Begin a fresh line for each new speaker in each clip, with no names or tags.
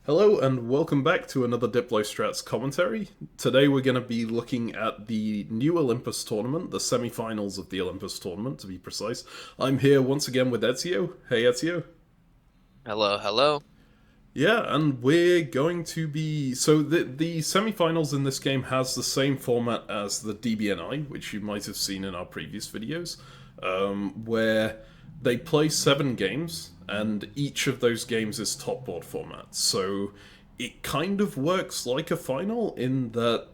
Hello and welcome back to another Diplostrats commentary. Today we're going to be looking at the new Olympus Tournament, the semi-finals of the Olympus Tournament to be precise. I'm here once again with Ezio. Hey Ezio.
Hello, hello.
Yeah, and we're going to be the semi-finals in this game has the same format as the DBNI, which you might have seen in our previous videos, where they play 7 games, and each of those games is top board format. So it kind of works like a final in that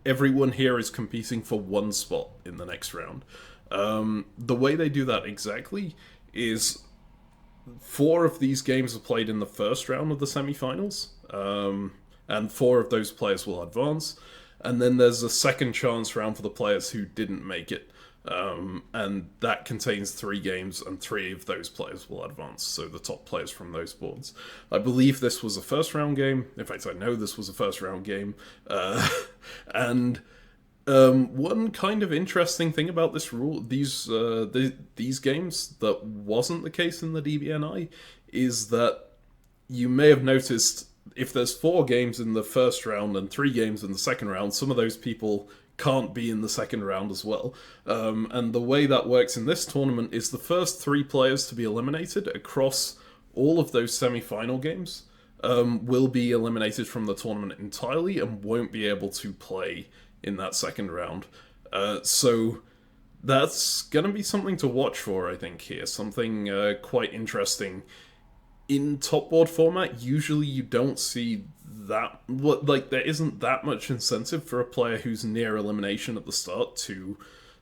everyone here is competing for one spot in the next round. The way they do that exactly is 4 of these games are played in the first round of the semi-finals, and 4 of those players will advance. And then there's a second chance round for the players who didn't make it, and that contains 3 games, and 3 of those players will advance. So the top players from those boards. I believe this was a first round game. In fact, I know this was a first round game, and one kind of interesting thing about this rule, these games that wasn't the case in the DBNI, is that you may have noticed if there's 4 games in the first round and 3 games in the second round, some of those people can't be in the second round as well. And the way that works in this tournament is the first 3 players to be eliminated across all of those semi-final games will be eliminated from the tournament entirely and won't be able to play in that second round. So that's going to be something to watch for, I think, here. Something quite interesting. In top board format, usually you don't see that. Like, there isn't that much incentive for a player who's near elimination at the start to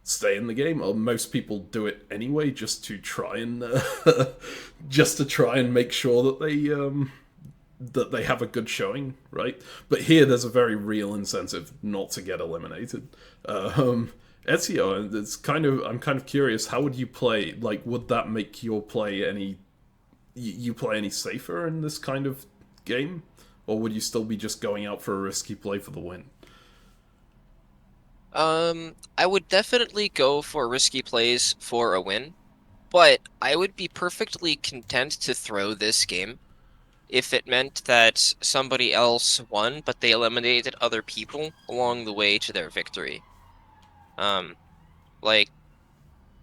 stay in the game. Or most people do it anyway, just to try and just to try and make sure that they have a good showing, right? But here, there's a very real incentive not to get eliminated. Ezio, I'm kind of curious. How would you play? Like, would that make your play any? You play any safer in this kind of game, or would you still be just going out for a risky play for the win?
I would definitely go for risky plays for a win, but I would be perfectly content to throw this game if it meant that somebody else won, but they eliminated other people along the way to their victory. Um, like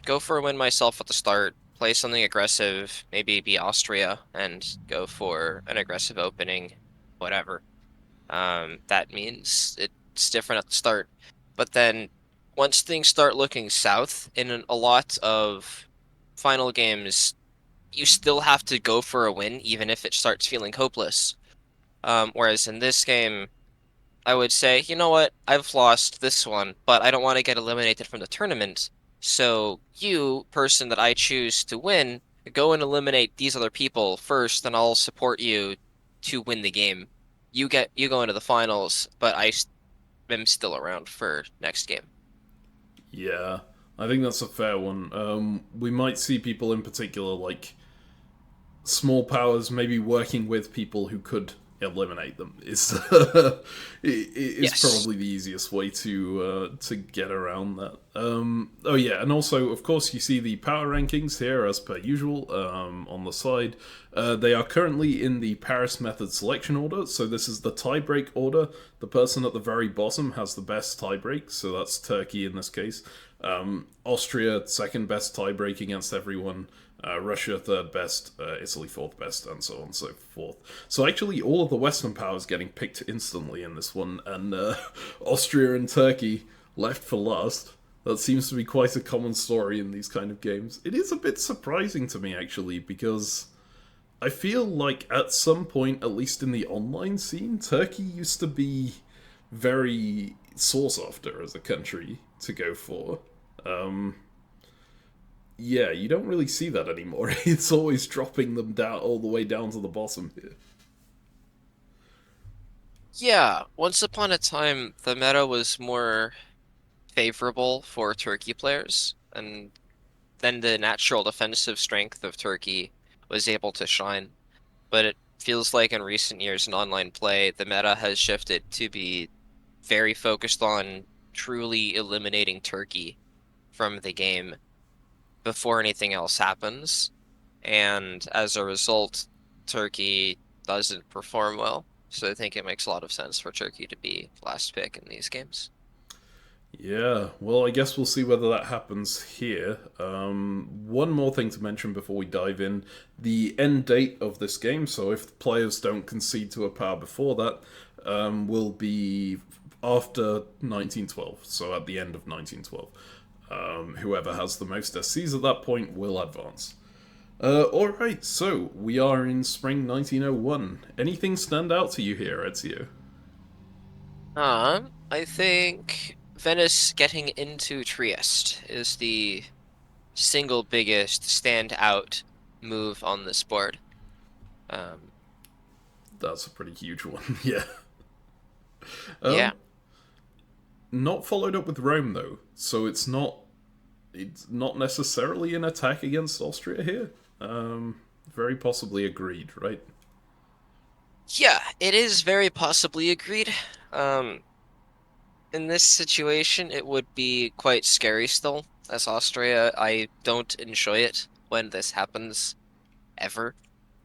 go for a win myself at the start, play something aggressive, maybe be Austria and go for an aggressive opening, whatever. That means it's different at the start. But then once things start looking south in a lot of final games, you still have to go for a win, even if it starts feeling hopeless. Whereas in this game, I would say, you know what, I've lost this one, but I don't want to get eliminated from the tournament. So you, person that I choose to win, go and eliminate these other people first, and I'll support you to win the game. You go into the finals, but am still around for next game.
Yeah, I think that's a fair one. We might see people in particular, like small powers, maybe working with people who could eliminate them is
Yes.
probably the easiest way to get around that. Oh yeah, and also of course you see the power rankings here as per usual on the side. They are currently in the Paris method selection order, so this is the tiebreak order. The person at the very bottom has the best tiebreak, so that's Turkey in this case. Austria second best tiebreak against everyone. Russia third best, Italy fourth best, and so on and so forth. So actually, all of the Western powers getting picked instantly in this one, and Austria and Turkey left for last. That seems to be quite a common story in these kind of games. It is a bit surprising to me actually, because I feel like at some point, at least in the online scene, Turkey used to be very sought after as a country to go for. Um, yeah, you don't really see that anymore. It's always dropping them down all the way down to the bottom here.
Yeah, once upon a time, the meta was more favorable for Turkey players, and then the natural defensive strength of Turkey was able to shine. But it feels like in recent years in online play, the meta has shifted to be very focused on truly eliminating Turkey from the game before anything else happens. And as a result, Turkey doesn't perform well. So I think it makes a lot of sense for Turkey to be last pick in these games.
Yeah, well, I guess we'll see whether that happens here. One more thing to mention before we dive in, the end date of this game. So if the players don't concede to a power before that, will be after 1912. So at the end of 1912. Whoever has the most SCs at that point will advance. Alright, so we are in spring 1901. Anything stand out to you here, Ezio?
I think Venice getting into Trieste is the single biggest standout move on this board. Um,
That's a pretty huge one, yeah.
yeah.
Um, Not followed up with Rome though, so it's not necessarily an attack against Austria here. Very possibly agreed, right?
Yeah, it is very possibly agreed. Um, in this situation, it would be quite scary still. As Austria, I don't enjoy it when this happens ever,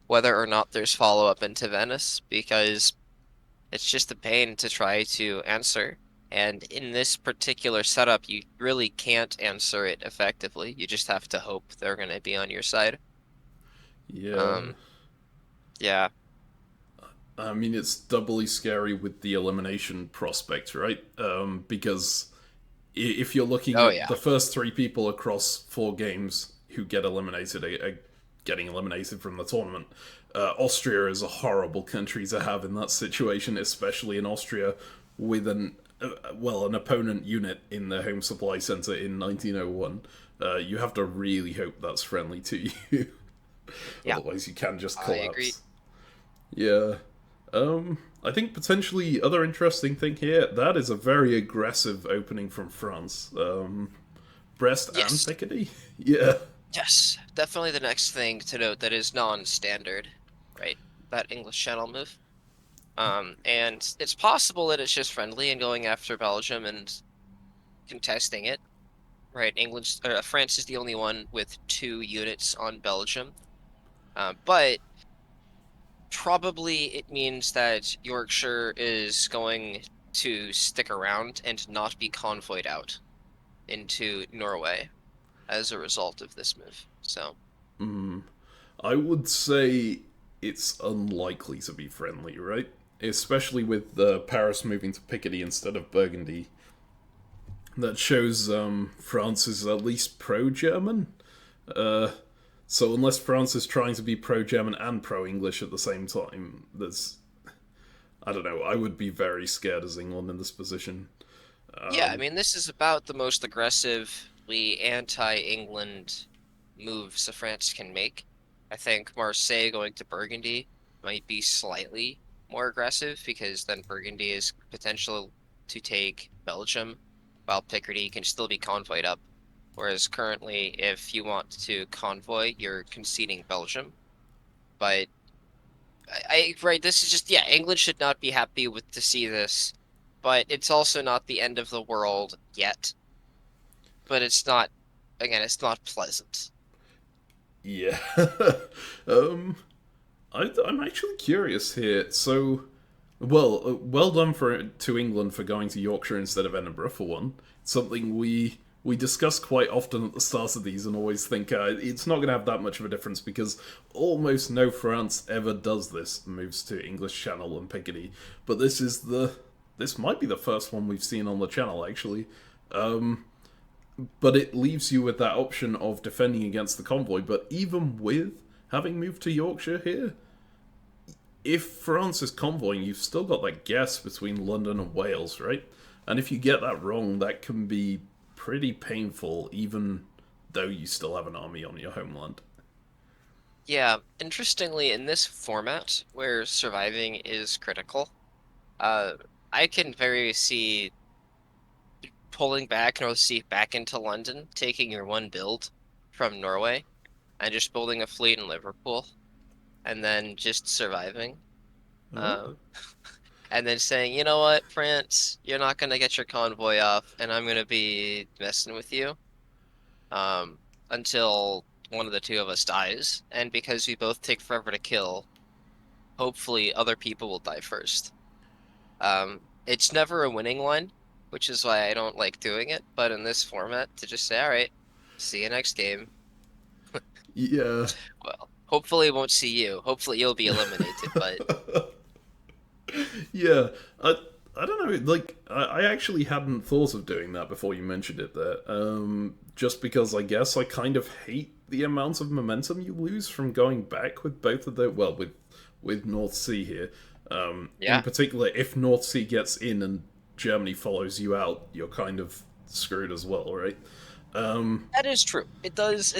whether or not there's follow-up into Venice, because it's just a pain to try to answer. And in this particular setup, you really can't answer it effectively. You just have to hope they're going to be on your side.
Yeah.
Um, yeah.
I mean, it's doubly scary with the elimination prospect, right? Because if you're looking
Oh
at
yeah.
the first three people across four games who get eliminated are getting eliminated from the tournament, Austria is a horrible country to have in that situation, especially in Austria with an opponent unit in the home supply center in 1901. You have to really hope that's friendly to you.
Yeah,
Otherwise, you can just
I agree.
collapse. Yeah. I think potentially other interesting thing here, that is a very aggressive opening from France. Brest and
Yes.
Picardy? Yeah.
Yes. Definitely the next thing to note that is non-standard, right? That English Channel move. And it's possible that it's just friendly and going after Belgium and contesting it, right? France is the only one with 2 units on Belgium. But probably it means that Yorkshire is going to stick around and not be convoyed out into Norway as a result of this move. So,
I would say it's unlikely to be friendly, right? Especially with Paris moving to Picardy instead of Burgundy. That shows France is at least pro German. Uh, so unless France is trying to be pro German and pro English at the same time, there's I don't know. I would be very scared as England in this position.
yeah, I mean, this is about the most aggressively anti-England moves a France can make. I think Marseille going to Burgundy might be slightly more aggressive because then Burgundy is potential to take Belgium, while Picardy can still be convoyed up. Whereas currently, if you want to convoy, you're conceding Belgium. But right, this is just, yeah, England should not be happy with to see this, but it's also not the end of the world yet. But it's not, again, it's not pleasant.
Yeah. um, I'm actually curious here. So, well done to England for going to Yorkshire instead of Edinburgh for one. It's something we discuss quite often at the start of these, and always think it's not going to have that much of a difference because almost no France ever does this, moves to English Channel and Picardy. But this might be the first one we've seen on the channel actually. But it leaves you with that option of defending against the convoy. But even with having moved to Yorkshire here, if France is convoying, you've still got that guess between London and Wales, right? And if you get that wrong, that can be pretty painful, even though you still have an army on your homeland.
Yeah, interestingly, in this format where surviving is critical, uh, I can very see pulling back North Sea back into London, taking your one build from Norway, and just building a fleet in Liverpool, and then just surviving.
Oh.
Um, and then saying, you know what, France, you're not gonna get your convoy off, and I'm gonna be messing with you, um, until one of the two of us dies. And because we both take forever to kill, hopefully other people will die first. It's never a winning one, which is why I don't like doing it. But in this format, to just say, all right, see you next game.
Yeah.
Well, hopefully it won't see you. Hopefully you'll be eliminated. But
Yeah, I don't know. Like, I actually hadn't thought of doing that before you mentioned it there. Just because I guess I kind of hate the amount of momentum you lose from going back with both of the well, with North Sea here. In
yeah,
particular, if North Sea gets in and Germany follows you out, you're kind of screwed as well, right?
that is true. It does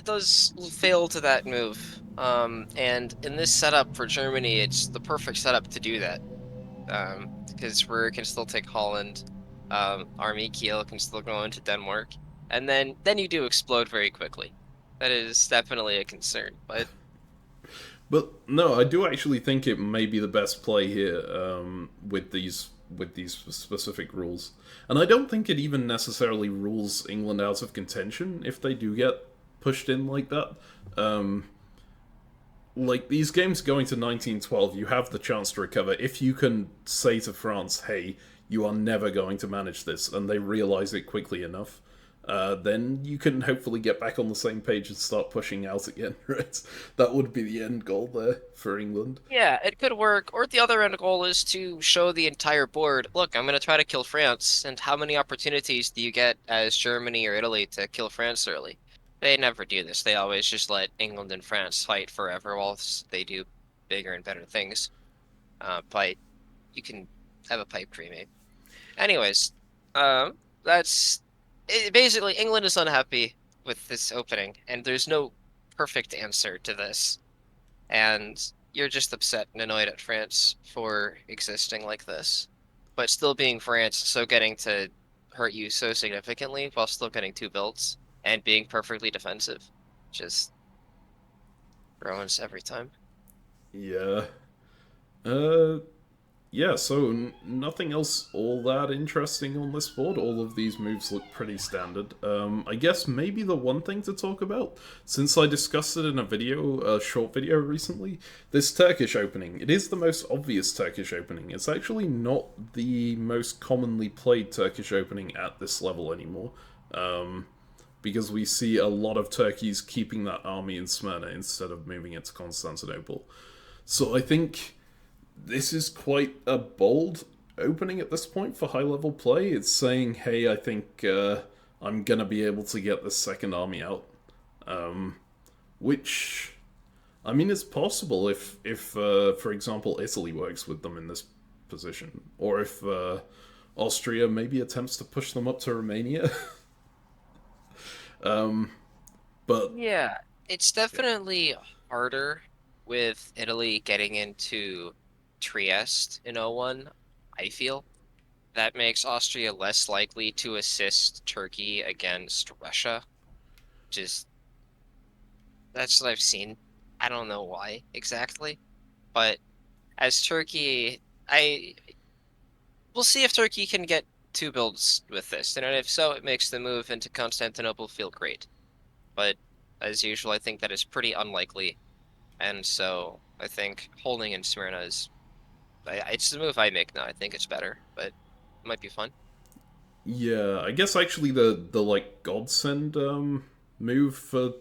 fail to that move. And in this setup for Germany, it's the perfect setup to do that. Because we can still take Holland. Army Kiel can still go into Denmark, and then you do explode very quickly. That is definitely a concern. But
But no, I do actually think it may be the best play here with these specific rules, and I don't think it even necessarily rules England out of contention if they do get pushed in like that. Um, like these games going to 1912, you have the chance to recover if you can say to France, "Hey, you are never going to manage this," and they realize it quickly enough. Then you can hopefully get back on the same page and start pushing out again, right? That would be the end goal there for England.
yeah, it could work. Or the other end goal is to show the entire board, look, I'm going to try to kill France. And how many opportunities do you get as Germany or Italy to kill France early? They never do this. They always just let England and France fight forever whilst they do bigger and better things. But you can have a pipe dream. Anyways, that's basically England is unhappy with this opening, and there's no perfect answer to this. And you're just upset and annoyed at France for existing like this, but still being France, so getting to hurt you so significantly while still getting two builds and being perfectly defensive. Just ruins every time.
Yeah. Uh, yeah, so nothing else all that interesting on this board. All of these moves look pretty standard. I guess maybe the one thing to talk about, since I discussed it in a short video recently, this Turkish opening. It is the most obvious Turkish opening. It's actually not the most commonly played Turkish opening at this level anymore. Because we see a lot of Turkeys keeping that army in Smyrna instead of moving it to Constantinople. So I think this is quite a bold opening at this point for high level play. It's saying, hey, I think I'm going to be able to get this second army out. Which, I mean, it's possible if for example, Italy works with them in this position. Or if Austria maybe attempts to push them up to Romania. But,
Yeah, it's definitely harder with Italy getting into Trieste in 01, I feel. That makes Austria less likely to assist Turkey against Russia. Just that's what I've seen. I don't know why exactly, but as Turkey, I we'll see if Turkey can get two builds with this, and if so, it makes the move into Constantinople feel great. But as usual, I think that is pretty unlikely, and so I think holding in Smyrna is it's the move I make now. I think it's better, but it might be fun.
yeah, I guess actually the like godsend move for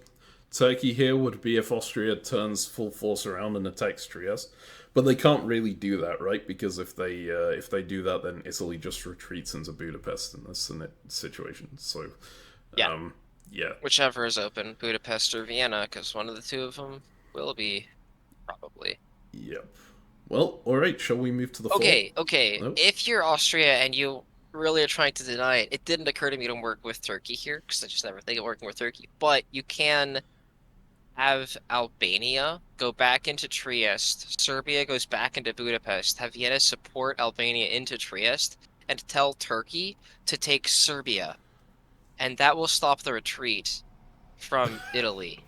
Turkey here would be if Austria turns full force around and attacks Trieste, but they can't really do that, right? Because if they do that, then Italy just retreats into Budapest in this situation. So,
Yeah,
um, yeah,
whichever is open, Budapest or Vienna, because one of the two of them will be probably.
yep. Well, all right. Shall we move to the fall?
Okay, okay.
Nope.
If you're Austria and you really are trying to deny it, it didn't occur to me to work with Turkey here, because I just never think of working with Turkey. But you can have Albania go back into Trieste, Serbia goes back into Budapest, have Vienna support Albania into Trieste, and tell Turkey to take Serbia, and that will stop the retreat from Italy.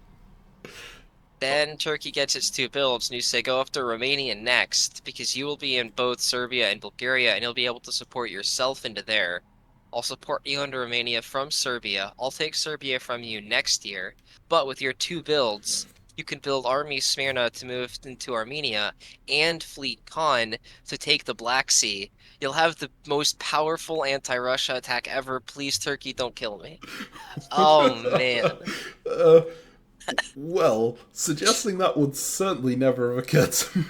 Then Turkey gets its two builds, and you say go after Romania next, because you will be in both Serbia and Bulgaria, and you'll be able to support yourself into there. I'll support you into Romania from Serbia. I'll take Serbia from you next year, but with your two builds, you can build Army Smyrna to move into Armenia and Fleet Khan to take the Black Sea. You'll have the most powerful anti-Russia attack ever. Please, Turkey, don't kill me. Oh man.
uh, well, suggesting that would certainly never have occurred to me.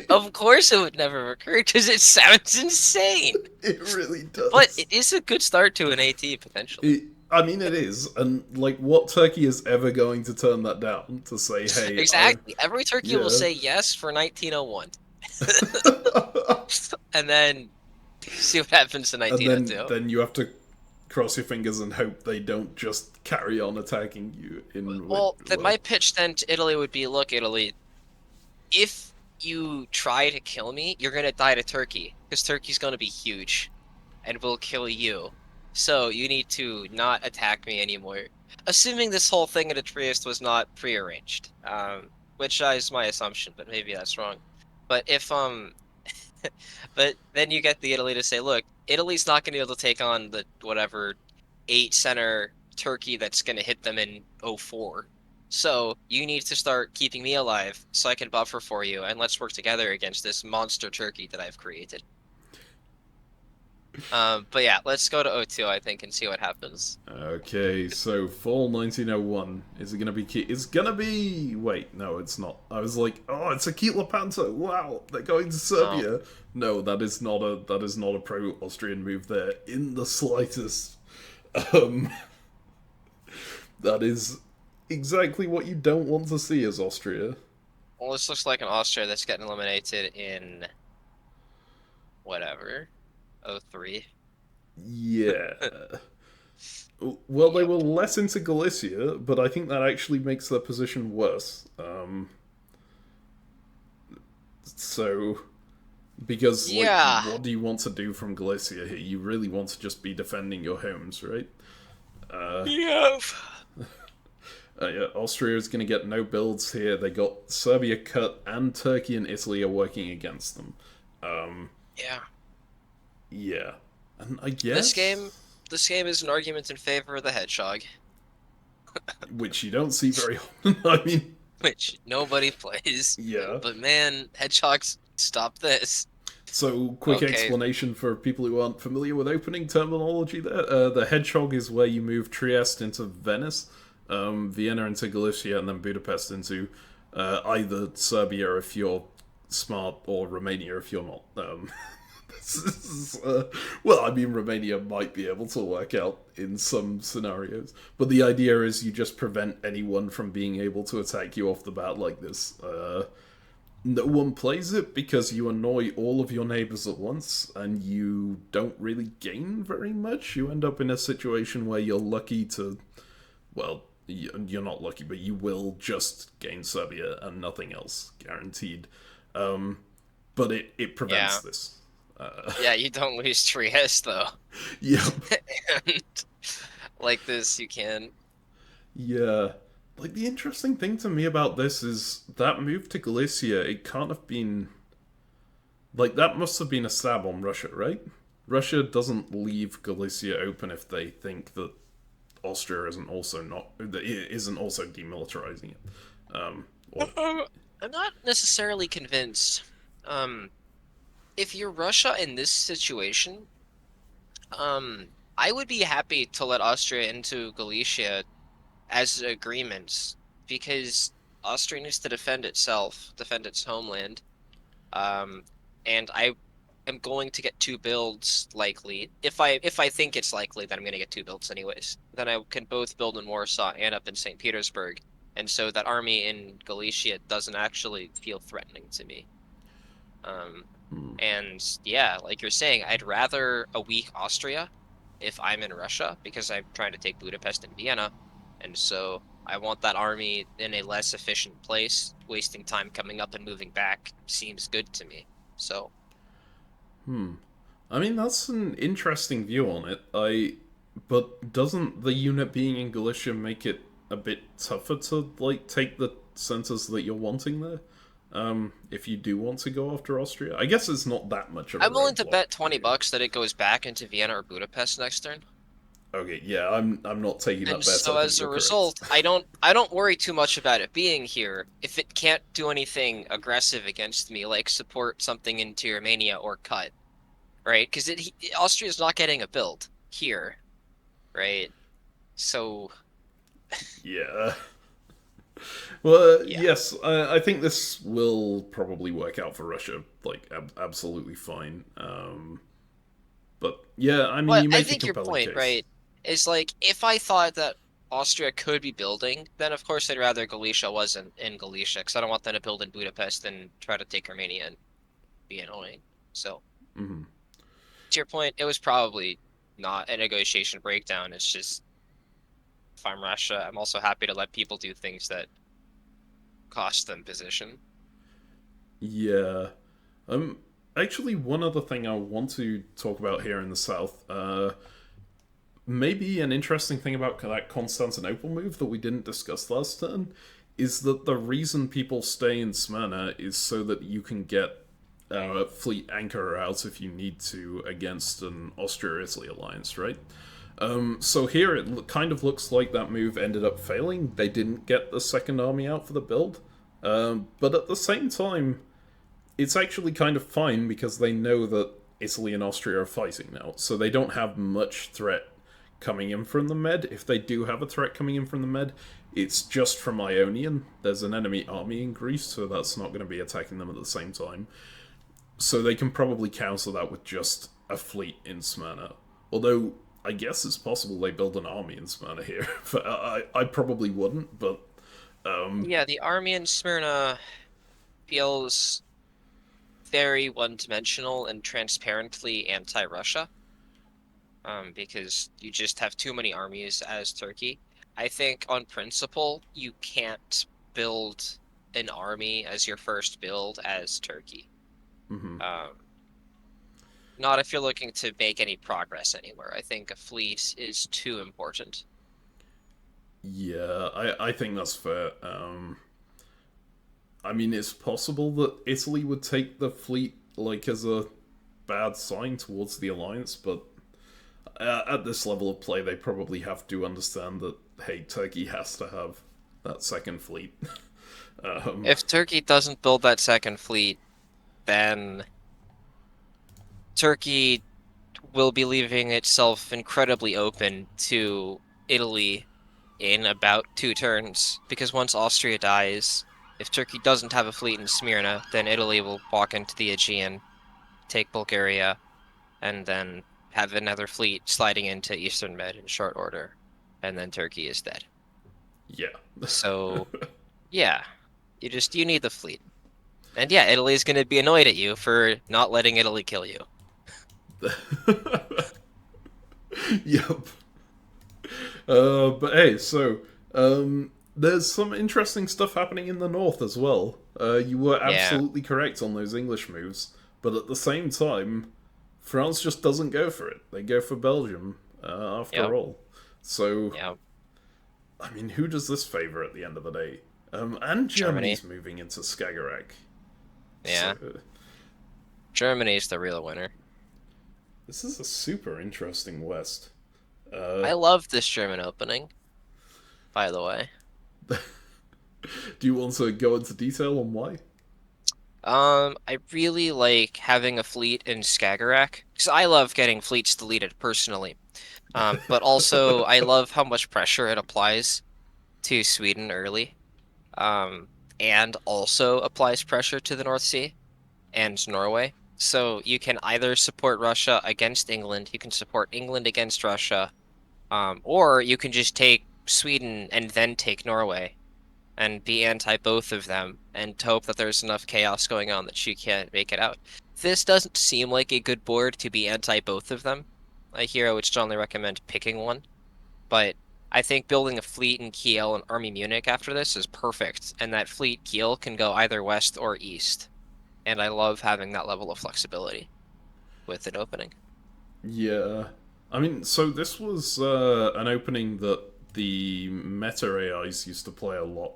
Of course it would never occur because it sounds insane.
It really
But
does.
it is a good start to an AT potentially.
I mean, it is, and like, what Turkey is ever going to turn that down to say, "Hey,
Exactly. Every Turkey will
yeah."
say yes for 1901. And then see what happens in
And
1902.
then you have to cross your fingers and hope they don't just carry on attacking you in
Well,
well.
my pitch then to Italy would be, look, Italy, if you try to kill me, you're gonna die to Turkey, because Turkey's gonna be huge and will kill you. So you need to not attack me anymore. Assuming this whole thing at Trieste was not prearranged, which is my assumption, but maybe that's wrong. But if but then you get the Italy to say, look, Italy's not going to be able to take on the whatever 8 center Turkey that's going to hit them in '04. So you need to start keeping me alive so I can buffer for you, and let's work together against this monster Turkey that I've created. But yeah, let's go to '02, I think, and see what happens.
Okay, so fall 1901. Is it gonna be? It's gonna be. Wait, no, it's not. I was like, oh, it's Aquila Panto. Wow, they're going to
Oh,
Serbia. No, that is not a pro-Austrian move there in the slightest. Um, that is exactly what you don't want to see as Austria.
well, this looks like an Austria that's getting eliminated in whatever, '03.
Yeah. Well, they
Yep.
were less into Galicia, but I think that actually makes their position worse. So, because, like,
Yeah.
what do you want to do from Galicia here? You really want to just be defending your homes, right?
Yep.
Yeah, Austria is going to get no builds here. They got Serbia cut, and Turkey and Italy are working against them.
Yeah.
Yeah. And I
This
guess.
game, this game is an argument in favor of the hedgehog,
Which you don't see very often. I mean,
which nobody plays.
yeah.
But man, hedgehogs, stop this.
So, quick
Okay.
explanation for people who aren't familiar with opening terminology there. The hedgehog is where you move Trieste into Venice, Vienna into Galicia, and then Budapest into either Serbia if you're smart, or Romania if you're not. This is, well, I mean, Romania might be able to work out in some scenarios, but the idea is you just prevent anyone from being able to attack you off the bat like this. No one plays it because you annoy all of your neighbors at once and you don't really gain very much. You end up in a situation where you're lucky to, well, you're not lucky, but you will just gain Serbia and nothing else, guaranteed. But it
Yeah.
prevents this.
Yeah, you don't lose Trieste though.
Yeah,
And like this, you can.
yeah. Like, the interesting thing to me about this is that move to Galicia, it can't have been. Like, that must have been a stab on Russia, right? Russia doesn't leave Galicia open if they think that Austria isn't also demilitarizing it. Or
I'm not necessarily convinced. Um, if you're Russia in this situation, I would be happy to let Austria into Galicia as agreements because Austria needs to defend itself, defend its homeland. Um, and I am going to get 2 builds likely. If I think it's likely that I'm going to get 2 builds anyways, then I can both build in Warsaw and up in St. Petersburg, and so that army in Galicia doesn't actually feel threatening to me. Um, and yeah, like you're saying, I'd rather a weak Austria if I'm in Russia because I'm trying to take Budapest and Vienna, and so I want that army in a less efficient place. Wasting time coming up and moving back seems good to me. So
I mean, that's an interesting view on it. But doesn't the unit being in Galicia make it a bit tougher to, like, take the centers that you're wanting there? If you do want to go after Austria, I guess it's not that much of a
I'm willing to
roadblock
bet
for
20
you.
bucks that it goes back into Vienna or Budapest next turn.
Okay, yeah, I'm not taking
And
that bet.
so
I think
as a
you're correct.
result, I don't worry too much about it being here if it can't do anything aggressive against me, like support something into Romania or cut, right? Because Austria's not getting a build here, right? So
Yeah. Well,
yeah.
yes, I think this will probably work out for Russia, like absolutely fine. But yeah, I mean,
But
you
I
make a
think your
compelling
point,
case.
right, is like if I thought that Austria could be building, then of course I'd rather Galicia wasn't in Galicia, because I don't want them to build in Budapest and try to take Romania and be annoying. So
Hmm.
to your point, it was probably not a negotiation breakdown. It's just if I'm Russia, I'm also happy to let people do things that cost them position.
Yeah. Um. Actually, one other thing I want to talk about here in the south, maybe an interesting thing about that Constantinople move that we didn't discuss last turn, is that the reason people stay in Smyrna is so that you can get fleet anchor out if you need to against an Austria-Italy alliance, right? So here it kind of looks like that move ended up failing. They didn't get the second army out for the build, but at the same time, it's actually kind of fine because they know that Italy and Austria are fighting now, so they don't have much threat coming in from the Med. If they do have a threat coming in from the Med, it's just from Ionian. There's an enemy army in Greece, so that's not going to be attacking them at the same time. So they can probably counter that with just a fleet in Smyrna. Although, I guess it's possible they build an army in Smyrna here. I probably wouldn't, but
Yeah, the army in Smyrna feels very one-dimensional and transparently anti-Russia, because you just have too many armies as Turkey. I think on principle, you can't build an army as your first build as Turkey.
mhm.
Um, Not if you're looking to make any progress anywhere. I think a fleet is too important.
Yeah, I think that's fair. I mean, it's possible that Italy would take the fleet like as a bad sign towards the alliance, but at this level of play, they probably have to understand that hey, Turkey has to have that second fleet. um,
If Turkey doesn't build that second fleet, then Turkey will be leaving itself incredibly open to Italy in about 2 turns. Because once Austria dies, if Turkey doesn't have a fleet in Smyrna, then Italy will walk into the Aegean, take Bulgaria, and then have another fleet sliding into Eastern Med in short order. And then Turkey is dead.
yeah.
So, yeah, you need the fleet. And yeah, Italy is going to be annoyed at you for not letting Italy kill you.
Yep. But hey, so there's some interesting stuff happening in the north as well. You were
Yeah,
absolutely correct on those English moves, but at the same time, France just doesn't go for it. They go for Belgium,
yep,
after all. So,
yep.
I mean, who does this favour at the end of the day? And
Germany.
Germany's moving into Skagerrak. So,
Yeah, Germany's the real winner.
this is a super interesting West. Uh,
I love this German opening, by the way.
do you want to go into detail on why?
I really like having a fleet in Skagerrak because I love getting fleets deleted personally. But also I love how much pressure it applies to Sweden early. Um, and also applies pressure to the North Sea and Norway. So you can either support Russia against England, you can support England against Russia, or you can just take Sweden and then take Norway and be anti both of them and hope that there's enough chaos going on that you can't make it out. This doesn't seem like a good board to be anti both of them. I would strongly recommend picking one, but I think building a fleet in Kiel and Army Munich after this is perfect, and that fleet Kiel can go either west or east. And I love having that level of flexibility with an opening.
Yeah, I mean, so this was an opening that the meta AIs used to play a lot.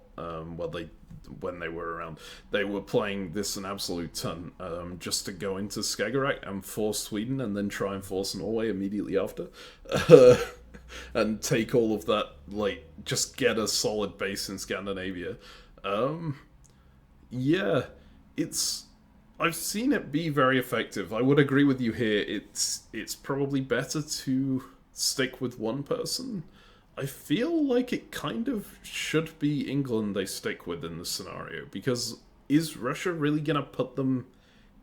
When they were around, they were playing this an absolute ton, just to go into Skagerrak and force Sweden, and then try and force Norway immediately after. and take all of that, like, just get a solid base in Scandinavia. Um, yeah, it's. I've seen it be very effective. I would agree with you here. It's probably better to stick with one person. I feel like it kind of should be England they stick with in this scenario, because is Russia really gonna put them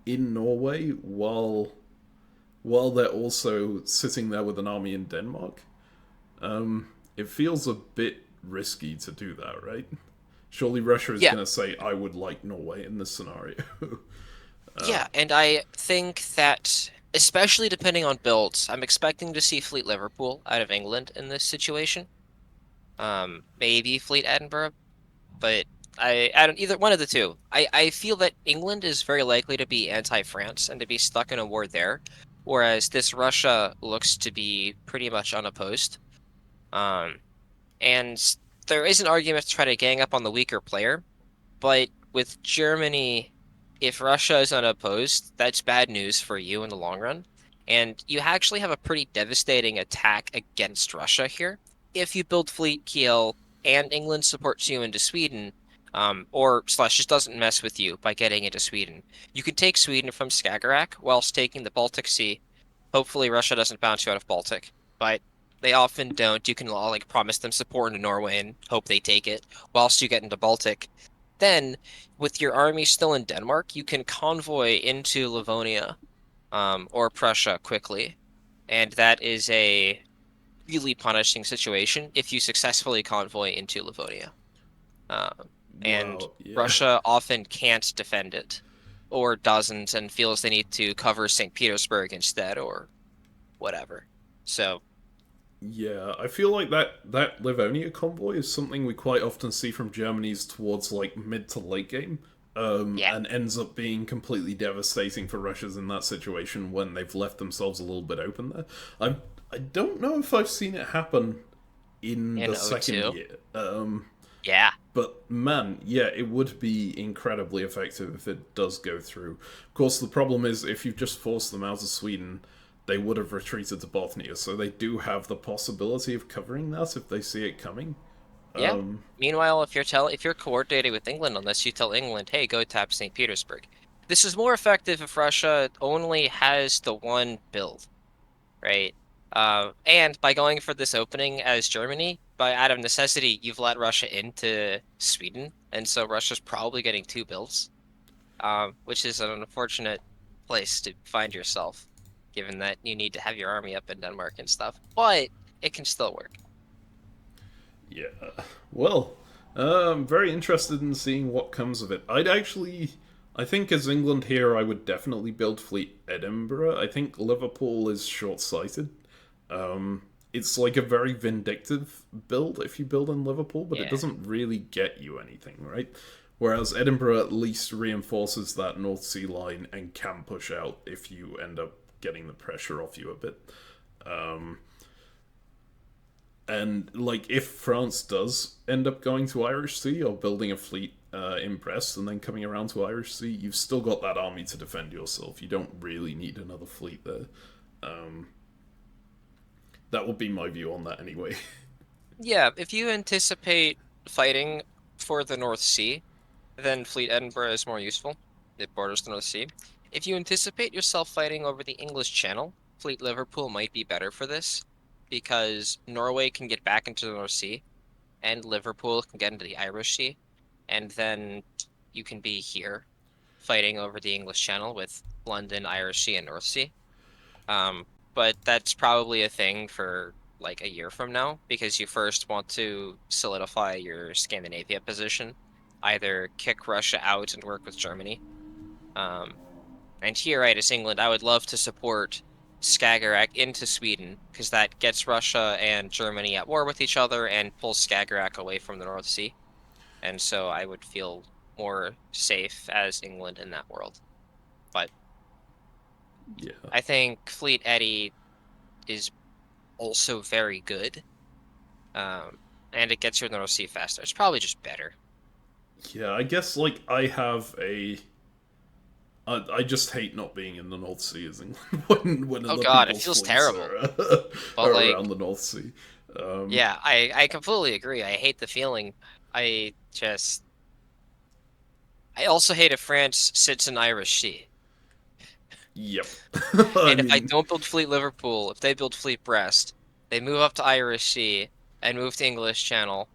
in Norway while they're also sitting there with an army in Denmark? It feels a bit risky to do that, right? Surely Russia is
Yeah,
going to say, I would like Norway in this scenario.
yeah, and I think that, especially depending on builds, I'm expecting to see Fleet Liverpool out of England in this situation. Maybe Fleet Edinburgh, but I don't either one of the two. I feel that England is very likely to be anti-France and to be stuck in a war there, whereas this Russia looks to be pretty much unopposed. Um, and there is an argument to try to gang up on the weaker player, but with Germany, if Russia is unopposed, that's bad news for you in the long run. And you actually have a pretty devastating attack against Russia here. If you build Fleet Kiel and England supports you into Sweden, or slash just doesn't mess with you by getting into Sweden, you can take Sweden from Skagerrak whilst taking the Baltic Sea. Hopefully Russia doesn't bounce you out of Baltic, but they often don't. You can like promise them support into Norway and hope they take it whilst you get into Baltic. Then, with your army still in Denmark, you can convoy into Livonia, or Prussia quickly, and that is a really punishing situation if you successfully convoy into Livonia. And
Wow, yeah.
Russia often can't defend it, or doesn't, and feels they need to cover St. Petersburg instead, or whatever. So,
Yeah, I feel like that Livonia convoy is something we quite often see from Germany's towards like mid to late game,
yeah,
and ends up being completely devastating for Russia's in that situation when they've left themselves a little bit open there. I don't know if I've seen it happen in
in
the second
O2.
year,
Yeah,
but man, yeah, it would be incredibly effective if it does go through. Of course, the problem is if you just force them out of Sweden, they would have retreated to Bothnia, so they do have the possibility of covering that if they see it coming.
yeah.
Um,
Meanwhile, if you're coordinating with England on this, you tell England, "Hey, go tap St. Petersburg." This is more effective if Russia only has the one build, right? And by going for this opening as Germany, by out of necessity, you've let Russia into Sweden, and so Russia's probably getting two builds, which is an unfortunate place to find yourself, given that you need to have your army up in Denmark and stuff. But it can still work.
yeah. Well, I'm very interested in seeing what comes of it. I think as England here, I would definitely build Fleet Edinburgh. I think Liverpool is short sighted. It's like a very vindictive build if you build in Liverpool, but it
Yeah.
doesn't really get you anything, right? Whereas Edinburgh at least reinforces that North Sea line and can push out if you end up getting the pressure off you a bit. Um, and like if France does end up going to Irish Sea or building a fleet in Brest and then coming around to Irish Sea, you've still got that army to defend yourself. You don't really need another fleet there. Um, that would be my view on that anyway.
Yeah, if you anticipate fighting for the North Sea, then Fleet Edinburgh is more useful. It borders the North Sea. If you anticipate yourself fighting over the English Channel, Fleet Liverpool might be better for this, because Norway can get back into the North Sea, and Liverpool can get into the Irish Sea, and then you can be here fighting over the English Channel with London, Irish Sea, and North Sea. Um, but that's probably a thing for like a year from now, because you first want to solidify your Scandinavia position, either kick Russia out and work with Germany. Um, and here, right, as England, I would love to support Skagerrak into Sweden, because that gets Russia and Germany at war with each other and pulls Skagerrak away from the North Sea. And so I would feel more safe as England in that world. But
Yeah.
I think Fleet Eddie is also very good. Um, and it gets you in the North Sea faster. It's probably just better.
Yeah, I guess like I just hate not being in the North Sea as England when
Oh
other
God, it
people's
feels
fleets
terrible.
are
But
are
like,
around the North Sea.
Yeah, I completely agree. I hate the feeling. I just I also hate if France sits in Irish Sea.
Yep. I
And if I
mean,
don't build Fleet Liverpool, if they build Fleet Brest, they move up to Irish Sea and move to English Channel.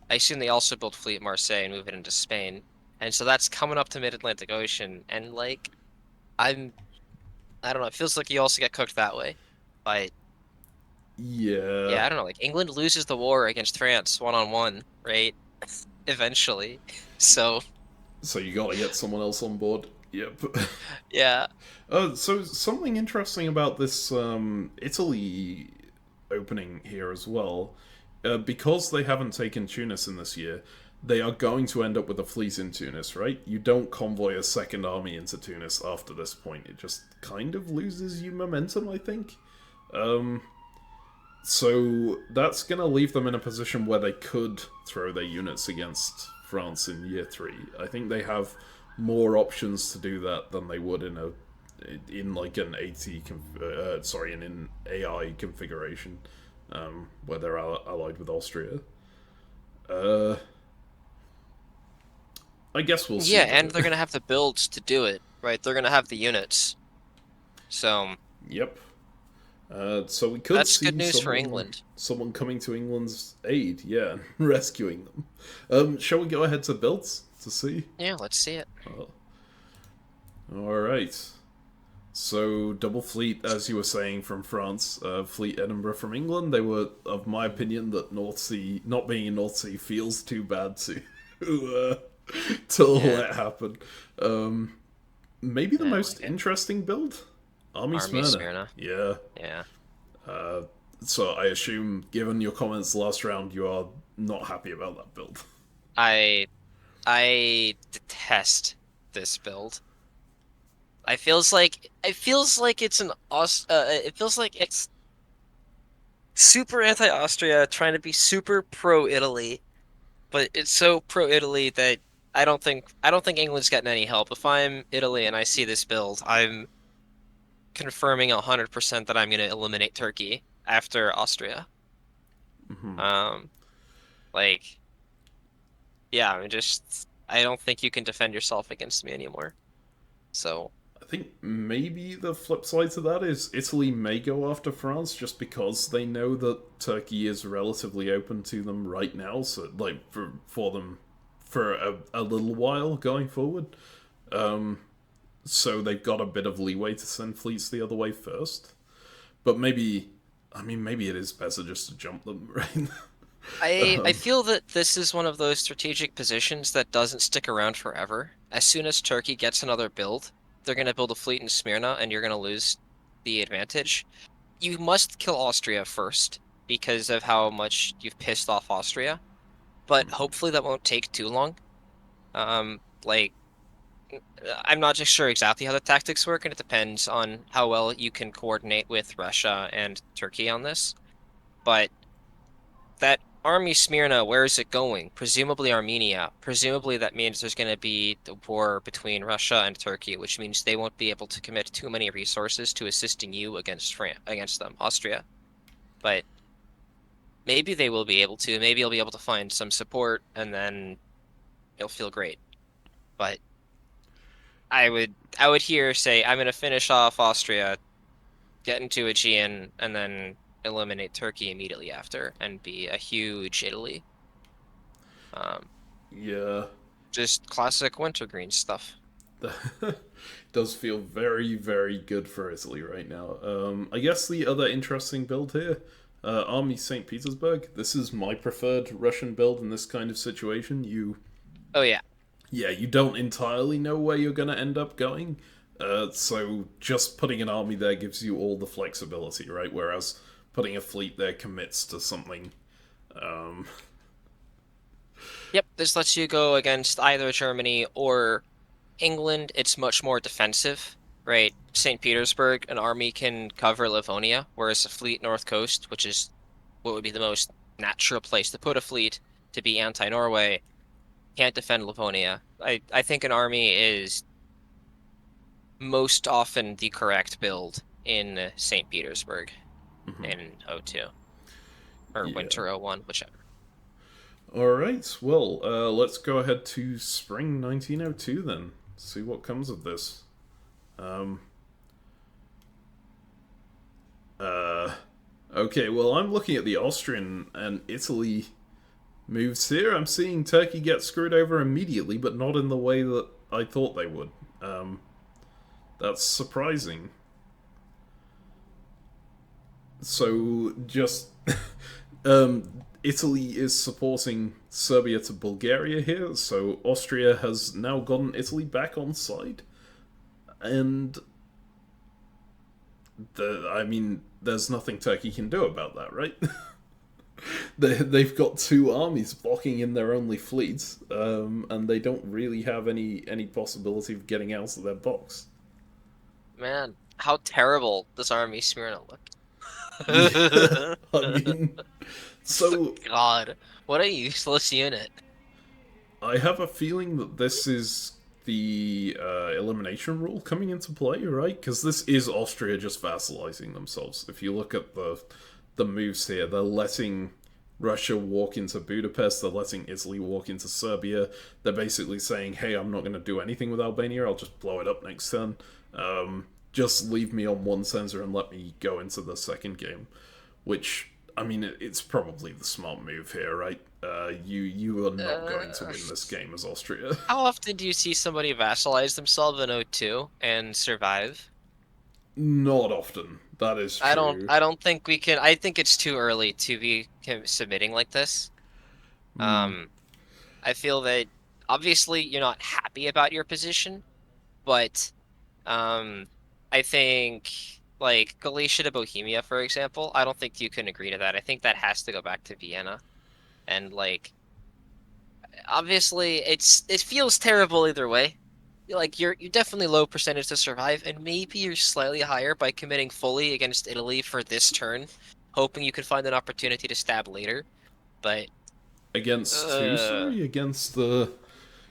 I assume they also build Fleet Marseille and move it into Spain. And so that's coming up to Mid-Atlantic Ocean. And like I'm I don't know, it feels like you also get cooked that way. But
yeah.
yeah, I don't know, like England loses the war against France one-on-one, right? Eventually. So
So you gotta get someone else on board. Yep.
yeah.
So something interesting about this Italy opening here as well, because they haven't taken Tunis in this year, they are going to end up with a fleet in Tunis, right? You don't convoy a second army into Tunis after this point. It just kind of loses you momentum, I think. Um, so that's going to leave them in a position where they could throw their units against France in year three. I think they have more options to do that than they would in like an an AI configuration, where they're allied with Austria. Uh, I guess we'll
Yeah,
see
and
though.
they're gonna have the builds to do it, right? They're gonna have the units. So
Yep. So we could
that's good
see
news for England.
someone coming to England's aid, yeah, and rescuing them. Shall we go ahead to builds to see?
Yeah, let's see it.
All right. So double fleet, as you were saying, from France, fleet Edinburgh from England. They were of my opinion that North Sea, not being in North Sea, feels too bad to to
Yeah,
let happen. Um, Maybe the
I don't
most
like it.
interesting build, Army
Army
Smyrna.
Smyrna.
Yeah.
Yeah.
So I assume, given your comments last round, you are not happy about that build.
I I detest this build. I feels like it's it feels like it's super anti-Austria trying to be super pro-Italy, but it's so pro-Italy that I don't think England's getting any help. If I'm Italy and I see this build, I'm confirming 100% that I'm going to eliminate Turkey after Austria. Um, like, yeah, I don't think you can defend yourself against me anymore. So,
I think maybe the flip side to that is Italy may go after France just because they know that Turkey is relatively open to them right now. So, like for them for a little while going forward. So they've got a bit of leeway to send fleets the other way first. But maybe, I mean, maybe it is better just to jump them, right?
I feel that this is one of those strategic positions that doesn't stick around forever. As soon as Turkey gets another build, they're going to build a fleet in Smyrna and you're going to lose the advantage. You must kill Austria first because of how much you've pissed off Austria, but hopefully that won't take too long. Like I'm not just sure exactly how the tactics work, and it depends on how well you can coordinate with Russia and Turkey on this. But that army Smyrna, where is it going? Presumably Armenia. Presumably that means there's going to be the war between Russia and Turkey, which means they won't be able to commit too many resources to assisting you against them, Austria. But maybe they will be able to. Maybe you'll be able to find some support, and then you'll feel great. But I would here say I'm going to finish off Austria, get into Aegean, and then eliminate Turkey immediately after, and be a huge Italy. Um,
Yeah.
just classic wintergreen stuff.
Does feel very, very good for Italy right now. I guess the other interesting build here, Army St. Petersburg. This is my preferred Russian build in this kind of situation.
Oh yeah,
Yeah, you don't entirely know where you're going to end up going. So just putting an army there gives you all the flexibility, right? Whereas putting a fleet there commits to something. Um,
yep. This lets you go against either Germany or England. It's much more defensive, right? St. Petersburg, an army can cover Livonia, whereas a fleet north coast, which is what would be the most natural place to put a fleet to be anti-Norway, can't defend Livonia. I think an army is most often the correct build in St. Petersburg in O2. or
Yeah.
Winter 01, whichever.
All right. Well, let's go ahead to spring 1902 then. See what comes of this. Um, uh, okay. Well, I'm looking at the Austrian and Italy moves here. I'm seeing Turkey get screwed over immediately, but not in the way that I thought they would. Um, that's surprising. So just Italy is supporting Serbia to Bulgaria here, so Austria has now gotten Italy back on side, and I mean, there's nothing Turkey can do about that, right? They've got two armies blocking in their only fleets, and they don't really have any possibility of getting out of their box.
Man, how terrible does Army Smyrna
Yeah,
look?
I mean, so
God, what a useless unit.
I have a feeling that this is the elimination rule coming into play, right? Because this is Austria just vassalizing themselves. If you look at the moves here, they're letting Russia walk into Budapest, they're letting Italy walk into Serbia. They're basically saying, "Hey, I'm not going to do anything with Albania. I'll just blow it up next turn. Just leave me on one center and let me go into the second game." Which, I mean, it's probably the smart move here, right? You are not going to
Uh,
win this game as Austria.
how often do you see somebody vassalize themselves in O2 and survive?
Not often. That is
I don't
true.
I don't think we can. I think it's too early to be submitting like this.
Hmm.
Um, I feel that obviously you're not happy about your position, but um, I think like Galicia to Bohemia, for example, I don't think you can agree to that. I think that has to go back to Vienna. And like obviously it feels terrible either way. Like you're definitely low percentage to survive, and maybe you're slightly higher by committing fully against Italy for this turn, hoping you can find an opportunity to stab later. But
Against who?
uh
Sorry, against the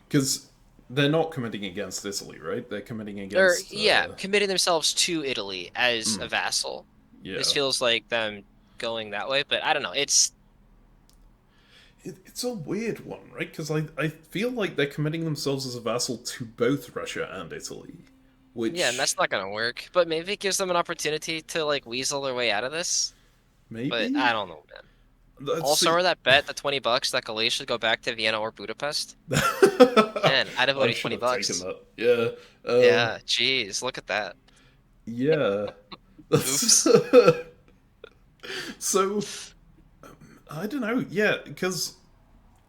because they're not committing against Italy, right? They're committing
or
against.
yeah, committing themselves to Italy as a
Mm,
vassal. This
yeah.
feels like them going that way, but I don't know. It's
It's a weird one, right? Because I feel like they're committing themselves as a vassal to both Russia and Italy,
yeah, and
which
that's not gonna work. But maybe it gives them an opportunity to like weasel their way out of this. But I
maybe.
don't know, man.
Let's
Also,
see.
or that bet, the $20 that Galicia should go back to Vienna or Budapest. Man, I'd have
I
voted
should
20
have taken
bucks.
that. Yeah.
Yeah, jeez, look at that.
Yeah. That's
Oops.
so I don't know. Yeah, because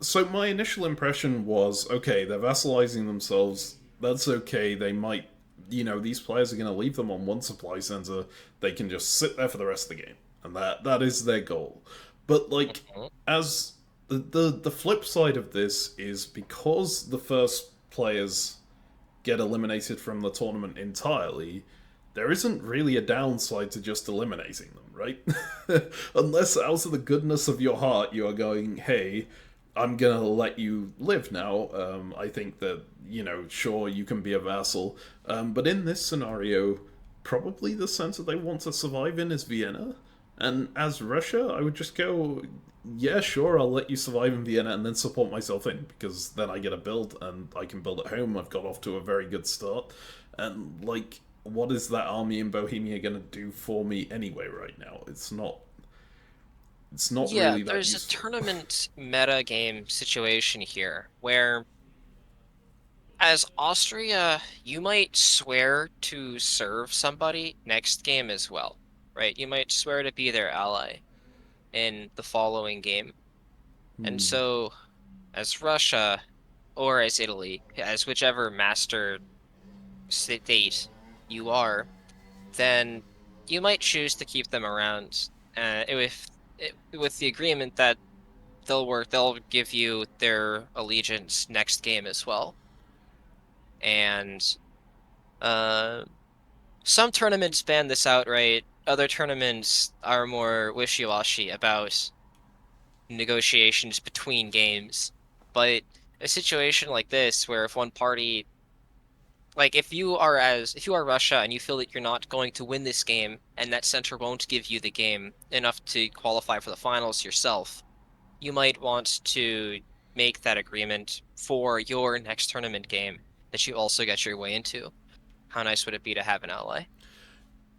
so my initial impression was okay, they're vassalizing themselves. That's okay. They might, these players are going to leave them on one supply center. They can just sit there for the rest of the game, and that is their goal. But like,
Mhm.
as the flip side of this is because the first players get eliminated from the tournament entirely, there isn't really a downside to just eliminating them, right? Unless out of the goodness of your heart you are going, hey, I'm gonna let you live now. I think that, sure, you can be a vassal. But in this scenario, probably the center they want to survive in is Vienna. And as Russia, I would just go, yeah, sure, I'll let you survive in Vienna and then support myself in, because then I get a build and I can build at home. I've got off to a very good start. And, like, what is that army in Bohemia going to do for me anyway right now? It's not
Yeah,
really that
there's a
useful.
tournament meta game situation here where, as Austria, you might swear to serve somebody next game as well, right? You might swear to be their ally in the following game. And
Hmm.
so, as Russia, or as Italy, as whichever master state you are, then you might choose to keep them around with the agreement that they'll give you their allegiance next game as well. And uh, some tournaments ban this outright. Other tournaments are more wishy-washy about negotiations between games. But a situation like this, where if one party Like if you are Russia and you feel that you're not going to win this game and that center won't give you the game enough to qualify for the finals yourself, you might want to make that agreement for your next tournament game that you also get your way into. How nice would it be to have an ally?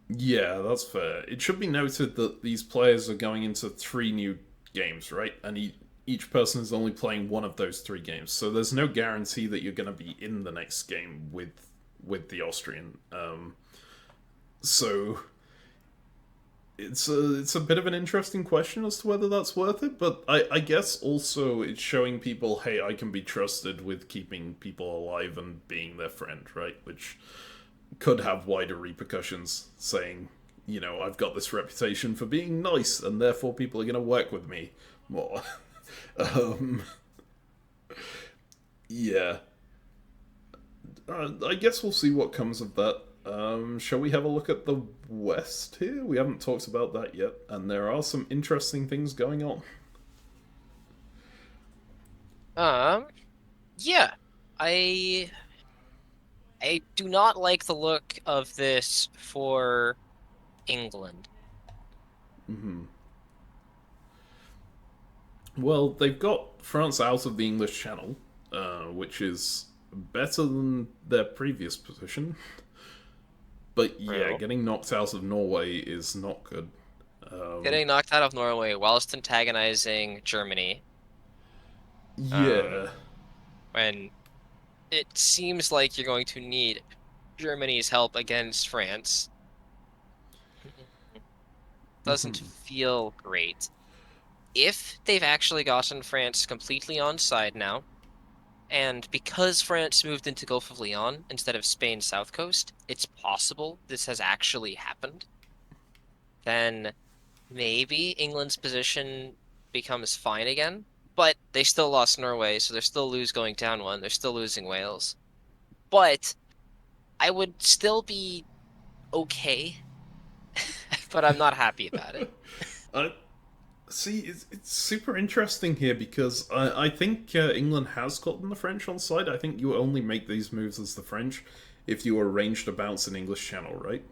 Yeah, that's fair. It should be noted that these players are going into 3 new games, right? And each person is only playing one of those 3 games, so there's no guarantee that you're going to be in the next game with the Austrian. So it's a bit of an interesting question as to whether that's worth it, but I guess also it's showing people, hey, I can be trusted with keeping people alive and being their friend, right? Which could have wider repercussions, saying, I've got this reputation for being nice, and therefore people are going to work with me more. um, yeah. I guess we'll see what comes of that. Shall we have a look at the West here? We haven't talked about that yet, and there are some interesting things going on.
Um, yeah. I I do not like the look of this for England.
Hmm. Well, they've got France out of the English Channel, which is better than their previous position. But yeah,
True.
getting knocked out of Norway is not good. Um,
Getting knocked out of Norway whilst antagonizing Germany.
yeah.
Um, when it seems like you're going to need Germany's help against France. Doesn't
Hmm.
feel great. If they've actually gotten France completely on side now, and because France moved into Gulf of Leon instead of Spain's south coast, it's possible this has actually happened, then maybe England's position becomes fine again. But they still lost Norway, so they're still going down one. They're still losing Wales. But I would still be okay, but I'm not happy about it.
I see. It's super interesting here because I think England has gotten the French on side. I think you only make these moves as the French if you arrange to bounce an English channel, right?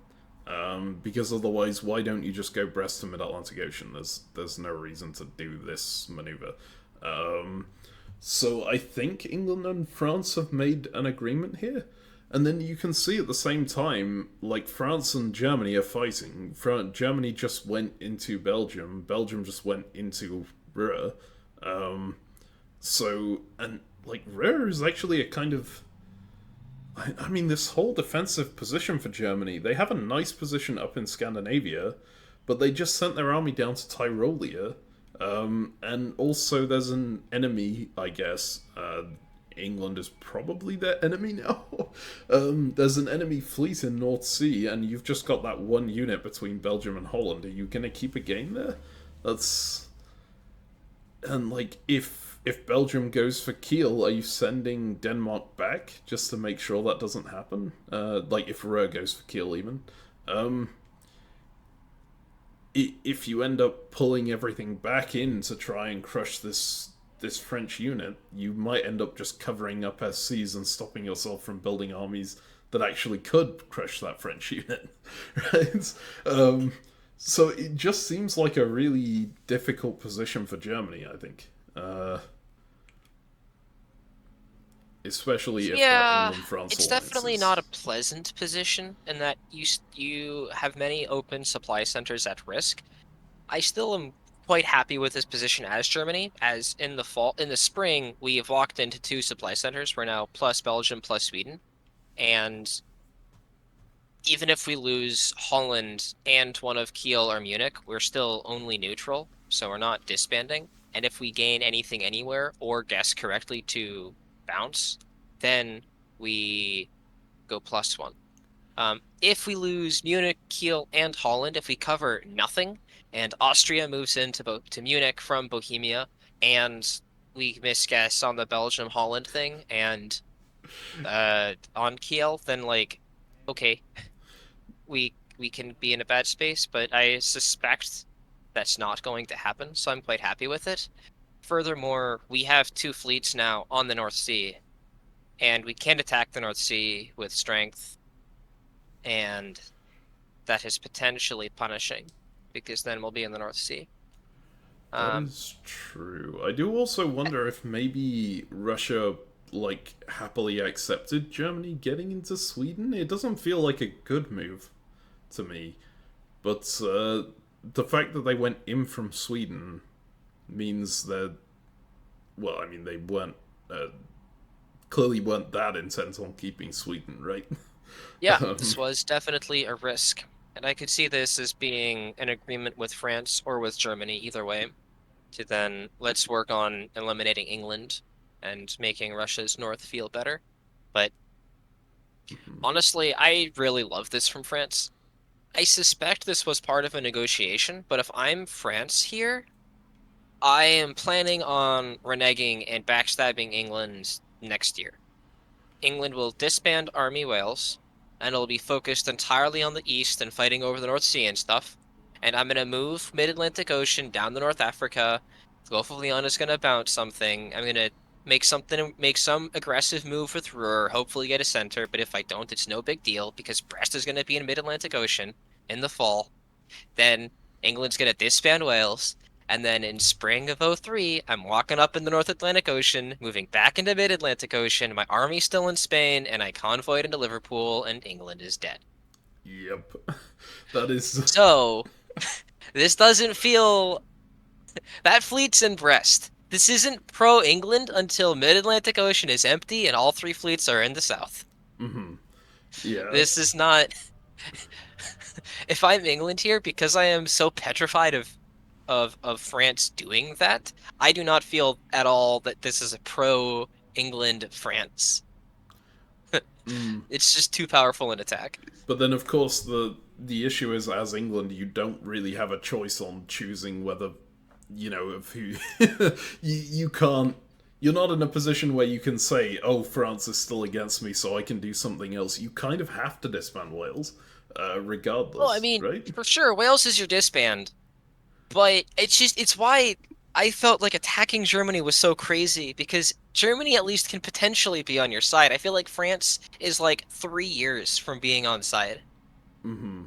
Because otherwise, why don't you just go Brest to Mid Atlantic Ocean? There's no reason to do this maneuver. Um, so I think England and France have made an agreement here. And then you can see at the same time, like France and Germany are fighting. Germany just went into Belgium. Belgium just went into Ruhr. Um, and like Ruhr is actually a kind of, I mean, this whole defensive position for Germany. They have a nice position up in Scandinavia, but they just sent their army down to Tyrolia. And also, there's an enemy, I guess. England is probably their enemy now. There's an enemy fleet in North Sea, and you've just got that one unit between Belgium and Holland. Are you gonna keep a game there? That's and like if Belgium goes for Kiel, are you sending Denmark back just to make sure that doesn't happen? Like if Ruhr goes for Kiel, even. Um, if you end up pulling everything back in to try and crush this French unit, you might end up just covering up SCs and stopping yourself from building armies that actually could crush that French unit, right? So it just seems like a really difficult position for Germany, I think. Especially if
Yeah,
England France
it's
alliance
definitely not a
is.
pleasant position in that you have many open supply centers at risk. I still am quite happy with this position as Germany, as in the spring, we have walked into 2 supply centers. We're now plus Belgium plus Sweden. And even if we lose Holland and one of Kiel or Munich, we're still only neutral, so we're not disbanding. And if we gain anything anywhere or guess correctly to bounce, then we go +1. If we lose Munich, Kiel, and Holland, if we cover nothing, and Austria moves to Munich from Bohemia, and we misguess on the Belgium Holland thing and on Kiel, then like, okay, we can be in a bad space, but I suspect that's not going to happen, so I'm quite happy with it. Furthermore, we have 2 fleets now on the North Sea, and we can't attack the North Sea with strength, and that is potentially punishing, because then we'll be in the North Sea.
That
Um,
is true. I do also wonder if maybe Russia, like, happily accepted Germany getting into Sweden. It doesn't feel like a good move to me. But the fact that they went in from Sweden means that, well, I mean, they weren't, clearly weren't that intent on keeping Sweden, right?
yeah,
um,
this was definitely a risk, and I could see this as being an agreement with France or with Germany, either way, to then let's work on eliminating England and making Russia's north feel better. But honestly, I really love this from France. I suspect this was part of a negotiation, but if I'm France here, I am planning on reneging and backstabbing England next year. England will disband Army Wales, and it'll be focused entirely on the east and fighting over the North Sea and stuff. And I'm gonna move Mid-Atlantic Ocean down to North Africa. The Gulf of Leon is gonna bounce something. I'm gonna make some aggressive move with Ruhr, hopefully get a center, but if I don't, it's no big deal because Brest is gonna be in Mid-Atlantic Ocean in the fall. Then England's gonna disband Wales. And then in spring of '03, I'm walking up in the North Atlantic Ocean, moving back into Mid-Atlantic Ocean. My army's still in Spain, and I convoyed into Liverpool, and England is dead.
yep. That is.
So this doesn't feel that fleet's in Brest. This isn't pro-England until Mid-Atlantic Ocean is empty and all three fleets are in the south.
Mm-hmm. Yeah.
This is not. If I'm England here, because I am so petrified of France doing that, I do not feel at all that this is a pro England France.
Mm.
It's just too powerful an attack.
But then, of course, the issue is, as England, you don't really have a choice on choosing whether, of who you can't. You're not in a position where you can say, "Oh, France is still against me, so I can do something else." You kind of have to disband Wales,
Well, I
regardless,
mean,
right?
for sure, Wales is your disband, but it's why I felt like attacking Germany was so crazy because Germany at least can potentially be on your side. I feel like France is like 3 years from being on side.
Mm-hmm.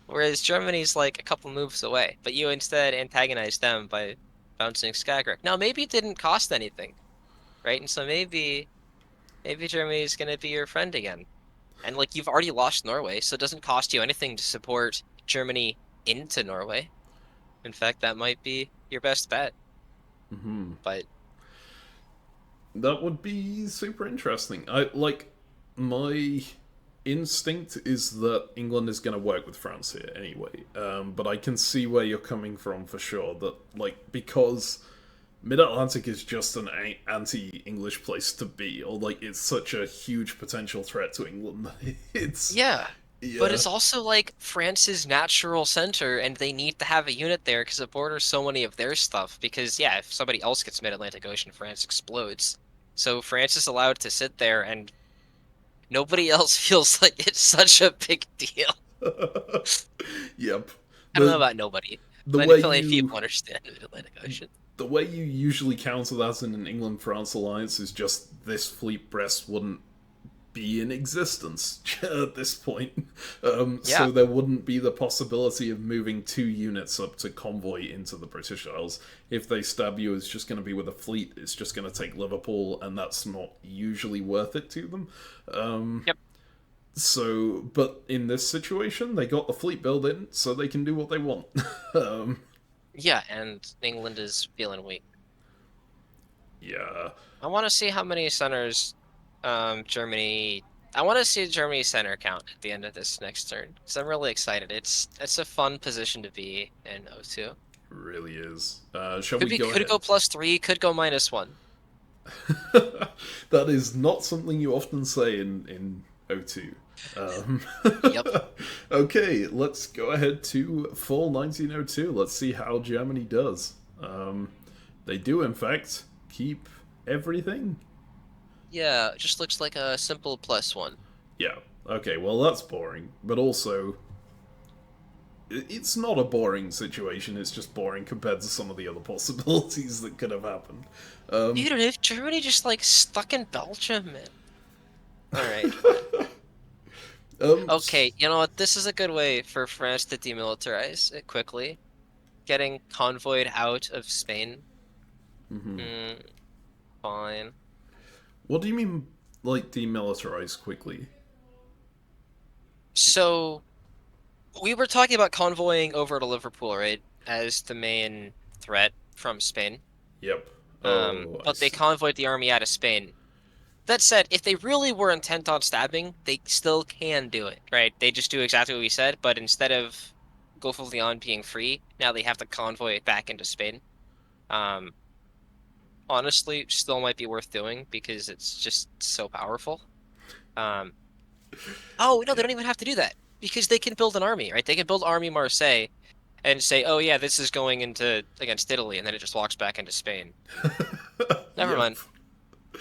Whereas Germany's like a couple moves away, but you instead antagonize them by bouncing Skagerrak. Now, maybe it didn't cost anything, right? And so maybe Germany's gonna be your friend again. And like you've already lost Norway, so it doesn't cost you anything to support Germany into Norway. In fact, that might be your best bet.
Mm-hmm.
But
That would be super interesting. I like my instinct is that England is going to work with France here anyway. But I can see where you're coming from for sure. That like because Mid Atlantic is just an anti-English place to be, or like it's such a huge potential threat to England. It's
yeah, but
yeah.
it's also like France's natural center, and they need to have a unit there because it borders so many of their stuff. Because yeah, if somebody else gets Mid-Atlantic Ocean, France explodes. So France is allowed to sit there, and nobody else feels like it's such a big deal.
Yep.
I don't know
The
about nobody.
the way
Plenty of
you
people understand the Mid-Atlantic Ocean.
the way you usually counter that in an England-France alliance is just this fleet Brest wouldn't be in existence at this point.
Yeah,
So there wouldn't be the possibility of moving 2 units up to convoy into the British Isles. If they stab you, it's just going to be with a fleet. It's just going to take Liverpool, and that's not usually worth it to them.
yep.
But in this situation, they got the fleet built in, so they can do what they want. um,
Yeah, and England is feeling weak.
yeah.
I want to see how many centers Germany. I want to see Germany's center count at the end of this next turn because I'm really excited. It's a fun position to be in O2.
Really is. Shall
Could
we
be
go
could
ahead?
go +3, could go -1.
That is not something you often say in O2. Um,
Yep.
okay, let's go ahead to fall 1902. Let's see how Germany does. They do, in fact, keep everything.
Yeah, it just looks like a simple +1.
Yeah, okay, well, that's boring. But also, it's not a boring situation, it's just boring compared to some of the other possibilities that could have happened.
Dude, if Germany just like stuck in Belgium, man. All right, fine.
S-
Okay, you know what? This is a good way for France to demilitarize it quickly. Getting convoyed out of Spain. Mm, fine.
what do you mean, like, demilitarize quickly?
So we were talking about convoying over to Liverpool, right? As the main threat from Spain.
Yep. Oh, I
But they
see.
convoyed the army out of Spain. That said, if they really were intent on stabbing, they still can do it, right? They just do exactly what we said, but instead of Gulf of Leon being free, now they have to convoy it back into Spain. Um, honestly, still might be worth doing because it's just so powerful. Um, oh no, they
Yeah.
don't even have to do that because they can build an army, right? They can build Army Marseille and say, "Oh yeah, this is going into against Italy," and then it just walks back into Spain. Never
Yep.
mind.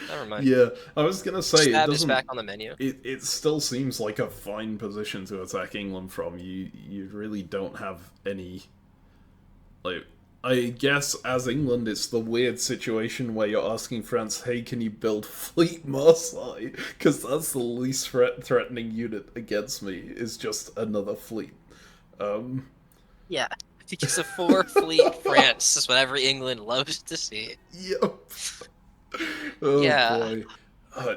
Never mind.
Yeah, I was gonna say it
Stab is
doesn't.
back on the menu.
It still seems like a fine position to attack England from. You really don't have any, like. I guess as England, it's the weird situation where you're asking France, "Hey, can you build Fleet Marseille?" Because that's the least threatening unit against me. Is just another fleet. Um,
Yeah, because a four-fleet France is what every England loves to see.
yep. Oh
Yeah.
boy. Uh,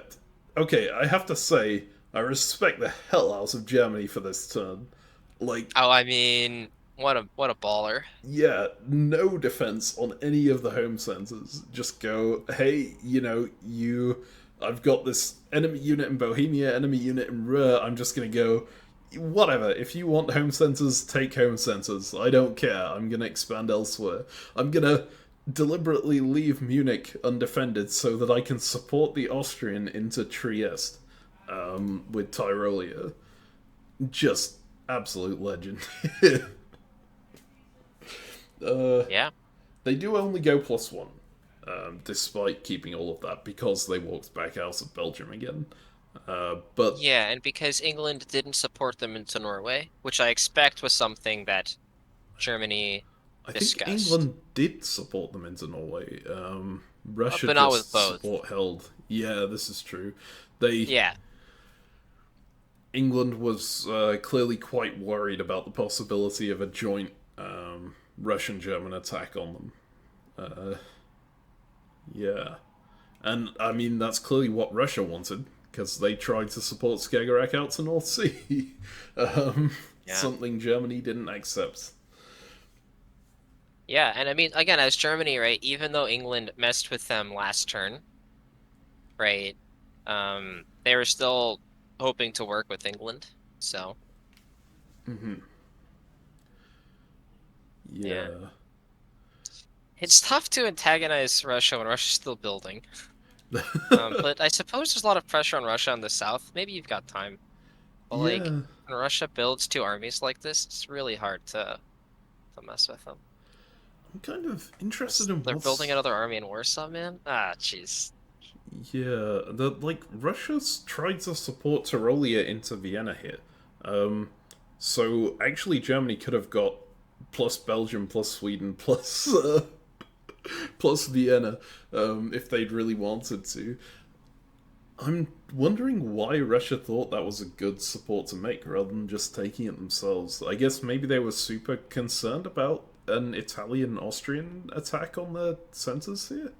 okay, I have to say, I respect the hell out of Germany for this turn. Like,
Oh, I mean, what a baller.
yeah, no defense on any of the home centers. Just go, hey, I've got this enemy unit in Bohemia, enemy unit in Ruhr. I'm just gonna go, whatever. If you want home centers, take home centers. I don't care. I'm gonna expand elsewhere. I'm gonna deliberately leave Munich undefended so that I can support the Austrian into Trieste with Tyrolia. Just absolute legend. uh,
Yeah.
They do only go +1, despite keeping all of that, because they walked back out of Belgium again. But
Yeah, and because England didn't support them into Norway, which I expect was something that Germany
I think
discussed,
England did support them into Norway. Russia
but not with
just
both.
support held. Yeah, this is true. They
Yeah.
England was clearly quite worried about the possibility of a joint Russian-German attack on them. Uh, yeah. And I mean, that's clearly what Russia wanted, because they tried to support Skagerrak out to North Sea. um,
Yeah.
something Germany didn't accept.
Yeah, and I mean, again, as Germany, right, even though England messed with them last turn, right, they were still hoping to work with England. So,
Hmm.
yeah.
Yeah.
It's tough to antagonize Russia when Russia's still building. But I suppose there's a lot of pressure on Russia in the south. Maybe you've got time. But like
Yeah.
when Russia builds two armies like this, it's really hard to mess with them.
I'm kind of interested in
They're building
what's.
another army in Warsaw, man. Ah, jeez.
Yeah. Russia's tried to support Tyrolia into Vienna here. Um, so actually, Germany could have got plus Belgium, plus Sweden, plus Vienna, if they'd really wanted to. I'm wondering why Russia thought that was a good support to make rather than just taking it themselves. I guess maybe they were super concerned about an Italian Austrian attack on their centers here.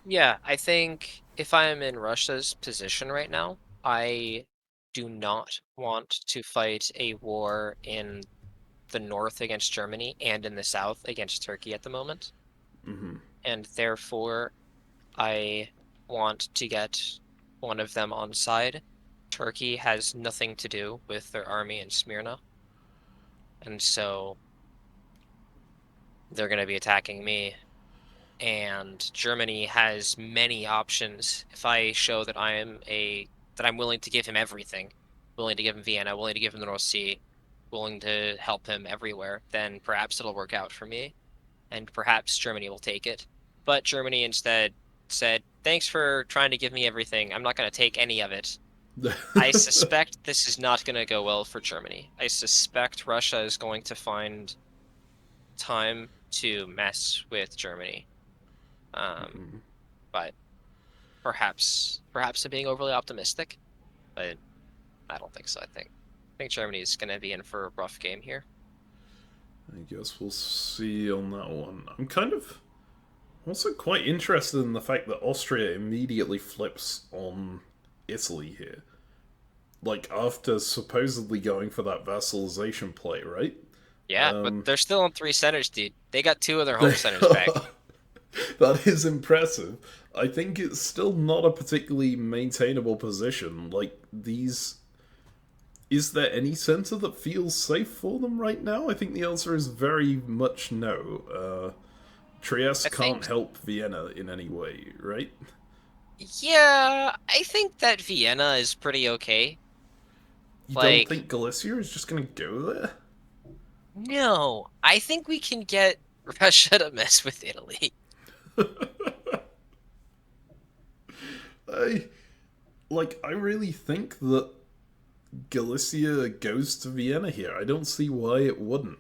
Yeah, I think if I am in Russia's position right now, I do not want to fight a war in the north against Germany and in the south against Turkey at the moment.
Hmm.
And therefore, I want to get one of them on side. Turkey has nothing to do with their army in Smyrna, and so they're going to be attacking me. And Germany has many options. If I show that I'm willing to give him everything, willing to give him Vienna, willing to give him the North Sea, willing to help him everywhere, then perhaps it'll work out for me, and perhaps Germany will take it. But Germany instead said, "Thanks for trying to give me everything. I'm not going to take any of it." I suspect this is not going to go well for Germany. I suspect Russia is going to find time to mess with Germany. Um, but perhaps I'm being overly optimistic. but I don't think so. I think Germany's gonna be in for a rough game here.
I guess we'll see on that one. I'm kind of also quite interested in the fact that Austria immediately flips on Italy here. Like, after supposedly going for that vassalization play, right?
Yeah, but
Um,
they're still on three centers, dude. They got two of their home
they
centers back.
that is impressive. I think it's still not a particularly maintainable position. Like, these. Is there any center that feels safe for them right now? I think the answer is very much no.
I
Trieste
think,
can't help Vienna in any way, right?
yeah, I think that Vienna is pretty okay.
You don't
Like,
think Galicia is just gonna go there?
no, I think we can get Russia to mess with Italy.
I I really think that Galicia goes to Vienna here. I don't see why it wouldn't.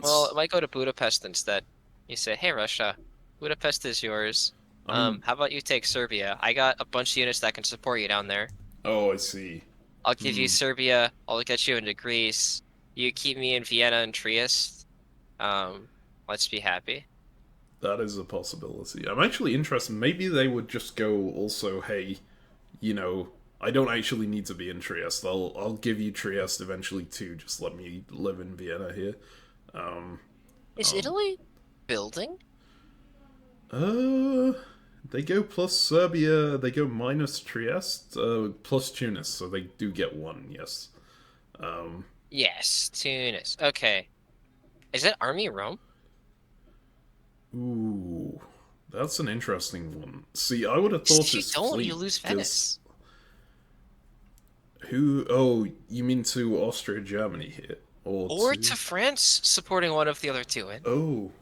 Well, it
Once
might go to Budapest instead. You say, hey, Russia, Budapest is yours.
I mean,
How about you take Serbia? I got a bunch of units that can support you down there.
oh, I see.
I'll give you
Hmm,
Serbia. I'll get you into Greece. You keep me in Vienna and Trieste. Um, let's be happy.
that is a possibility. I'm actually interested. Maybe they would just go also, hey, I don't actually need to be in Trieste. I'll give you Trieste eventually too. Just let me live in Vienna here. Um,
Is
um,
Italy building?
uh, they go plus Serbia. They go minus Trieste. Plus Tunis. So they do get one. Yes. Um,
Yes, Tunis. Okay. Is it Army Rome?
ooh, that's an interesting one. See, I would have thought
If you
his
don't, you
fleet
lose
because
Venice.
who? Oh, you mean to Austria, Germany here, or
Or
to?
to France supporting one of the other two in.
Oh,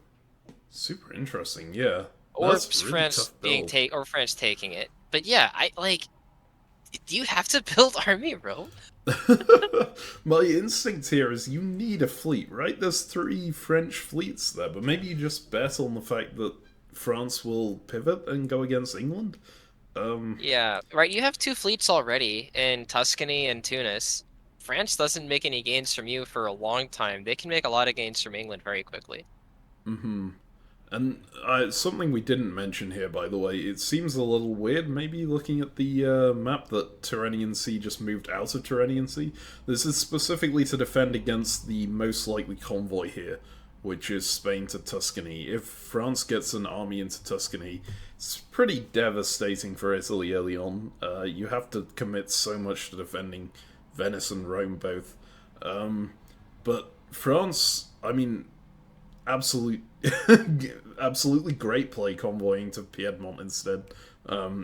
super interesting. Yeah,
Or
that's a really
France
tough
being
build.
take or France taking it. But yeah, I like do you have to build Army Rome?
My instinct here is you need a fleet, right? There's three French fleets there, but maybe you just bet on the fact that France will pivot and go against England. Um,
Yeah, right. You have two fleets already in Tuscany and Tunis. France doesn't make any gains from you for a long time. They can make a lot of gains from England very quickly.
mhm. And something we didn't mention here, by the way, it seems a little weird, maybe looking at the map, that Tyrrhenian Sea just moved out of Tyrrhenian Sea. This is specifically to defend against the most likely convoy here, which is Spain to Tuscany. If France gets an army into Tuscany, it's pretty devastating for Italy early on. You have to commit so much to defending Venice and Rome both. Um, but France, I mean, absolute, absolutely great play convoying to Piedmont instead.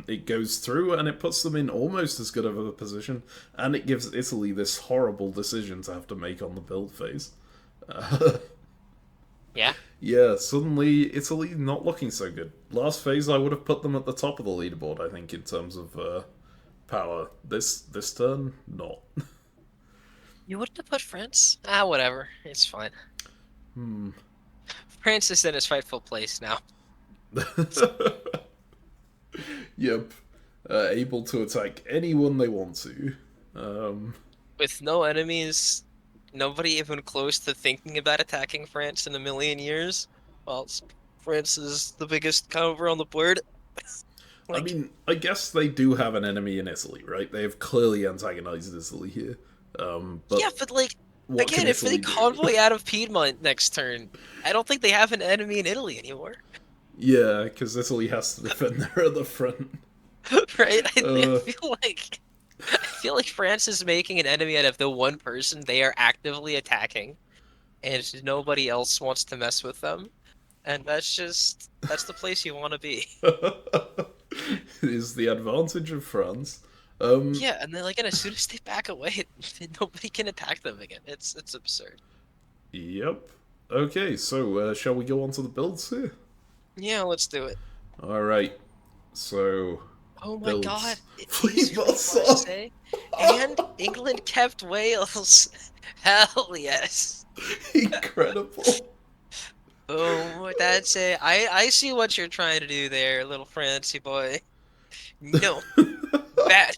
It goes through and it puts them in almost as good of a position, and it gives Italy this horrible decision to have to make on the build phase. Uh,
Yeah.
yeah, suddenly Italy not looking so good. Last phase, I would have put them at the top of the leaderboard. I think in terms of power. This turn, not.
You wouldn't have put France? Ah, whatever. It's fine.
Hmm.
France is in its rightful place now.
Yep. Able to attack anyone they want to. Um,
With no enemies, nobody even close to thinking about attacking France in a million years. Well, France is the biggest cover on the board.
I
Like,
mean, I guess they do have an enemy in Italy, right? They have clearly antagonized Italy here.
yeah,
But
but like,
what can
again, if they
Italy do?
convoy out of Piedmont next turn, I don't think they have an enemy in Italy anymore.
Yeah, because Italy has to defend there at the front.
Right? I
Uh,
feel like France is making an enemy out of the one person they are actively attacking, and nobody else wants to mess with them. And that's the place you want to be.
is the advantage of France.
Yeah, and then like, and as soon as they back away, nobody can attack them again. It's absurd.
Yep. Okay, so shall we go on to the builds here?
Yeah, let's do it.
All right. So
Oh my God,
builds.
it is
Fleet
really
Marshal.
Marseille, and England kept Wales. Hell yes.
Incredible.
Oh, that's it. I see what you're trying to do there, little fancy boy. No, bad.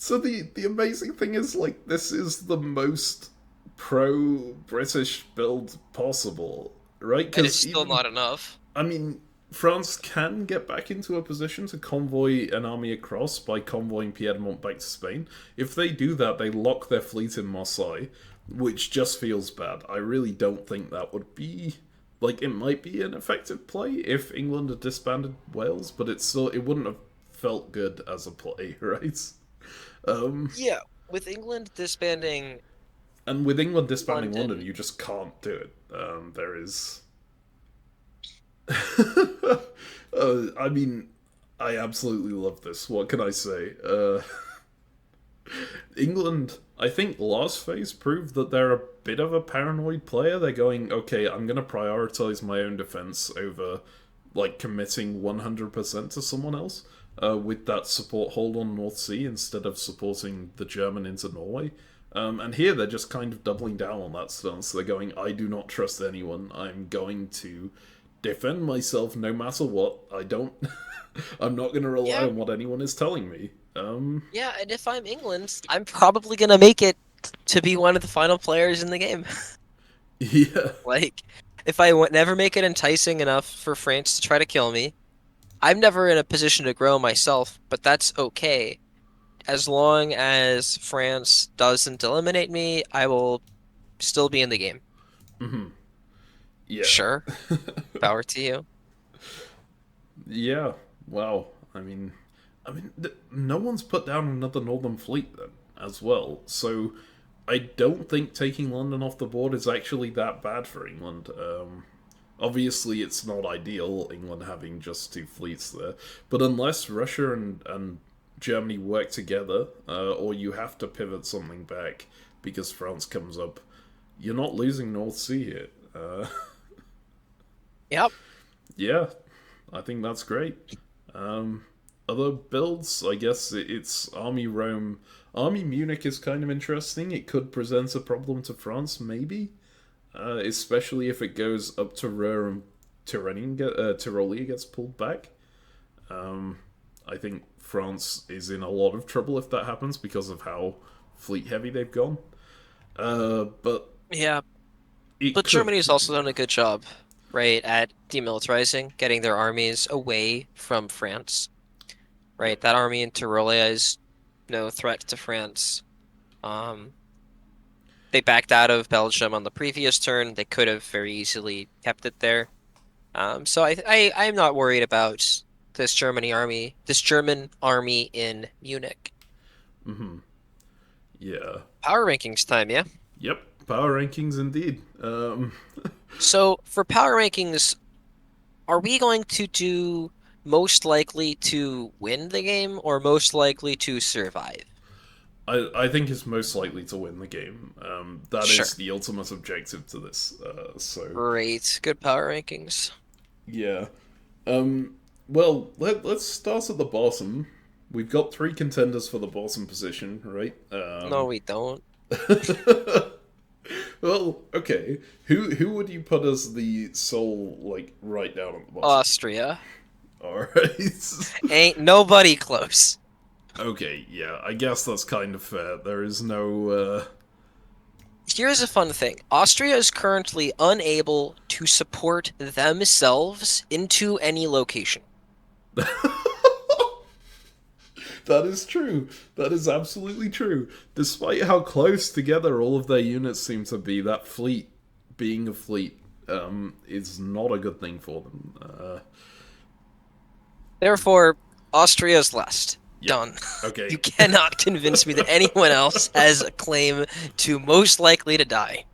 So the amazing thing is, like, this is the most pro-British build possible, right?
And it's
Because
still
even,
not enough.
I mean, France can get back into a position to convoy an army across by convoying Piedmont back to Spain. If they do that, they lock their fleet in Marseille, which just feels bad. I really don't think that would be, like, it might be an effective play if England had disbanded Wales, but it wouldn't have felt good as a play, right? Um,
Yeah, with England disbanding
and with England disbanding London,
London.
you just can't do it. There is. I mean, I absolutely love this. What can I say? England, I think last phase proved that they're a bit of a paranoid player. They're going, okay, I'm going to prioritize my own defense over, like, committing 100% to someone else with that support hold on North Sea instead of supporting the German into Norway. And here they're just kind of doubling down on that stance. They're going, I do not trust anyone. I'm going to defend myself no matter what. I don't. I'm not going to rely
Yeah,
on what anyone is telling me.
yeah, and if I'm England, I'm probably gonna make it to be one of the final players in the game.
Yeah.
Like, if I never make it enticing enough for France to try to kill me, I'm never in a position to grow myself, but that's okay. As long as France doesn't eliminate me, I will still be in the game.
Yeah.
Sure, power to you.
Yeah. Wow. No one's put down another Northern Fleet then, as well. So I don't think taking London off the board is actually that bad for England. Obviously, it's not ideal, England having just two fleets there. But unless Russia and Germany work together, or you have to pivot something back because France comes up, you're not losing North Sea here.
Yep.
Yeah, I think that's great. Other builds, I guess it's Army Rome. Army Munich is kind of interesting. It could present a problem to France, maybe. Especially if it goes up to Ruhr and Tyrolia gets pulled back. I think France is in a lot of trouble if that happens because of how fleet heavy they've gone. But
Yeah,
it
but
could.
Germany's also done a good job, right, at demilitarizing, getting their armies away from France. Right,
Yep.
that army in Tyrolia is no threat to France. Um, they backed out of Belgium on the previous turn. They could have very easily kept it there. So I'm not worried about this German army in Munich.
Yeah.
Power rankings time, yeah.
Yep. Power rankings indeed.
So for power rankings, are we going to do most likely to win the game or most likely to survive?
I think is most likely to win the game. That is
Sure.
the ultimate objective to this.
Great. Good power rankings.
Yeah. Well, let's start at the bottom. We've got three contenders for the bottom position, right?
No, we don't.
Well, okay. Who would you put as the sole, like, right down at the bottom?
Austria.
All right.
Ain't nobody close.
Okay, yeah. I guess that's kind of fair. There is no.
Here's a fun thing. Austria is currently unable to support themselves into any location.
That is true. That is absolutely true. Despite how close together all of their units seem to be, that fleet being a fleet is not a good thing for them.
Therefore, Austria's last.
Yep.
Done.
Okay.
You cannot convince me that anyone else has a claim to most likely to die.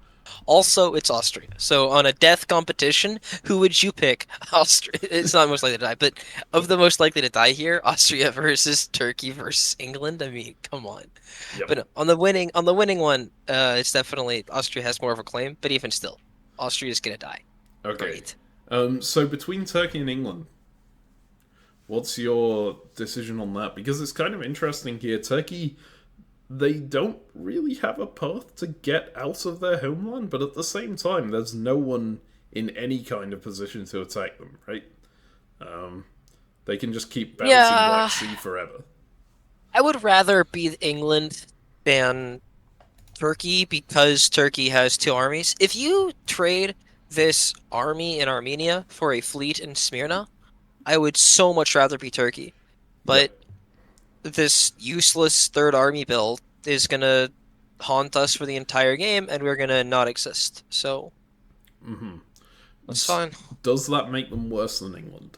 Also, it's Austria. So on a death competition, who would you pick? Austria. It's not most likely to die, but of the most likely to die here, Austria versus Turkey versus England. I mean, come on.
Yep.
But no, on the winning one, it's definitely Austria has more of a claim. But even still, Austria's gonna die.
Okay.
Great.
So between Turkey and England, what's your decision on that? Because it's kind of interesting here. Turkey, they don't really have a path to get out of their homeland, but at the same time, there's no one in any kind of position to attack them, right? They can just keep bouncing
Yeah,
Black Sea forever.
I would rather be England than Turkey because Turkey has two armies. If you trade this army in Armenia for a fleet in Smyrna, I would so much rather be Turkey.
Yep.
But this useless third army build is gonna haunt us for the entire game, and we're gonna not exist. So that's fine.
Does that make them worse than England?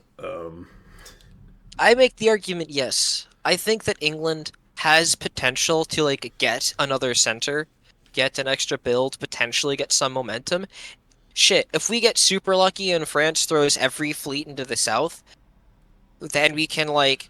I make the argument, yes. I think that England has potential to like get another center, get an extra build, potentially get some momentum. Shit, if we get super lucky and France throws every fleet into the south, then we can like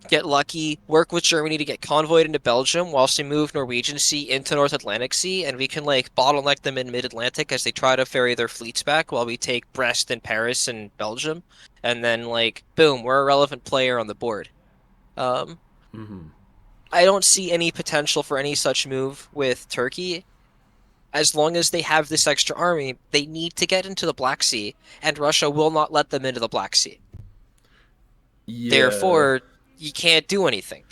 get lucky, work with Germany to get convoyed into Belgium whilst we move Norwegian Sea into North Atlantic Sea, and we can like bottleneck them in mid-Atlantic as they try to ferry their fleets back while we take Brest and Paris and Belgium, and then like boom, we're a relevant player on the board. Um, I don't see any potential for any such move with Turkey. As long as they have this extra army, they need to get into the Black Sea, and Russia will not let them into the Black Sea.
Yeah.
Therefore, you can't do anything.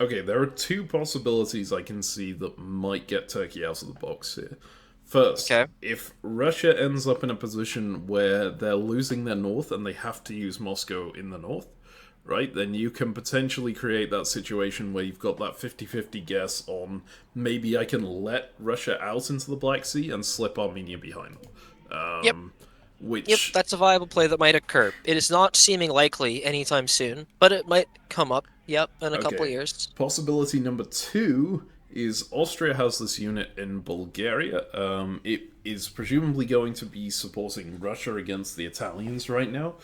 Okay, there are two possibilities I can see that might get Turkey out of the box here. First,
Okay.
if Russia ends up in a position where they're losing their north and they have to use Moscow in the north, right, then you can potentially create that situation where you've got that 50-50 guess on maybe I can let Russia out into the Black Sea and slip Armenia behind them.
Yep. Yep,
Which,
that's a viable play that might occur. It is not seeming likely anytime soon, but it might come up. Yep, in a couple
okay.
years.
Possibility number two is Austria has this unit in Bulgaria. It is presumably going to be supporting Russia against the Italians right now.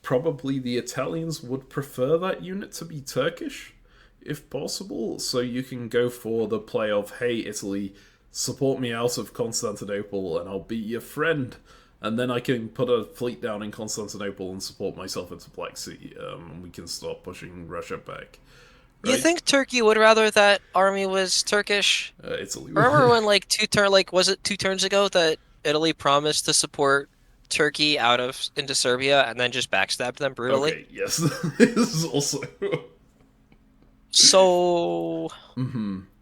Probably the Italians would prefer that unit to be Turkish, if possible, so you can go for the play of, hey, Italy, support me out of Constantinople and I'll be your friend. And then I can put a fleet down in Constantinople and support myself into Black Sea, and we can start pushing Russia back.
You
Right?
think Turkey would rather that army was Turkish?
Italy.
Remember when like was it 2 turns ago that Italy promised to support Turkey out of into Serbia and then just backstabbed them brutally?
Okay, yes. This is also.
So, yep.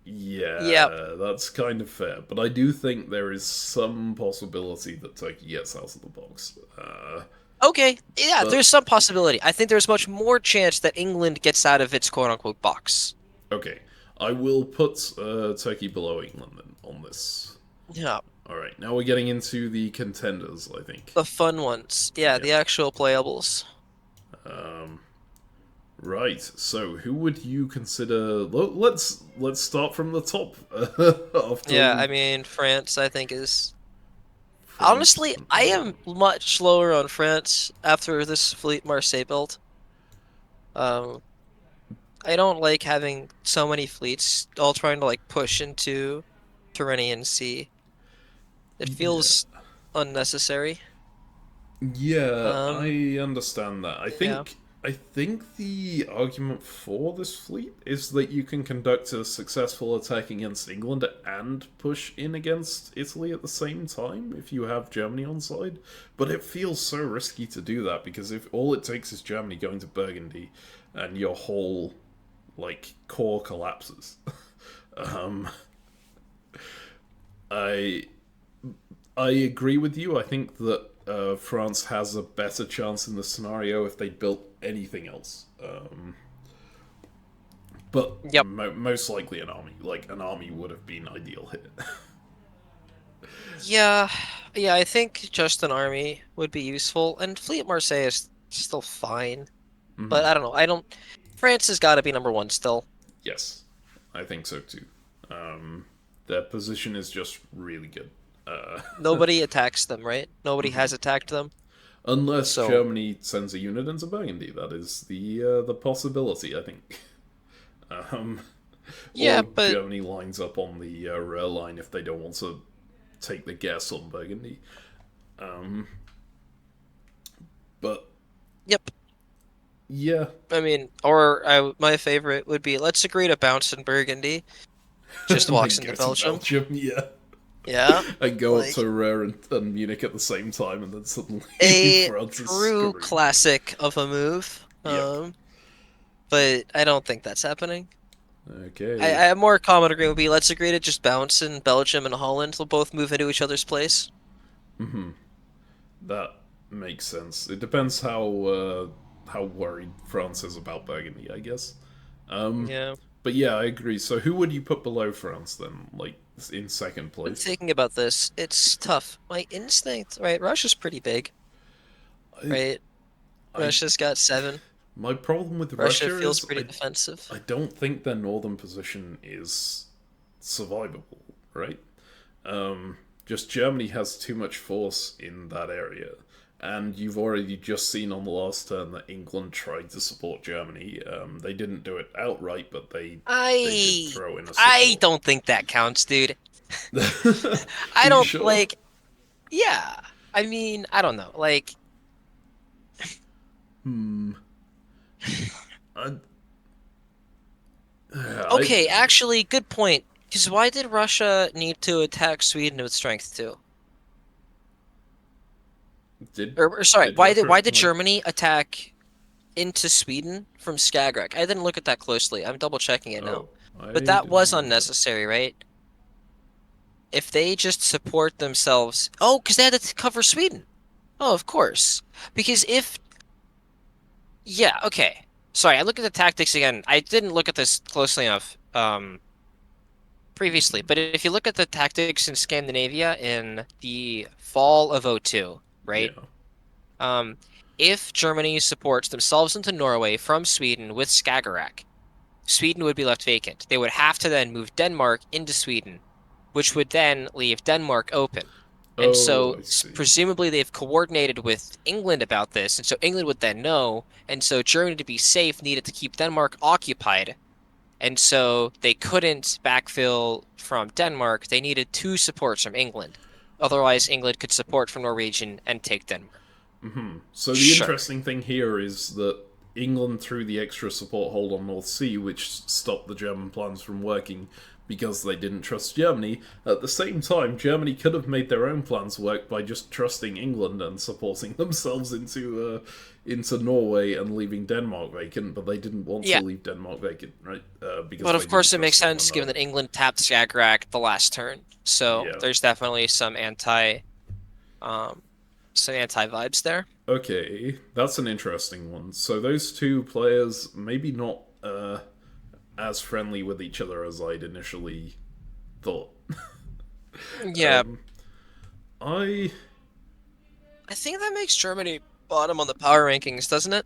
Yeah, that's kind of fair. But I do think there is some possibility that Turkey gets out of the box.
Okay, yeah,
But,
there's some possibility. I think there's much more chance that England gets out of its quote-unquote box.
okay. I will put Turkey below England on this.
Yeah,
Alright, now we're getting into the contenders, I think.
the fun ones. Yeah,
Yep.
the actual playables.
Right. So, who would you consider? Let's start from the top. After
Yeah, I mean, France, I think is
France.
honestly, I am much lower on France after this Fleet Marseille build. Um, I don't like having so many fleets all trying to like push into Tyrrhenian Sea. It
Yeah.
feels unnecessary.
Yeah,
Um,
I understand that.
yeah.
I think the argument for this fleet is that you can conduct a successful attack against England and push in against Italy at the same time if you have Germany on side. But it feels so risky to do that because if all it takes is Germany going to Burgundy and your whole like core collapses. um I I agree with you. I think that France has a better chance in this scenario if they built anything else. But
Yep.
most likely an army. Like, an army would have been ideal here.
Yeah. Yeah, I think just an army would be useful, and Fleet Marseille is still fine. But I don't know. I don't. France has got to be number one still.
Yes, I think so too. Their position is just really good.
Nobody attacks them, right? Nobody has attacked them.
Unless
So,
Germany sends a unit into Burgundy, that is the possibility. I think. Um,
yeah,
or
but
Germany lines up on the rail line if they don't want to take the guess on Burgundy. But
yep.
yeah,
I mean, my favorite would be let's agree to bounce in Burgundy. Just
and
walks
then
into
go to
Belgium.
Belgium, yeah,
Yeah,
and go up
like
to Ruhr and Munich at the same time, and then suddenly
a
France is
true
screwed.
classic of a move.
Yep.
but I don't think that's happening.
Okay.
A more common agreement would be let's agree to just bounce, and Belgium and Holland will both move into each other's place.
That makes sense. It depends how worried France is about Burgundy, I guess. Um,
Yeah.
but yeah, I agree. So who would you put below France then? Like in second
Been
place?
thinking about this. It's tough. My instinct, right? Russia's pretty big,
I
right?
I
Russia's got 7.
my problem with
Russia
Russia
feels
is
pretty defensive.
I don't think their northern position is survivable, right? Um, just Germany has too much force in that area. And you've already just seen on the last turn that England tried to support Germany. They didn't do it outright, but they did
I
throw in a
I
support.
don't think that counts, dude.
Are
I
you
don't
sure?
like, yeah. I mean, I don't know. Like,
Hmm. I, I
okay, actually, good point. Because why did Russia need to attack Sweden with strength too?
did
Or sorry,
did Russia
why did
like?
Germany attack into Sweden from Skagerrak? I didn't look at that closely. I'm double checking it
Oh,
now.
I
But that
didn't
was
remember.
unnecessary, right? If they just support themselves, oh, because they had to cover Sweden. Oh, of course. Because if, yeah, okay. Sorry, I look at the tactics again. I didn't look at this closely enough previously, but if you look at the tactics in Scandinavia in the fall of '02, right?
Yeah.
Um, if Germany supports themselves into Norway from Sweden with Skagerrak, Sweden would be left vacant. They would have to then move Denmark into Sweden, which would then leave Denmark open. And
Oh,
so
I see.
presumably they've coordinated with England about this, and so England would then know, and so Germany to be safe needed to keep Denmark occupied. And so they couldn't backfill from Denmark. They needed 2 supports from England. Otherwise, England could support from Norwegian and take Denmark.
So the
Sure.
interesting thing here is that England threw the extra support hold on North Sea, which stopped the German plans from working because they didn't trust Germany. At the same time, Germany could have made their own plans work by just trusting England and supporting themselves into Norway and leaving Denmark vacant, but they didn't want to
Yeah.
leave Denmark vacant, right? Because
But
they
of
didn't
course, it makes
trust England
sense given
either.
that England tapped Skagerrak the last turn. So
Yeah.
there's definitely um, some anti vibes there.
Okay, that's an interesting one. So those two players maybe not as friendly with each other as I'd initially thought.
Yeah,
I
I think that makes Germany bottom on the power rankings, doesn't it?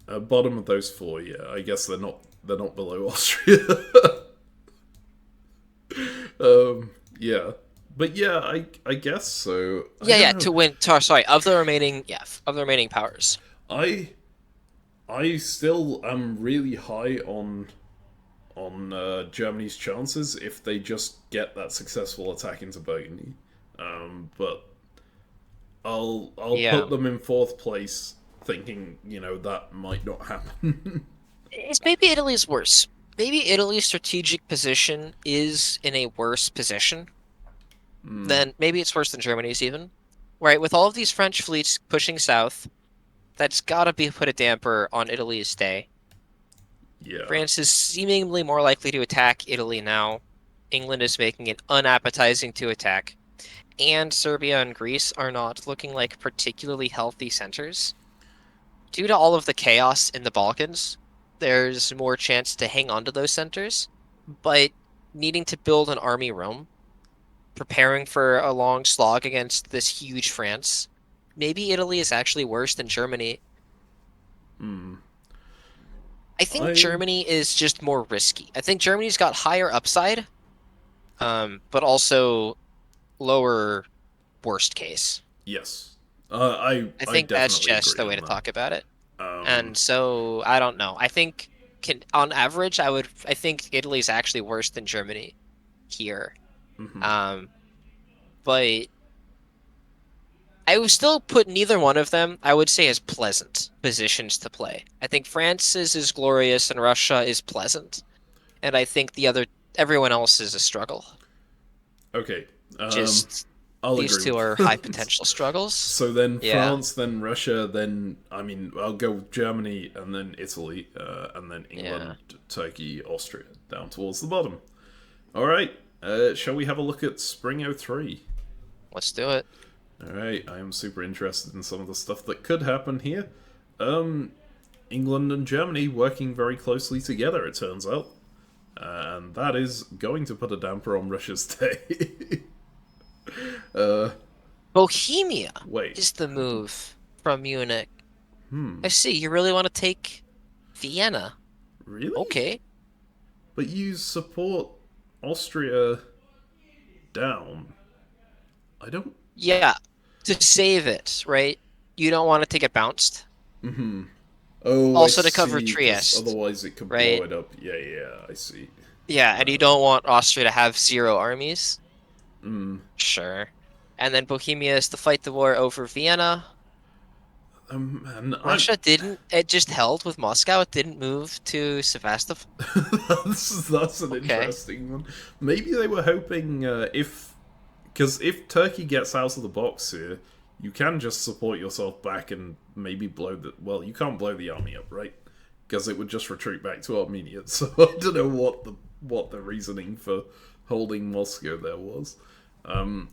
bottom of those four, yeah. I guess they're not below Austria. Yeah, but yeah, I guess so. I
Yeah,
don't
yeah,
know.
to win. Sorry, of the remaining, yeah, of the remaining powers.
I I still am really high on Germany's chances if they just get that successful attack into Burgundy. But I'll
Yeah.
put them in fourth place, thinking that might not happen.
It's maybe Italy's worse. Maybe Italy's strategic position is in a worse position than maybe it's worse than Germany's even. Right, with all of these French fleets pushing south, that's gotta be put a damper on Italy's day.
Yeah.
France is seemingly more likely to attack Italy now. England is making it unappetizing to attack. And Serbia and Greece are not looking like particularly healthy centers. Due to all of the chaos in the Balkans, there's more chance to hang on to those centers, but needing to build an army Rome, preparing for a long slog against this huge France, maybe Italy is actually worse than Germany. I think
I
Germany is just more risky. I think Germany's got higher upside, but also lower worst case.
yes. I
I
I
think that's
definitely
just
agree
the way
on
to
that.
talk about it.
Um,
And so I don't know. I think on average, I think Italy's actually worse than Germany here. Um, but I would still put neither one of them, I would say, as pleasant positions to play. I think France's is glorious and Russia is pleasant. And I think everyone else is a struggle.
okay. Um,
Just,
I'll
These
agree
two
with
are high potential struggles.
So then
Yeah,
France, then Russia, then I'll go Germany, and then Italy, and then
yeah.
England, Turkey, Austria, down towards the bottom. All right, shall we have a look at Spring '03?
Let's do it.
All right, I am super interested in some of the stuff that could happen here. Um, England and Germany working very closely together, it turns out, and that is going to put a damper on Russia's day. uh,
Bohemia
wait,
is the move from Munich. I
hmm,
see. You really want to take Vienna.
really?
Okay.
But you support Austria down. I don't.
Yeah, to save it, right? You don't want it to get bounced.
Hmm. Oh, I
Also to cover
see. Because
Trieste,
otherwise it could blow
right?
it up. Yeah, yeah, I see.
Yeah, and you don't want Austria to have zero armies.
Mm.
Sure. And then Bohemia is to fight the war over Vienna.
Man, I'm.
Russia didn't, it just held with Moscow. It didn't move to Sevastopol.
that's an
Okay.
interesting one. Maybe they were hoping if. Because if Turkey gets out of the box here, you can just support yourself back and maybe blow the. Well, you can't blow the army up, right? Because it would just retreat back to Armenia. So I don't know what the reasoning for holding Moscow there was.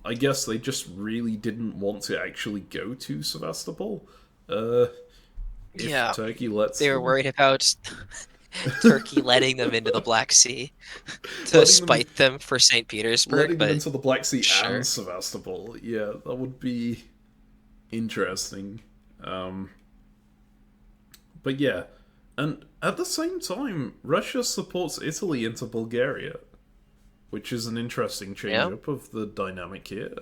I guess they just really didn't want to actually go to Sevastopol. Uh, if
Yeah,
Turkey lets
they were
them,
worried about Turkey letting them into the Black Sea to
letting them
spite them for St. Petersburg,
letting them
but
into the Black Sea and
sure.
Sevastopol. Yeah, that would be interesting. Um, but yeah, and at the same time, Russia supports Italy into Bulgaria, which is an interesting change
Yeah.
up of the dynamic here.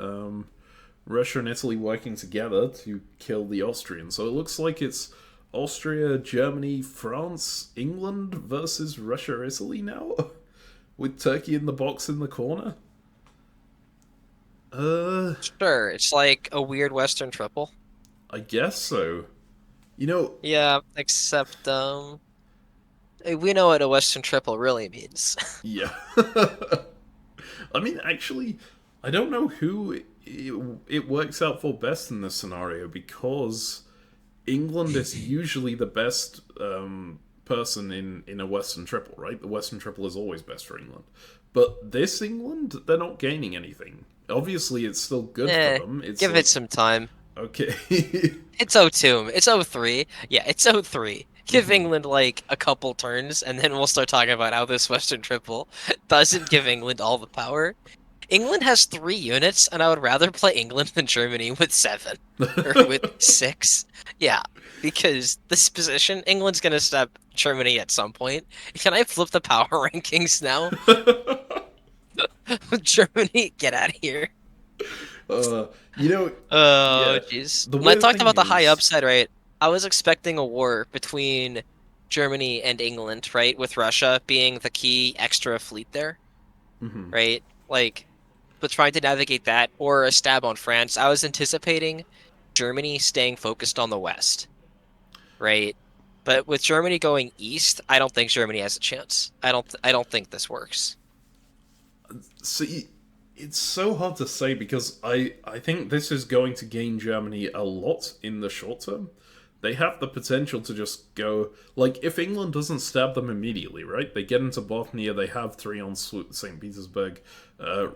Russia and Italy working together to kill the Austrians. So it looks like it's Austria, Germany, France, England versus Russia, Italy now, with Turkey in the box in the corner. Uh,
Sure, it's like a weird Western triple.
I guess so. You know,
Yeah, except we know what a Western triple really means.
yeah. I mean, actually, I don't know who it works out for best in this scenario because England is usually the best person in a Western triple, right? The Western triple is always best for England. But this England, they're not gaining anything. Obviously, it's still good for
Eh,
them. It's
give it
like,
some time.
okay.
It's 02. It's 03. Yeah, it's 03. Give
Mhm.
England like a couple turns, and then we'll start talking about how this Western triple doesn't give England all the power. England has 3 units, and I would rather play England than Germany with 7 or with 6. Yeah, because this position, England's gonna stop Germany at some point. Can I flip the power rankings now? Germany, get out of here.
uh, you know,
Oh,
yeah.
jeez.
The
When I
weird
talked
thing
about the high
is,
upside, right, I was expecting a war between Germany and England, right, with Russia being the key extra fleet there,
mhm.
right? Like, but trying to navigate that or a stab on France. I was anticipating Germany staying focused on the West, right? But with Germany going east, I don't think Germany has a chance. I don't think this works.
See, it's so hard to say because I think this is going to gain Germany a lot in the short term. They have the potential to just go like if England doesn't stab them immediately, right? They get into Bothnia, they have 3 on St. Petersburg.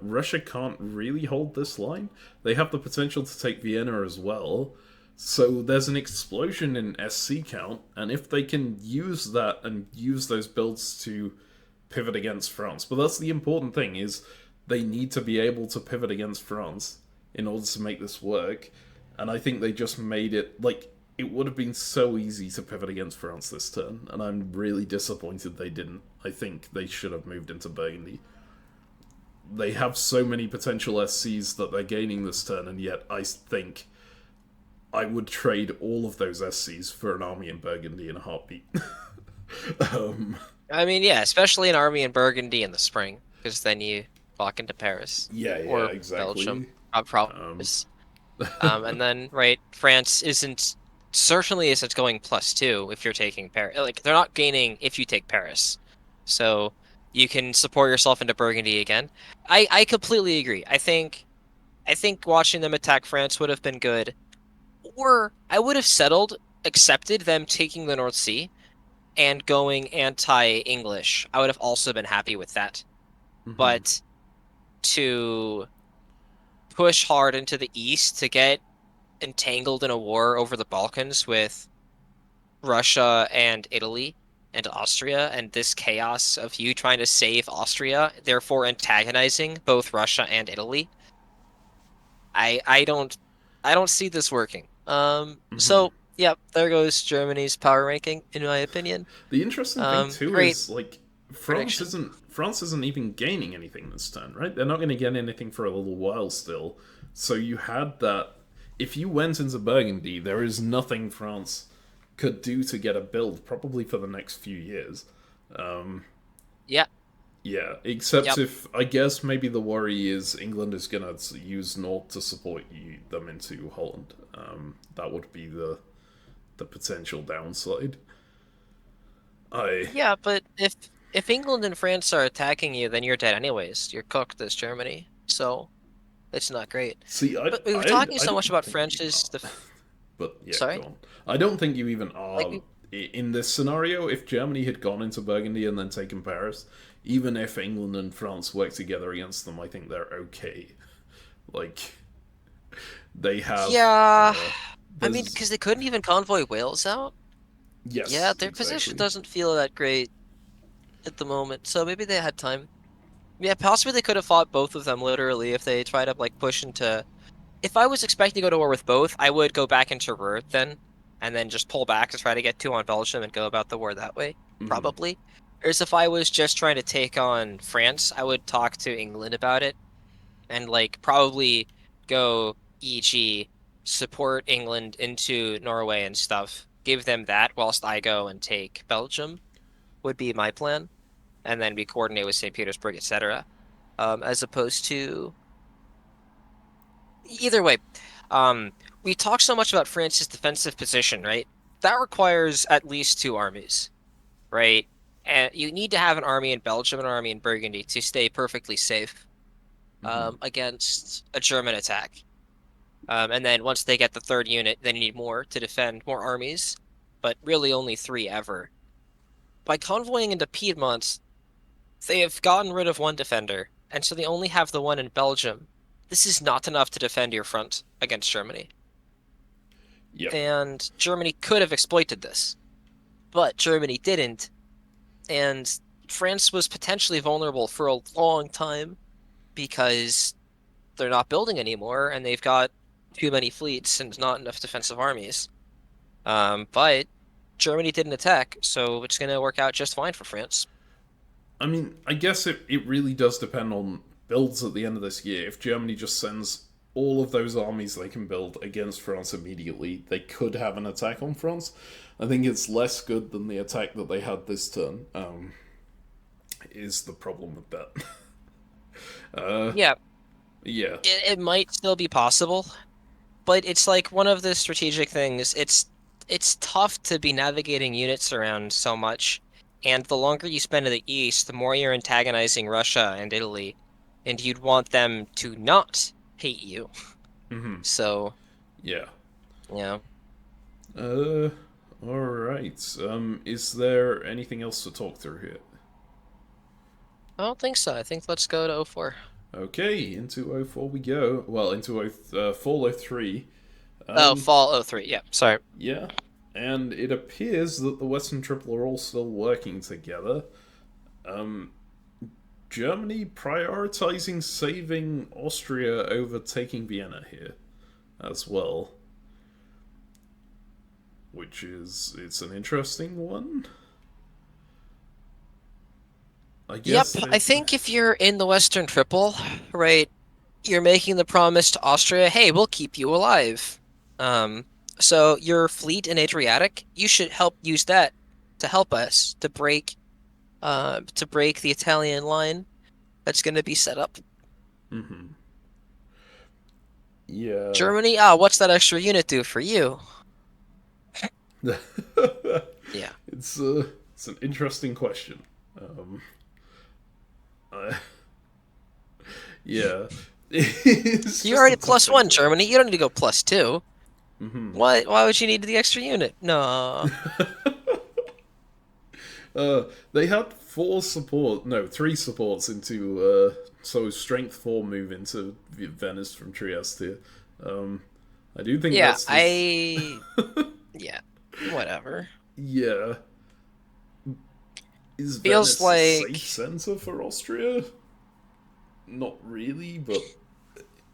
Russia can't really hold this line. They have the potential to take Vienna as well. So there's an explosion in SC count, and if they can use that and use those builds to pivot against France. But that's the important thing is they need to be able to pivot against France in order to make this work. And I think they just made it like it would have been so easy to pivot against France this turn, and I'm really disappointed they didn't. I think they should have moved into Burgundy. They have so many potential SCs that they're gaining this turn, and yet I think I would trade all of those SCs for an army in Burgundy in a heartbeat. um,
I mean, yeah, especially an army in Burgundy in the spring, because then you walk into Paris
yeah, yeah,
or Belgium,
exactly.
probably.
Um,
And then, right, France isn't certainly isn't going +2 if you're taking Paris. Like they're not gaining if you take Paris, so you can support yourself into Burgundy again. I completely agree. I think I think watching them attack France would have been good. Or I would have settled, accepted them taking the North Sea and going anti-English. I would have also been happy with that.
Hmm.
But to push hard into the east to get entangled in a war over the Balkans with Russia and Italy and Austria, and this chaos of you trying to save Austria, therefore antagonizing both Russia and Italy, I don't see this working.
Hmm.
So yeah, there goes Germany's power ranking, in my opinion.
The interesting thing too
Great
is like France
prediction.
isn't France isn't even gaining anything this turn, right? They're not going to get anything for a little while still. So you had that. If you went into Burgundy, there is nothing France could do to get a build, probably for the next few years. Um,
Yeah,
yeah, except
yep.
if I guess maybe the worry is England is gonna use North to support them into Holland. That would be the potential downside. I
Yeah, but if England and France are attacking you, then you're dead anyways. You're cooked as Germany. So it's not great.
see.
But we were talking
I
so much
don't
about
think you even
France's
are.
def
But yeah, go
sorry?
on. I don't think you even
Like
are
we
in this scenario. If Germany had gone into Burgundy and then taken Paris, even if England and France work together against them, I think they're okay. Like they have.
Yeah, I mean,
There's
because they couldn't even convoy Wales out. Yeah,
yes,
their position
exactly.
doesn't feel that great at the moment. So maybe they had time. Yeah, possibly they could have fought both of them literally if they tried to like push into. If I was expecting to go to war with both, I would go back into Ruhr then, and then just pull back to try to get two on Belgium and go about the war that way,
Hmm.
probably. Whereas if I was just trying to take on France, I would talk to England about it and like probably go, e.g., support England into Norway and stuff. Give them that whilst I go and take Belgium would be my plan, and then we coordinate with St. Petersburg, etc. As opposed to either way, um, we talk so much about France's defensive position, right? That requires at least two armies, right? And you need to have an army in Belgium and an army in Burgundy to stay perfectly safe
Hmm.
against a German attack. And then once they get the third unit, then you need more to defend more armies, but really only three ever. By convoying into Piedmont, they have gotten rid of one defender, and so they only have the one in Belgium. This is not enough to defend your front against Germany.
Yep.
And Germany could have exploited this, but Germany didn't, and France was potentially vulnerable for a long time because they're not building anymore and they've got too many fleets and not enough defensive armies. But Germany didn't attack, so it's going to work out just fine for France.
I mean, I guess it really does depend on builds at the end of this year. If Germany just sends all of those armies they can build against France immediately, they could have an attack on France. I think it's less good than the attack that they had this turn. Is the problem with that? uh,
Yeah,
yeah.
it might still be possible, but it's like one of the strategic things. It's tough to be navigating units around so much, and the longer you spend in the east, the more you're antagonizing Russia and Italy, and you'd want them to not hate you.
Hmm.
So,
Yeah.
yeah,
Uh, all right. Is there anything else to talk through here?
I don't think so. I think let's go to O4.
Okay, into O4 we go. Well, into Fall O3.
Oh,
Um,
fall O3. Yeah, sorry.
yeah. And it appears that the Western Triple are all still working together. Um, Germany prioritizing saving Austria over taking Vienna here as well, which is it's an interesting one. I
Yep,
guess they.
I think if you're in the Western Triple, right, you're making the promise to Austria, hey, we'll keep you alive. Um, so your fleet in Adriatic, you should help use that to help us to break the Italian line that's going to be set up.
Hmm. Yeah.
Germany, what's that extra unit do for you? Yeah.
It's an interesting question. Um, I, yeah. It's
You're
just
already
a tough thing
+1,
to
Germany.
watch.
You don't need to go +2.
Hmm.
Why would you need the extra unit? No.
They had three supports into so strength 4 move into Venice from Trieste. Um, I do think
Yeah,
that's this.
yeah, whatever.
Yeah, is
Feels
Venice a safe
like,
center for Austria? Not really, but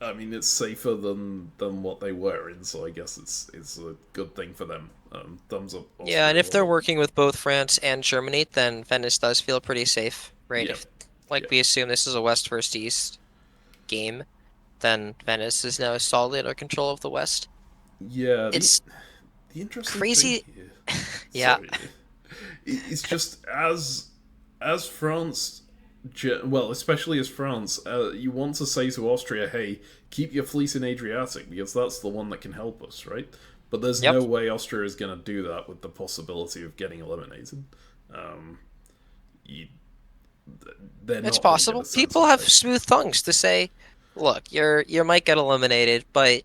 I mean it's safer than what they were in, so I guess it's a good thing for them. Thumbs up
yeah, and
Austria.
if
Well
they're
done.
working with both France and Germany, then Venice does feel pretty safe, right?
Yeah,
If,
yeah,
like, we assume this is a West versus East game, then Venice is now solidly under control of the West.
yeah.
It's
The interesting thing
crazy.
here,
Yeah.
sorry, it's just as France, well, especially as France, you want to say to Austria, hey, keep your fleet in Adriatic because that's the one that can help us, right? But there's
Yep.
no way Austria is going to do that with the possibility of getting eliminated. Um, you, they're
It's
not going to get a
possible.
sense
People
of
have
pace.
smooth tongues to say, look, you might get eliminated, but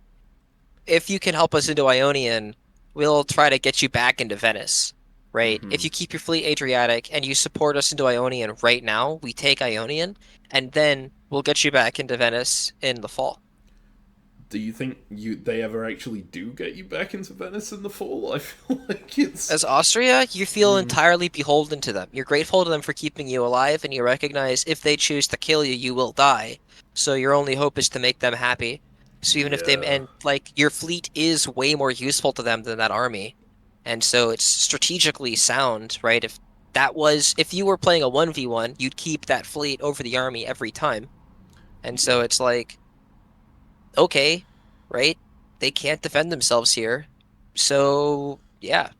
if you can help us into Ionian, we'll try to get you back into Venice, right? If
Hmm.
you keep your fleet Adriatic and you support us into Ionian right now, we take Ionian, and then we'll get you back into Venice in the fall.
Do you think they ever actually do get you back into Venice in the fall? I feel like it's.
As Austria, you feel
Mm,
entirely beholden to them. You're grateful to them for keeping you alive, and you recognize if they choose to kill you, you will die. So your only hope is to make them happy. So even if they,
yeah.
and like your fleet is way more useful to them than that army. And so it's strategically sound, right? If you were playing a 1v1, you'd keep that fleet over the army every time. And so
Yeah.
it's like, okay, right? They can't defend themselves here. So yeah,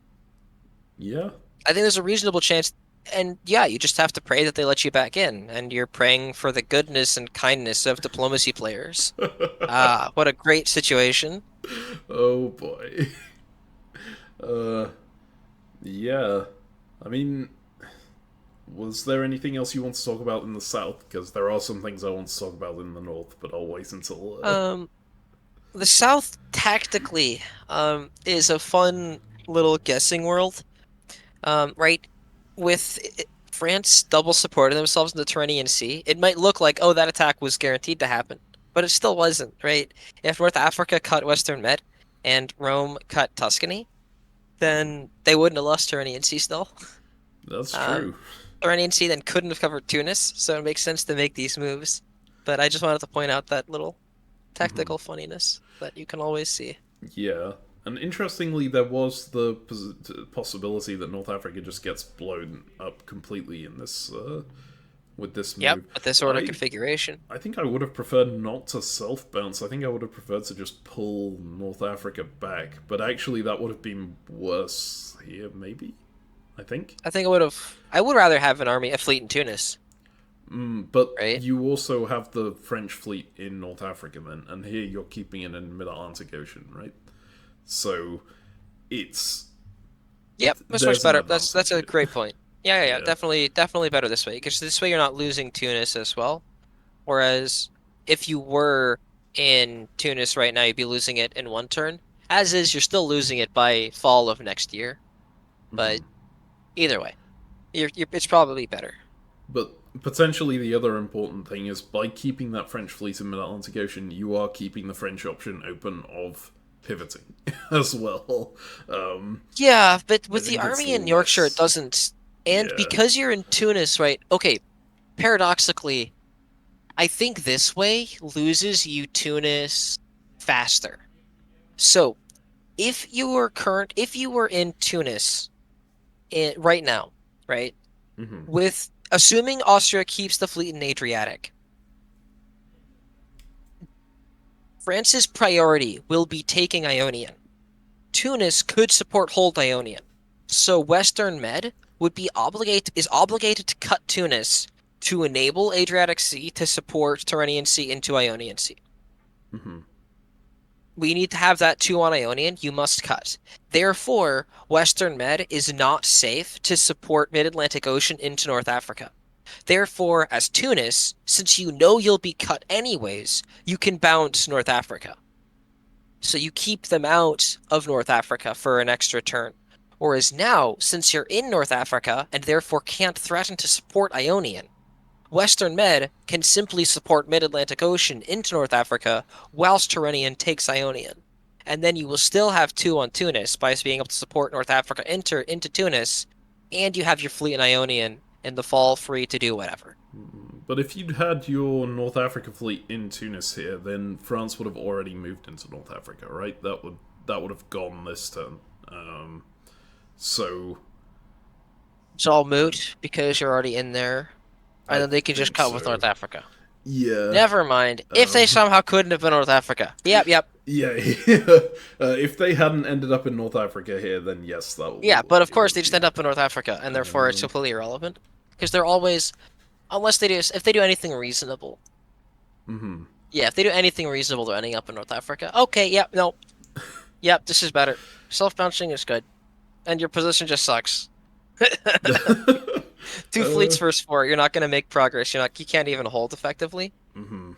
Yeah.
I think there's a reasonable chance, and yeah, you just have to pray that they let you back in, and you're praying for the goodness and kindness of diplomacy players. Ah, what a great situation.
Oh boy. Uh, yeah. I mean, was there anything else you want to talk about in the south? Because there are some things I want to talk about in the north, but I'll wait until.
Um, the South tactically, is a fun little guessing world. Right? With France double supporting themselves in the Tyrrhenian Sea, it might look like, oh, that attack was guaranteed to happen, but it still wasn't, right? If North Africa cut Western Med and Rome cut Tuscany, then they wouldn't have lost Tyrrhenian Sea still.
That's
Um,
true.
Tyrrhenian Sea then couldn't have covered Tunis, so it makes sense to make these moves. But I just wanted to point out that little
Hmm.
tactical funniness that you can always see.
Yeah. And interestingly, there was the possibility that North Africa just gets blown up completely in this with this
Yep,
move.
with this sort of
I
configuration.
I think I would have preferred not to self bounce. I think I would have preferred to just pull North Africa back. But actually, that would have been worse here, maybe? I think.
I would rather have a fleet in Tunis,
But
right?
you also have the French fleet in North Africa then, and here you're keeping it in Mid Atlantic Ocean, right? So it's.
Yep, that's much
There's an
better. That's
advantage
a
here.
great point. Yeah, yeah, yeah,
Yeah.
definitely better this way because this way you're not losing Tunis as well. Whereas if you were in Tunis right now, you'd be losing it in one turn. As is, you're still losing it by fall of next year. But either way, it's probably better.
But potentially the other important thing is by keeping that French fleet in Mid Atlantic Ocean, you are keeping the French option open of pivoting as well.
Yeah, but
I
with the
think it's
army in Yorkshire, it
less.
doesn't. And
Yeah.
because you're in Tunis, right? Okay, paradoxically, I think this way loses you Tunis faster. So if you were in Tunis right now, right,
Hmm.
with assuming Austria keeps the fleet in Adriatic, France's priority will be taking Ionian. Tunis could support hold Ionian, so Western Med is obligated to cut Tunis to enable Adriatic Sea to support Tyrrhenian Sea into Ionian Sea.
Hmm.
We need to have that two on Ionian. You must cut. Therefore, Western Med is not safe to support Mid-Atlantic Ocean into North Africa. Therefore, as Tunis, since you know you'll be cut anyways, you can bounce North Africa. So you keep them out of North Africa for an extra turn. Whereas now, since you're in North Africa and therefore can't threaten to support Ionian, Western Med can simply support Mid-Atlantic Ocean into North Africa whilst Turanian takes Ionian. And then you will still have two on Tunis by being able to support North Africa into Tunis, and you have your fleet in Ionian in the fall free to do whatever.
But if you'd had your North Africa fleet in Tunis here, then France would have already moved into North Africa, right? That would have gone this turn. So
It's all moot because you're already in there, and
I
then they can just
think
cut with
so.
North Africa.
Yeah.
Never mind. If they somehow couldn't have been North Africa. Yep, yep.
Yeah. If they hadn't ended up in North Africa here, then yes,
Yeah, but of
it
course
would
they just
be.
end up in North Africa, and therefore it's completely irrelevant. Because they're always, unless they do, if they do anything reasonable.
Mm-hmm.
Yeah, if they do anything reasonable, they're ending up in North Africa. Okay, yep, no. Yep, this is better. Self-bouncing is good. And your position just sucks. Two fleets versus four, you're not going to make progress. You can't even hold effectively.
mm-hmm.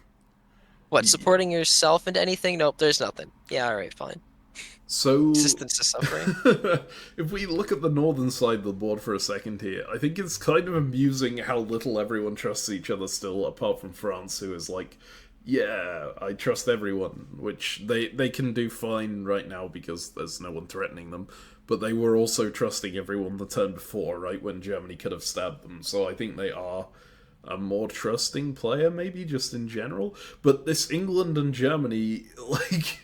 What,
Yeah.
supporting yourself into anything? Nope, there's nothing. Yeah, alright, fine.
So,
Resistance to suffering.
if we look at the northern side of the board for a second here, I think it's kind of amusing how little everyone trusts each other still, apart from France, who is like, yeah, I trust everyone, which they can do fine right now because there's no one threatening them. But they were also trusting everyone the turn before, right, when Germany could have stabbed them. So I think they are a more trusting player, maybe, just in general. But this England and Germany, like,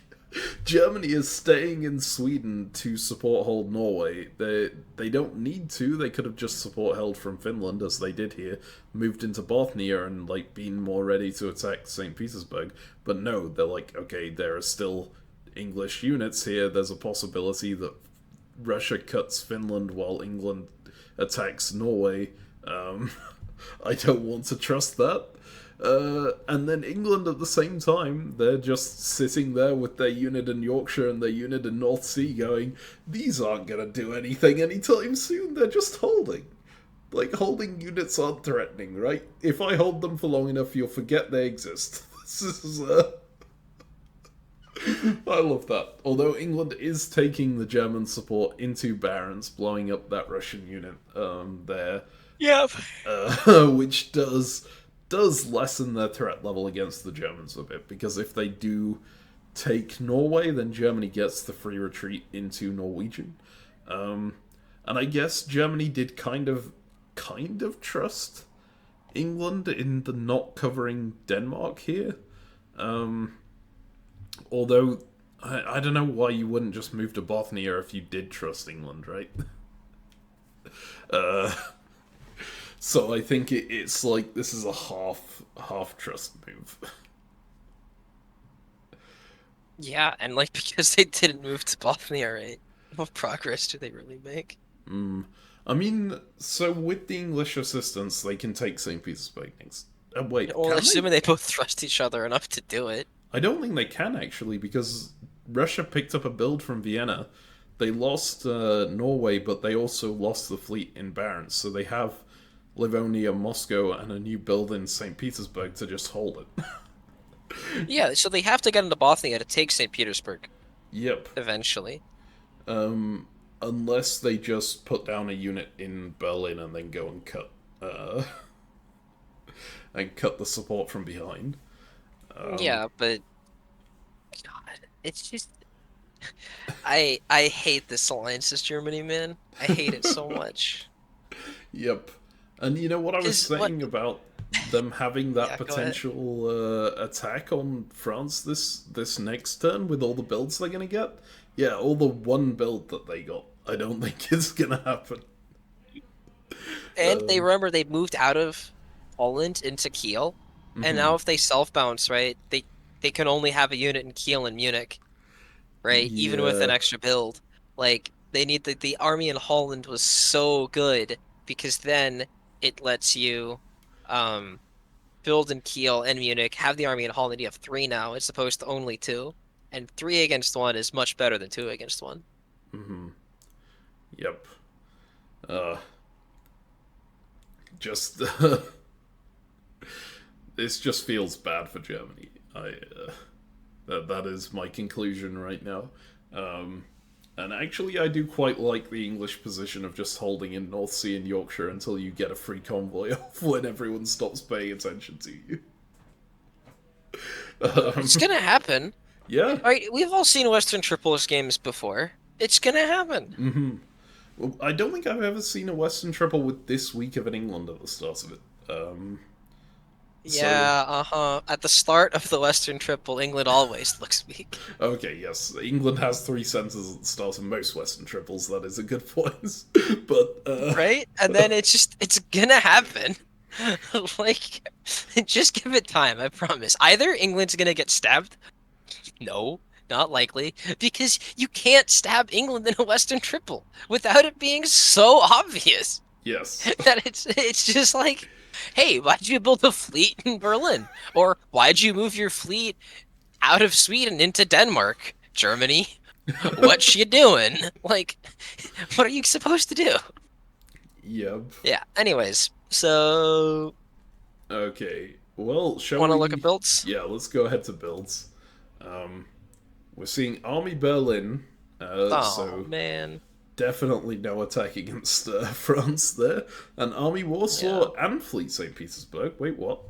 Germany is staying in Sweden to support hold Norway. They don't need to. They could have just support held from Finland, as they did here, moved into Bothnia and like been more ready to attack St. Petersburg. But no, they're like, okay, there are still English units here. There's a possibility that Russia cuts Finland while England attacks Norway. Um, I don't want to trust that. And then England at the same time, they're just sitting there with their unit in Yorkshire and their unit in North Sea going, these aren't going to do anything anytime soon, they're just holding. Like, holding units aren't threatening, right? If I hold them for long enough, you'll forget they exist. This is, I love that. Although England is taking the German support into Barents, blowing up that Russian unit there,
Yep.
which does lessen their threat level against the Germans a bit, because if they do take Norway, then Germany gets the free retreat into Norwegian. And I guess Germany did kind of trust England in the not covering Denmark here. Although I don't know why you wouldn't just move to Bothnia if you did trust England, right? uh, so I think it's like this is a half trust move.
Yeah, and like because they didn't move to Bothnia, right? What progress do they really make?
I mean, so with the English assistance, they can take St. Petersburg next. Wait,
Well,
can they?
assuming they both trust each other enough to do it.
I don't think they can actually, because Russia picked up a build from Vienna. They lost Norway, but they also lost the fleet in Barents, so they have Livonia, Moscow, and a new build in St. Petersburg to just hold it.
Yeah, so they have to get into Bothnia to take St. Petersburg
Yep.
eventually.
Unless they just put down a unit in Berlin and then go and uh, cut the support from behind.
Yeah, but God, it's just I hate this alliance as Germany, man. I hate it so much.
Yep. And you know what I was
Because what?
saying about them having that
Yeah, go ahead.
potential attack on France this next turn with all the builds they're gonna get? Yeah, all the one build that they got. I don't think it's gonna happen.
And they remember they moved out of Holland into Kiel, and now if they self bounce, right, they can only have a unit in Kiel and Munich, right? Even with an
Yeah.
extra build. Like they need the army in Holland was so good because then it lets you um build in Kiel and Munich, have the army in Holland, you have three now as opposed to only two. And three against one is much better than two against one.
Yep. Uh, just this just feels bad for Germany. That is my conclusion right now. And actually, I do quite like the English position of just holding in North Sea and Yorkshire until you get a free convoy off when everyone stops paying attention to you.
It's gonna happen.
Yeah.
Right, we've all seen Western Triples games before. It's gonna happen.
Mm-hmm. Well, I don't think I've ever seen a Western Triple with this weak of an England at the start of it.
Yeah, At the start of the Western Triple, England always looks weak.
Okay, yes. England has 3 centres at the start of most Western Triples, that is a good point. But,
Right? And then it's gonna happen. Like, just give it time, I promise. Either England's gonna get stabbed. No, not likely. Because you can't stab England in a Western Triple without it being so obvious.
Yes.
That it's just like, hey, why'd you build a fleet in Berlin? Or why'd you move your fleet out of Sweden into Denmark, Germany? What you doing? Like, what are you supposed to do?
Yep.
Yeah, anyways, so...
Okay, well, shall we...
Want to look at builds?
Yeah, let's go ahead to builds. We're seeing Army Berlin, so
man.
definitely no attack against France there. And Army Warsaw and Fleet St. Petersburg. Wait, what?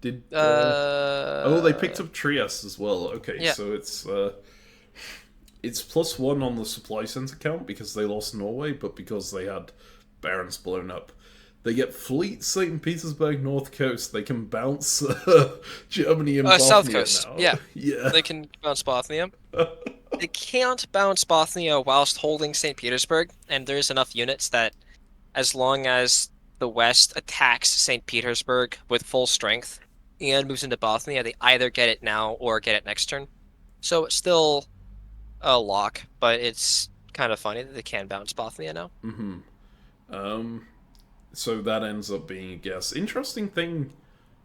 Did oh, they picked up Trieste as well. Okay,
yeah.
So it's +1 on the supply center count because they lost Norway, but because they had barons blown up. They get Fleet St. Petersburg North Coast. They can bounce Germany and Bothnia
South Coast.
now.
Yeah.
Yeah.
They can bounce Bothnia. They can't bounce Bothnia whilst holding St. Petersburg, and there's enough units that as long as the West attacks St. Petersburg with full strength and moves into Bothnia, they either get it now or get it next turn. So it's still a lock, but it's kind of funny that they can bounce Bothnia now.
Mm-hmm. So that ends up being a guess. Interesting thing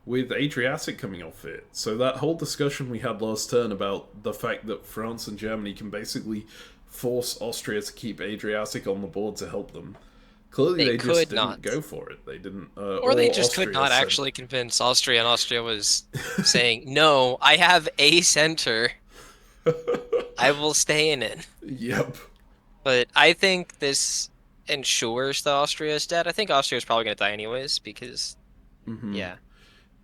with Adriatic coming off it. So that whole discussion we had last turn about the fact that France and Germany can basically force Austria to keep Adriatic on the board to help them. Clearly they just didn't go for it. They didn't...
or they just could not actually convince Austria, and Austria was saying, no, I have a center. I will stay in it.
Yep.
But I think this ensures that Austria is dead. I think Austria is probably going to die anyways, because, yeah.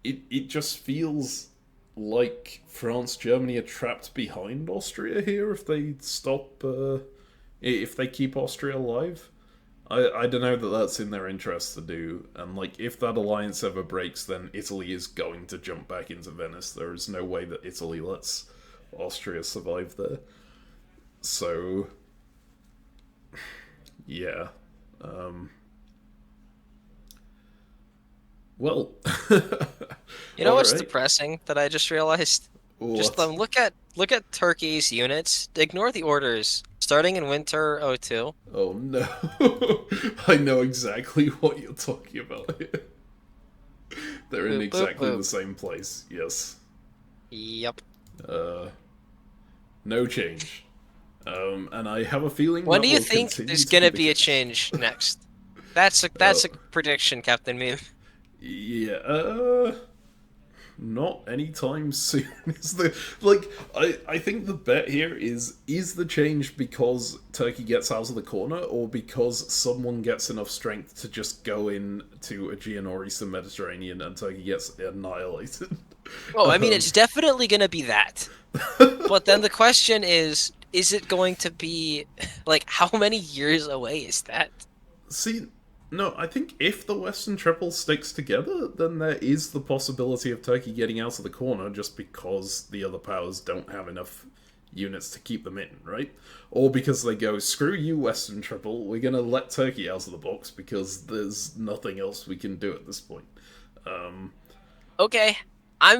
It just feels like France, Germany are trapped behind Austria here if they stop, if they keep Austria alive. I don't know that that's in their interest to do, and like if that alliance ever breaks, then Italy is going to jump back into Venice. There is no way that Italy lets Austria survive there. So... yeah. Well,
you know what's depressing that I just realized?
What?
Just look at Turkey's units. Ignore the orders. Starting in winter 02.
Oh no. I know exactly what you're talking about here. They're in exactly the same place, yes.
Yep.
No change. And I have a feeling.
When do you think there's gonna be a change next? That's a prediction, CaptainMeme.
Yeah. Not anytime soon. I think the bet here is the change because Turkey gets out of the corner, or because someone gets enough strength to just go in to Aegean or Eastern Mediterranean and Turkey gets annihilated.
Oh, I mean, it's definitely gonna be that. But then the question is it going to be, like, how many years away is that?
See, no, I think if the Western Triple sticks together, then there is the possibility of Turkey getting out of the corner just because the other powers don't have enough units to keep them in, right? Or because they go, screw you, Western Triple, we're gonna let Turkey out of the box because there's nothing else we can do at this point.
Okay, I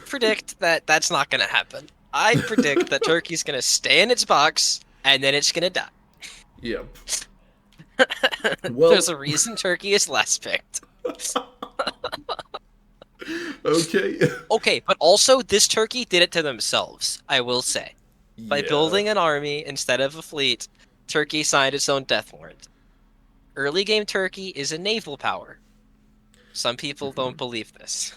predict that that's not gonna happen. I predict that Turkey's gonna stay in its box, and then it's gonna die.
Yep. Well,
there's a reason Turkey is last picked.
Okay.
Okay, but also this Turkey did it to themselves, I will say. By building an army instead of a fleet, Turkey signed its own death warrant. early game Turkey is a naval power. Some people don't believe this.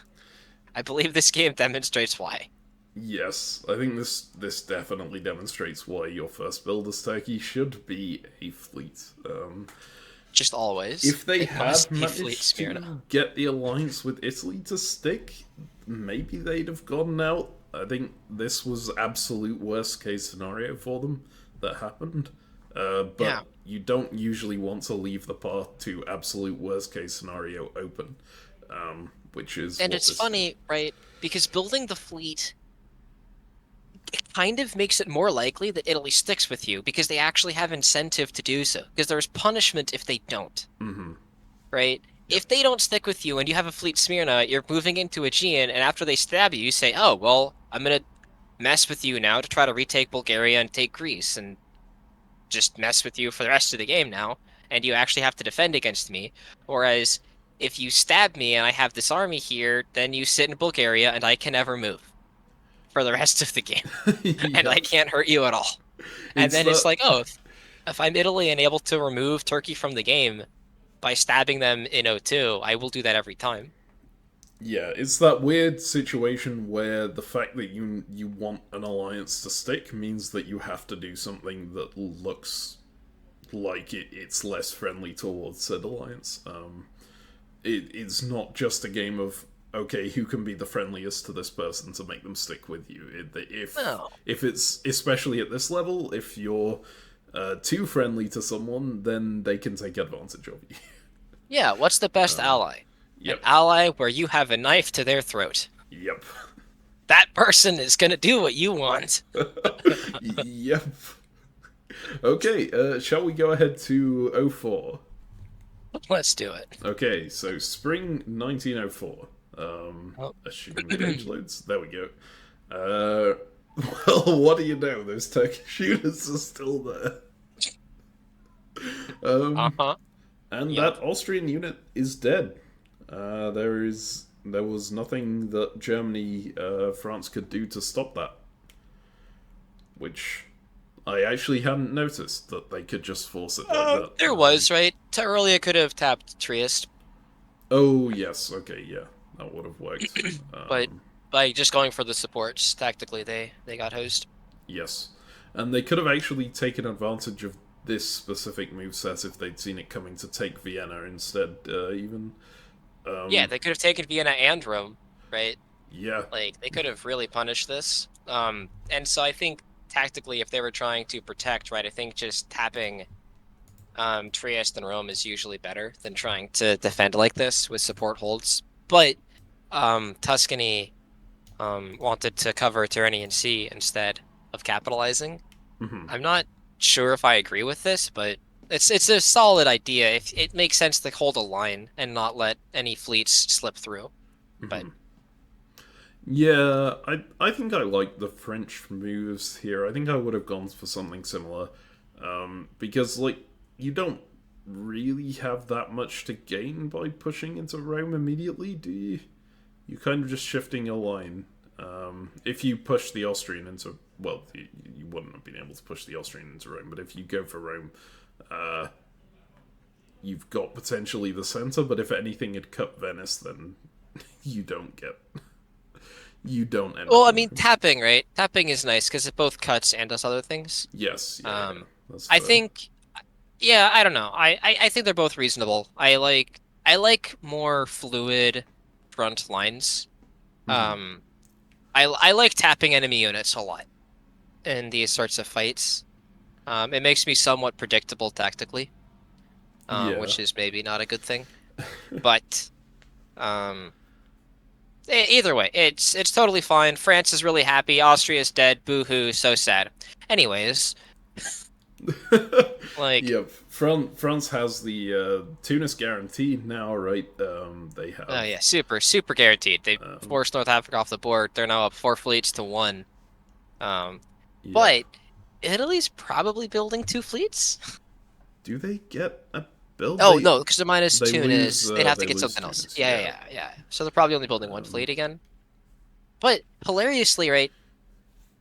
I believe this game demonstrates why.
Yes, I think this definitely demonstrates why your first build as Turkey should be a fleet.
Just always.
If they
It
had
must be Fleet
managed
Smyrna.
to get the alliance with Italy to stick, maybe they'd have gotten out. I think this was absolute worst case scenario for them that happened. But
Yeah.
you don't usually want to leave the path to absolute worst case scenario open, which is
And
what
it's
this
funny, right? Because building the fleet, it kind of makes it more likely that Italy sticks with you because they actually have incentive to do so. Because there's punishment if they don't,
Mm-hmm.
right?
Yep.
If they don't stick with you and you have a fleet Smyrna, you're moving into Aegean, and after they stab you, you say, "Oh, well, I'm gonna mess with you now to try to retake Bulgaria and take Greece, and just mess with you for the rest of the game now, and you actually have to defend against me." Whereas if you stab me and I have this army here, then you sit in Bulgaria and I can never move for the rest of the game, and I
Yep.
can't hurt you at all. And
It's
then it's
that
like, oh, if I'm Italy and able to remove Turkey from the game by stabbing them in O2, I will do that every time.
Yeah, it's that weird situation where the fact that you want an alliance to stick means that you have to do something that looks like it's less friendly towards said alliance. It's not just a game of okay, who can be the friendliest to this person to make them stick with you.
No.
If it's especially at this level, if you're too friendly to someone, then they can take advantage of you.
Yeah, what's the best ally? An
Yep,
ally where you have a knife to their throat.
yep,
That person is gonna do what you want.
yep. Okay, shall we go ahead to '04?
Let's do it.
Okay, so spring 1904.
Oh.
Assuming the page loads. There we go. Well, what do you know? Those Turkish units are still there.
Uh-huh.
And
Yep.
that Austrian unit is dead. There was nothing that Germany, France could do to stop that. Which I actually hadn't noticed that they could just force it like that.
There was, right? Earlier could have tapped Trieste,
Oh yes, okay, yeah, that would have worked.
but by just going for the supports, tactically they got hosed.
Yes, and they could have actually taken advantage of this specific moveset if they'd seen it coming to take Vienna instead. Even
Yeah, they could have taken Vienna and Rome, right?
yeah,
Like they could have really punished this. And so I think tactically, if they were trying to protect, right, I think just tapping Trieste and Rome is usually better than trying to defend like this with support holds. But Tuscany wanted to cover Tyrrhenian Sea instead of capitalizing. I'm not sure if I agree with this, but it's a solid idea. If it makes sense to hold a line and not let any fleets slip through. But
yeah, I think I like the French moves here. I think I would have gone for something similar, because like you don't really have that much to gain by pushing into Rome immediately, do you? You're kind of just shifting your line. If you push the Austrian into, well, you wouldn't have been able to push the Austrian into Rome, but if you go for Rome, you've got potentially the center. But if anything had cut Venice, then you don't get, you don't end.
well,
up
I
in
mean
Rome.
tapping, right? Tapping is nice because it both cuts and does other things.
Yes, yeah, yeah, that's
I
fair.
think, yeah, I don't know. I think they're both reasonable. I like more fluid front lines. Um, I like tapping enemy units a lot in these sorts of fights. It makes me somewhat predictable tactically,
Yeah,
which is maybe not a good thing. But um, either way, it's totally fine. France is really happy. Austria's dead. Boo-hoo. So sad. Anyways, like,
yep. France has the Tunis guaranteed now, right? They
oh
have.
yeah, super guaranteed. They forced North Africa off the board. They're now up 4 fleets to 1. Um,
Yep.
but Italy's probably building 2 fleets.
Do they get a build?
Oh no, because they're minus
They
Tunis.
lose.
They'd have to
They
get
lose
something else.
Tunis.
Yeah,
Yeah.
yeah, yeah. So they're probably only building 1 fleet again. But hilariously, right,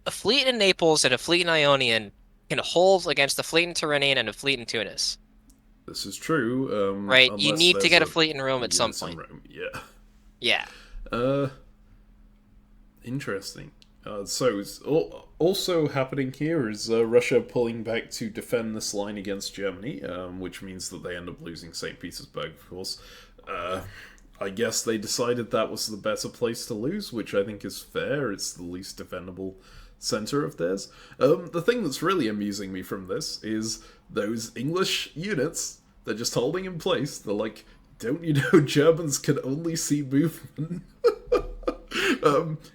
a fleet in Naples and a fleet in Ionian can hold against a fleet in Tyrrhenian and a fleet in Tunis.
This is true.
right? You
Unless
need to
there's
get a
a
fleet in Rome at some
units in
point.
Rome. Yeah.
Yeah.
Uh, Interesting. Also happening here is Russia pulling back to defend this line against Germany, which means that they end up losing St. Petersburg, of course. I guess they decided that was the better place to lose, which I think is fair. It's the least defendable center of theirs. The thing that's really amusing me from this is those English units, they're just holding in place. They're like, don't you know Germans can only see movement?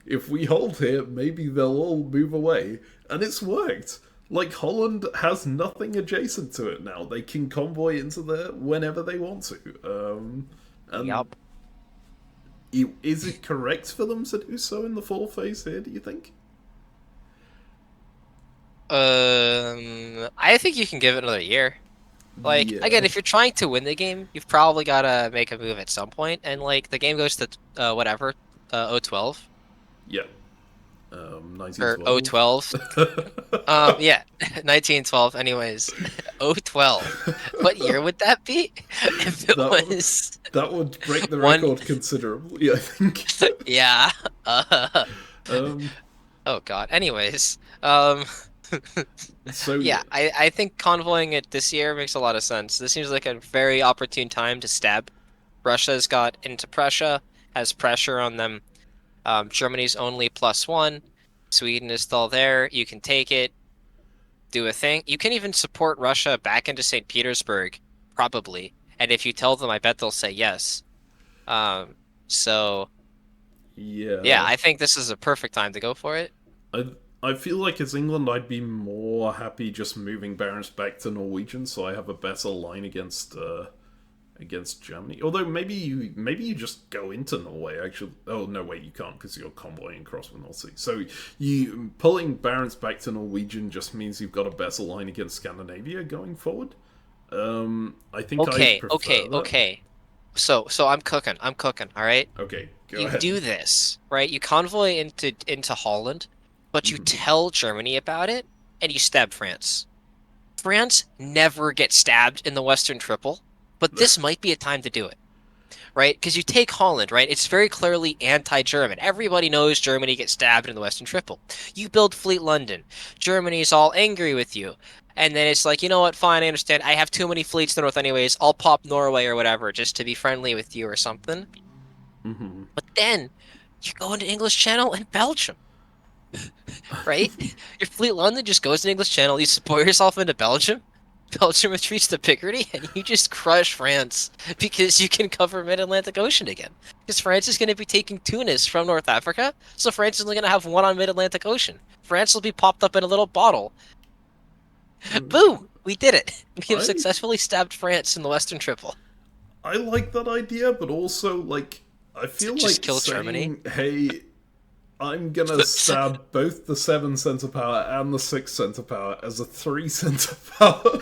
If we hold here, maybe they'll all move away. And it's worked. Like, Holland has nothing adjacent to it now. They can convoy into there whenever they want to. And
Yup.
is it correct for them to do so in the fall phase here, do you think?
I think you can give it another year. Like,
Yeah.
again, if you're trying to win the game, you've probably got to make a move at some point, and, like, the game goes to, whatever, 012?
Yeah.
Or
1912.
012? Yeah, 1912, anyways. 012. What year would that be? If it was...
That would break the
one...
record considerably, I think.
Yeah.
um,
Oh, God. Anyways,
so,
yeah, I think convoying it this year makes a lot of sense. This seems like a very opportune time to stab. Russia's got into Prussia, has pressure on them. Germany's only +1. Sweden is still there. You can take it, do a thing. You can even support Russia back into St. Petersburg, probably. And if you tell them, I bet they'll say yes. So, yeah,
yeah.
I think this is a perfect time to go for it.
I feel like as England, I'd be more happy just moving barons back to Norwegian, so I have a better line against Germany. Although maybe you just go into Norway. Actually, oh no, wait, you can't because you're convoying across the North Sea. So you pulling barons back to Norwegian just means you've got a better line against Scandinavia going forward. I think I prefer that.
Okay. So I'm cooking. All right.
Okay, go
You
ahead.
do this, right? You convoy into Holland, but you tell Germany about it, and you stab France. France never gets stabbed in the Western Triple, but this might be a time to do it, right? Because you take Holland, right? It's very clearly anti-German. Everybody knows Germany gets stabbed in the Western Triple. You build Fleet London. Germany's all angry with you. And then it's like, you know what, fine, I understand. I have too many fleets in the north anyways. I'll pop Norway or whatever just to be friendly with you or something.
Mm-hmm.
But then you go into English Channel and Belgium, right? Your Fleet London just goes to English Channel. You support yourself into Belgium. Belgium retreats to Picardy, and you just crush France because you can cover Mid-Atlantic Ocean again. Because France is going to be taking Tunis from North Africa, so France is only going to have one on Mid-Atlantic Ocean. France will be popped up in a little bottle. Boom! We did it. We have successfully stabbed France in the Western Triple.
I like that idea, but also like I feel
Just
like
kill
saying,
Germany.
"Hey, I'm gonna stab both the 7 center power and the 6 center power as a 3 center power."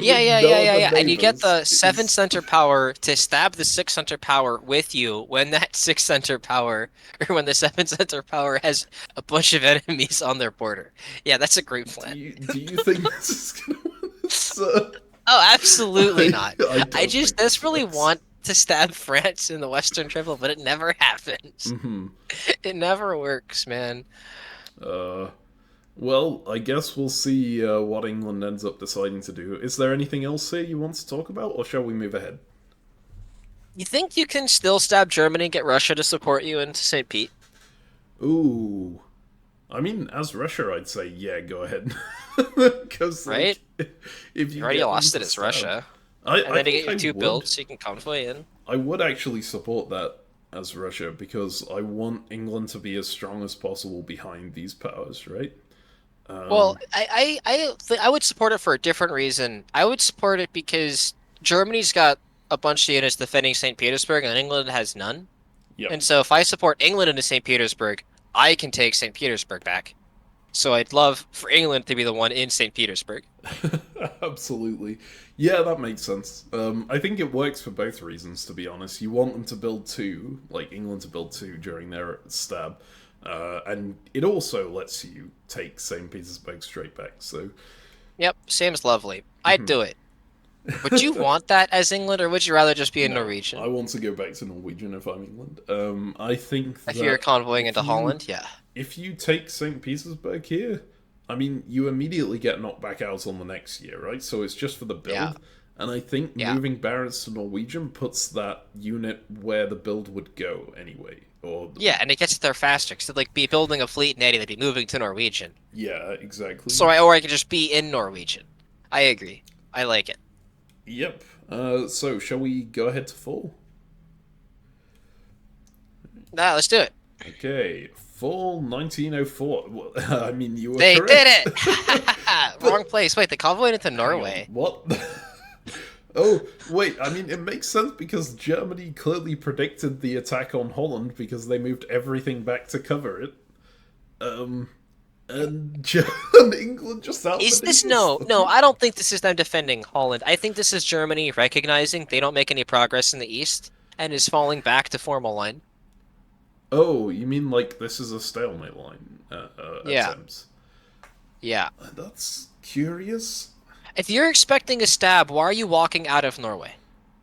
Yeah. And you get the 7
is...
center power to stab the 6 center power with you when that 6 center power, or when the 7 center power has a bunch of enemies on their border. Yeah, that's a great plan.
Do you think this is gonna win this?
Oh, absolutely not. I just
this
desperately
works.
want to stab France in the Western Triple, but it never happens.
Mm-hmm.
It never works, man.
Well, I guess we'll see what England ends up deciding to do. Is there anything else here you want to talk about, or shall we move ahead?
You think you can still stab Germany and get Russia to support you into St. Pete?
Ooh. I mean, as Russia, I'd say, yeah, go ahead. Because,
right?
If you
already
get
lost
them
it
to
as
stab,
Russia.
I
And then to
think
get your
I
two
would.
builds so you can convoy in.
I would actually support that as Russia because I want England to be as strong as possible behind these powers, right?
Well, I would support it for a different reason. I would support it because Germany's got a bunch of units defending St. Petersburg and England has none.
Yep.
And so if I support England into St. Petersburg, I can take St. Petersburg back. So I'd love for England to be the one in St. Petersburg.
Absolutely. Yeah, that makes sense. I think it works for both reasons, to be honest. You want them to build 2, like England to build 2 during their stab. And it also lets you take St. Petersburg straight back, so...
Yep, seems lovely. I'd do it. Would you want that as England, or would you rather just be in
No, I
Norwegian?
want to go back to Norwegian if I'm England. I think
If you're
that
convoying
if
into
you
Holland, yeah.
if you take St. Petersburg here, I mean, you immediately get knocked back out on the next year, right? So it's just for the
Yeah.
build. And I think
Yeah.
moving Barons to Norwegian puts that unit where the build would go anyway. Or
Yeah, and it gets there faster, because they'd like be building a fleet in Eddie, they'd be moving to Norwegian.
yeah, exactly.
So or I could just be in Norwegian. I agree. I like it.
Yep. So shall we go ahead to fall?
Nah, let's do it.
Okay, fall 1904. Well, I mean, you were
They did
correct.
it! Wrong
But
place. Wait, they convoyed into
hang on,
Norway.
what? Oh, wait, I mean, it makes sense because Germany clearly predicted the attack on Holland because they moved everything back to cover it. Um, and England just
Is this
outmaneuvered
no,
them.
no, I don't think this is them defending Holland. I think this is Germany recognizing they don't make any progress in the east and is falling back to formal line.
Oh, you mean like this is a stalemate line
Yeah.
attempt?
Yeah.
That's curious.
If you're expecting a stab, why are you walking out of Norway?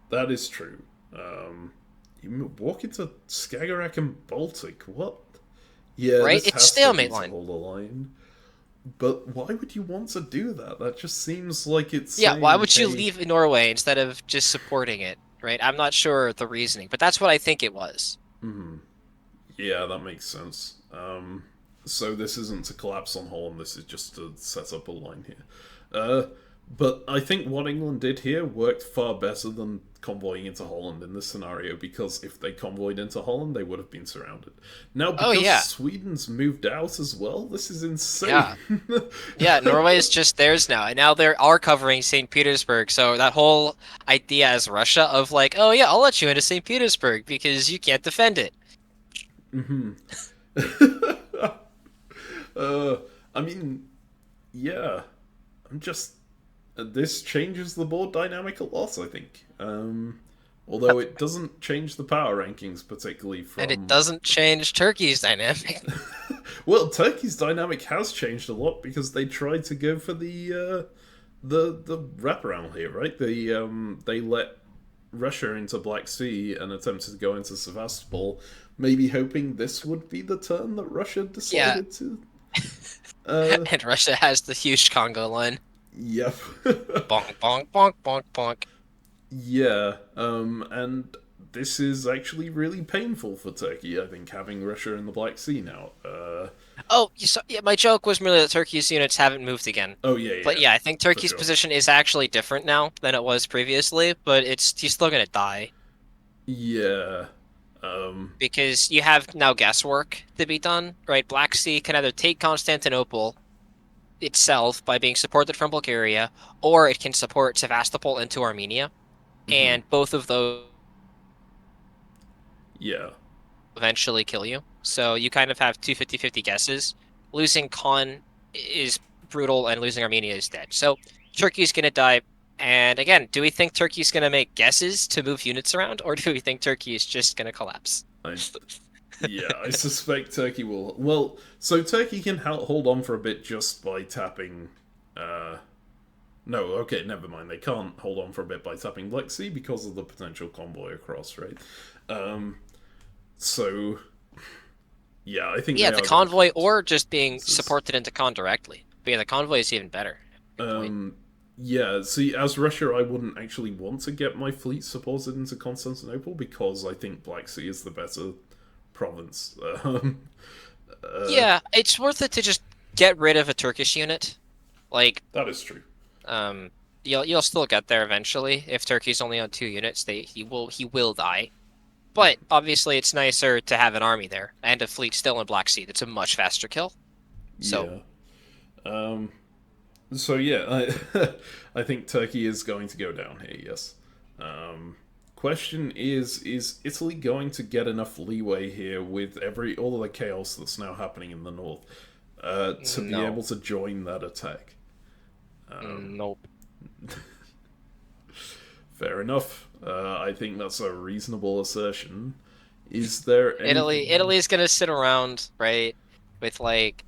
That is true. You walk into Skagerrak and Baltic. What? Yeah,
Right?
this
It's
has to be
stalemate
to
line.
hold a line. But why would you want to do that? That just seems like it's
Yeah, why
saying,
would you
hey,
leave Norway instead of just supporting it? Right? I'm not sure the reasoning, but that's what I think it was.
hmm, yeah, that makes sense. So this isn't to collapse on Holland, this is just to set up a line here. But I think what England did here worked far better than convoying into Holland in this scenario because if they convoyed into Holland, they would have been surrounded. Now,
Oh
because
yeah.
Sweden's moved out as well, this is insane.
Yeah. Yeah, Norway is just theirs now, and now they are covering St. Petersburg. So that whole idea as Russia of like, oh yeah, I'll let you into St. Petersburg because you can't defend it.
hmm I mean, yeah, I'm just this changes the board dynamic a lot, I think. Although it doesn't change the power rankings particularly
And it
from.
doesn't change Turkey's dynamic.
Well, Turkey's dynamic has changed a lot because they tried to go for the wraparound here, right? They let Russia into Black Sea and attempted to go into Sevastopol, maybe hoping this would be the turn that Russia
Yeah,
decided to. Uh,
and Russia has the huge Congo line.
yep.
Bonk, bonk, bonk, bonk, bonk.
Yeah, and this is actually really painful for Turkey, I think, having Russia in the Black Sea now.
Oh, yeah, my joke was merely that Turkey's units haven't moved again.
Oh, yeah,
But
yeah,
yeah, I think
for
Turkey's
sure.
position is actually different now than it was previously, but he's still gonna die
Yeah, um,
because you have now guesswork to be done, right? Black Sea can either take Constantinople itself by being supported from Bulgaria, or it can support Sevastopol into Armenia,
mhm,
and both of those
yeah,
eventually kill you. So you kind of have two 50-50 guesses. Losing Khan is brutal, and losing Armenia is dead. So Turkey's gonna die. And again, do we think Turkey's gonna make guesses to move units around, or do we think Turkey is just gonna collapse?
I, yeah, I suspect Turkey will. Well, so Turkey can hold on for a bit just by tapping. Uh, no, okay, never mind. They can't hold on for a bit by tapping Black Sea because of the potential convoy across, right? Um, so yeah, I think
Yeah,
they
the
are going to
convoy,
collapse.
or just being
This is
supported into Khan directly. But yeah, the convoy is even better. Good point.
Yeah, see, as Russia, I wouldn't actually want to get my fleet supported into Constantinople because I think Black Sea is the better province. Uh,
Yeah, it's worth it to just get rid of a Turkish unit. Like,
that is true.
um, you'll still get there eventually. If Turkey's only on two units, he will die. But obviously, it's nicer to have an army there and a fleet still in Black Sea. That's a much faster kill. So
Yeah. Um, so yeah, I think Turkey is going to go down here. Yes. Question is Italy going to get enough leeway here with all of the chaos that's now happening in the north to be
no,
able to join that attack?
nope.
Fair enough. I think that's a reasonable assertion. Is there anything?
Italy is gonna sit around, right, with like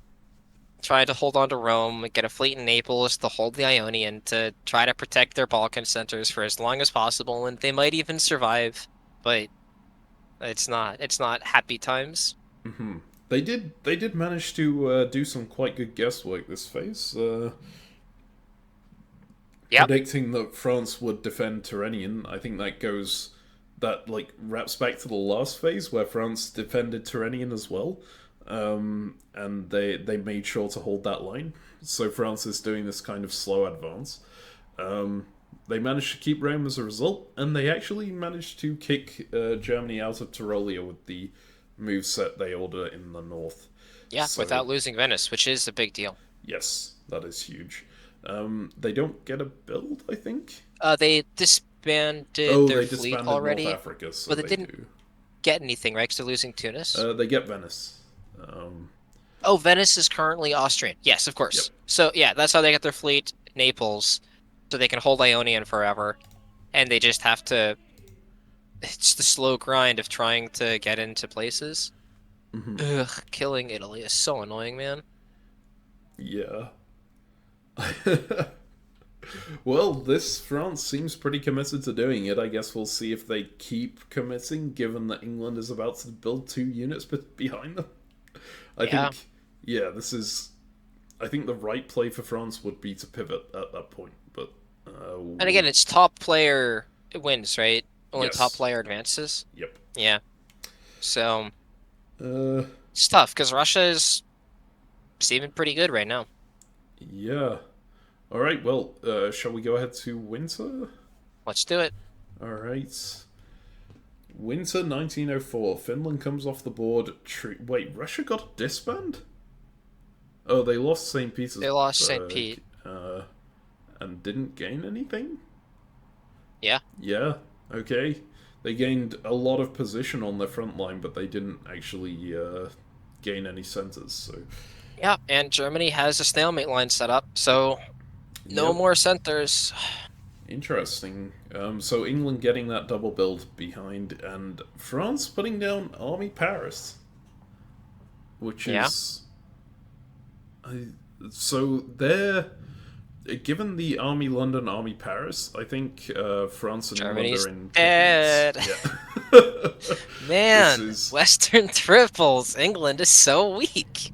trying to hold on to Rome, get a fleet in Naples to hold the Ionian to try to protect their Balkan centers for as long as possible, and they might even survive, but it's not happy times.
Hmm. They did manage to do some quite good guesswork this phase,
Yep.
predicting that France would defend Tyrrhenian. I think that like wraps back to the last phase where France defended Tyrrhenian as well, and they made sure to hold that line. So France is doing this kind of slow advance. They managed to keep Rome as a result, and they actually managed to kick Germany out of Tyrolia with the move set they order in the north.
Yeah,
So
without losing Venice, which is a big deal.
yes, that is huge. They don't get a build, I think.
They disbanded
Oh,
their
they
fleet
disbanded North
already,
Africa, so
but they
they
didn't
do.
get anything, right? Because they're losing Tunis.
They get Venice. Um,
Oh, Venice is currently Austrian. Yes, of
yep.
course. So yeah, that's how they get their fleet, Naples, so they can hold Ionian forever, and they just have to. It's the slow grind of trying to get into places.
Hmm.
Ugh, killing Italy is so annoying, man.
Yeah. Well, this France seems pretty committed to doing it. I guess we'll see if they keep committing, given that England is about to build 2 units behind them. I
Yeah.
think, yeah, this is. I think the right play for France would be to pivot at that point, but
And again, it's top player wins, right? Only top
yes,
player advances.
yep.
Yeah. So
Uh,
it's tough because Russia is seeming pretty good right now.
yeah. All right. Well, shall we go ahead to winter?
Let's do it.
All right. Winter 1904. Finland comes off the board. Wait, Russia got a disband? Oh, they lost St.
They lost St.
Petersburg
Pete.
and didn't gain anything?
Yeah.
Yeah, okay. They gained a lot of position on their front line, but they didn't actually gain any centers, so.
Yeah. And Germany has a stalemate line set up, so no
Yep,
more centers.
interesting. So England getting that double build behind, and France putting down Army Paris, which
Yeah.
is. So they're. Given the Army London, Army Paris, I think France and England
Germany's
are in
dead.
cahoots. Yeah. This
Man,
is
Western triples. England is so weak.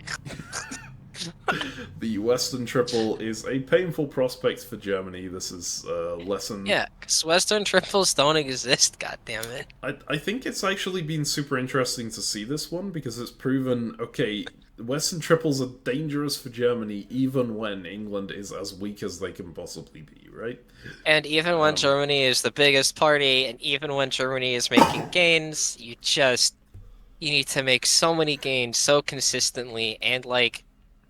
the Western Triple is a painful prospect for Germany. This is a lesson.
Yeah, because Western triples don't exist, God damn it.
I think it's actually been super interesting to see this one because it's proven okay. Western triples are dangerous for Germany even when England is as weak as they can possibly be, right?
And even when Germany is the biggest party, and even when Germany is making gains, you need to make so many gains so consistently, and like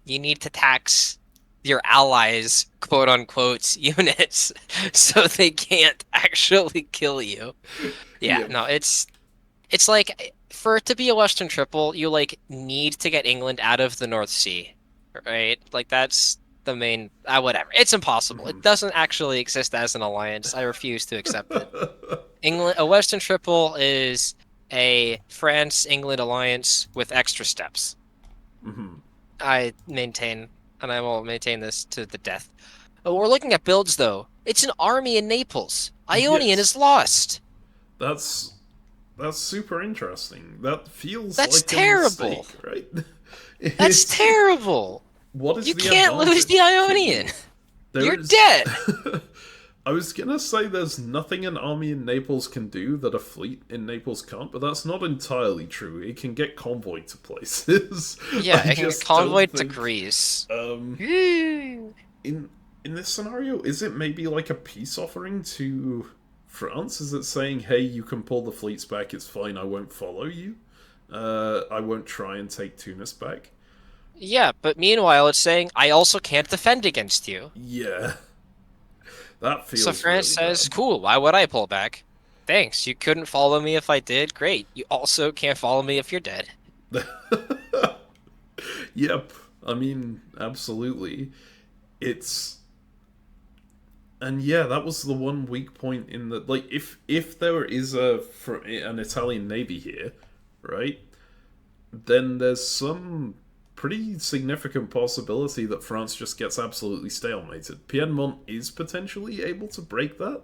you need to tax your allies, quote unquote, units, so they can't actually kill you. Yeah,
Yep.
no, it's like for it to be a Western triple, you like need to get England out of the North Sea, right? Like that's the main whatever. It's impossible. It doesn't actually exist as an alliance. I refuse to accept it. England, a Western triple is a France-England alliance with extra steps.
Mhm.
I maintain, and I will maintain this to the death. We're looking at builds though. It's an army in Naples. Ionian is
Yes.
lost.
That's that's super interesting. That feels
That's
like a mistake,
terrible.
right?
That's
It's
terrible.
what is
You
the
can't lose the
advantage for
Ionian.
you?
You're
Is.
dead.
I was gonna say there's nothing an army in Naples can do that a fleet in Naples can't, but that's not entirely true. It can get convoyed to places.
Yeah,
I
it can get
just don't
convoyed to
think.
Greece.
Um,
Woo.
in in this scenario, is it maybe like a peace offering to France? Is it saying, "Hey, you can pull the fleets back. It's fine. I won't follow you. I won't try and take Tunis back."
Yeah, but meanwhile it's saying, I also can't defend against you.
Yeah, that
So
feels
France
really
says,
bad.
cool, why would I pull back? Thanks, you couldn't follow me if I did? Great. You also can't follow me if you're dead.
Yep. I mean, absolutely. It's and yeah, that was the one weak point in the like if there is an Italian navy here, right? Then there's some pretty significant possibility that France just gets absolutely stalemated. Piedmont is potentially able to break that.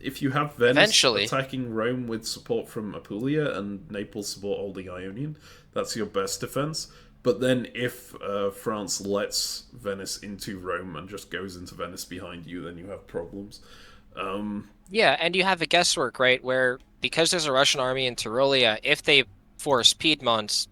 If you have Venice
Eventually.
attacking Rome with support from Apulia and Naples support holding Ionian, that's your best defense. But then if France lets Venice into Rome and just goes into Venice behind you, then you have problems.
Yeah, and you have a guesswork, right, where because there's a Russian army in Tyrolia, if they force Piedmont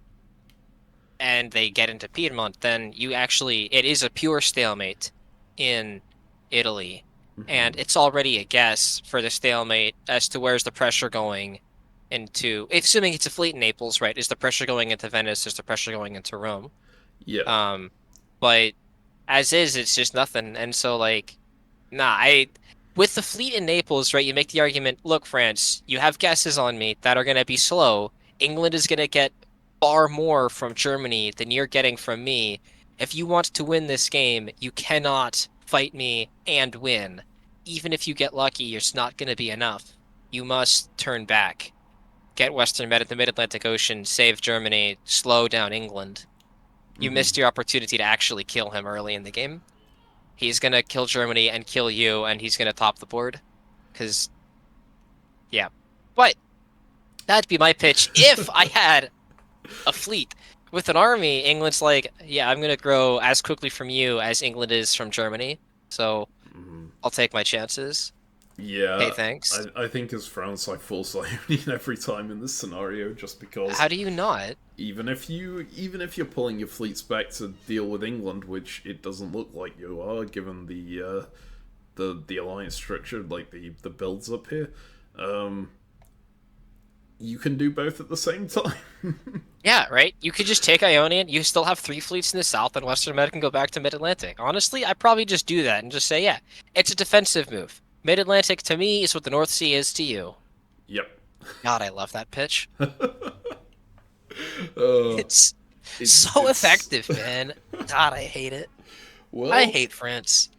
and they get into Piedmont, then it is a pure stalemate in Italy. And it's already a guess for the stalemate as to where's the pressure going into, assuming it's a fleet in Naples, right? Is the pressure going into Venice? Is the pressure going into Rome?
Yeah.
But as is, it's just nothing. And so, like, nah, with the fleet in Naples, right, you make the argument, look, France, you have guesses on me that are going to be slow. England is going to get far more from Germany than you're getting from me. If you want to win this game, you cannot fight me and win. Even if you get lucky, it's not going to be enough. You must turn back, get Western Med the Mid-Atlantic Ocean, save Germany, slow down England. You missed your opportunity to actually kill him early in the game. He's gonna kill Germany and kill you, and he's gonna top the board. Because, yeah. But that'd be my pitch. If I had a fleet with an army, England's like, yeah, I'm gonna grow as quickly from you as England is from Germany. So I'll take my chances. Hey,
Yeah,
thanks.
I think as France I force Ionian every time in this scenario, just because
How do you not?
even if you're pulling your fleets back to deal with England, which it doesn't look like you are, given the alliance structure, like the builds up here, you can do both at the same time.
Yeah, right? You could just take Ionian. You still have 3 fleets in the south, and Western Med can go back to Mid-Atlantic. Honestly, I'd probably just do that and just say, yeah, it's a defensive move. Mid-Atlantic to me is what the North Sea is to you.
Yep.
God, I love that pitch.
Uh,
It's so effective, man. God, I hate it. I
well,
hate France.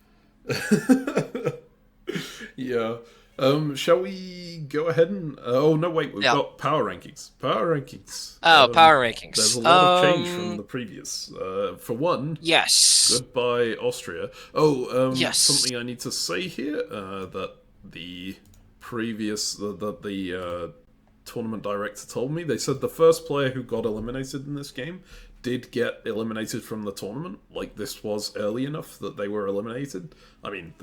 yeah. Shall we go ahead and? Oh no, wait. We've
Yeah.
got power rankings. Power rankings.
Oh, power
There's
rankings.
a lot of change from the previous. For one,
Yes.
goodbye Austria. Oh,
Yes.
something I need to say here. That the previous the tournament director told me. They said the first player who got eliminated in this game did get eliminated from the tournament. Like, this was early enough that they were eliminated. I mean,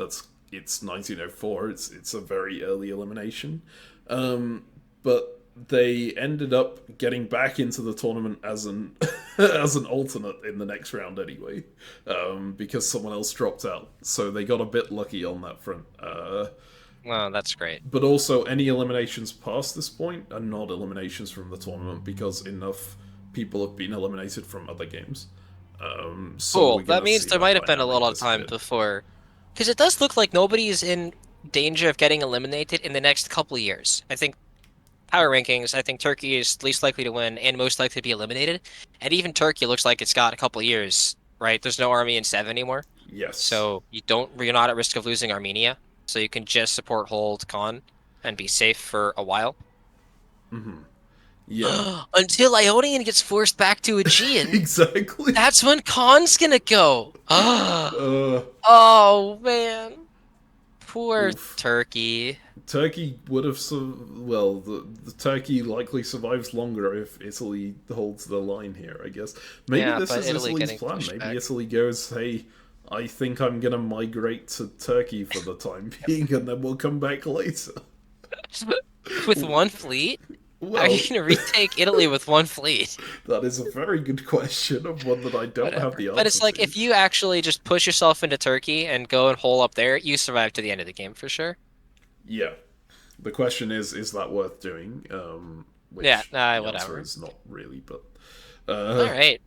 it's 1904. It's a very early elimination. But they ended up getting back into the tournament as an as an alternate in the next round anyway, because someone else dropped out. So they got a bit lucky on that front.
Well, that's great.
But also, any eliminations past this point are not eliminations from the tournament because enough people have been eliminated from other games. So
Cool.
we're gonna
That means
see
there
that
might have been a
dynamic
lot of time
disappear.
before. Because it does look like nobody's in danger of getting eliminated in the next couple of years. I think power rankings, I think Turkey is least likely to win and most likely to be eliminated. And even Turkey looks like it's got a couple of years, right? There's no army in 7 anymore.
Yes.
So you're not at risk of losing Armenia. So you can just support hold Khan and be safe for a while.
Yeah.
Until Ionian gets forced back to Aegean,
Exactly.
that's when Khan's gonna go.
Uh,
Oh man. Poor
oof.
Turkey.
Turkey would have well, the Turkey likely survives longer if Italy holds the line here, I guess. Maybe
Yeah,
this
but
is
Italy
Italy's
getting
plan.
pushed
Maybe
back.
Italy goes, hey, I think I'm gonna migrate to Turkey for the time being, and then we'll come back later.
With one fleet? How are
Well,
you gonna retake Italy with one fleet?
that is a very good question, of one that I don't have
Whatever.
the
But it's
answer
like
to.
if you actually just push yourself into Turkey and go and hole up there, you survive to the end of the game for sure.
Yeah. The question is that worth doing?
Yeah,
Which
nah,
the answer
whatever.
is not really, but.
All right.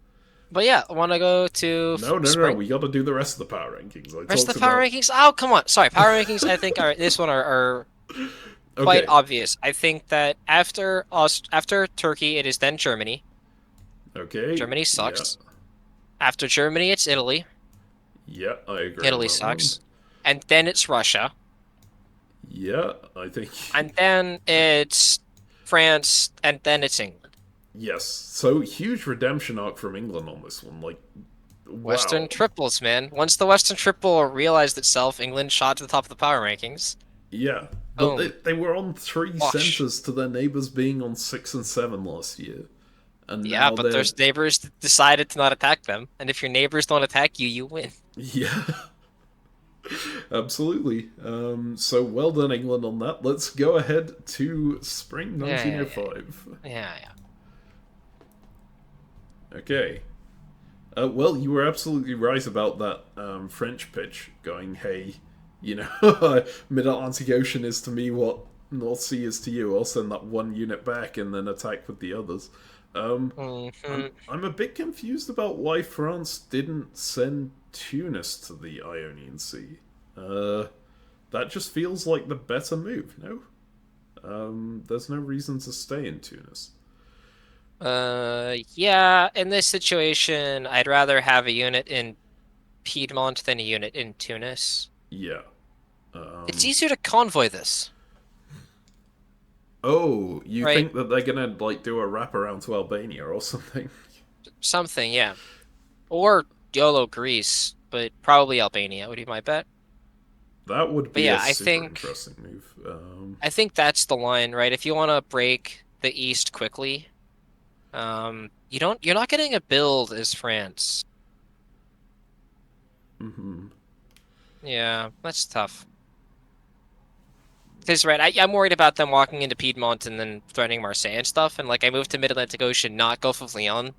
But yeah, I want to go to
No,
spring.
we gotta do the rest of the power rankings. I
Rest of
talked
the power
about.
rankings. Oh, come on. Sorry, power rankings. I think are this one are quite
Okay,
obvious. I think that after Turkey, it is then Germany.
okay,
Germany
yeah,
sucks. After Germany, it's Italy.
yeah, I agree on
Italy
that one.
sucks. And then it's Russia.
Yeah, I think.
And then it's France. And then it's England.
Yes. So huge redemption arc from England on this one. Like,
Western
wow.
triples, man. Once the Western triple realized itself, England shot to the top of the power rankings.
Yeah. But
Boom.
they were on 3
Wash.
centers to their neighbors being on 6 and 7 last year. And
Yeah,
now
but
they're.
their neighbors decided to not attack them. And if your neighbors don't attack you, you win.
Yeah. Absolutely. So well done, England, on that. Let's go ahead to spring
Yeah, yeah, yeah.
1905.
Yeah, yeah.
Okay. Well, you were absolutely right about that French pitch going, hey, Mid Atlantic Ocean is to me what North Sea is to you. I'll send that one unit back and then attack with the others.
Mm-hmm.
I'm a bit confused about why France didn't send Tunis to the Ionian Sea. That just feels like the better move, no? There's no reason to stay in Tunis.
Yeah, in this situation, I'd rather have a unit in Piedmont than a unit in Tunis.
Yeah.
It's easier to convoy this,
Oh, you
right?
think that they're gonna like do a wraparound to Albania or something?
Something, yeah. Or YOLO Greece, but probably Albania would be my bet.
That would
But
be a
yeah,
super interesting move.
I think that's the line, right? If you want to break the East quickly, you're not getting a build as France.
Mhm.
Yeah, that's tough. Because right, I'm worried about them walking into Piedmont and then threatening Marseille and stuff. And like, I moved to Mid-Atlantic Ocean, not Gulf of Lyon.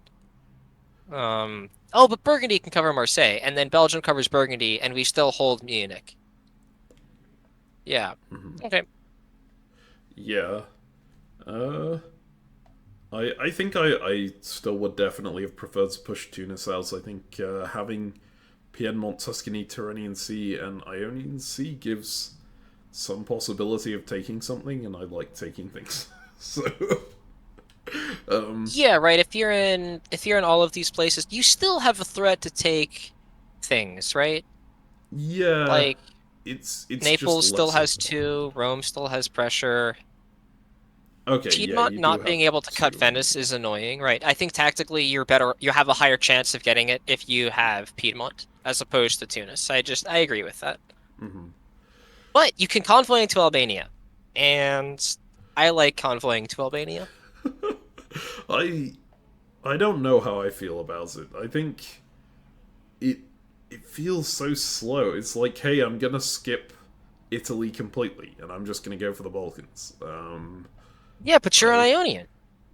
Oh, but Burgundy can cover Marseille, and then Belgium covers Burgundy, and we still hold Munich. Yeah.
Mhm.
Okay.
Yeah. Uh, I think I still would definitely have preferred to push Tunis out. I think having Piedmont, Tuscany, Tyrrhenian Sea, and Ionian Sea gives some possibility of taking something, and I like taking things. So, um,
Yeah, right. If you're in all of these places, you still have a threat to take things, right?
yeah,
Like
it's just
Naples still
lesser.
has two, Rome still has pressure.
Okay, yeah,
Piedmont
you do
not
have
being able to cut
two.
Venice is annoying, right? I think tactically you have a higher chance of getting it if you have Piedmont as opposed to Tunis. I agree with that.
Mm-hmm.
But you can convoy into Albania, and I like convoying to Albania.
I I don't know how I feel about it. I think it it feels so slow. It's like, hey, I'm gonna skip Italy completely, and I'm just gonna go for the Balkans.
Yeah, but you're an
I
Ionian.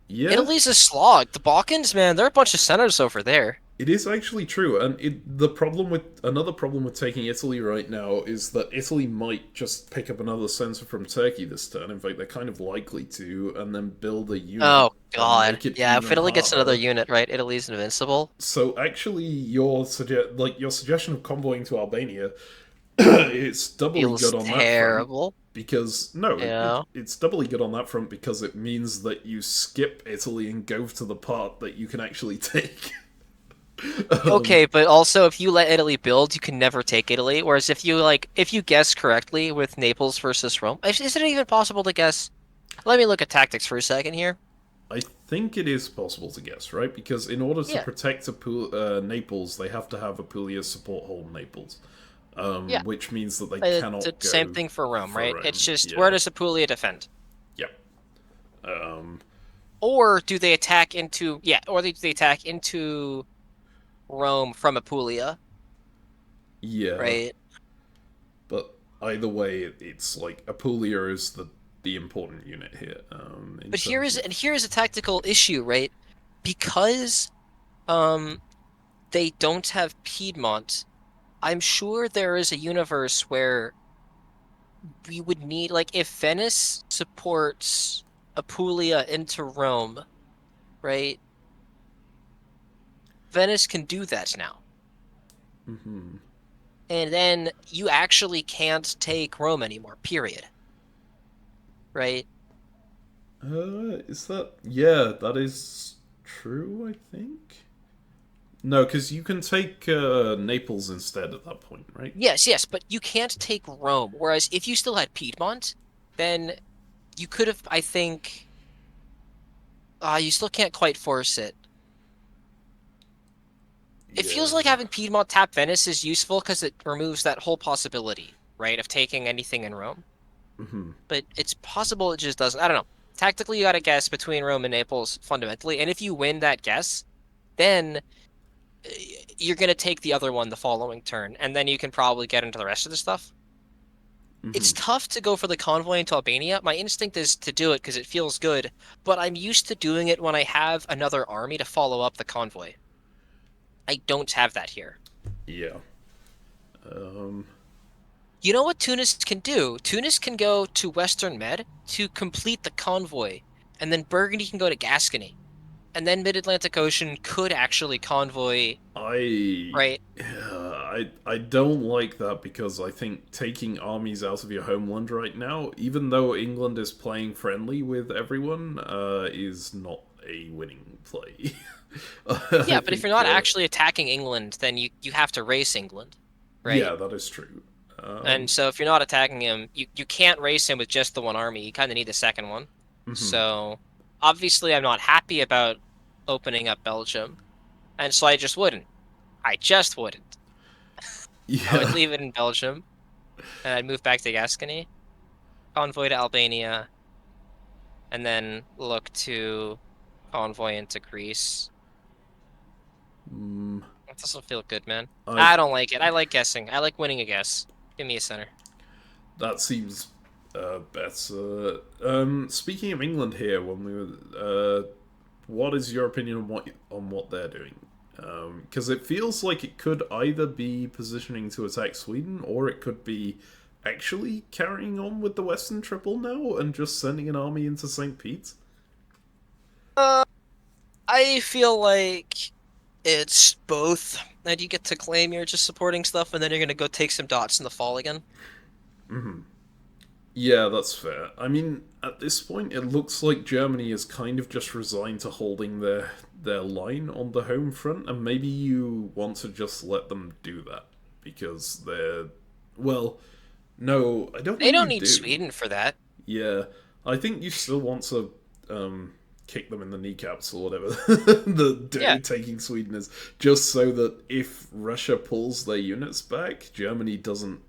Yeah,
Italy's a slog. The Balkans, man, they're a bunch of centers over there.
it is actually true, and the problem with another problem with taking Italy right now is that Italy might just pick up another center from Turkey this turn. In fact, they're kind of likely to, and then build a unit
Oh
and
God.
make it
Yeah, if
even
Italy gets another
harder.
unit, right, Italy's invincible.
So actually, your suggestion of convoying to Albania, it's doubly
Feels
good on that front
terrible.
because no,
Yeah.
it's doubly good on that front because it means that you skip Italy and go to the part that you can actually take. um,
Okay, but also if you let Italy build, you can never take Italy. Whereas if you guess correctly with Naples versus Rome, is it even possible to guess? Let me look at tactics for a second here.
I think it is possible to guess, right? Because in order to
Yeah,
protect Naples, they have to have Apulia support hold Naples,
yeah.
which means that they
It's the
cannot
same
go
thing for Rome,
for
right? It's
Rome.
just where
Yeah,
does Apulia defend?
yeah, um,
Or do they attack into do they attack into Rome from Apulia,
yeah.
right?
But either way, it's like Apulia is the important unit here in
But
terms of.
here is a tactical issue, right? Because um they don't have Piedmont. I'm sure there is a universe where we would need like if Venice supports Apulia into Rome, right? Venice can do that now.
Hmm.
And then you actually can't take Rome anymore, period. Right?
Is that? Yeah, that is true. I think. No, because you can take Naples instead at that point, right?
Yes, yes, but you can't take Rome. Whereas if you still had Piedmont, then you could have, I think, you still can't quite force it. It
Yeah.
feels like having Piedmont tap Venice is useful because it removes that whole possibility, right, of taking anything in Rome.
Hmm.
But it's possible it just doesn't. I don't know. Tactically, you got to guess between Rome and Naples fundamentally, and if you win that guess, then you're going to take the other one the following turn, and then you can probably get into the rest of the stuff.
Hmm.
It's tough to go for the convoy into Albania. My instinct is to do it because it feels good, but I'm used to doing it when I have another army to follow up the convoy. I don't have that here.
Yeah. Um,
You know what Tunis can do? Tunis can go to Western Med to complete the convoy, and then Burgundy can go to Gascony. And then Mid-Atlantic Ocean could actually convoy,
I
right?
I don't like that because I think taking armies out of your homeland right now, even though England is playing friendly with everyone, is not a winning play. I
Yeah, but if
think,
you're not actually attacking England, then you have to race England, right?
yeah, that is true.
And so if you're not attacking him, you can't race him with just the one army. You kind of need the second one.
Mhm.
So obviously I'm not happy about opening up Belgium, and so I just wouldn't. I just wouldn't. I would
Yeah.
leave it in Belgium, and I'd move back to Gascony, convoy to Albania, and then look to convoy into Greece.
Mm,
That doesn't feel good, man.
I
I don't like it. I like guessing. I like winning a guess. Give me a center.
That seems better. Speaking of England here, when we what is your opinion on what they're doing? Because it feels like it could either be positioning to attack Sweden, or it could be actually carrying on with the Western Triple now and just sending an army into St. Pete.
Uh, I feel like it's both. And you get to claim you're just supporting stuff, and then you're gonna go take some dots in the fall again.
Yeah, that's fair. I mean, at this point, it looks like Germany is kind of just resigned to holding their line on the home front, and maybe you want to just let them do that because they're well. No, I don't
They
think
don't
you
need
do.
Sweden for that.
Yeah, I think you still want to kick them in the kneecaps or whatever
Yeah,
taking Sweden is, just so that if Russia pulls their units back, Germany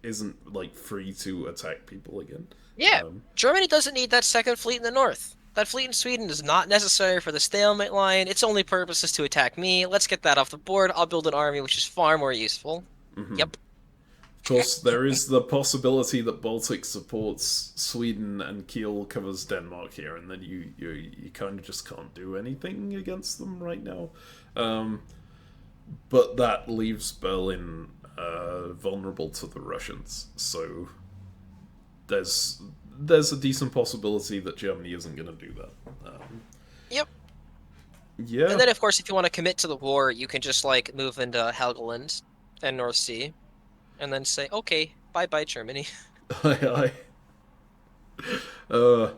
isn't like free to attack people again.
yeah.
Um,
Germany doesn't need that second fleet in the north. That fleet in Sweden is not necessary for the stalemate line. Its only purpose is to attack me. Let's get that off the board. I'll build an army which is far more useful. Yep.
Of course, there is the possibility that Baltic supports Sweden and Kiel covers Denmark here, and then you kind of just can't do anything against them right now. Um, but that leaves Berlin vulnerable to the Russians, so there's there's a decent possibility that Germany isn't going to do that.
Yep.
Yeah,
And then, of course, if you want to commit to the war, you can just like move into Helgoland and North Sea, and then say, "Okay, bye bye, Germany."
I. Uh,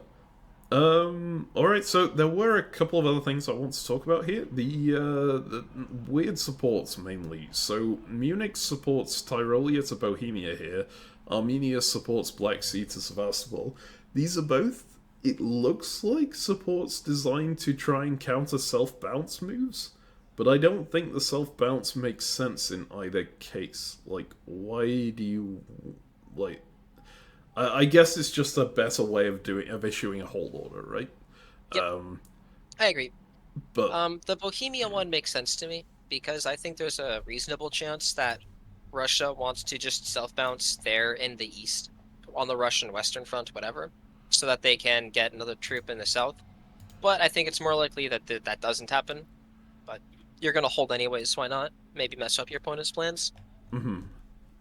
All right. So there were a couple of other things I want to talk about here. The weird supports mainly. So Munich supports Tyrolia to Bohemia here. Armenia supports Black Sea to Sevastopol. These are both. It looks like supports designed to try and counter self bounce moves, but I don't think the self bounce makes sense in either case. Like, why do you like? I guess it's just a better way of issuing a hold order, right?
Yep, I agree.
But
The Bohemia one makes sense to me because I think there's a reasonable chance that Russia wants to just self-bounce there in the east, on the Russian Western Front, whatever, so that they can get another troop in the south. But I think it's more likely that that doesn't happen. But you're gonna hold anyways, why not? Maybe mess up your opponent's plans.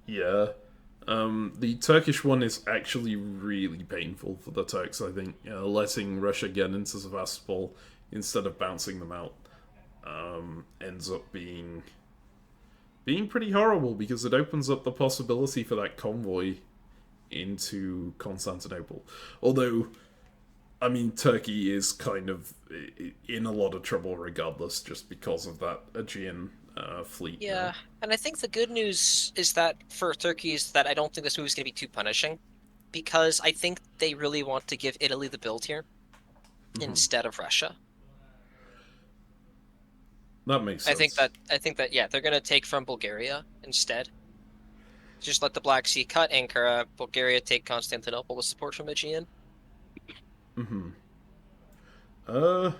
yeah, the Turkish one is actually really painful for the Turks. I think letting Russia get into Sevastopol instead of bouncing them out ends up being pretty horrible because it opens up the possibility for that convoy into Constantinople. Although, I mean, Turkey is kind of in a lot of trouble regardless, just because of that Aegean fleet now.
Yeah, and I think the good news is that for Turkey is that I don't think this movie is gonna be too punishing, because I think they really want to give Italy the build here instead of Russia.
that makes sense.
I think that yeah, they're gonna take from Bulgaria instead. Just let the Black Sea cut Ankara, Bulgaria take Constantinople with support from Aegean.
Hmm. Uh,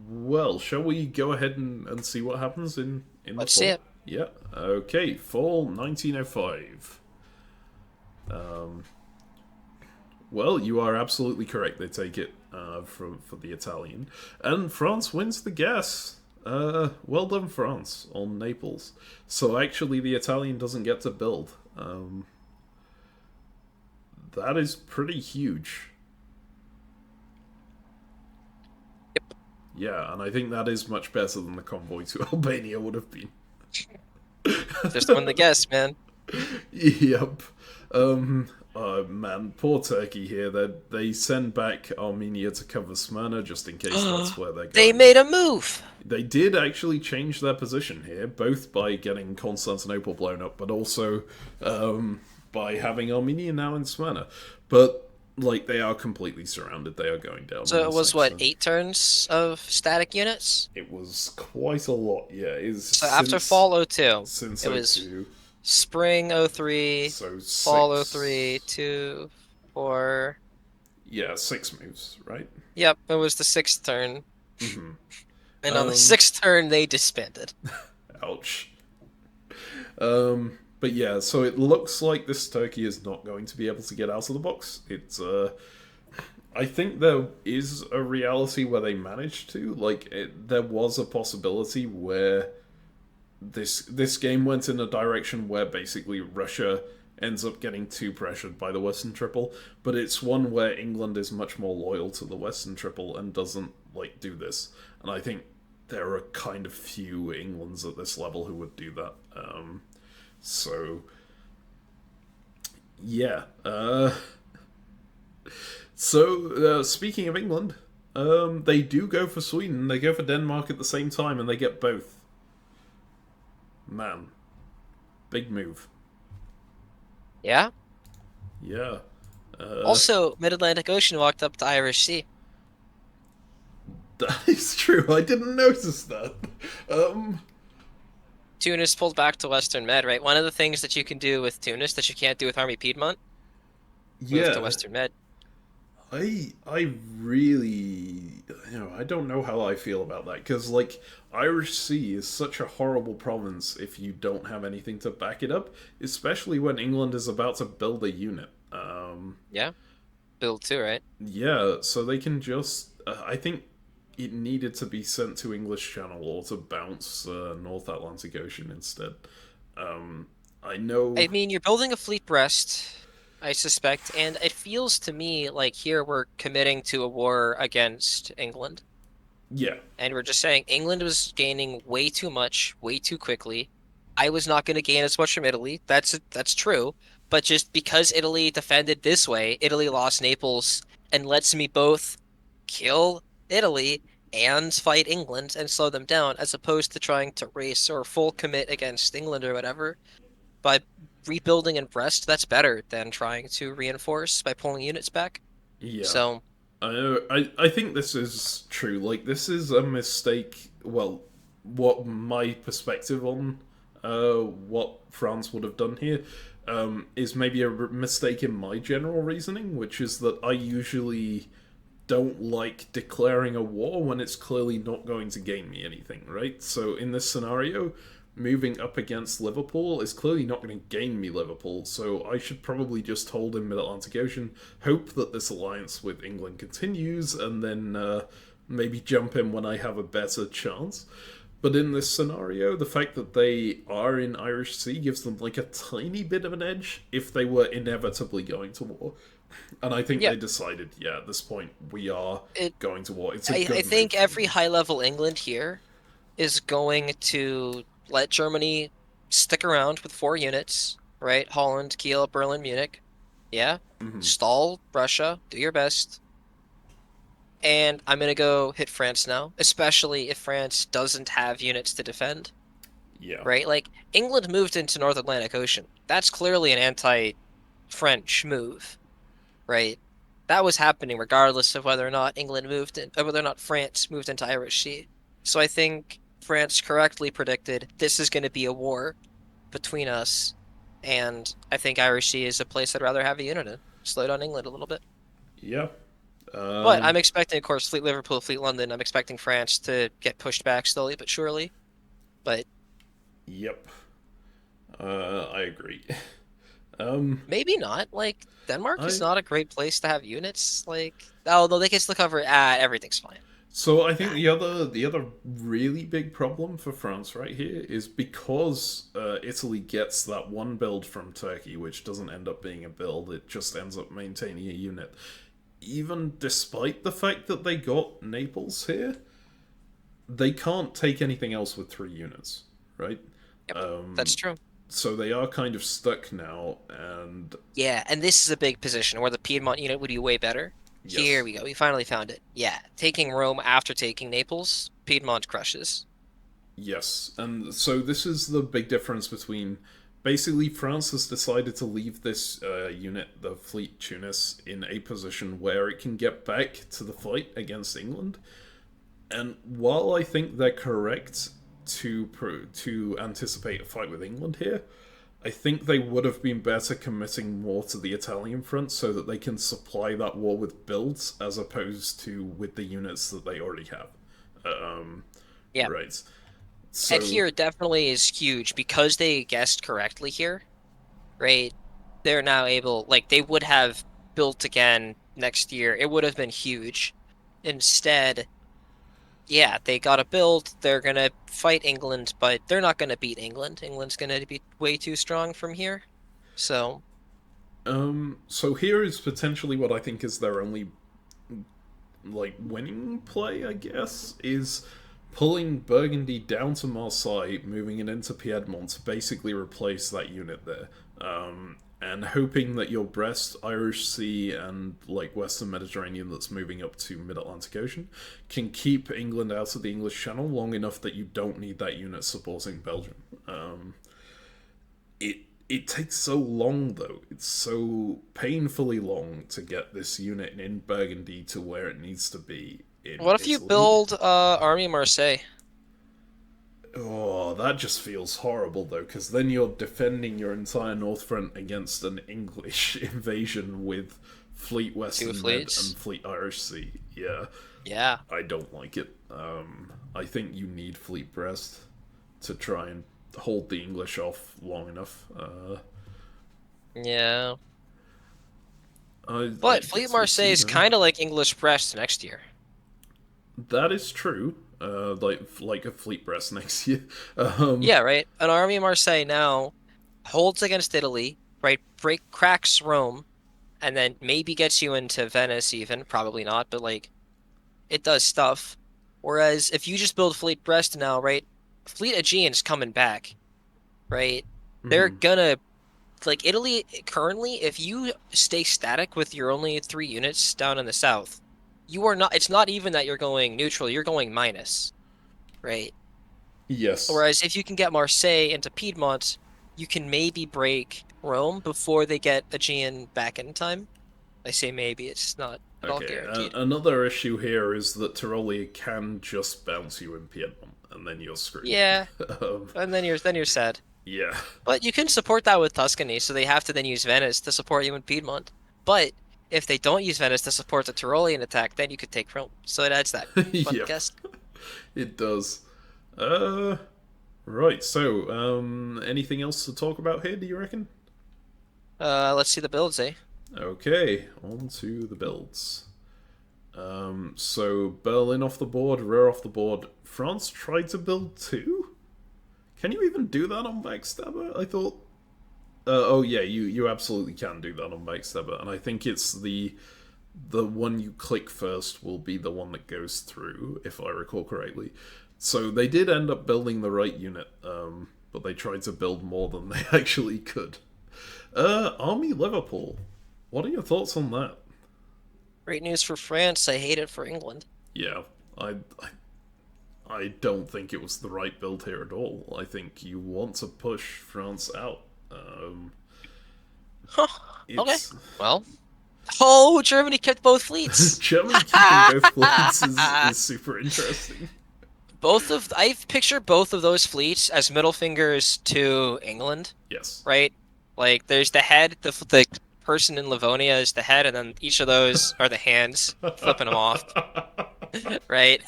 well, shall we go ahead and see what happens in the
Let's see
fall?
it.
Yeah. Okay. Fall 1905. Um, well, you are absolutely correct. They take it from for the Italian, and France wins the gas. Well done, France, on Naples. So actually, the Italian doesn't get to build. That is pretty huge.
Yep.
Yeah, and I think that is much better than the convoy to Albania would have been.
Just win the guess, man.
Yep. Oh man, poor Turkey here. They send back Armenia to cover Smyrna just in case that's where they're
They
going.
made a move.
They did actually change their position here, both by getting Constantinople blown up, but also by having Armenia now in Smyrna. But like they are completely surrounded. They are going down
So
in
it
this
was
next
what,
turn.
8 turns of static units?
It was quite a lot. Yeah, is
So after fall '02,
since
it was
'02.
spring '03,
So
fall '03, 2, 4.
yeah, 6 moves, right?
Yep, it was the 6th turn.
Hmm.
And on the
Um,
6th turn, they disbanded.
ouch. But yeah, so it looks like this turkey is not going to be able to get out of the box. I think there is a reality where they managed to. There was a possibility where this game went in a direction where basically Russia ends up getting too pressured by the Western Triple, but it's one where England is much more loyal to the Western Triple and doesn't do this. And I think there are kind of few Englands at this level who would do that. So yeah. Speaking of England, they do go for Sweden. They go for Denmark at the same time, and they get both. Man, big move.
Yeah.
Yeah. Uh,
Also, Mid-Atlantic Ocean walked up to Irish Sea.
that is true. I didn't notice that. Um,
Tunis pulled back to Western Med, right? One of the things that you can do with Tunis that you can't do with Army Piedmont, move to
yeah.
Western Med.
I really, I don't know how I feel about that because Irish Sea is such a horrible province if you don't have anything to back it up, especially when England is about to build a unit.
Yeah, build too, right?
Yeah, so they can just. I think it needed to be sent to English Channel or to bounce North Atlantic Ocean instead. Um, I
I
know.
mean, you're building a fleet breast, I suspect, and it feels to me like here we're committing to a war against England.
Yeah,
And we're just saying England was gaining way too much, way too quickly. I was not going to gain as much from Italy. That's true. But just because Italy defended this way, Italy lost Naples and lets me both kill Italy and fight England and slow them down, as opposed to trying to race or full commit against England or whatever. By rebuilding in Brest, that's better than trying to reinforce by pulling units back.
yeah.
So,
I think this is true. This is a mistake. Well, what my perspective on what France would have done here is maybe a mistake in my general reasoning, which is that I usually don't like declaring a war when it's clearly not going to gain me anything, right? So in this scenario, moving up against Liverpool is clearly not going to gain me Liverpool, so I should probably just hold in Mid Atlantic Ocean, hope that this alliance with England continues, and then maybe jump in when I have a better chance. But in this scenario, the fact that they are in Irish Sea gives them a tiny bit of an edge if they were inevitably going to war. And I think
yeah,
they decided, yeah, at this point we are
it
going to war. It's a
I
good move
think
from
every
them.
high level England here is going to let Germany stick around with 4 units, right? Holland, Kiel, Berlin, Munich. Yeah.
Hmm.
Stall Russia, do your best. And I'm gonna go hit France now, especially if France doesn't have units to defend,
Yeah.
right? Like England moved into North Atlantic Ocean. That's clearly an anti-French move, right? That was happening regardless of whether or not England moved in, or whether or not France moved into Irish Sea. So I think France correctly predicted this is going to be a war between us, and I think Irish Sea is a place I'd rather have a unit in. Slow down England a little bit.
Yeah.
But I'm
Um,
expecting, of course, Fleet Liverpool, Fleet London. I'm expecting France to get pushed back slowly but surely. But
yep. I agree. Um,
maybe not. Like, Denmark is
I
not a great place to have units. Like, although they can still cover, everything's fine.
So I think the other really big problem for France right here is because Italy gets that one build from Turkey, which doesn't end up being a build; it just ends up maintaining a unit. Even despite the fact that they got Naples here, they can't take anything else with 3 units, right?
Yep, that's
Um,
true.
so they are kind of stuck now, and
Yeah, and this is a big position where the Piedmont unit would be way better. Here
yes,
we go. We finally found it. Yeah, taking Rome after taking Naples, Piedmont crushes.
yes, and so this is the big difference between. Basically, France has decided to leave this unit, the Fleet Tunis, in a position where it can get back to the fight against England. And while I think they're correct to anticipate a fight with England here, I think they would have been better committing more to the Italian front so that they can supply that war with builds as opposed to with the units that they already have. Um,
Yeah,
right.
and
So,
here definitely is huge because they guessed correctly here, right? They're now able, like, they would have built again next year. It would have been huge. Instead, yeah, they got to build. They're gonna fight England, but they're not gonna beat England. England's gonna be way too strong from here. So,
so here is potentially what I think is their only like winning play, I guess, is pulling Burgundy down to Marseille, moving it into Piedmont to basically replace that unit there. And hoping that your Brest, Irish Sea, and like Western Mediterranean that's moving up to Mid Atlantic Ocean can keep England out of the English Channel long enough that you don't need that unit supporting Belgium. It takes so long though. It's so painfully long to get this unit in Burgundy to where it needs to be in
what if you
Italy.
build Army Marseille?
Oh, that just feels horrible though, because then you're defending your entire North Front against an English invasion with Fleet
Two
Western Med
fleets?
and Fleet Irish Sea. Yeah,
Yeah.
I don't like it. I think you need Fleet Brest to try and hold the English off long enough.
Yeah.
I
But Fleet
guess we'll
Marseille
see
is
though.
kind of like English Brest next year.
That is true. Like a Fleet Brest next year.
Yeah, right? An Army Marseille now holds against Italy, right? Cracks Rome, and then maybe gets you into Venice even. Probably not, but like it does stuff. Whereas if you just build Fleet Brest now, right? Fleet Aegean's coming back, right? They're
mhm.
gonna like Italy currently, if you stay static with your only 3 units down in the south, you are not, it's not even that you're going neutral, you're going minus, right?
Yes.
Whereas if you can get Marseille into Piedmont, you can maybe break Rome before they get Aegean back in time. I say maybe, it's not at all
Okay.
guaranteed.
Another issue here is that Tyrolia can just bounce you in Piedmont, and then you're screwed.
Yeah,
um,
and then you're sad.
yeah.
But you can support that with Tuscany, so they have to then use Venice to support you in Piedmont. But if they don't use Venice to support the Tyrolean attack, then you could take Rome. So it adds that fun
Yep.
guess.
It does. Uh. Right. So, anything else to talk about here? Do you reckon?
Let's see the builds, eh?
Okay. On to the builds. So Berlin off the board, Ruhr off the board. France tried to build two. Can you even do that on Backstabber? I thought. Oh yeah, you absolutely can do that on Backstabber, and I think it's the one you click first will be the one that goes through, if I recall correctly. So they did end up building the right unit, but they tried to build more than they actually could. Army Liverpool. What are your thoughts on that?
Great news for France. I hate it for England.
Yeah, I, I I don't think it was the right build here at all. I think you want to push France out.
Huh. Okay.
It's
Well. Oh, Germany kept both fleets.
Germany keeping both fleets is super interesting.
I picture both of those fleets as middle fingers to England,
Yes.
right? Like there's the head, the person in Livonia is the head, and then each of those are the hands flipping them off, right?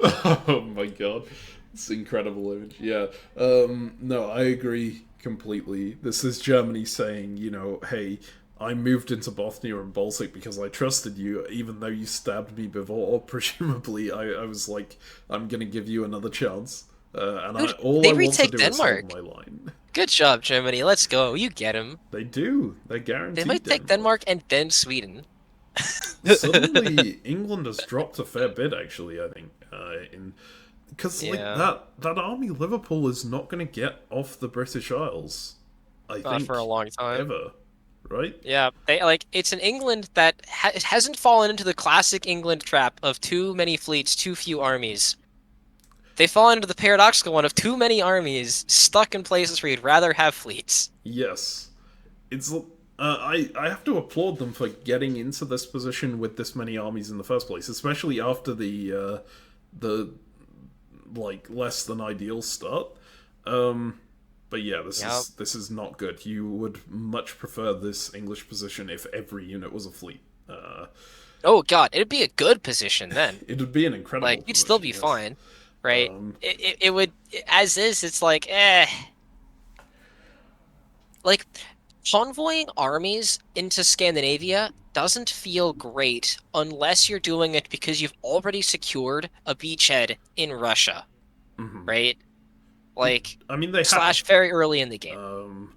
Oh my god. It's an incredible image. Yeah. No, I agree completely. This is Germany saying, hey, I moved into Bothnia and Baltic because I trusted you, even though you stabbed me before. Presumably, I was like, I'm gonna give you another chance. And
Dude,
all
they
I want to
retake
do is hold
Denmark.
my line.
Good job, Germany. Let's go. You get him.
They do. They're
They
guaranteed
might take
Denmark.
Denmark and then Sweden.
Suddenly, England has dropped a fair bit, actually, I think. In Because, like,
Yeah,
that army Liverpool is not going to get off the British Isles, I
not for a
think,
long time.
ever. Right?
Yeah, they like it's an England that hasn't fallen into the classic England trap of too many fleets, too few armies. They fall into the paradoxical one of too many armies stuck in places where you'd rather have fleets.
Yes. It's. I have to applaud them for getting into this position with this many armies in the first place, especially after the like less than ideal start. But yeah,
Yeah.
this is not good. You would much prefer this English position if every unit was a fleet.
Oh God, it'd be a good position then.
It would be an incredible
Like you'd still
position,
be
yes.
fine, right?
Um,
It would as is. It's like like convoying armies into Scandinavia doesn't feel great unless you're doing it because you've already secured a beachhead in Russia, right? Like
I mean, they
slash
have.
very early in the game.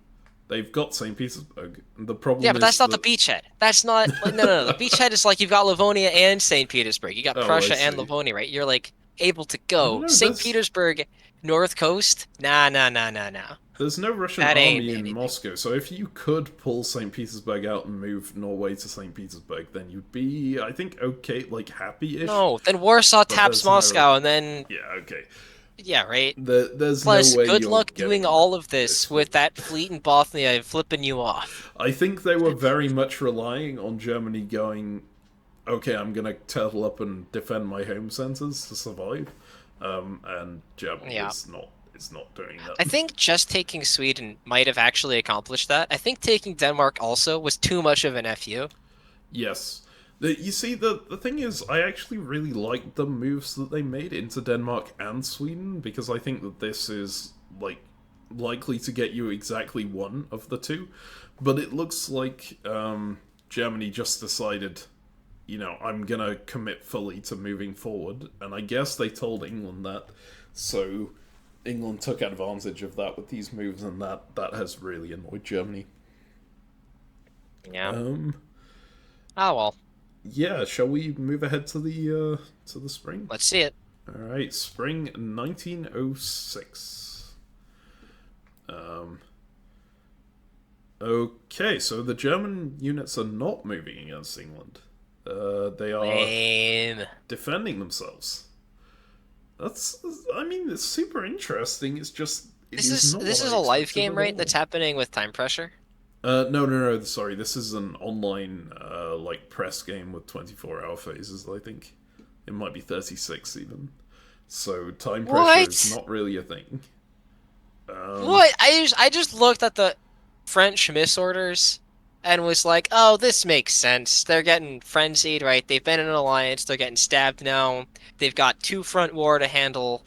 They've got St. Petersburg. The
Yeah,
problem
but that's
is
not the
that.
beachhead. That's not like no. The beachhead is like you've got Livonia and St. Petersburg. You got
Oh, I
Prussia and
see.
Livonia, right? You're like able to
I don't
go.
know.
St. Petersburg, North Coast? Nah.
There's no Russian
That ain't
army in
anything.
Moscow, so if you could pull St. Petersburg out and move Norway to St. Petersburg, then you'd be, I think, okay, like happy-ish.
No, then Warsaw
But
taps
there's no.
Moscow, and then
Yeah, okay.
yeah, right.
There's no
Plus,
way
good
you're
luck doing
getting
all of
this
this with
fleet.
that fleet in Bothnia flipping you off.
I think they were very much relying on Germany going, okay, I'm gonna turtle up and defend my home centers to survive, and Germany
Yeah.
is not doing that.
I think just taking Sweden might have actually accomplished that. I think taking Denmark also was too much of an FU.
Yes. You see, the thing is, I actually really like the moves that they made into Denmark and Sweden because I think that this is like likely to get you exactly one of the two. But it looks like Germany just decided, I'm gonna commit fully to moving forward, and I guess they told England that, so England took advantage of that with these moves, and that has really annoyed Germany.
Yeah.
Um,
Oh well,
Yeah, shall we move ahead to the spring?
let's see it.
All right, spring 1906. Um, okay, so the German units are not moving against England. They are
Lame.
defending themselves. That's, I mean, it's super interesting. It's just it is not
This
what
is
I
a live
expected
game,
at
right? That's
all.
happening with time pressure.
No. Sorry, this is an online like press game with 24-hour phases. I think it might be 36 even. So time pressure is
What?
not really a thing.
What? I just looked at the French misorders and was like, oh, this makes sense. They're getting frenzied, right? They've been in an alliance. They're getting stabbed now. They've got two front war to handle.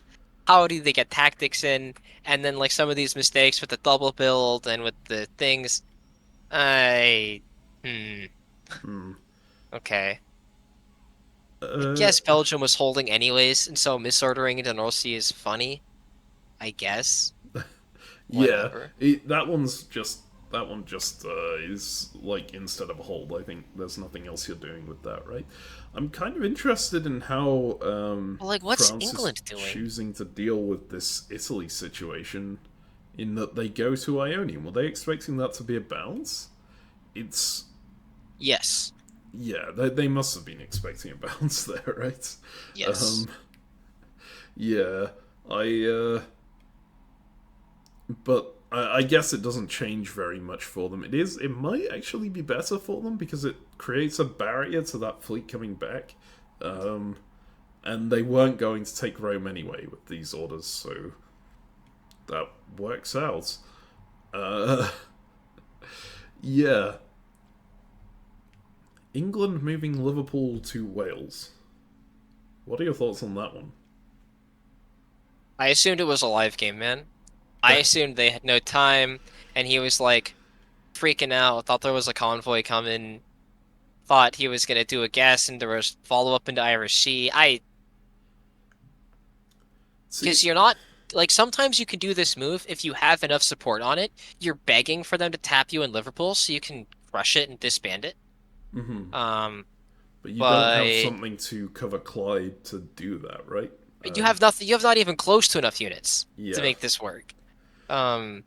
How do they get tactics in? And then like some of these mistakes with the double build and with the things. I hmm.
Hmm.
Okay. I
Uh,
guess Belgium was holding anyways, and so misordering into North Sea is funny. I guess.
yeah,
Whatever.
that one just is like instead of a hold. I think there's nothing else you're doing with that, right? I'm kind of interested in how
But like, what's
France is
England doing?
choosing to deal with this Italy situation. In that they go to Ionian. Were they expecting that to be a bounce? It's
Yes.
Yeah, they must have been expecting a bounce there, right?
Yes.
Um, yeah, I. But I guess it doesn't change very much for them. It might actually be better for them because it creates a barrier to that fleet coming back, um, and they weren't going to take Rome anyway with these orders, so that works out. Uh, yeah. England moving Liverpool to Wales. What are your thoughts on that one?
I assumed it was a live game, man. I assumed they had no time, and he was like freaking out, thought there was a convoy coming, thought he was gonna do a guess, and there was follow up into Irish Sea.
See,
Because you're not like sometimes you can do this move if you have enough support on it. You're begging for them to tap you in Liverpool so you can crush it and disband it. Um,
but you don't have
but
something to cover Clyde to do that, right?
you have nothing. You have not even close to enough units to
Yeah.
make this work. Um,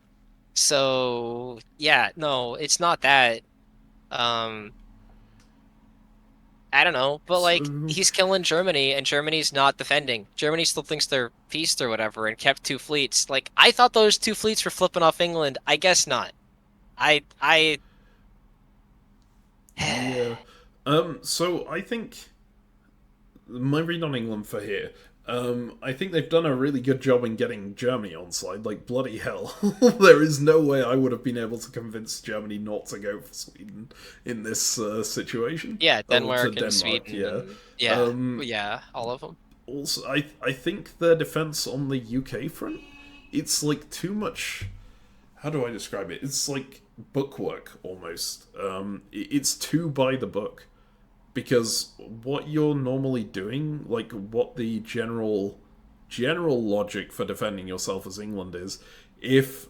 so yeah, no, it's not that. Um, I don't know, but like
So,
he's killing Germany and Germany's not defending. Germany still thinks they're peace or whatever and kept two fleets. Like I thought those two fleets were flipping off England. I guess not. I
yeah. So I think my read on England for here. I think they've done a really good job in getting Germany on side. Like bloody hell, there is no way I would have been able to convince Germany not to go for Sweden in this situation.
Yeah,
Oh, to
Denmark and
Denmark,
Sweden
yeah.
and yeah,
Um,
yeah, all of them.
Also, I think their defense on the UK front, it's like too much. How do I describe it? It's like bookwork almost. It's too by the book because what you're normally doing, like what the general logic for defending yourself as England is, if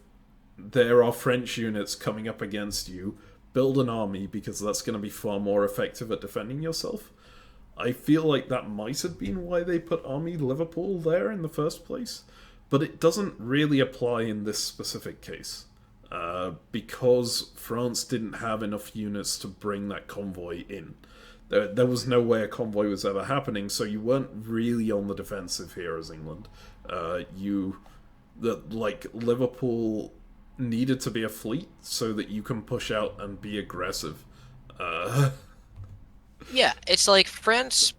there are French units coming up against you, build an army because that's going to be far more effective at defending yourself. I feel like that might have been why they put Army Liverpool there in the first place, but it doesn't really apply in this specific case. Because France didn't have enough units to bring that convoy in. There was no way a convoy was ever happening, so you weren't really on the defensive here as England. Like Liverpool needed to be a fleet so that you can push out and be aggressive. Uh,
Yeah, it's like France.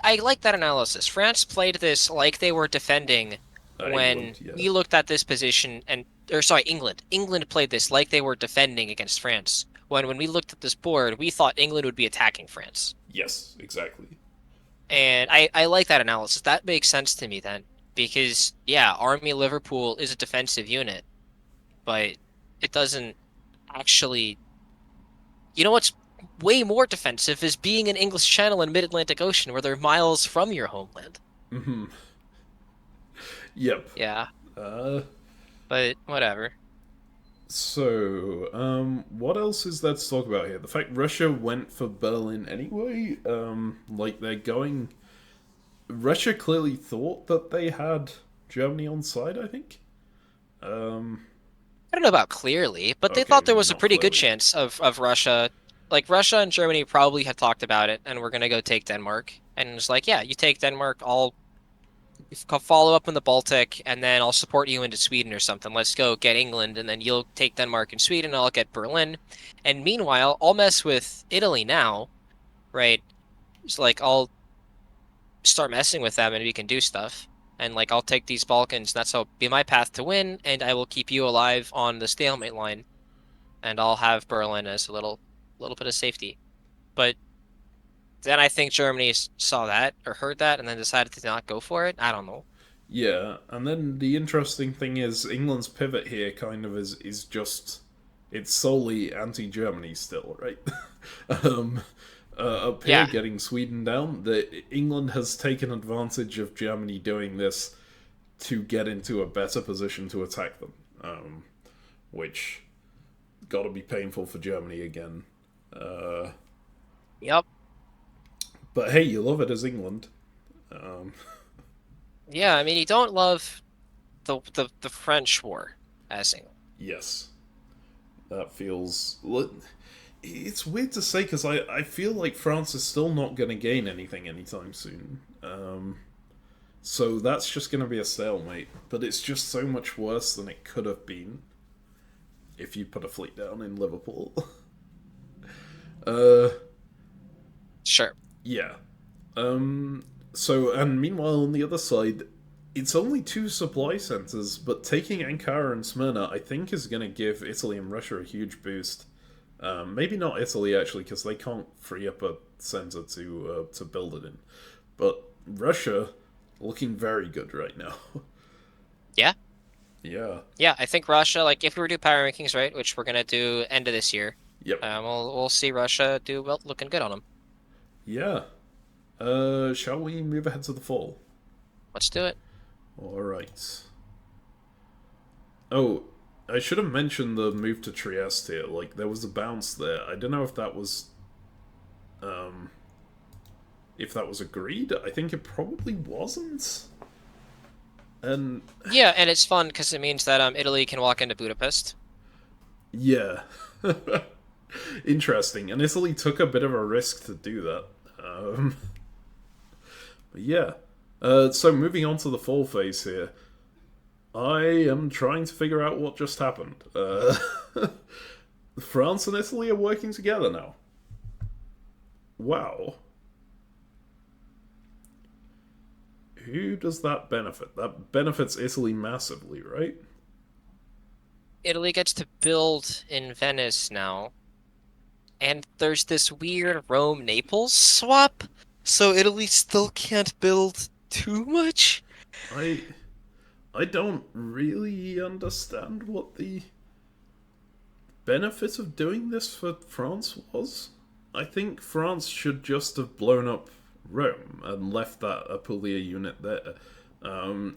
I like that analysis. France played this like they were defending when
England, yeah.
we looked at this position and or sorry, England. England played this like they were defending against France. When we looked at this board, we thought England would be attacking France.
Yes, exactly.
And I like that analysis. That makes sense to me then. Because yeah, Army Liverpool is a defensive unit, but it doesn't actually you know what's way more defensive is being in English Channel and Mid-Atlantic Ocean where they're miles from your homeland.
Hmm. Yep.
Yeah,
Uh,
but whatever.
what else is there to talk about here? The fact Russia went for Berlin anyway. Like they're going. Russia clearly thought that they had Germany on side. I think. Um,
I don't know about clearly, but they
okay,
thought there
maybe
was a
not
pretty good
clearly.
chance of Russia. Like Russia and Germany probably had talked about it and we're gonna go take Denmark. And it's like, yeah, you take Denmark, I'll follow up in the Baltic, and then I'll support you into Sweden or something. Let's go get England, and then you'll take Denmark and Sweden, and I'll get Berlin. And meanwhile, I'll mess with Italy now, right? It's like I'll start messing with them, and we can do stuff. And like I'll take these Balkans, and that's how be my path to win, and I will keep you alive on the stalemate line, and I'll have Berlin as a little bit of safety. But then I think Germany saw that or heard that, and then decided to not go for it. I don't know.
Yeah, and then the interesting thing is England's pivot here kind of is just it's solely anti-Germany still, right? um, Up here,
Yeah,
getting Sweden down, England has taken advantage of Germany doing this to get into a better position to attack them, which got to be painful for Germany again. Uh,
yep.
but hey, you love it as England. Um,
Yeah, I mean, you don't love the French war as England.
yes, that feels. It's weird to say because I feel like France is still not going to gain anything anytime soon. So that's just going to be a stalemate. But it's just so much worse than it could have been if you put a fleet down in Liverpool. uh,
Sure.
yeah. Um, So, and meanwhile, on the other side, it's only two supply centers, but taking Ankara and Smyrna, I think, is going to give Italy and Russia a huge boost. Maybe not Italy, actually, because they can't free up a center to build it in. But Russia, looking very good right now.
Yeah.
Yeah.
Yeah, I think Russia, like if we were to do power rankings, right, which we're gonna do end of this year,
Yep.
we'll see Russia do well, looking good on them.
Yeah. Shall we move ahead to the fall?
Let's do it.
All right. Oh, I should have mentioned the move to Trieste here. Like, there was a bounce there. I don't know um, if that was agreed. I think it probably wasn't. And
Yeah, and it's fun because it means that Italy can walk into Budapest.
yeah, interesting. And Italy took a bit of a risk to do that. But yeah. So moving on to the fall phase here. I am trying to figure out what just happened. France and Italy are working together now. Wow. Who does that benefit? That benefits Italy massively, right?
Italy gets to build in Venice now, and there's this weird Rome-Naples swap, so Italy still can't build too much.
I I don't really understand what the benefit of doing this for France was. I think France should just have blown up Rome and left that Apulia unit there.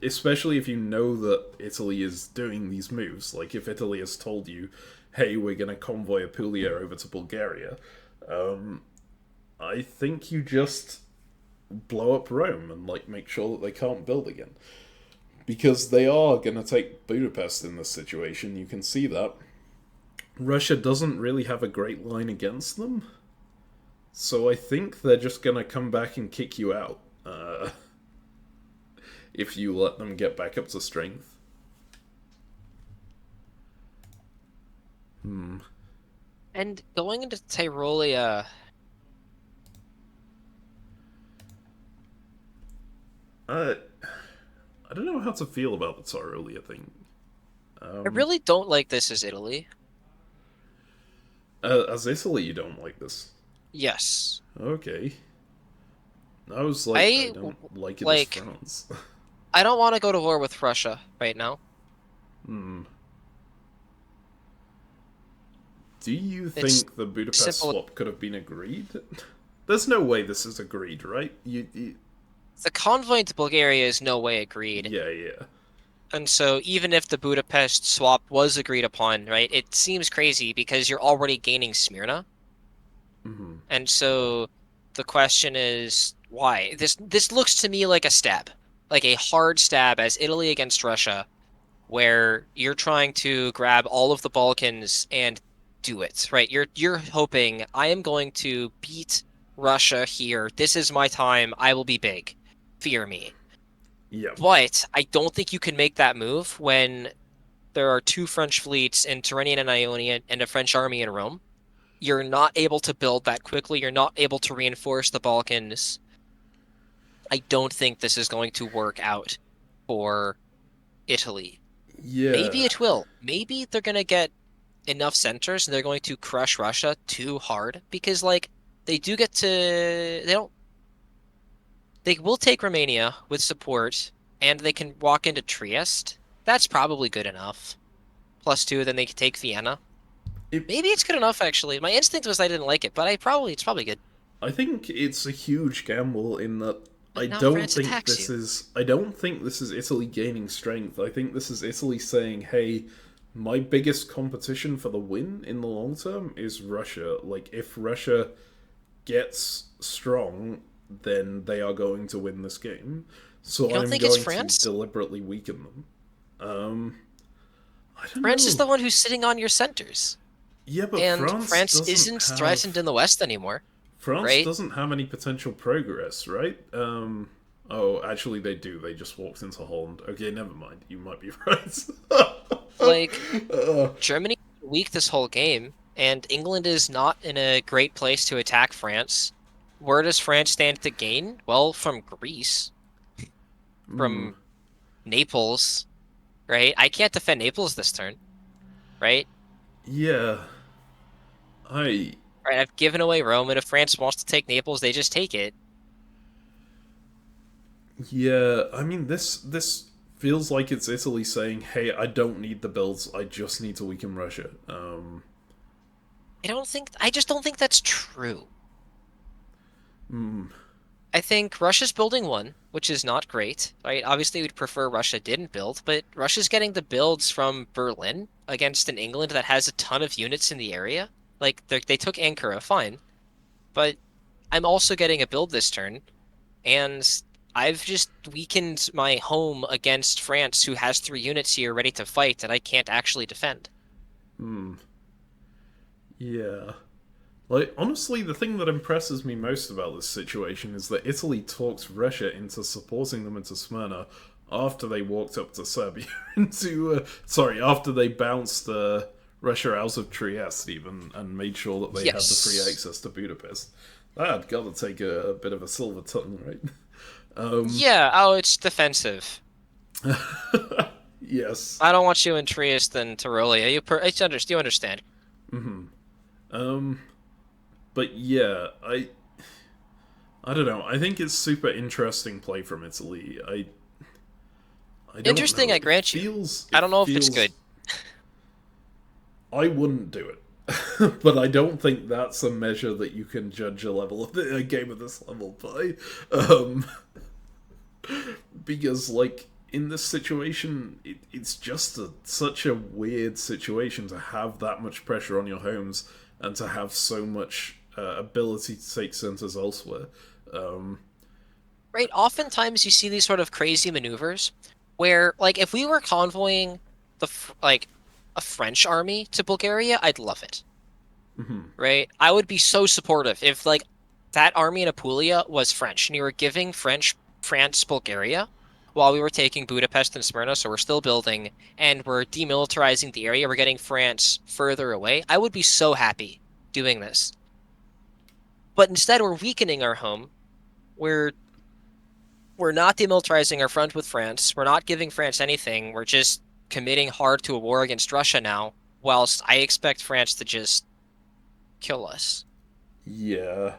Especially if you know that Italy is doing these moves. Like, if Italy has told you, hey, we're going to convoy Apulia over to Bulgaria, I think you just blow up Rome and, like, make sure that they can't build again. Because they are going to take Budapest in this situation, you can see that. Russia doesn't really have a great line against them. So I think they're just going to come back and kick you out. If you let them get back up to strength.
And going into Tyrolia,
I don't know how to feel about the Tyrolia thing.
I really don't like this as Italy.
As Italy, you don't like this.
Yes.
Okay. I was like, I don't like it as
like
France.
I don't want to go to war with Russia right now.
Do you
It's
think the Budapest
simple.
swap could have been agreed? There's no way this is agreed, right?
The convoy to Bulgaria is no way agreed.
Yeah.
And so even if the Budapest swap was agreed upon, right, it seems crazy because you're already gaining Smyrna. And so the question is why? This looks to me like a stab, like a hard stab as Italy against Russia, where you're trying to grab all of the Balkans and do it, right? You're hoping I am going to beat Russia here. This is my time. I will be big. Fear me.
Yeah.
But I don't think you can make that move when there are two French fleets in Tyrrhenian and Ionian and a French army in Rome. You're not able to build that quickly. You're not able to reinforce the Balkans. I don't think this is going to work out for Italy.
Yeah.
Maybe it will. Maybe they're going to get enough centers and they're going to crush Russia too hard because, like, they do get to. They will take Romania with support and they can walk into Trieste. That's probably good enough. +2, then they can take Vienna. Maybe it's good enough, actually. My instinct was I didn't like it, but it's probably good.
I think it's a huge gamble in that
But
I
now
don't
France
think
attacks
this
you.
is I don't think this is Italy gaining strength. I think this is Italy saying, "Hey, my biggest competition for the win in the long term is Russia. Like, if Russia gets strong, then they are going to win this game. So
You don't
I'm
think it's
going to
France?
deliberately weaken them." I don't
France is
know.
the one who's sitting on your centers.
Yeah, but
And
France
France
doesn't
isn't threatened
have
in the West anymore,
France
right?
doesn't have any potential progress, right? Oh, actually, they do. They just walked into Holland. Okay, never mind. You might be right.
Like, Germany weak this whole game, and England is not in a great place to attack France. where does France stand to gain? Well, from Greece,
Hmm.
from Naples, right? I can't defend Naples this turn, right?
Yeah. I.
Right, I've given away Rome, and if France wants to take Naples, they just take it.
Yeah. I mean, this feels like it's Italy saying, "Hey, I don't need the builds. I just need to weaken Russia."
I just don't think that's true.
Hmm.
I think Russia's building one, which is not great, right? Obviously, we'd prefer Russia didn't build, but Russia's getting the builds from Berlin against an England that has a ton of units in the area. Like, they took Ankara, fine, but I'm also getting a build this turn, and I've just weakened my home against France, who has 3 units here ready to fight that I can't actually defend.
Hmm. Yeah. Like, honestly, the thing that impresses me most about this situation is that Italy talked Russia into supporting them into Smyrna after they walked up to Serbia sorry, after they bounced Russia out of Trieste even and made sure that they had the free
Yes.
access to Budapest. That got to take a bit of a silver tongue, right? Um,
Yeah, oh, it's defensive.
yes.
I don't want you in Trieste and Tyrolia. You understand.
Um, but yeah, I don't know. I think it's super interesting play from Italy. I don't
Interesting,
know.
I
It
grant you.
feels
I
it
don't know if it's
feels
good.
I wouldn't do it. But I don't think that's a measure that you can judge a level of a game of this level by. Um because like in this situation it's just such a weird situation to have that much pressure on your homes and to have so much ability to take centers elsewhere. Um
Right? Oftentimes you see these sort of crazy maneuvers where, like, if we were convoying like a French army to Bulgaria, I'd love it. Right? I would be so supportive if like that army in Apulia was French and you were giving France Bulgaria while we were taking Budapest and Smyrna, so we're still building and we're demilitarizing the area, we're getting France further away. I would be so happy doing this. But instead we're weakening our home. We're we're not demilitarizing our front with France. We're not giving France anything. We're just committing hard to a war against Russia now, whilst I expect France to just kill us.
yeah.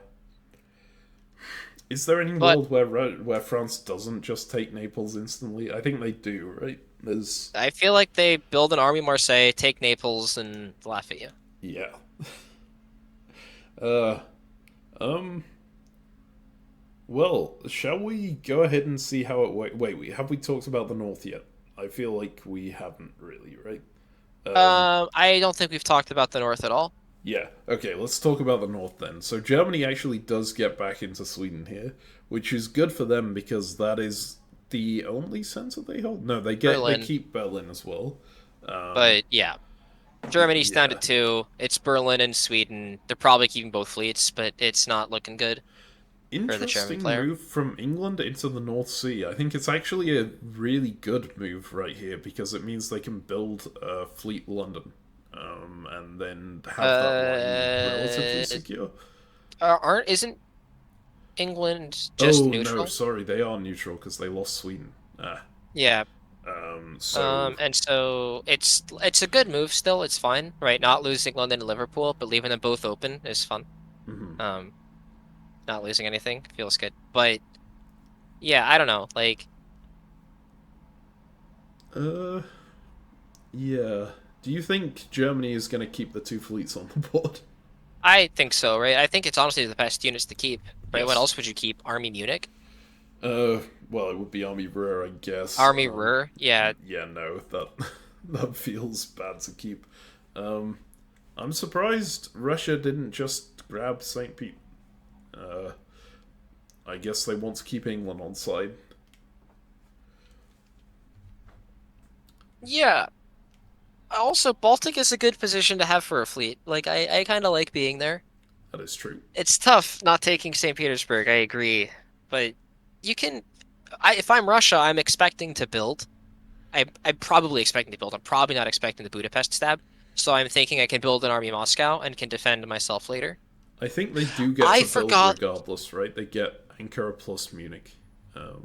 Is there any
But
world where France doesn't just take Naples instantly? I think they do, right? There's
I feel like they build an army Marseille, take Naples, and laugh at you.
yeah. Uh um well, shall we go ahead and see how it wait, have we talked about the north yet? I feel like we haven't really, right? Um
I don't think we've talked about the North at all.
yeah. Okay, let's talk about the north then. So Germany actually does get back into Sweden here, which is good for them because that is the only center they hold. No, they
Berlin.
keep Berlin as well. Um
But yeah, Germany's down to
yeah.
2. It's Berlin and Sweden. They're probably keeping both fleets, but it's not looking good for the German
Interesting
player.
move from England into the North Sea. I think it's actually a really good move right here because it means they can build a fleet London, and then have that line relatively
Uh,
secure.
isn't England just
Oh no,
neutral?
sorry, they are neutral because they lost Sweden.
Yeah.
So
And so it's a good move still. It's fine, right? Not losing London and Liverpool, but leaving them both open is fun. Um, not losing anything feels good. But yeah, I don't know. Like,
uh, yeah. Do you think Germany is going to keep the two fleets on the board?
I think so, right? I think it's honestly the best units to keep, right? What
Yes.
else would you keep? Army Munich?
Well, it would be Army Ruhr, I guess.
Army Ruhr? Yeah.
Yeah, no, that that feels bad to keep. Um, I'm surprised Russia didn't just grab Saint Pete. Uh, I guess they want to keep England on side.
Yeah. Also, Baltic is a good position to have for a fleet. Like, I kind of like being there.
That is true.
It's tough not taking St. Petersburg, I agree. But you can if I'm Russia, I'm expecting to build. I'm probably expecting to build. I'm probably not expecting the Budapest stab. So I'm thinking I can build an army in Moscow and can defend myself later.
I think they do get
I
to build
forgot.
regardless, right? They get Ankara plus Munich.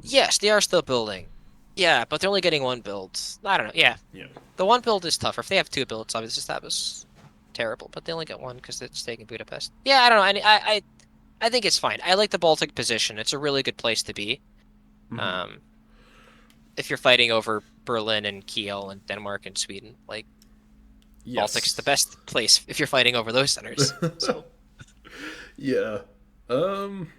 Yes, they are still building. Yeah, but they're only getting one build. I don't know. Yeah,
Yeah.
the one build is tougher. If they have two builds, obviously that was terrible. But they only get one because it's taking Budapest. Yeah, I don't know. I think it's fine. I like the Baltic position. It's a really good place to be.
Mm-hmm.
Um, if you're fighting over Berlin and Kiel and Denmark and Sweden, like Baltic's the
Yes.
best place if you're fighting over those centers. So
Yeah. Um.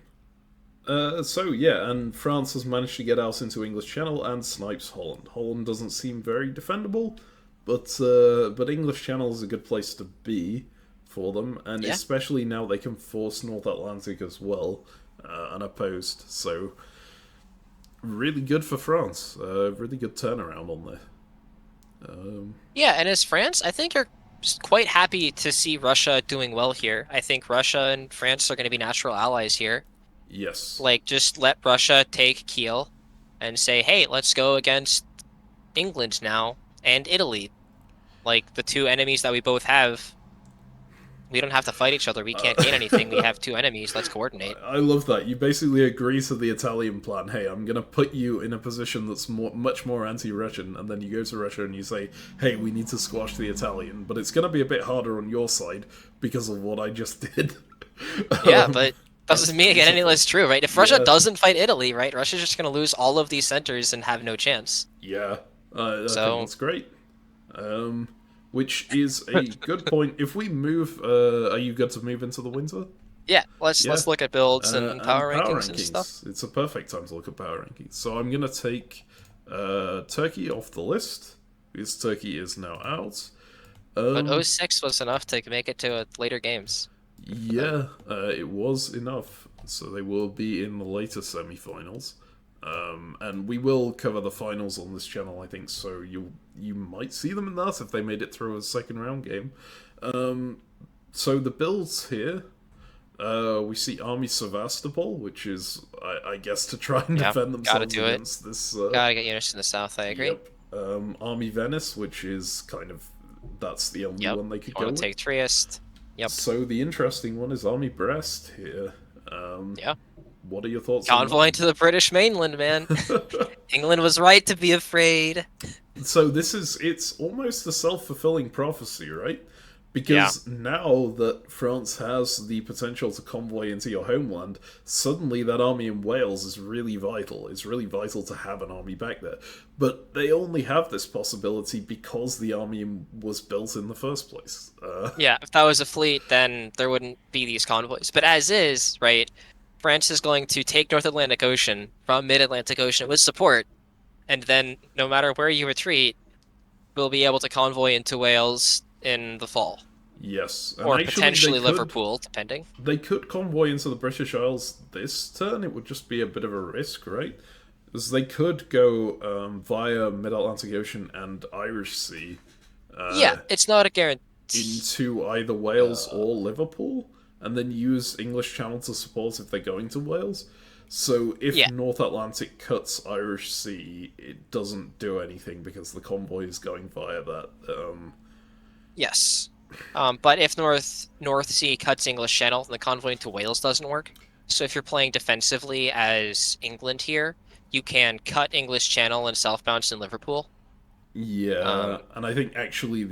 So yeah, and France has managed to get out into English Channel and snipes Holland. Holland doesn't seem very defendable, but English Channel is a good place to be for them, and
yeah,
especially now they can force North Atlantic as well, unopposed. So really good for France. Really good turnaround on there.
yeah. And as France, I think you're quite happy to see Russia doing well here. I think Russia and France are going to be natural allies here.
Yes.
Like, just let Russia take Kiel and say, hey, let's go against England now and Italy. Like, the two enemies that we both have. We don't have to fight each other. We can't gain anything. We have two enemies. Let's coordinate.
I love that. You basically agree to the Italian plan. Hey, I'm going to put you in a position that's much more anti-Russian, and then you go to Russia and you say, hey, we need to squash the Italian, but it's going to be a bit harder on your side because of what I just did.
Yeah, but doesn't mean it get any less true, right? If Russia
Yeah.
doesn't fight Italy, right, Russia's just going to lose all of these centers and have no chance.
Yeah, I think
So,
that's great. Which is a good point. If we move, are you good to move into the winter?
yeah, let's
Yeah.
look at builds and power rankings and stuff.
It's a perfect time to look at power rankings. So I'm gonna take Turkey off the list because Turkey is now out.
But 06 was enough to make it to later games.
Yeah, it was enough. So they will be in the later semi-finals. And we will cover the finals on this channel, I think. So you might see them in that if they made it through a second round game. So the builds here, we see Army Sevastopol, which is I guess to try and defend themselves against this.
Gotta get units in the south. I agree.
Yep. Army Venice, which is kind of that's the only one they could go with.
Take Trieste. Yep.
So the interesting one is Army Brest here.
Yeah.
What are your thoughts?
Convoy to the British mainland, man. England was right to be afraid.
So it's almost a self-fulfilling prophecy, right? Because now that France has the potential to convoy into your homeland, suddenly that army in Wales is really vital. It's really vital to have an army back there. But they only have this possibility because the army was built in the first place.
Yeah, if that was a fleet, then there wouldn't be these convoys. But as is, right, France is going to take North Atlantic Ocean from Mid-Atlantic Ocean with support, and then no matter where you retreat, we'll be able to convoy into Wales in the fall.
Yes. And
or
actually,
potentially Liverpool, depending.
They could convoy into the British Isles this turn. It would just be a bit of a risk, right? Because they could go via Mid-Atlantic Ocean and Irish Sea.
Yeah, it's not a guarantee.
Into either Wales or Liverpool, and then use English Channel to support if they're going to Wales. So if North Atlantic cuts Irish Sea, it doesn't do anything because the convoy is going via that.
Yes. But if North Sea cuts English Channel, then the convoy into Wales doesn't work. So if you're playing defensively as England here, you can cut English Channel and southbound in Liverpool.
Yeah, and I think actually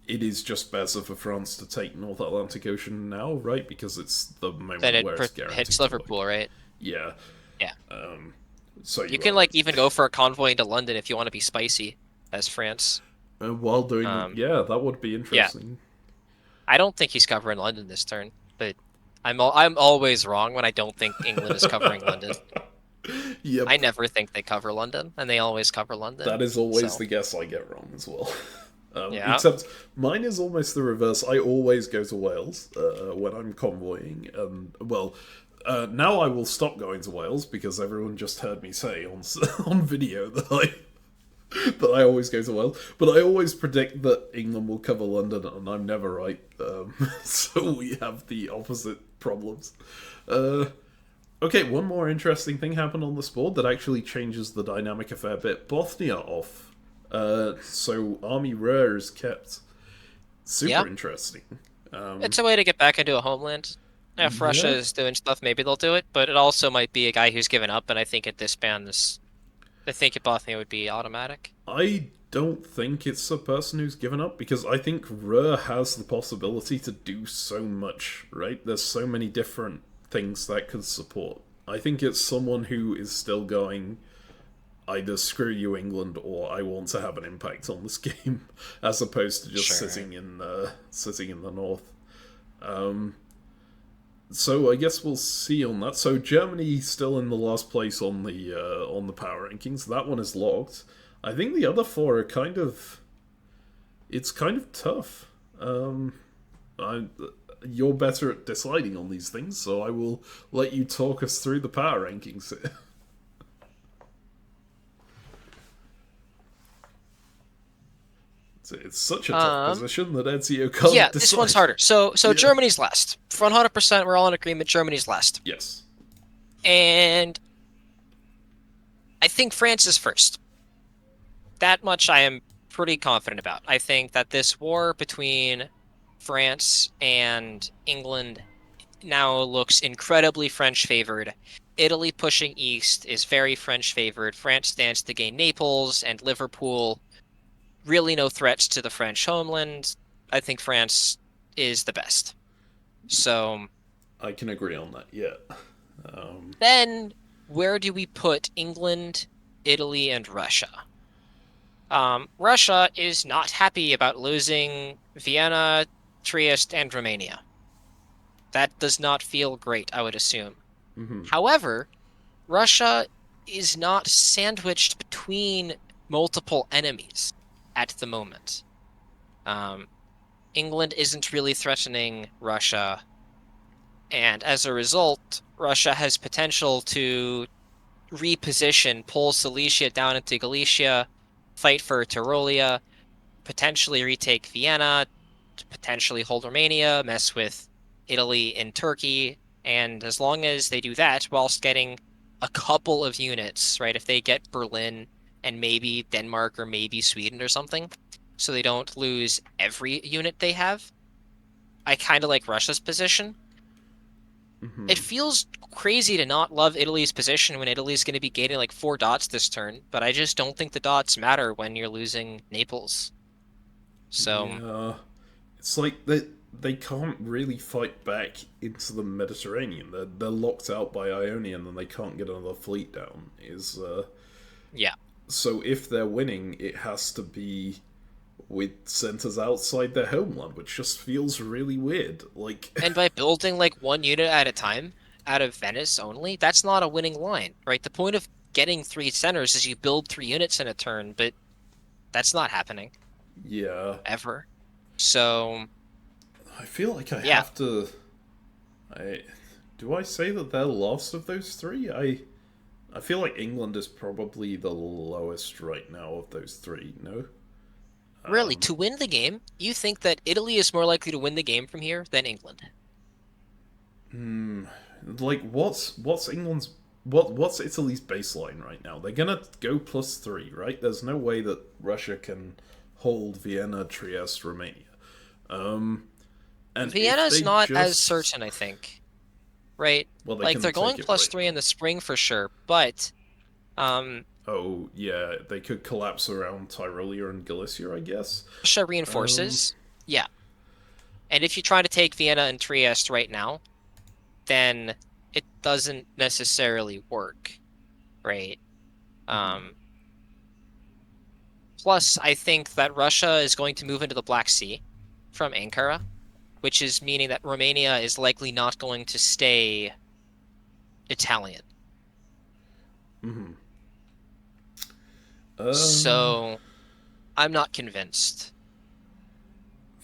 it is just better for France to take North Atlantic Ocean now, right? Because it's the moment where it's guaranteed
hits Liverpool, right?
Yeah.
Yeah.
So
you can even go for a convoy into London if you want to be spicy as France.
While doing that would be interesting.
I don't think he's covering London this turn, but I'm always wrong when I don't think England is covering London.
Yep.
I never think they cover London, and they always cover London.
That is always the guess I get wrong as well.
Except
mine is almost the reverse. I always go to Wales when I'm convoying. Now I will stop going to Wales because everyone just heard me say on video that I always go to Wales. But I always predict that England will cover London, and I'm never right. So we have the opposite problems. Okay, one more interesting thing happened on this board that actually changes the dynamic a fair bit. Bothnia off. So Army Rare is kept. Super interesting.
It's a way to get back into a homeland. If Russia
Yeah,
is doing stuff, maybe they'll do it, but it also might be a guy who's given up, and I think it disbands. I think Bothnia would be automatic.
I don't think it's a person who's given up because I think Ruhr has the possibility to do so much, right? There's so many different things that could support. I think it's someone who is still going either screw you England or I want to have an impact on this game as opposed to just
Sure.
sitting in the north. So I guess we'll see on that. So Germany still in the last place on the power rankings. That one is locked. I think the other four are kind of it's kind of tough. I, you're better at deciding on these things, so I will let you talk us through the power rankings. It's such a tough position that Ezio can't
Yeah,
decide.
this one's harder. So
Yeah.
Germany's last. For 100%, we're all in agreement. Germany's last,
Yes.
and I think France is first. That much I am pretty confident about. I think that this war between France and England now looks incredibly French favored. Italy pushing east is very French favored. France stands to gain Naples and Liverpool. Really no threats to the French homeland. I think France is the best. So
I can agree on that, yeah.
then where do we put England, Italy, and Russia? Russia is not happy about losing Vienna, Trieste, and Romania. That does not feel great, I would assume. However, Russia is not sandwiched between multiple enemies at the moment. England isn't really threatening Russia, and as a result, Russia has potential to reposition, pull Silesia down into Galicia, fight for Tyrolia, potentially retake Vienna, potentially hold Romania, mess with Italy and Turkey, and as long as they do that, whilst getting a couple of units, right? If they get Berlin and maybe Denmark or maybe Sweden or something, so they don't lose every unit they have, I kind of like Russia's position. It feels crazy to not love Italy's position when Italy's going to be gaining like 4 dots this turn, but I just don't think the dots matter when you're losing Naples. So,
Yeah. It's like they can't really fight back into the Mediterranean. They're locked out by Ionian and they can't get another fleet down.
yeah.
So if they're winning, it has to be with centers outside their homeland, which just feels really weird. Like
And by building like 1 unit at a time out of Venice only, that's not a winning line, right? The point of getting 3 centers is you build 3 units in a turn, but that's not happening
yeah,
ever. So,
I feel like I
yeah.
have to. I do I say that they're last of those three? I feel like England is probably the lowest right now of those three. No.
Really, to win the game, you think that Italy is more likely to win the game from here than England?
Like what's England's what's Italy's baseline right now? They're gonna go +3, right? There's no way that Russia can hold Vienna, Trieste, Romania. And
Vienna's
if they
not as
just
certain, I think. Right?
well, they
Like
can
they're going
take it
+3
right
in the spring for sure, but um
Oh yeah, they could collapse around Tyrolia and Galicia, I guess.
Russia
Um,
reinforces. Yeah. And if you try to take Vienna and Trieste right now, then it doesn't necessarily work, right? Um Plus I think that Russia is going to move into the Black Sea from Ankara, which is meaning that Romania is likely not going to stay Italian. So I'm not convinced.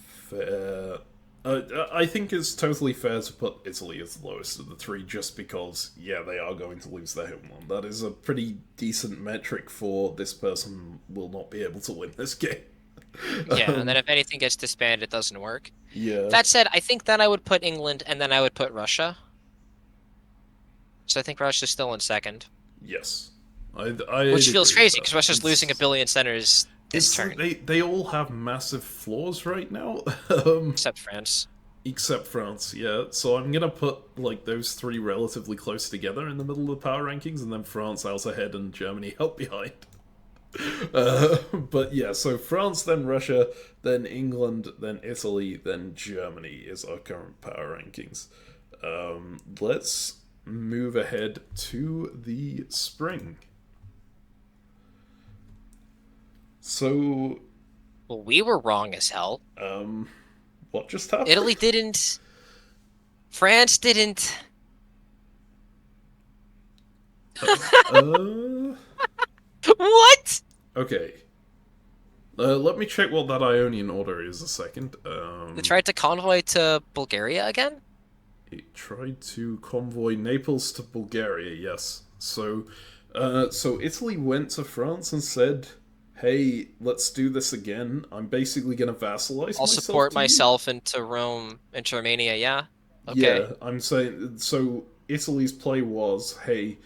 fair. I think it's totally fair to put Italy as the lowest of the three, just because yeah, they are going to lose their homeland. That is a pretty decent metric for this person will not be able to win this game.
Yeah, and then if anything gets disbanded, it doesn't work.
Yeah.
That said, I think then I would put England and then I would put Russia. So I think Russia's still in second,
Yes.
which feels
agree with
crazy
that.
because Russia's losing a billion centers this
It's like
turn,
they all have massive flaws right now.
except France.
Except France, yeah. So I'm gonna put like those three relatively close together in the middle of the power rankings, and then France out ahead and Germany out behind. But yeah, so France, then Russia, then England, then Italy, then Germany is our current power rankings. Let's move ahead to the spring. So,
Well, we were wrong as hell.
what just happened?
Italy didn't. France didn't. What?
Okay. Let me check what that Ionian order is a second.
They tried to convoy to Bulgaria again?
It tried to convoy Naples to Bulgaria, yes. So, so Italy went to France and said, "Hey, let's do this again. I'm basically gonna vassalize
I'll
myself
support
to you."
myself into Rome, into Romania, yeah? Okay.
Yeah, I'm saying. So Italy's play was, "Hey,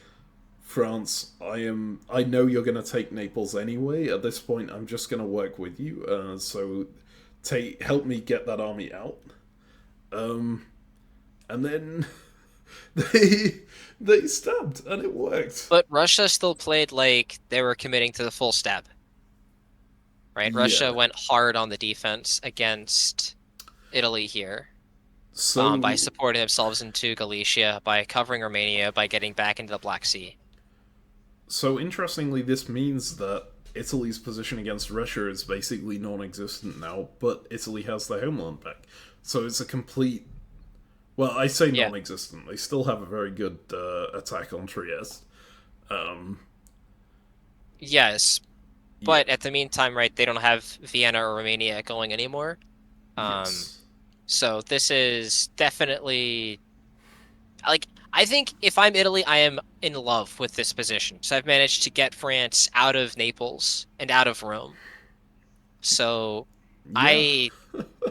France, I know you're gonna take Naples anyway. At this point, I'm just gonna work with you. So, help me get that army out." Um, and then they stabbed, and it worked.
But Russia still played like they were committing to the full stab, right? Russia
Yeah.
went hard on the defense against Italy here, by
So
supporting themselves into Galicia, by covering Romania, by getting back into the Black Sea.
so interestingly, this means that Italy's position against Russia is basically non-existent now, but Italy has their homeland back. So it's a complete. Well, I say
Yeah.
non-existent. They still have a very good attack on Trieste. Um,
Yes,
yeah.
but at the meantime, right, they don't have Vienna or Romania going anymore. Um,
Yes.
so this is definitely like I think if I'm Italy, I am in love with this position. So I've managed to get France out of Naples and out of Rome. So
Yeah.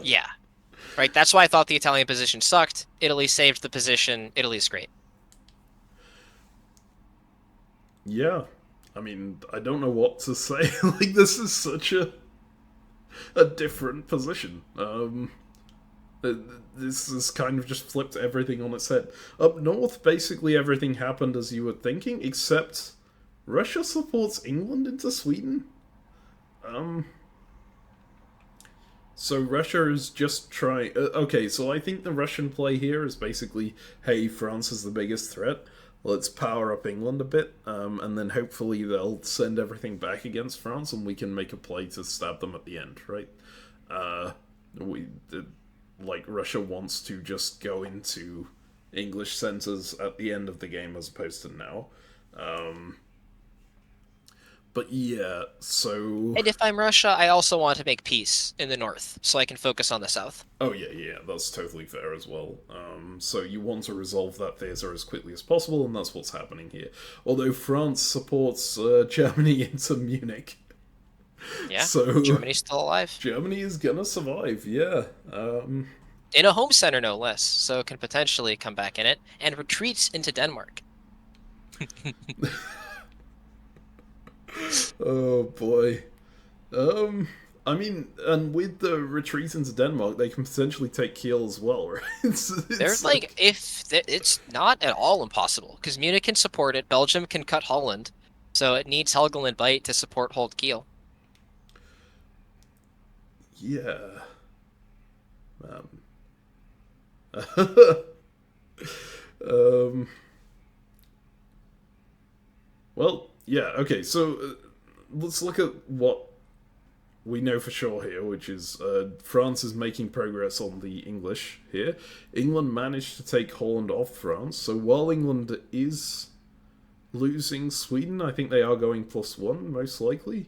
yeah, right. That's why I thought the Italian position sucked. Italy saved the position. Italy's great.
Yeah. I mean, I don't know what to say. Like, this is such a different position. This has kind of just flipped everything on its head. Up north, basically everything happened as you were thinking, except Russia supports England into Sweden. Um, so Russia is just trying. Okay, so I think the Russian play here is basically, hey, France is the biggest threat. Let's power up England a bit, and then hopefully they'll send everything back against France, and we can make a play to stab them at the end, right? Uh, we like Russia wants to just go into English centers at the end of the game as opposed to now. Um, but yeah, so
And if I'm Russia, I also want to make peace in the north, so I can focus on the south.
oh yeah, that's totally fair as well. So you want to resolve that theater as quickly as possible, and that's what's happening here. Although France supports Germany into Munich,
Yeah,
so
Germany's still alive
Germany is gonna survive. Yeah.
in a home center, no less, so it can potentially come back in it and retreats into Denmark.
Oh boy. Um, I mean, and with the retreat into Denmark, they can potentially take Kiel as well, right?
There's like if it's not at all impossible because Munich can support it, Belgium can cut Holland, so it needs Helgoland Bite to support Hold Kiel.
yeah, man. um, well, yeah, okay. So let's look at what we know for sure here, which is France is making progress on the English here. England managed to take Holland off France, so while England is losing Sweden, I think they are going +1 most likely.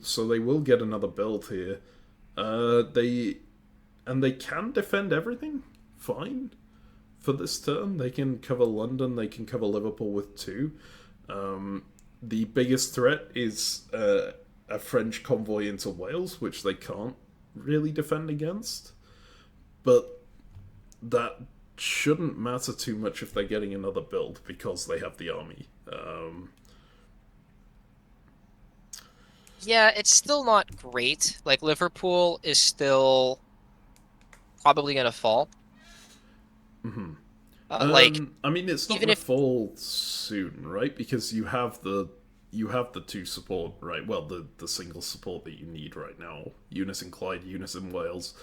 So they will get another build here. They can defend everything fine for this turn. They can cover London. They can cover Liverpool with 2. The biggest threat is a French convoy into Wales, which they can't really defend against. But that shouldn't matter too much if they're getting another build because they have the army.
Yeah, it's still not great. Like Liverpool is still probably gonna fall. Like
I mean, it's not
even
gonna
if
fall soon, right? Because you have the two support, right? Well, the single support that you need right now, Unison Clyde, Unison Wales,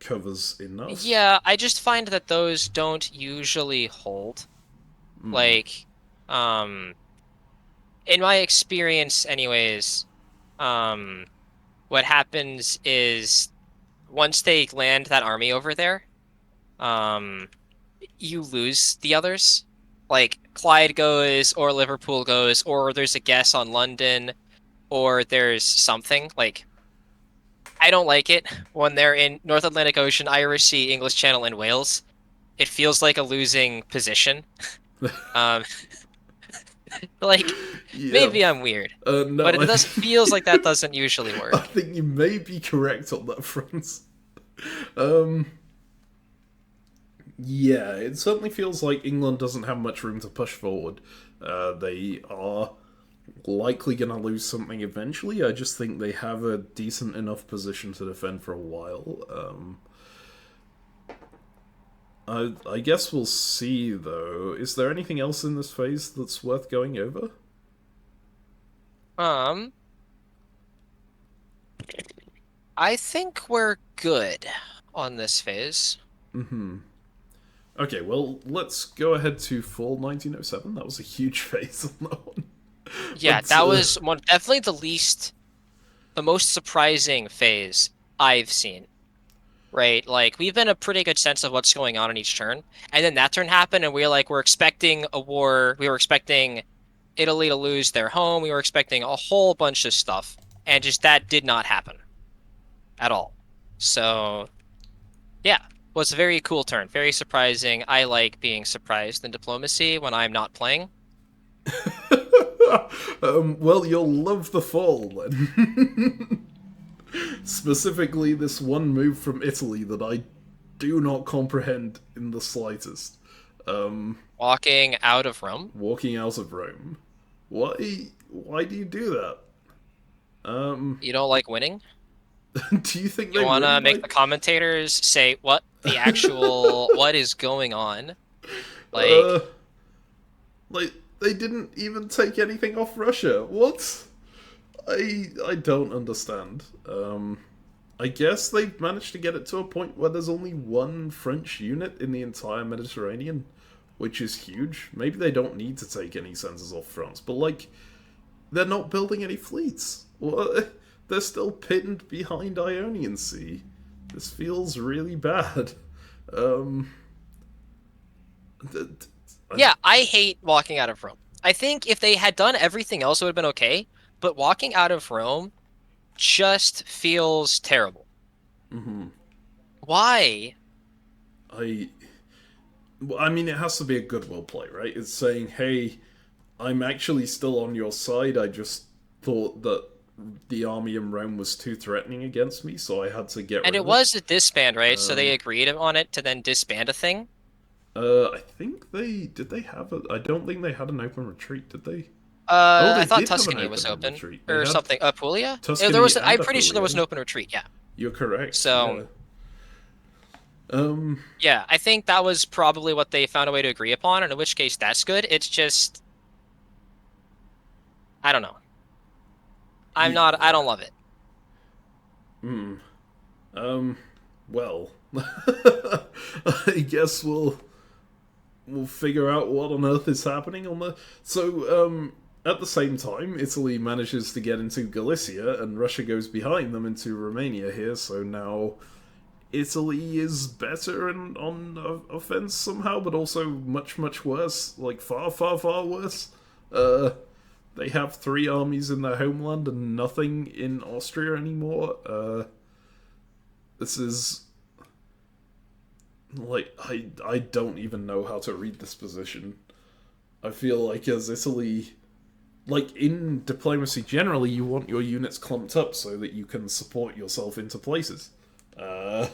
covers enough.
yeah, I just find that those don't usually hold. Like um in my experience anyways, um what happens is once they land that army over there, um you lose the others. Like Clyde goes, or Liverpool goes, or there's a guess on London, or there's something. Like I don't like it when they're in North Atlantic Ocean, Irish Sea, English Channel, and Wales. It feels like a losing position. Um, like
Yeah.
maybe I'm weird, but
No,
it does feels like that doesn't usually
I
work.
think you may be correct on that front. Um, yeah, it certainly feels like England doesn't have much room to push forward. They are likely going to lose something eventually. I just think they have a decent enough position to defend for a while. I guess we'll see, though. Is there anything else in this phase that's worth going over?
Um, I think we're good on this phase.
Okay, well, let's go ahead to fall 1907. That was a huge phase on that one.
Yeah,
But,
that was definitely the most surprising phase I've seen. Right? Like we've been a pretty good sense of what's going on in each turn, and then that turn happened, and we're expecting a war. We were expecting Italy to lose their home. We were expecting a whole bunch of stuff, and just that did not happen at all. So yeah, was a very cool turn, very surprising. I like being surprised in diplomacy when I'm not playing.
well, you'll love the fall then. Specifically, this one move from Italy that I do not comprehend in the slightest.
Walking out of Rome.
Walking out of Rome. Why? Why do you do that?
You don't like winning?
Do you think
You
they
want
really
to make the
like?
commentators say what is going on?
Uh,
Like,
like they didn't even take anything off Russia. What? I don't understand. I guess they've managed to get it to a point where there's only one French unit in the entire Mediterranean, which is huge. Maybe they don't need to take any centers off France, but like, they're not building any fleets. What? They're still pinned behind Ionian Sea. This feels really bad. Um, th- th-
yeah, I hate walking out of Rome. I think if they had done everything else, it would have been okay. But walking out of Rome just feels terrible. Why?
I, I mean, it has to be a goodwill play, right? It's saying, hey, I'm actually still on your side. I just thought that the army in Rome was too threatening against me, so I had to get
And
rid
it
of it.
was a disband, right? So they agreed on it to then disband a thing.
I think they did. They have a. I don't think they had an open retreat. Did they? Oh,
I
they
thought
did have an
Tuscany was
open
open
retreat. They
or
had
something. Apulia? There
Tuscany
was.
and
I'm pretty sure there was an
Apulia.
open retreat. Yeah.
You're correct.
So
Yeah. Um.
yeah, I think that was probably what they found a way to agree upon, and in which case that's good. It's just I don't know. I
Yeah.
don't love it.
Um. Well, I guess we'll figure out what on earth is happening on the. So, at the same time, Italy manages to get into Galicia, and Russia goes behind them into Romania here. So now Italy is better and on offense somehow, but also much much worse. Like far far far worse. Uh, they have three armies in their homeland and nothing in Austria anymore. This is like I don't even know how to read this position. I feel like as Italy, like in diplomacy generally, you want your units clumped up so that you can support yourself into places. Uh,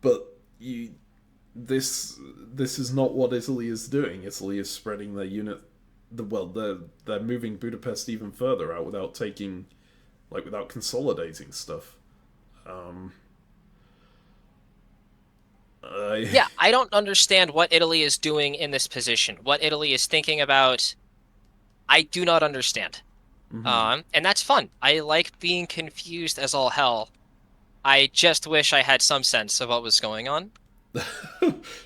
but you this is not what Italy is doing. Italy is spreading their unit. They're moving Budapest even further out without consolidating stuff. Um,
Yeah, I don't understand what Italy is doing in this position. What Italy is thinking about, I do not understand. And that's fun. I like being confused as all hell. I just wish I had some sense of what was going on.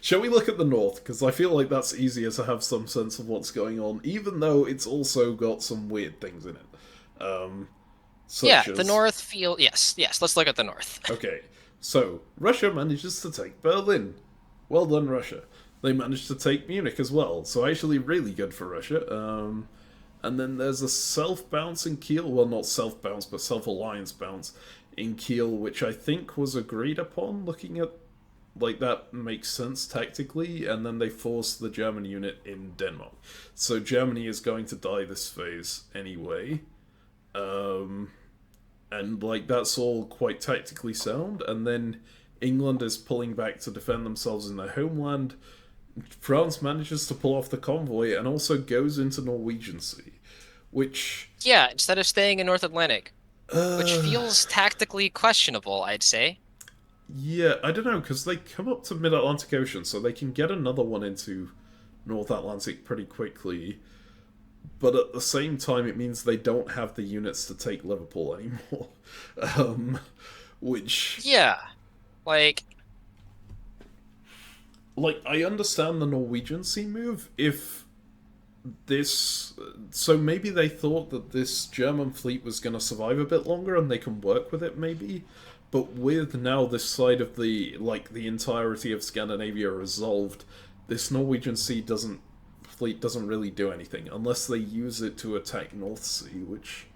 Shall we look at the north? Because I feel like that's easier to have some sense of what's going on, even though it's also got some weird things in it.
Yeah,
Such
the
as.
North feel yes, let's look at the North.
Okay, so Russia manages to take Berlin. Well done, Russia. They managed to take Munich as well, so actually really good for Russia. And then there's a self bounce in Kiel. Well, not self bounce, but self alliance bounce in Kiel, which I think was agreed upon. Looking at like that makes sense tactically, and then they force the German unit in Denmark. So Germany is going to die this phase anyway. And like that's all quite tactically sound. And then England is pulling back to defend themselves in their homeland. France manages to pull off the convoy and also goes into Norwegian Sea, which
Yeah, instead of staying in North Atlantic, which
uh,
feels tactically questionable, I'd say.
yeah, I don't know because they come up to Mid Atlantic Ocean, so they can get another one into North Atlantic pretty quickly. But at the same time, it means they don't have the units to take Liverpool anymore. um, which,
Yeah, like,
like, I understand the Norwegian Sea move if this. So maybe they thought that this German fleet was going to survive a bit longer and they can work with it, maybe. But with now this side of the entirety of Scandinavia resolved, this Norwegian Sea doesn't fleet doesn't really do anything unless they use it to attack North Sea, which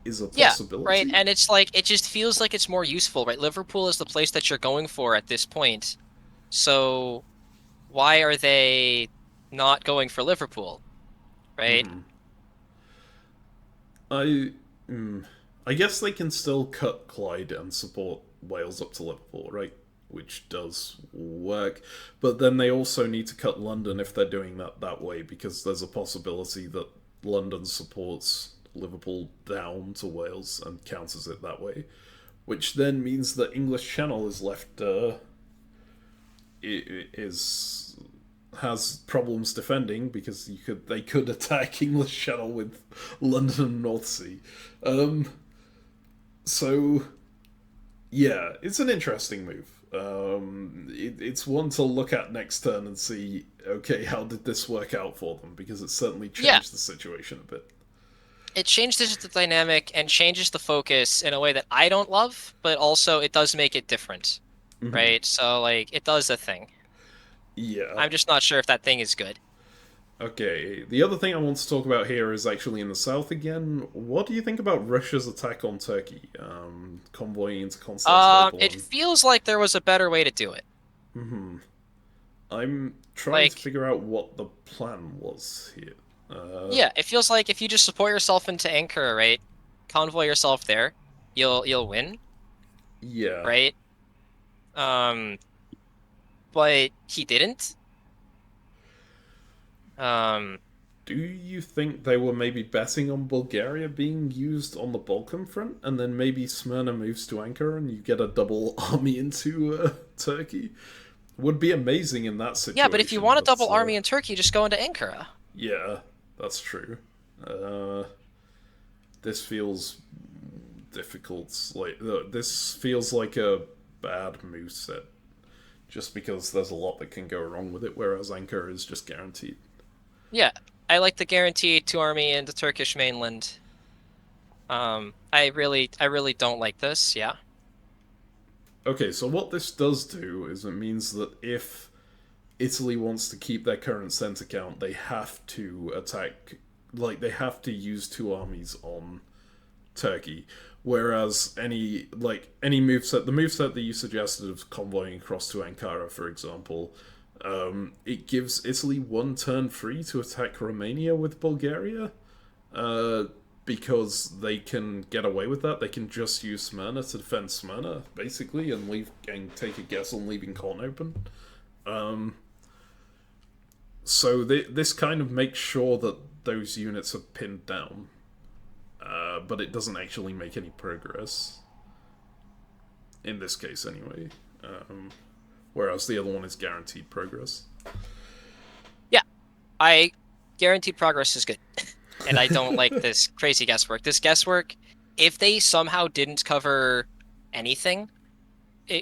is a
yeah, right.
possibility.
And it's like it just feels like it's more useful, right? Liverpool is the place that you're going for at this point. So why are they not going for Liverpool, right?
I mm, I guess they can still cut Clyde and support Wales up to Liverpool, right? Which does work, but then they also need to cut London if they're doing that way because there's a possibility that London supports Liverpool down to Wales and counters it that way, which then means that English Channel is left is has problems defending because they could attack English Channel with London and North Sea. Um, so yeah, it's an interesting move. It's one to look at next turn and see, okay, how did this work out for them? Because it certainly
Yeah,
changed the situation a bit.
it changes the dynamic and changes the focus in a way that I don't love, but also it does make it different, right? So like it does a thing.
Yeah.
I'm just not sure if that thing is good.
Okay, the other thing I want to talk about here is actually in the south again. What do you think about Russia's attack on Turkey, convoying into Constantinople?
It feels like there was a better way to do it.
I'm trying to
Like,
figure out what the plan was here.
yeah, it feels like if you just support yourself into Ankara, right? Convoy yourself there, you'll win,
Yeah.
right? Um, but he didn't. Um,
Do you think they were maybe betting on Bulgaria being used on the Balkan front, and then maybe Smyrna moves to Ankara and you get a double army into Turkey? Would be amazing in that
yeah, but if you
situation,
want a
but
double army in Turkey, just go into Ankara.
yeah, that's true. Uh, this feels difficult. Like this feels like a bad move set, just because there's a lot that can go wrong with it, whereas Ankara is just guaranteed.
Yeah, I like the guaranteed two army in the Turkish mainland. I really don't like this. Yeah.
Okay, so what this does do is it means that if Italy wants to keep their current center count, they have to attack, like they have to use two armies on Turkey. Whereas any moveset, the moveset that you suggested of convoying across to Ankara, for example, it gives Italy one turn free to attack Romania with Bulgaria. Uh, because they can get away with that. They can just use Smyrna to defend Smyrna, basically, and leave and take a guess on leaving Con open. Um, so this kind of makes sure that those units are pinned down, but it doesn't actually make any progress. In this case, anyway. whereas the other one is guaranteed progress.
Yeah, I guaranteed progress is good. And I don't like this crazy guesswork. This guesswork, if they somehow didn't cover anything,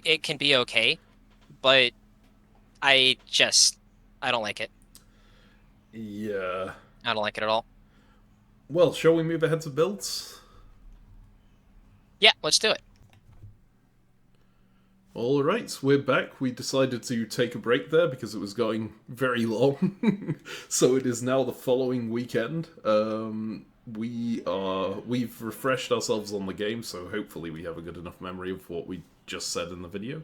it can be okay. But I don't like it.
Yeah.
I don't like it at all.
Well, shall we move ahead to builds?
Yeah, let's do it.
Alright, we're back. We decided to take a break there because it was going very long. So it is now the following weekend. We've refreshed ourselves on the game, so hopefully we have a good enough memory of what we just said in the video.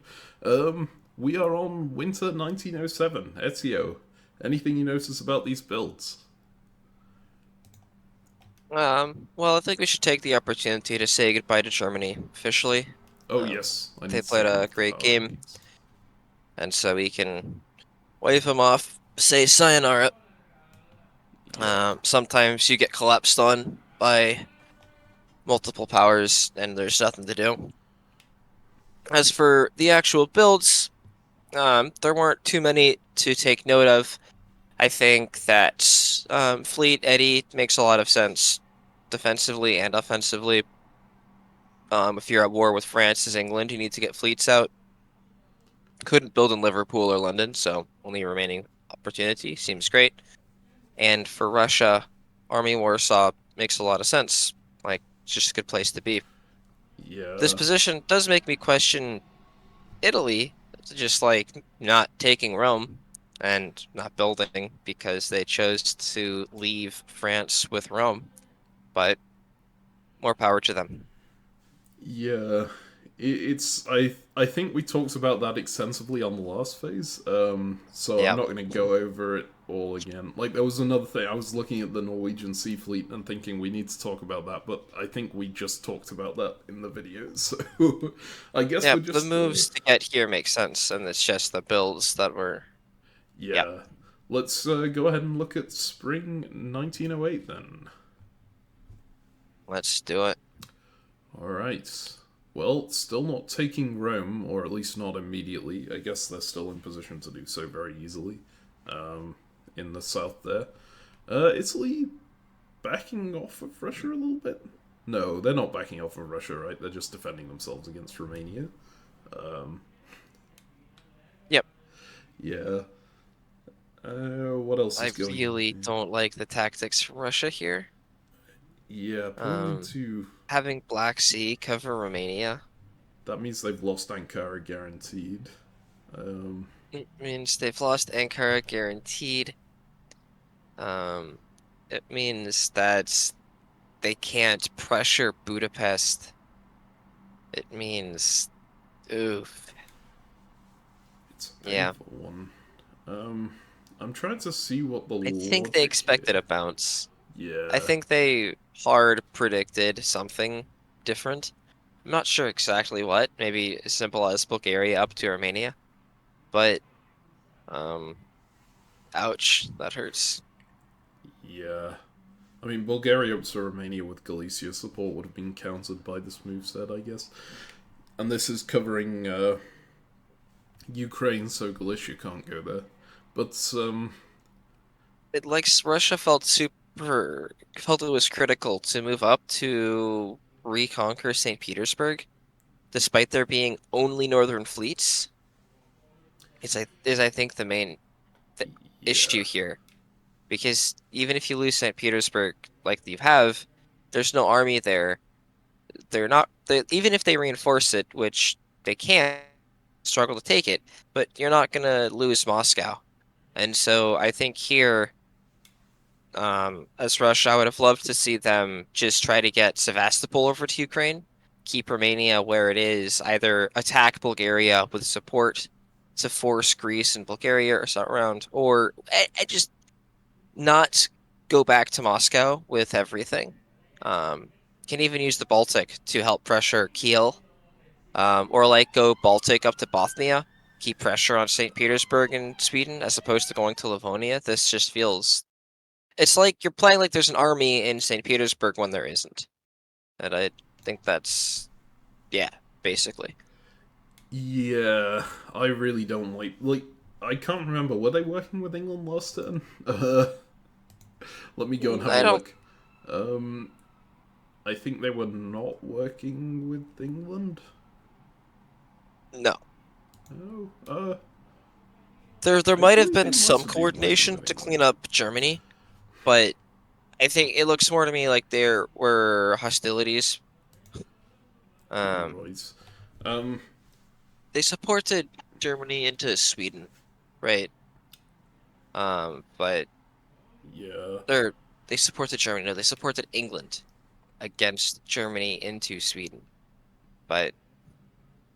We are on Winter 1907. Ezio, anything you notice about these builds?
Well, I think we should take the opportunity to say goodbye to Germany officially.
Oh
Um,
yes, I
they
need to
played
take them
a
off the
great
power
game,
rankings.
and so we can wave them off, say sayonara.
Yeah.
Sometimes you get collapsed on by multiple powers, and there's nothing to do. As for the actual builds, there weren't too many to take note of. I think that Fleet Eddy makes a lot of sense defensively and offensively. If you're at war with France as England, you need to get fleets out. Couldn't build in Liverpool or London, so only remaining opportunity seems great. And for Russia, Army Warsaw makes a lot of sense. Like, it's just a good place to be. This
Yeah.
position does make me question Italy, just like not taking Rome and not building because they chose to leave France with Rome. But more power to them.
Yeah, it's I think we talked about that extensively on the last phase. So I'm
Yeah.
not going to go over it all again. Like there was another thing. I was looking at the Norwegian Sea Fleet and thinking we need to talk about that, but I think we just talked about that in the video. So I guess
Yeah,
we're
the
just
moves to get here make sense, and it's just the builds that were. Yeah,
yeah. Let's go ahead and look at spring 1908 then.
let's do it.
All right. Well, still not taking Rome, or at least not immediately. I guess they're still in position to do so very easily um, in the south there. Italy backing off of Russia a little bit? No, they're not backing off of Russia, right? They're just defending themselves against Romania. Um,
Yep,
yeah. What else
I
is going on
really
here?
don't like the tactics from Russia here.
Yeah, pulling
Um,
into.
Having Black Sea cover Romania,
That means they've lost Ankara guaranteed. Um,
it means they've lost Ankara guaranteed. Um, it means that they can't pressure Budapest. It means, oof,
it's a
yeah.
painful one. Um, I'm trying to see what the
I think they
logic
expected
here.
a bounce. I
Yeah,
think they hard predicted something different. I'm not sure exactly what. Maybe as simple as Bulgaria up to Armenia. But um, ouch, that hurts.
yeah. I mean, Bulgaria up to Romania with Galicia support would have been countered by this moveset, I guess. And this is covering Ukraine, so Galicia can't go there. But
It like Russia felt it was critical to move up to reconquer St. Petersburg, despite there being only northern fleets. Is I think the main th
yeah,
issue here. Because even if you lose St. Petersburg like you have, there's no army there. They're not even if they reinforce it, which they can struggle to take it, but you're not gonna lose Moscow. And so I think here, as Russia, I would have loved to see them just try to get Sevastopol over to Ukraine, keep Romania where it is, either attack Bulgaria with support to force Greece and Bulgaria or something around, or just not go back to Moscow with everything. Um, can even use the Baltic to help pressure Kiel, or like go Baltic up to Bothnia, keep pressure on St. Petersburg and Sweden as opposed to going to Livonia. This just feels it's like you're playing like there's an army in St. Petersburg when there isn't. And I think that's yeah, basically.
Yeah, I really don't like. I can't remember. Were they working with England last turn? Let me go and have a
I don't
look. Um, I think they were not working with England.
know.
Oh,
There
I
might have
think
been
they must
some
have been working
coordination
with
to
England.
clean up Germany, but I think it looks more to me like there were hostilities. Um,
Right. Um,
they supported Germany into Sweden, right? But
yeah.
they're they supported Germany. No, they supported England against Germany into Sweden. But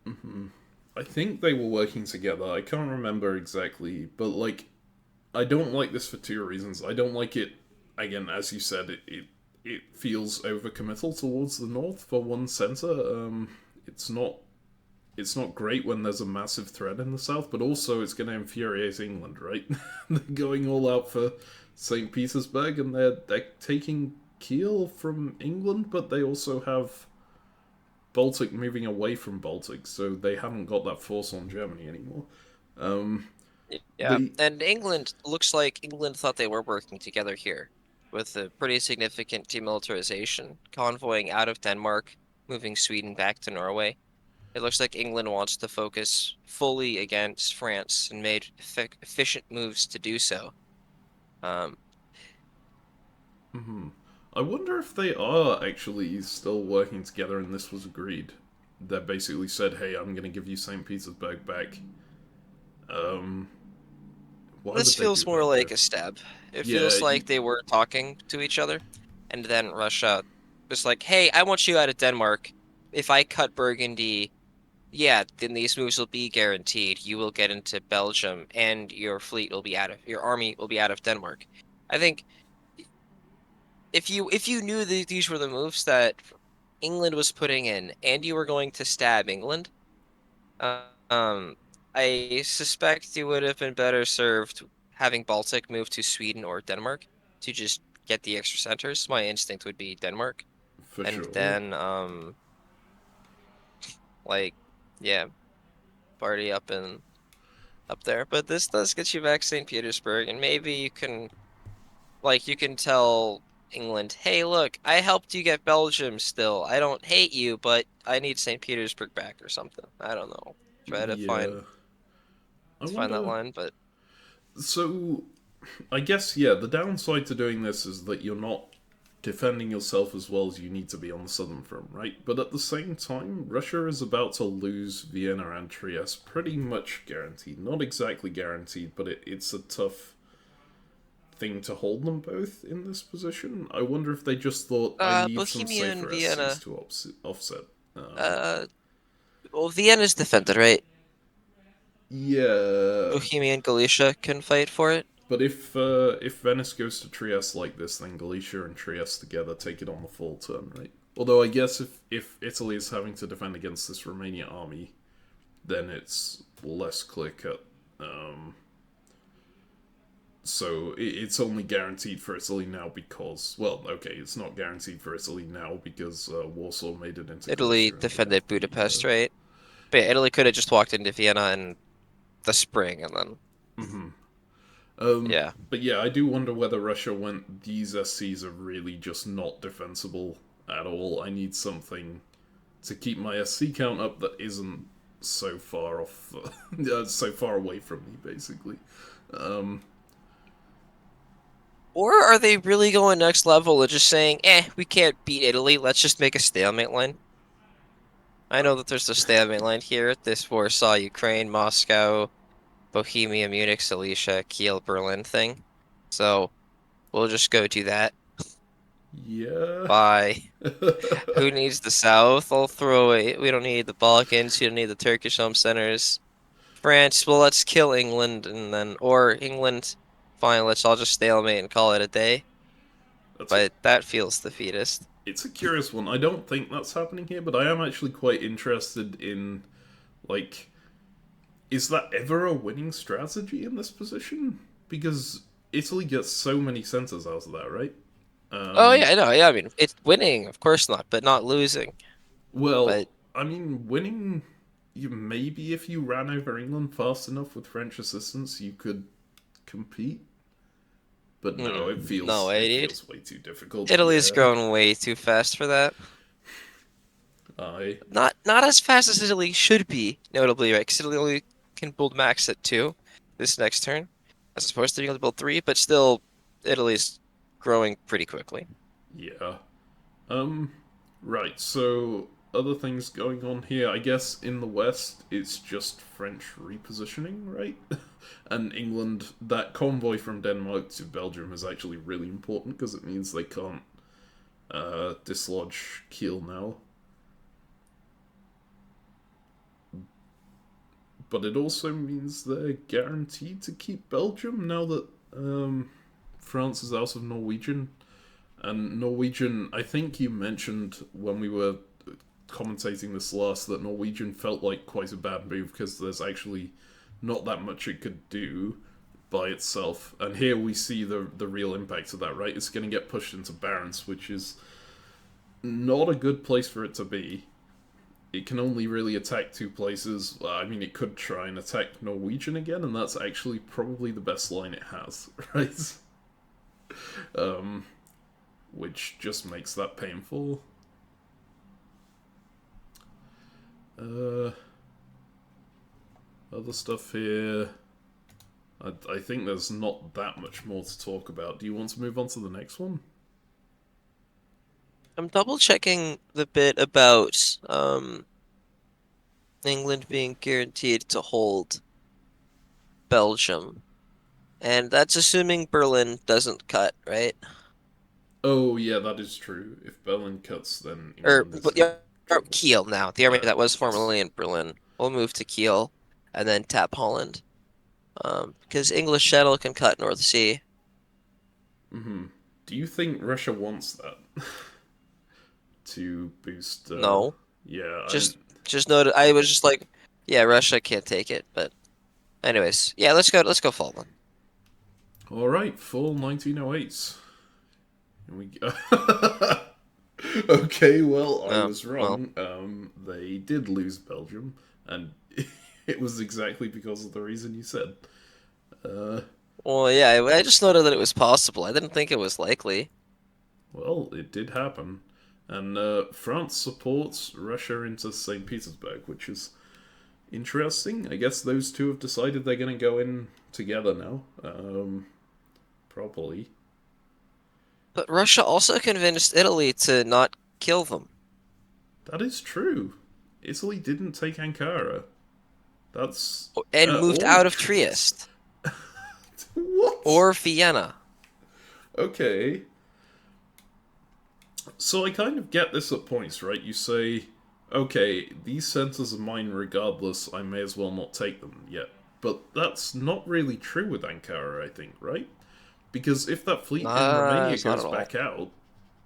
Hmm. I think they were working together. I can't remember exactly, but like, I don't like this for two reasons. I don't like it, again, as you said, it feels overcommittal towards the north for one center. It's not it's not great when there's a massive threat in the south, but also it's going to infuriate England, right? They're going all out for St. Petersburg, and they're taking Kiel from England, but they also have Baltic moving away from Baltic, so they haven't got that force on Germany anymore. Um,
yeah,
the
and England looks like England thought they were working together here with a pretty significant demilitarization, convoying out of Denmark, moving Sweden back to Norway. It looks like England wants to focus fully against France and made efficient moves to do so. Um,
mhm. I wonder if they are actually still working together, and this was agreed. They basically said, "Hey, I'm going to give you St. Petersburg back." Um, why
this
would they
feels
do
more
that though?
like a stab. It
Yeah,
feels like they were talking to each other, and then Russia was like, "Hey, I want you out of Denmark. If I cut Burgundy, yeah, then these moves will be guaranteed. You will get into Belgium, and your army will be out of Denmark." I think if you knew that these were the moves that England was putting in, and you were going to stab England, uh, um, I suspect you would have been better served having Baltic move to Sweden or Denmark to just get the extra centers. My instinct would be Denmark,
for
and
sure.
then like yeah, party up there. But this does get you back St. Petersburg, and maybe you can tell England, hey, look, I helped you get Belgium still. I don't hate you, but I need St. Petersburg back or something. I don't know. Try to find
Yeah. I
find that
wonder.
line, but
So, I guess, yeah, the downside to doing this is that you're not defending yourself as well as you need to be on the southern front, right? But at the same time, Russia is about to lose Vienna and Trieste, pretty much guaranteed. Not exactly guaranteed, but it's a tough thing to hold them both in this position. I wonder if they just thought, I need some
Bohemia and
safer SCs
Vienna.
to offset.
Uh, well, Vienna's defended, right?
Yeah,
Bohemia and Galicia can fight for it.
but if Venice goes to Trieste like this, then Galicia and Trieste together take it on the full turn, right? Although I guess if Italy is having to defend against this Romania army, then it's less clear cut. Um, so it's only guaranteed for Italy now because, well, okay, it's not guaranteed for Italy now because Warsaw made it into
Italy
Galicia and they have
defended
the.
Budapest, right? But yeah, Italy could have just walked into Vienna in the spring, and then
Mhm.
yeah.
But yeah, I do wonder whether Russia went, these SCs are really just not defensible at all. I need something to keep my SC count up that isn't so far off, so far away from me, basically. Um,
Or are they really going next level and just saying, we can't beat Italy. Let's just make a stalemate line. I know that there's a stalemate line here. This Warsaw, Ukraine, Moscow, Bohemia, Munich, Silesia, Kiel, Berlin thing. So we'll just go do that.
yeah.
Bye. Who needs the South? I'll throw away. We don't need the Balkans. You don't need the Turkish home centers. France, well, let's kill England and then, or England, fine, let's all just stalemate and call it a day.
That's a,
But that feels defeatist.
it's a curious one. I don't think that's happening here, but I am actually quite interested in, like, is that ever a winning strategy in this position? Because Italy gets so many centers out of that, right?
Oh
Um,
yeah, I know. Yeah, I mean, it's winning, of course not, but not losing.
well,
But
I mean, winning. maybe if you ran over England fast enough with French assistance, you could compete. But no,
No,
it feels way too difficult.
Italy's
Yeah,
growing way too fast for that.
I
Not as fast as Italy should be, notably, right? Because Italy only can build max at 2 this next turn, as opposed to being able to build 3, but still, Italy's growing pretty quickly.
yeah. Um, right. So other things going on here. I guess in the West, it's just French repositioning, right? And England, that convoy from Denmark to Belgium is actually really important because it means they can't dislodge Kiel now. But it also means they're guaranteed to keep Belgium now that France is out of Norwegian. And Norwegian, I think you mentioned when we were commentating this last that Norwegian felt like quite a bad move because there's actually not that much it could do by itself. And here we see the real impact of that, right? It's going to get pushed into Barents, which is not a good place for it to be. It can only really attack 2 places. I mean, it could try and attack Norwegian again, and that's actually probably the best line it has, right? Which just makes that painful. Other stuff here. I think there's not that much more to talk about. Do you want to move on to the next one?
I'm double checking the bit about England being guaranteed to hold Belgium. And that's assuming Berlin doesn't cut, right?
Oh, yeah, that is true. If Berlin cuts, then
Or
England is
but
in
yeah, or
trouble.
Kiel now. The army that was
Yes.
formerly in Berlin will move to Kiel and then tap Holland. Because English Channel can cut North Sea.
Mm-hmm. Do you think Russia wants that to boost?
No,
Yeah,
just noted. I was just like, yeah, Russia can't take it. But anyways, yeah, let's go fall then.
all right, full 1908. Here we go. Okay, well, I
Oh,
was
well.
wrong. They did lose Belgium, and it was exactly because of the reason you said. Uh,
Well, yeah, I just noted that it was possible. I didn't think it was likely.
well, it did happen. And France supports Russia into St. Petersburg, which is interesting. I guess those two have decided they're going to go in together now. Probably.
But Russia also convinced Italy to not kill them.
That is true. Italy didn't take Ankara. That's
And moved
all
out of
trust.
Trieste
What?
or Vienna.
Okay. So I kind of get this at points, right? You say, okay, these centers are mine regardless, I may as well not take them yet. But that's not really true with Ankara, I think, right? Because if that fleet in Romania
It's not
goes
at all.
back out,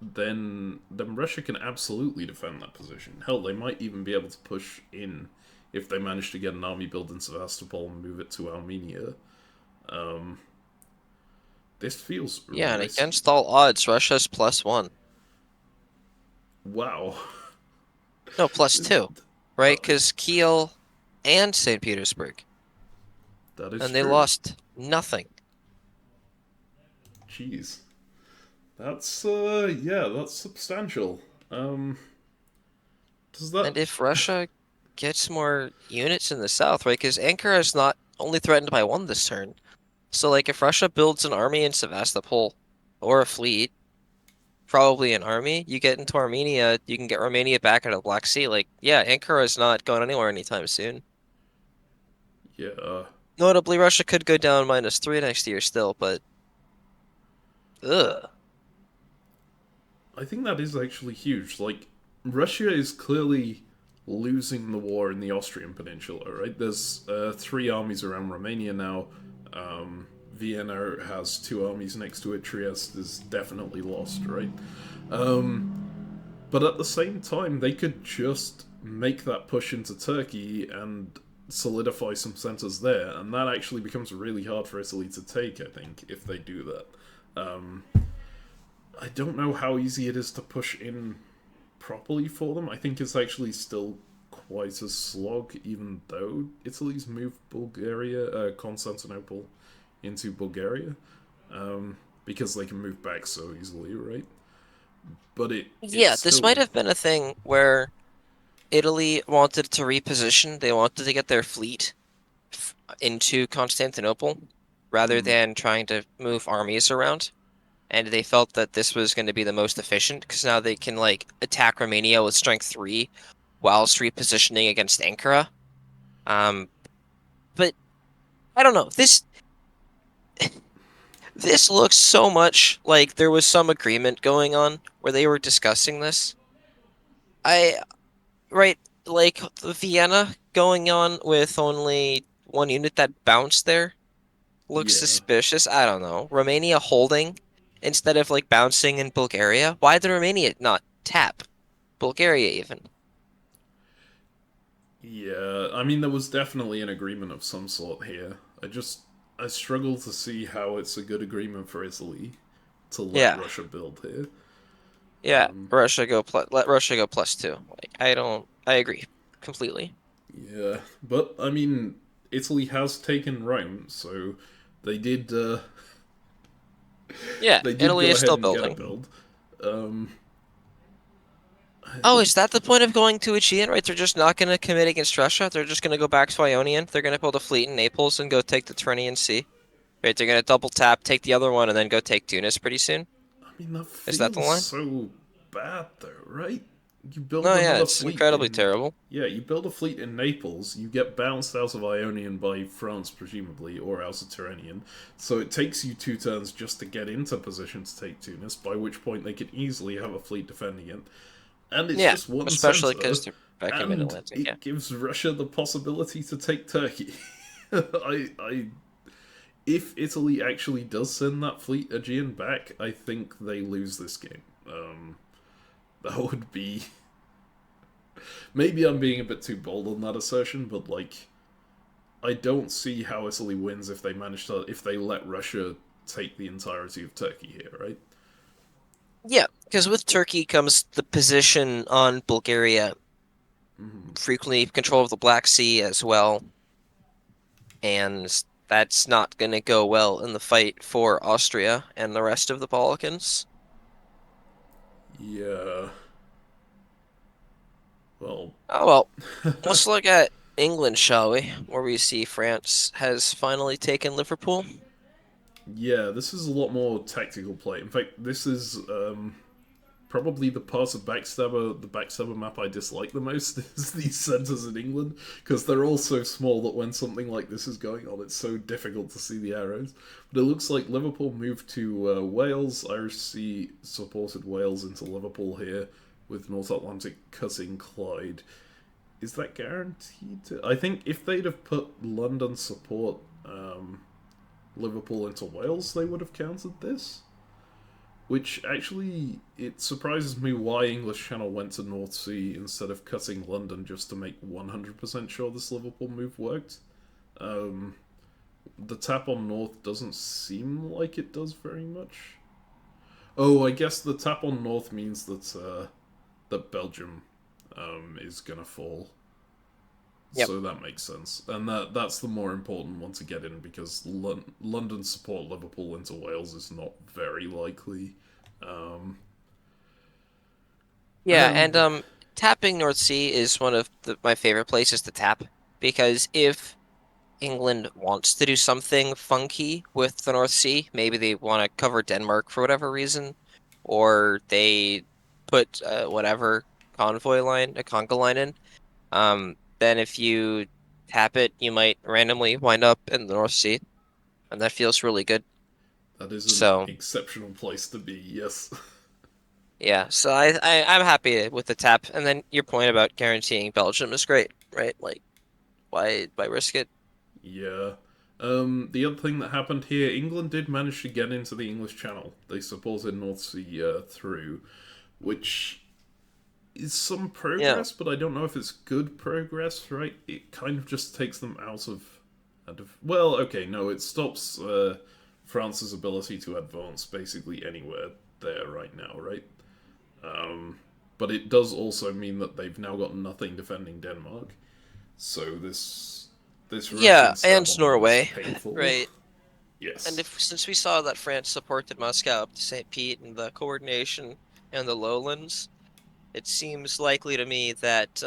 then Russia can absolutely defend that position. Hell, they might even be able to push in if they manage to get an army built in Sevastopol and move it to Armenia. Um, this feels
Yeah, and
risky.
against all odds, Russia's +1.
Wow.
No, +2, right? Because Kiel and St. Petersburg,
That is
and they
true.
lost nothing.
Jeez. That's yeah, that's substantial. Um does that
And if Russia gets more units in the south, right? Because Ankara is not only threatened by 1 this turn. So, like, if Russia builds an army in Sevastopol or a fleet, probably an army, you get into Armenia, you can get Romania back out of the Black Sea. Like, yeah, Ankara is not going anywhere anytime soon.
yeah,
Notably, Russia could go down -3 next year still, but ugh.
I think that is actually huge. Like Russia is clearly losing the war in the Austrian peninsula, right? There's 3 armies around Romania now. Vienna has 2 armies next to it. Trieste is definitely lost, right? But at the same time, they could just make that push into Turkey and solidify some centers there, and that actually becomes really hard for Italy to take, I think, if they do that. Um, I don't know how easy it is to push in properly for them. I think it's actually still quite a slog, even though Italy's moved Constantinople into Bulgaria, because they can move back so easily, right? But it's
Yeah, this might
still.
have been a thing where Italy wanted to reposition. They wanted to get their fleet into Constantinople rather
Hmm,
than trying to move armies around. And they felt that this was going to be the most efficient because now they can like attack Romania with strength 3 whilst repositioning against Ankara. Um, but I don't know. This looks so much like there was some agreement going on where they were discussing this. I right like the Vienna going on with only one unit that bounced there looks
yeah.
suspicious. I don't know. Romania holding instead of like bouncing in Bulgaria. Why did Romania not tap Bulgaria even?
Yeah, I mean, there was definitely an agreement of some sort here. I struggle to see how it's a good agreement for Italy to let
Yeah.
Russia build here.
Yeah, Russia go plus let Russia go +2. Like I agree completely.
Yeah, but I mean, Italy has taken Rome, so they did.
Yeah,
They did
Italy
go
is
ahead
still
and get a
building.
build. Um,
Oh, is that the point of going to Aegean, right? They're just not going to commit against Russia. They're just going to go back to Ionian. They're going to build a fleet in Naples and go take the Tyrrhenian Sea. Right, they're going to double tap, take the other one, and then go take Tunis pretty soon.
I mean, that
Is that the
feels
line?
so bad, though, right? You build
No, yeah,
another
it's
fleet
incredibly
in.
terrible.
Yeah, you build a fleet in Naples, you get bounced out of Ionian by France, presumably, or out of Tyrrhenian. So it takes you 2 turns just to get into position to take Tunis, by which point they could easily have a fleet defending it. And it's
Yeah,
just one
especially
center,
because they're back in
and
Mid-Atlantic. Yeah.
it gives Russia the possibility to take Turkey. I if Italy actually does send that fleet Aegean back, I think they lose this game. That would be. Maybe I'm being a bit too bold on that assertion, but like, I don't see how Italy wins if they let Russia take the entirety of Turkey here, right?
Yeah, because with Turkey comes the position on Bulgaria,
Mm-hmm.
frequently control of the Black Sea as well, and that's not going to go well in the fight for Austria and the rest of the Balkans.
Yeah. Well.
Oh well, let's look at England, shall we? Where we see France has finally taken Liverpool.
Yeah, this is a lot more tactical play. In fact, this is probably the part of the Backstabber map I dislike the most is these centres in England, because they're all so small that when something like this is going on, it's so difficult to see the arrows. But it looks like Liverpool moved to Wales. Irish Sea supported Wales into Liverpool here, with North Atlantic cutting Clyde. Is that guaranteed to... I think if they'd have put London support Liverpool into Wales, they would have counted this. Which actually, it surprises me why English Channel went to North Sea instead of cutting London just to make 100% sure this Liverpool move worked. Um, the tap on North doesn't seem like it does very much. Oh, I guess the tap on North means that Belgium is gonna fall.
Yep.
So that makes sense, and that's the more important one to get in because London support Liverpool into Wales is not very likely. Um,
Yeah, and
and
tapping North Sea is one of my favorite places to tap because if England wants to do something funky with the North Sea, maybe they want to cover Denmark for whatever reason, or they put whatever a conga line in. Then if you tap it, you might randomly wind up in the North Sea, and that feels really good.
that is an
So
exceptional place to be. Yes.
yeah, so I'm happy with the tap, and then your point about guaranteeing Belgium is great, right? Like why risk it?
Yeah. The other thing that happened here, England did manage to get into the English Channel. They supported North Sea through, which is some
Yeah,
progress, but I don't know if it's good progress. Right? It kind of just takes them out of. Well, okay, no, it stops France's ability to advance basically anywhere there right now, right? Um, but it does also mean that they've now got nothing defending Denmark. So this
Yeah,
Russian
and
stab on them is
Norway,
painful.
right? And
Yes.
if since we saw that France supported Moscow up to St. Pete and the coordination and the lowlands, it seems likely to me that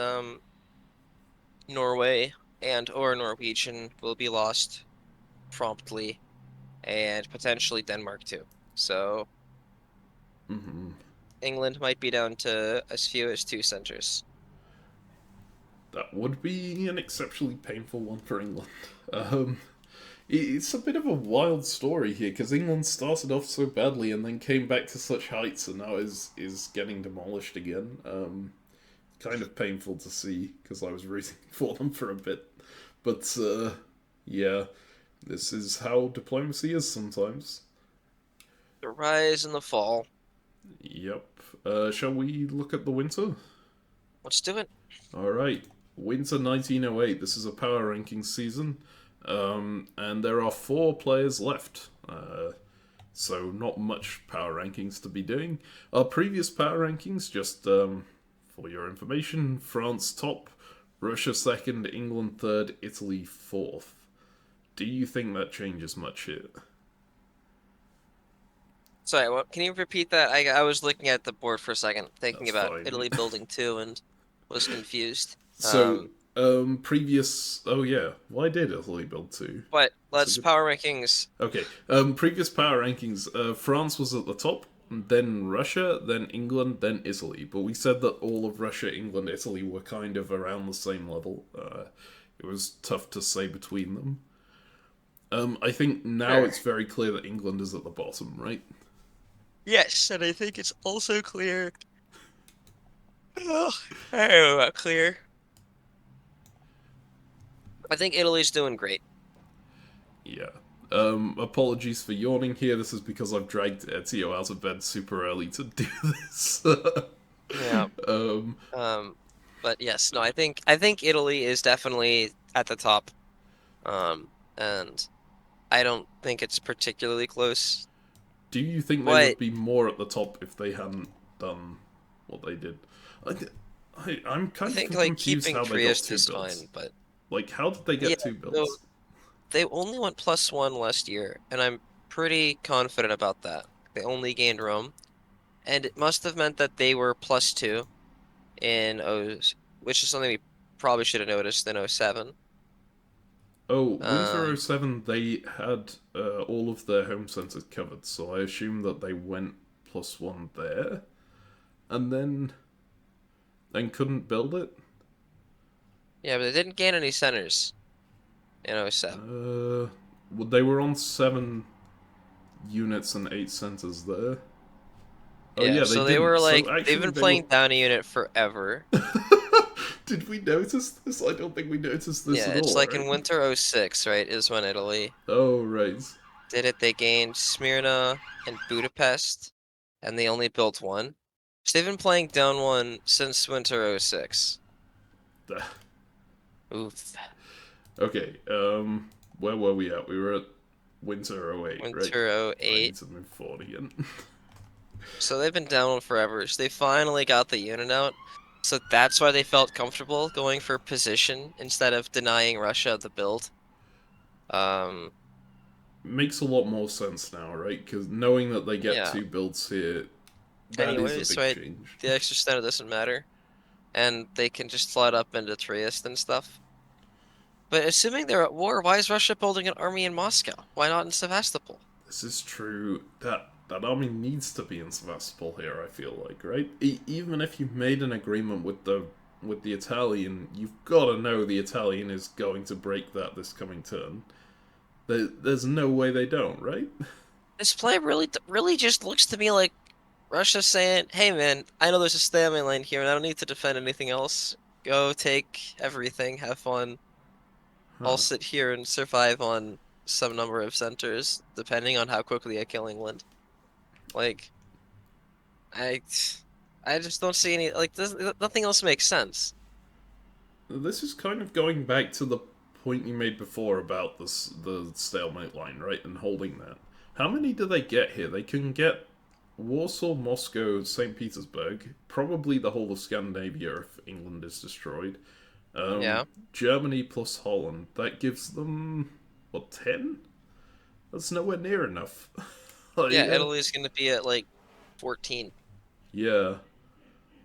Norway and or Norwegian will be lost promptly, and potentially Denmark too. So
Hmm.
England might be down to as few as two centers.
That would be an exceptionally painful one for England. Um, it's a bit of a wild story here because England started off so badly and then came back to such heights and now is getting demolished again. Kind of painful to see because I was rooting for them for a bit, but yeah, this is how diplomacy is sometimes.
The rise and the fall.
Yep. Shall we look at the winter?
Let's do it.
All right. Winter 1908. This is a power rankings season, and there are 4 players left. So not much power rankings to be doing. Our previous power rankings, just for your information, France top, Russia second, England third, Italy fourth. Do you think that changes much here?
Sorry, what, can you repeat that? I was looking at the board for a second, thinking
That's
about
fine.
Italy building two and was confused.
So, previous. Oh yeah, why did Italy build two?
But
That's a
let's
good.
power rankings.
Okay. Previous power rankings. France was at the top, then Russia, then England, then Italy. But we said that all of Russia, England, Italy were kind of around the same level. It was tough to say between them. I think now
Sure.
it's very clear that England is at the bottom, right?
Yes, and I think it's also clear. Oh, I don't know about clear. I think Italy's doing great.
Yeah. Apologies for yawning here. This is because I've dragged Ezio out of bed super early to do this.
Yeah.
um,
Um, but yes, no, I think Italy is definitely at the top. And I don't think it's particularly close.
do you think they
But
would be more at the top if they hadn't done what they did? I, I'm
I
kind
think
of
like
confused
keeping
how they got
Trieste
two
is
builds.
fine, but
Like, how did they
yeah,
get two
so
builds?
they only went +1 last year, and I'm pretty confident about that. They only gained Rome, and it must have meant that they were +2 in which is something we probably should have noticed in '07.
Oh, Winter
Um,
'07, they had all of their home centers covered, so I assume that they went +1 there, and then couldn't build it.
yeah, but they didn't gain any centers in '07.
Well, they were on 7 units and 8 centers there. Oh
Yeah,
yeah, they
so they were
didn't. So
like they've
actually,
been
they were.
playing down a unit forever.
Did we notice this? I don't think we noticed this
Yeah,
at
it's
all,
like
right?
in winter '06, right, is when Italy
Oh right.
did it. They gained Smyrna and Budapest, and they only built one. So they've been playing down one since winter '06. Oof.
Okay. Where were we at? We were at Winter '08, right?
Winter
I need
'08.
to move forward again.
So they've been down one forever. So they finally got the unit out. So that's why they felt comfortable going for position instead of denying Russia the build. Um,
Makes a lot more sense now, right? Because knowing that they get
yeah.
two builds here, that is a
Anyways,
big
right,
change.
the extra center doesn't matter, and they can just flood up into Trieste and stuff. But assuming they're at war, why is Russia building an army in Moscow? Why not in Sevastopol?
This is true. That army needs to be in Sevastopol here. I feel like, right? Even if you've made an agreement with the Italian, you've got to know the Italian is going to break that this coming turn. There's no way they don't, right?
This play really just looks to me like Russia saying, "Hey man, I know there's a stalemate line here, and I don't need to defend anything else. Go take everything, have fun. I'll
Huh.
sit here and survive on some number of centers, depending on how quickly I kill England." Like, I, I just don't see any like this. Nothing else makes sense.
This is kind of going back to the point you made before about the stalemate line, right? And holding that. How many do they get here? They can get Warsaw, Moscow, St. Petersburg, probably the whole of Scandinavia if England is destroyed.
Yeah.
Germany plus Holland. That gives them, what, 10? That's nowhere near enough.
Yeah,
I,
Italy's going to be at like 14.
yeah,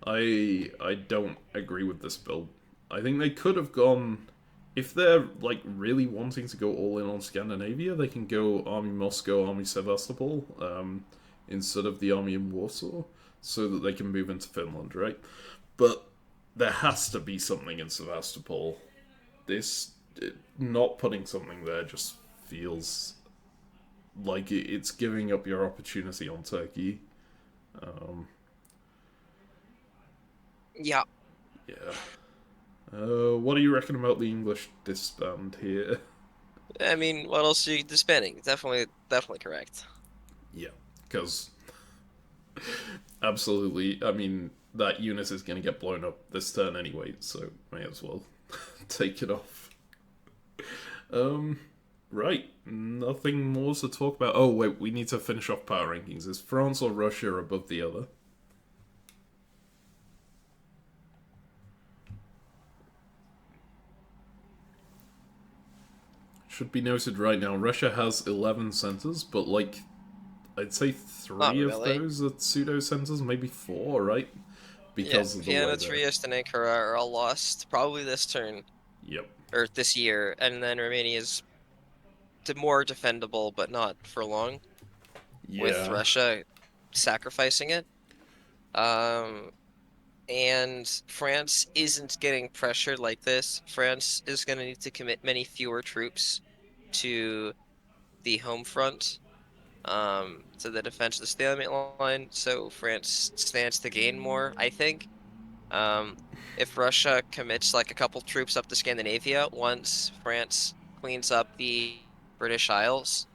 I don't agree with this build. I think they could have gone. If they're like really wanting to go all in on Scandinavia, they can go Army Moscow, Army Sevastopol, instead of the army in Warsaw, so that they can move into Finland, right? But there has to be something in Sevastopol. Not putting something there just feels like it's giving up your opportunity on Turkey. Um,
Yeah.
yeah. What do you reckon about the English disband here?
I mean, what else are you disbanding? Definitely correct.
Yeah, because absolutely, I mean, that unit is going to get blown up this turn anyway, so may as well take it off. Um, right, nothing more to talk about. Oh, wait, we need to finish off power rankings. Is France or Russia above the other? Should be noted right now, Russia has 11 centers, but like, I'd say
Not
three of
really.
those are pseudo centers, maybe four, right?
Yeah,
Because of the way
Vienna,
they're.
Trieste, and Ankara are all lost probably this turn
Yep.
or this year, and then Romania's more defendable, but not for long, with
Yeah.
Russia sacrificing it. Um, and France isn't getting pressured like this. France is going to need to commit many fewer troops to the home front, to the defense of the stalemate line, so France stands to gain more, I think. Um, if Russia commits like a couple troops up to Scandinavia once France cleans up the British Isles,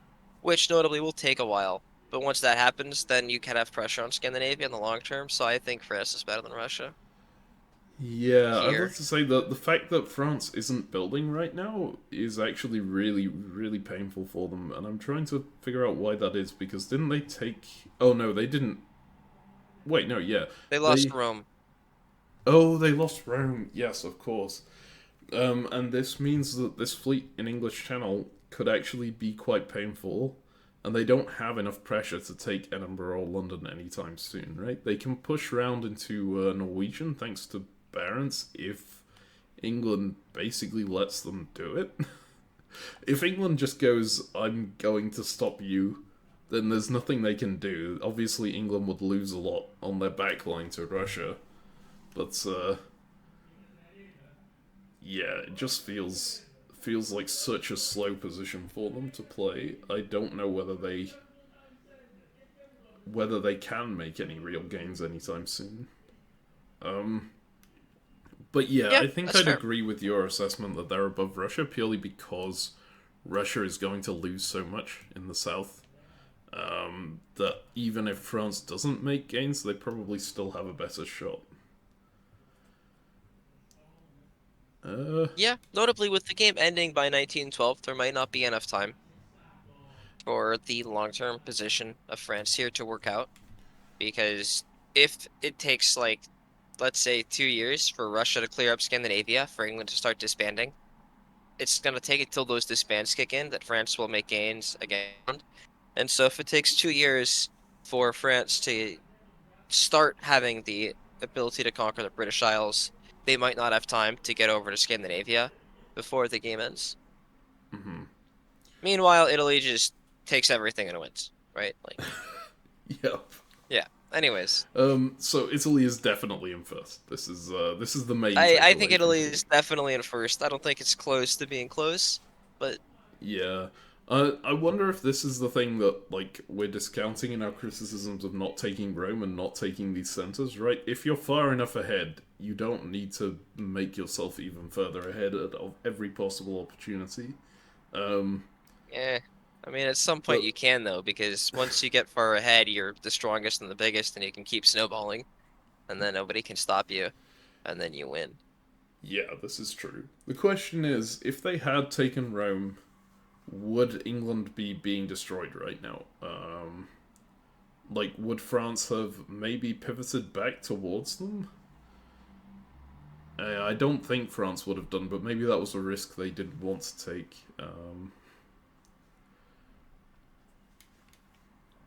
which notably will take a while, but once that happens, then you can have pressure on Scandinavia in the long term, so I think France is better than Russia
Yeah, I'd
here.
love to say that the fact that France isn't building right now is actually really, really painful for them, and I'm trying to figure out why that is, because didn't they take. Oh no, they didn't. Wait, no, yeah.
They lost
They.
Rome.
Oh, they lost Rome. Yes, of course. And this means that this fleet in English Channel could actually be quite painful, and they don't have enough pressure to take Edinburgh or London anytime soon, right? They can push round into Norwegian thanks to Barents if England basically lets them do it. If England just goes, I'm going to stop you, then there's nothing they can do. Obviously, England would lose a lot on their backline to Russia, but yeah, it just feels like such a slow position for them to play. I don't know whether they can make any real gains anytime soon. Um, but yeah,
Yeah,
I think
that's
I'd
fair.
agree with your assessment that they're above Russia purely because Russia is going to lose so much in the south. That even if France doesn't make gains, they probably still have a better shot. Uh,
Yeah, notably with the game ending by 1912, there might not be enough time for the long-term position of France here to work out. Because if it takes like, let's say 2 years for Russia to clear up Scandinavia, for England to start disbanding, it's gonna take it till those disbands kick in that France will make gains again. And so if it takes 2 years for France to start having the ability to conquer the British Isles, they might not have time to get over to Scandinavia before the game ends.
mhm.
Meanwhile, Italy just takes everything and wins, right? Like,
Yep.
yeah. Anyways,
So Italy is definitely in first. This is the main
I think
takeaway from
Italy
here.
is definitely in first. I don't think it's close to being close, but
Yeah. I wonder if this is the thing that like we're discounting in our criticisms of not taking Rome and not taking these centers, right? If you're far enough ahead, you don't need to make yourself even further ahead of every possible opportunity. Um,
yeah. I mean, at some point
but
you can though, because once you get far ahead, you're the strongest and the biggest, and you can keep snowballing, and then nobody can stop you, and then you win.
yeah, this is true. The question is, if they had taken Rome, would England be being destroyed right now? Like, would France have maybe pivoted back towards them? I don't think France would have done, but maybe that was a risk they didn't want to take.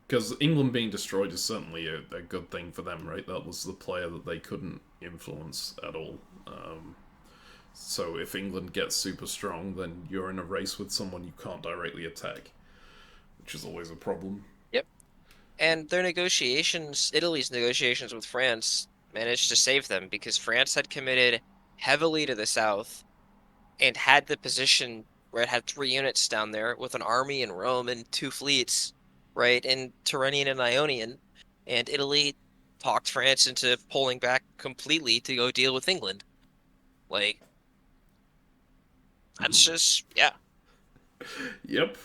Because England being destroyed is certainly a good thing for them, right? That was the player that they couldn't influence at all. So if England gets super strong, then you're in a race with someone you can't directly attack, which is always a problem.
Yep. And their negotiations, Italy's negotiations with France, managed to save them because France had committed heavily to the south and had the position where it had 3 units down there with an army in Rome and 2 fleets, right, in Tyrrhenian and Ionian. And Italy talked France into pulling back completely to go deal with England. Like, that's just, yeah,
Yep.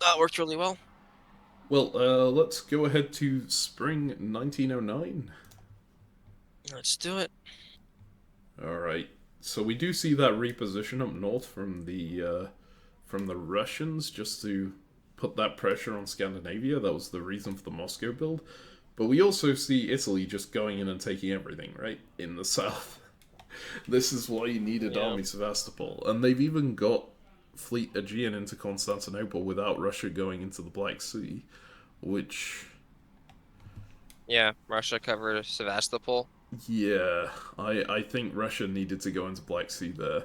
that worked really well.
Well, let's go ahead to spring 1909.
Let's do it.
Alright. So we do see that reposition up north from the Russians just to put that pressure on Scandinavia. That was the reason for the Moscow build. But we also see Italy just going in and taking everything, right? In the south. This is why you needed
Yeah.
Army Sevastopol. And they've even got Fleet Aegean into Constantinople without Russia going into the Black Sea, which,
Yeah, Russia covered Sevastopol.
yeah, I think Russia needed to go into Black Sea there.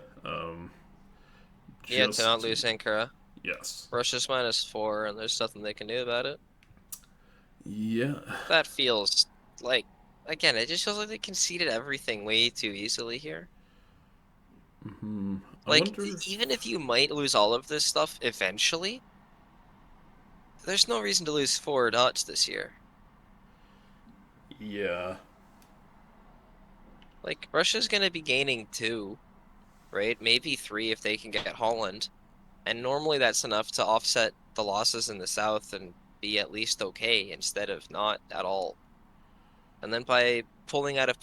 Yeah, to not
Just to,
lose Ankara.
yes.
Russia's -4, and there's nothing they can do about it.
Yeah.
That feels like, again, it just feels like they conceded everything way too easily here.
I
Like,
wonder.
even if you might lose all of this stuff eventually, there's no reason to lose 4 dots this year.
Yeah.
Like, Russia's gonna be gaining 2, right? Maybe 3 if they can get Holland. And normally that's enough to offset the losses in the south and be at least okay instead of not at all. And then by pulling out of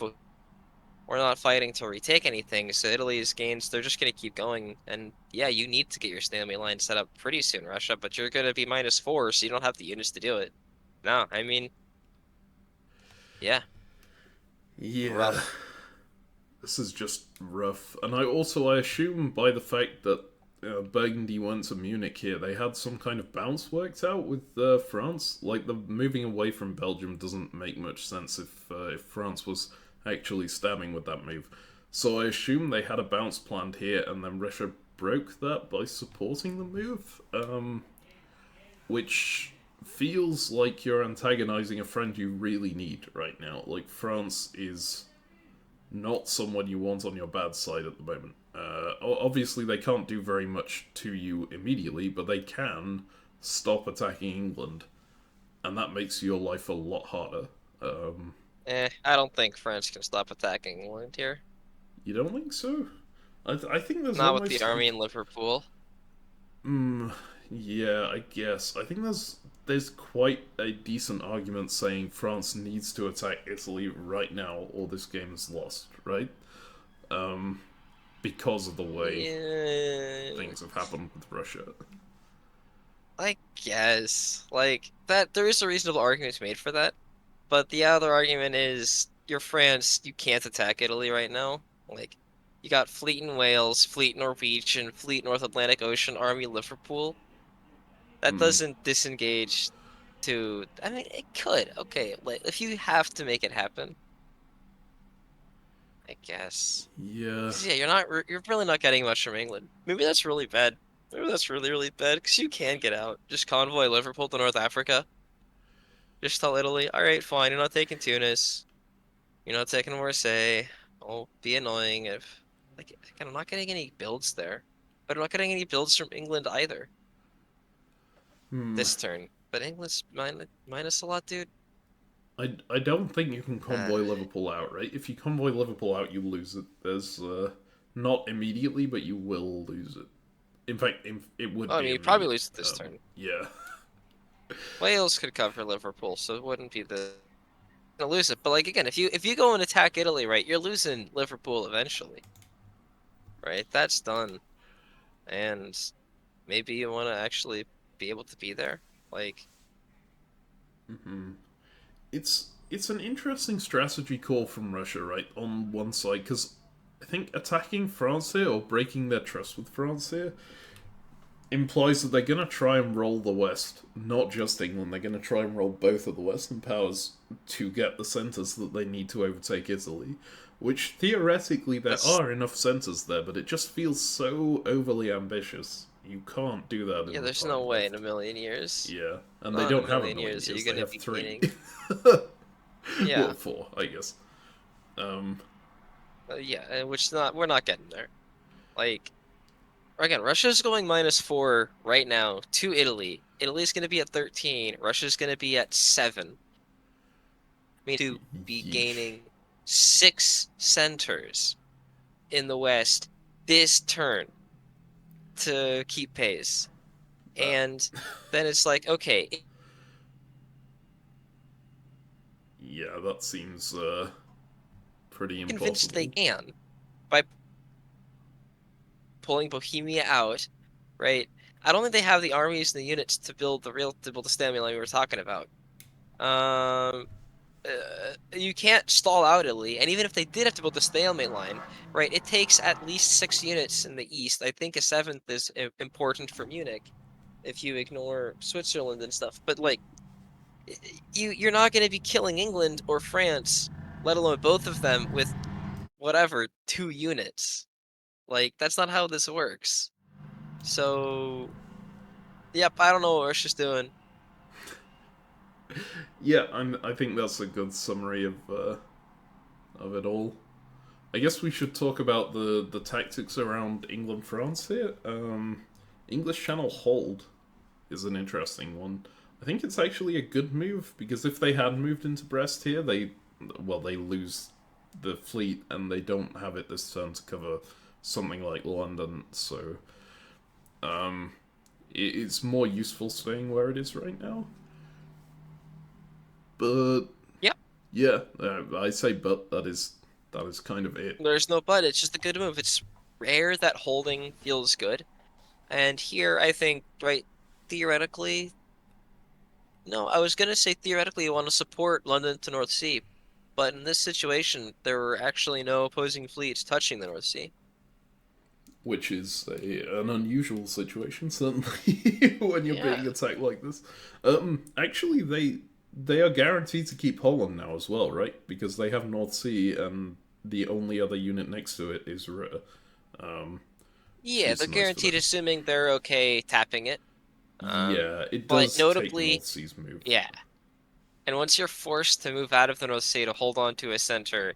we're not fighting to retake anything, so Italy's gains, they're just going to keep going. And yeah, you need to get your stalemate line set up pretty soon, Russia, but you're going to be -4, so you don't have the units to do it. No, I mean, yeah,
Yeah.
rough.
This is just rough. And I assume by the fact that Burgundy went to Munich here, they had some kind of bounce worked out with France. Like the moving away from Belgium doesn't make much sense if France was actually stabbing with that move. So I assume they had a bounce planned here, and then Russia broke that by supporting the move, which feels like you're antagonizing a friend you really need right now. Like France is not someone you want on your bad side at the moment. Obviously, they can't do very much to you immediately, but they can stop attacking England, and that makes your life a lot harder.
I don't think France can stop attacking England here.
You don't think so? I think there's
Not with the
almost
army
like,
in Liverpool.
yeah, I guess. I think there's quite a decent argument saying France needs to attack Italy right now, or this game is lost, right? Because of the way
Yeah,
things have happened with Russia.
I guess. Like, that, there is a reasonable argument made for that. But the other argument is you're France, you can't attack Italy right now. Like, you got Fleet in Wales, Fleet Norwegian, Fleet North Atlantic Ocean, Army Liverpool. That
Hmm.
doesn't disengage to, I mean, it could. Okay, like if you have to make it happen, I guess.
Yeah.
'Cause yeah, you're really not getting much from England. Maybe that's really bad. Maybe that's really, really bad because you can get out. Just convoy Liverpool to North Africa. Just tell Italy, all right, fine, you're not taking Tunis. You're not taking Marseille. I'll be annoying if, like, again, I'm not getting any builds there, but I'm not getting any builds from England either
Hmm.
this turn. But England's minus a lot, dude.
I don't think you can
Uh,
convoy Liverpool out, right? If you convoy Liverpool out, you lose it. There's not immediately, but you will lose it. In fact, it would
well, I
be
mean, you probably
immediate.
lose it this turn.
Yeah.
Wales could cover Liverpool, so it wouldn't be the gonna lose it. But like again, if you go and attack Italy, right, you're losing Liverpool eventually, right? That's done, and maybe you want to actually be able to be there, like.
it's an interesting strategy call from Russia, right? On one side, because I think attacking France here or breaking their trust with France here implies that they're going to try and roll the West, not just England. They're going to try and roll both of the Western powers to get the centres that they need to overtake Italy. Which theoretically there
That's,
are enough centres there, but it just feels so overly ambitious. You can't do that
yeah,
in the
there's
time
no way in a
left.
million years.
Yeah, and they
Not in a
don't have a
million
million
years are you
years. They
gonna
have
be
three.
gaining.
Well,
Yeah,
four, I guess. Um,
yeah, which not we're not getting there. Like again, Russia's going -4 right now to Italy. Italy's gonna be at 13. Russia's gonna be at 7. Mean to be
yeesh.
gaining 6 centers in the West this turn to keep pace.
That.
And then it's like, okay,
Yeah, that seems pretty
convinced they
impossible.
can by pulling Bohemia out, right? I don't think they have the armies and the units to build the stamina we were talking about. Um, you can't stall out Italy, and even if they did have to build the stalemate line, right? It takes at least 6 units in the east. I think a seventh is important for Munich, if you ignore Switzerland and stuff. But like, you're not going to be killing England or France, let alone both of them with whatever 2 units. Like that's not how this works. So, yep, I don't know what Russia's doing.
Yeah, I think that's a good summary of it all. I guess we should talk about the tactics around England France here. English Channel hold is an interesting one. I think it's actually a good move because if they had moved into Brest here, they lose the fleet and they don't have it this turn to cover something like London. So it's more useful staying where it is right now. But
Yep,
yeah, I say but that is kind of it.
there's no but. It's just a good move. It's rare that holding feels good. And here, I think, right, theoretically, no, I was gonna say theoretically you want to support London to North Sea, but in this situation, there were actually no opposing fleets touching the North Sea.
Which is an unusual situation, certainly, when you're
Yeah,
being attacked like this. Actually, they are guaranteed to keep Holland now as well, right? Because they have North Sea, and the only other unit next to it is which
yeah,
is
they're
nice for
guaranteed,
them.
assuming they're okay tapping it.
Yeah, it
But
does take
notably,
North Sea's move,
yeah, and once you're forced to move out of the North Sea to hold on to a center,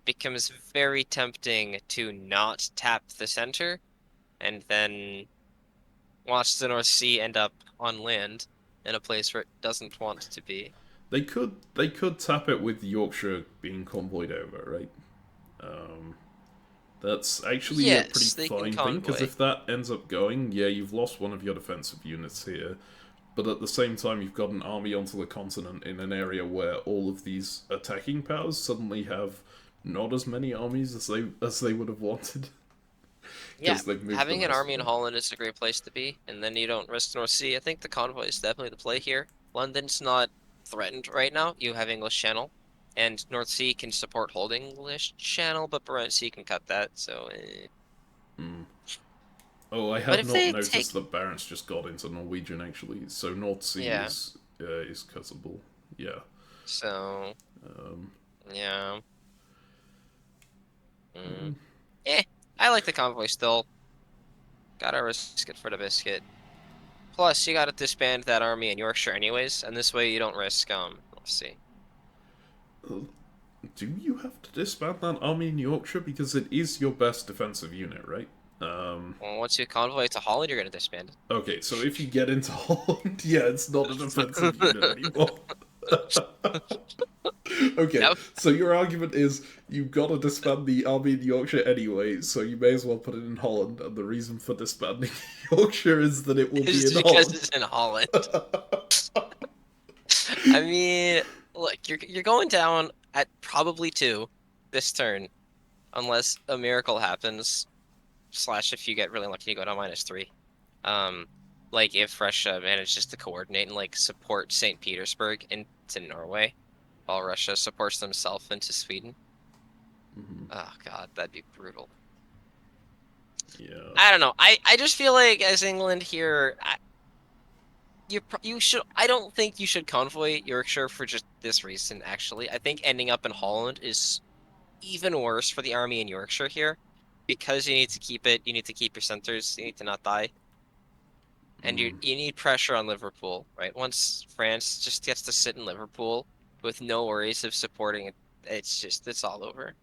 becomes very tempting to not tap the center and then watch the North Sea end up on land in a place where it doesn't want to be.
they could tap it with Yorkshire being convoyed over, right? Um, That's actually a pretty
Yes, they can
fine thing, because
convoy.
if that ends up going, yeah, you've lost one of your defensive units here, but at the same time, you've got an army onto the continent in an area where all of these attacking powers suddenly have not as many armies as they would have wanted,
Yeah,
because they've moved the
having an
rest
army
of
in
them.
Holland is a great place to be, and then you don't risk North Sea. I think the convoy is definitely the play here. London's not threatened right now. You have English Channel, and North Sea can support holding English Channel, but Barents Sea can cut that, so
Hmm. Oh, I
But
had
if
not
they take,
noticed that Barents just got into Norwegian actually, so North Sea
yeah,
is cuttable. Yeah.
so,
Um,
yeah. Mm.
hmm.
Eh, I like the convoy still. Gotta risk it for the biscuit. Plus, you gotta disband that army in Yorkshire anyways, and this way you don't risk, let's see.
Do you have to disband that army in Yorkshire because it is your best defensive unit, right?
Well, once you convoy to Holland, you're gonna disband
Okay, so if you get into Holland, yeah, it's not a defensive unit
it.
anymore. Okay,
Yep.
so your argument is you've got to disband the army in Yorkshire anyway, so you may as well put it in Holland, and the reason for disbanding Yorkshire is that it will be
It's
in
because
Holland.
it's in Holland. I mean, look, you're going down at probably 2 this turn, unless a miracle happens. Slash, if you get really lucky, you go down -3. Um, like if Russia manages to coordinate and like support St. Petersburg into Norway. while Russia supports themselves into Sweden.
Mm-hmm.
Oh god, that'd be brutal.
Yeah.
I don't know. I just feel like as England here, you should. I don't think you should convoy Yorkshire for just this reason. Actually, I think ending up in Holland is even worse for the army in Yorkshire here, because you need to keep it. You need to keep your centers. You need to not die, and
Mm.
you need pressure on Liverpool, right? Once France just gets to sit in Liverpool with no worries of supporting it, it's all over.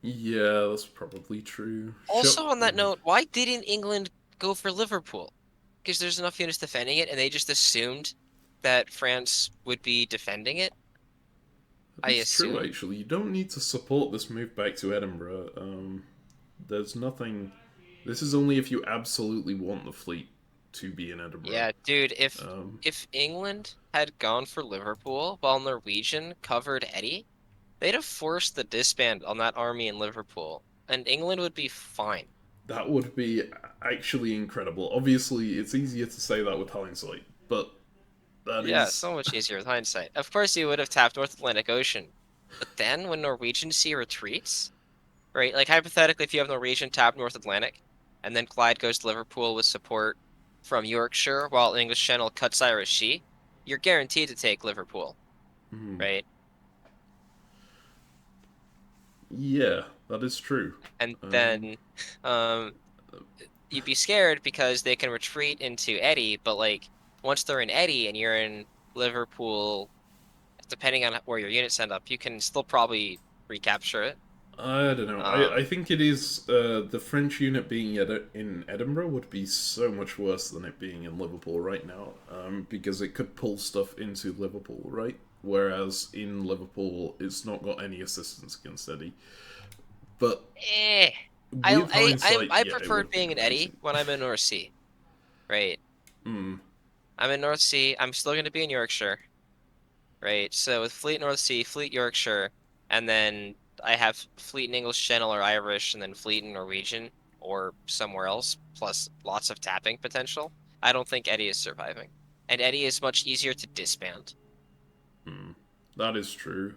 Yeah, that's probably true.
Also, on that note, why didn't England go for Liverpool? Because there's enough units defending it, and they just assumed that France would be defending it.
That
I
is true,
assume.
actually. You don't need to support this move back to Edinburgh. There's nothing. This is only if you absolutely want the fleet to be in Edinburgh.
Yeah, dude,
Um,
if England had gone for Liverpool while Norwegian covered Eddie, they'd have forced the disband on that army in Liverpool, and England would be fine.
that would be actually incredible. Obviously, it's easier to say that with hindsight, but that
Yeah,
is.
so much easier with hindsight. Of course, you would have tapped North Atlantic Ocean, but then when Norwegian Sea retreats, right? Like hypothetically, if you have Norwegian tap North Atlantic, and then Clyde goes to Liverpool with support from Yorkshire, while English Channel cuts Irish Sea, you're guaranteed to take Liverpool,
Hmm,
right?
yeah, that is true.
And
Um,
then um, you'd be scared because they can retreat into Eddie, but like once they're in Eddie and you're in Liverpool, depending on where your units end up, you can still probably recapture it.
I don't know.
Um,
I think it is the French unit being in Edinburgh would be so much worse than it being in Liverpool right now, because it could pull stuff into Liverpool, right? Whereas in Liverpool, it's not got any assistance against Eddie. But
eh.
with hindsight,
I
yeah, it would
prefer
have been
being in Eddie
amazing.
when I'm in North Sea, right?
Hmm.
I'm in North Sea. I'm still going to be in Yorkshire, right? So with Fleet North Sea, Fleet Yorkshire, and then I have Fleet in English Channel or Irish, and then Fleet in Norwegian or somewhere else, plus lots of tapping potential. I don't think Eddie is surviving. And Eddie is much easier to disband
Hmm. That is true.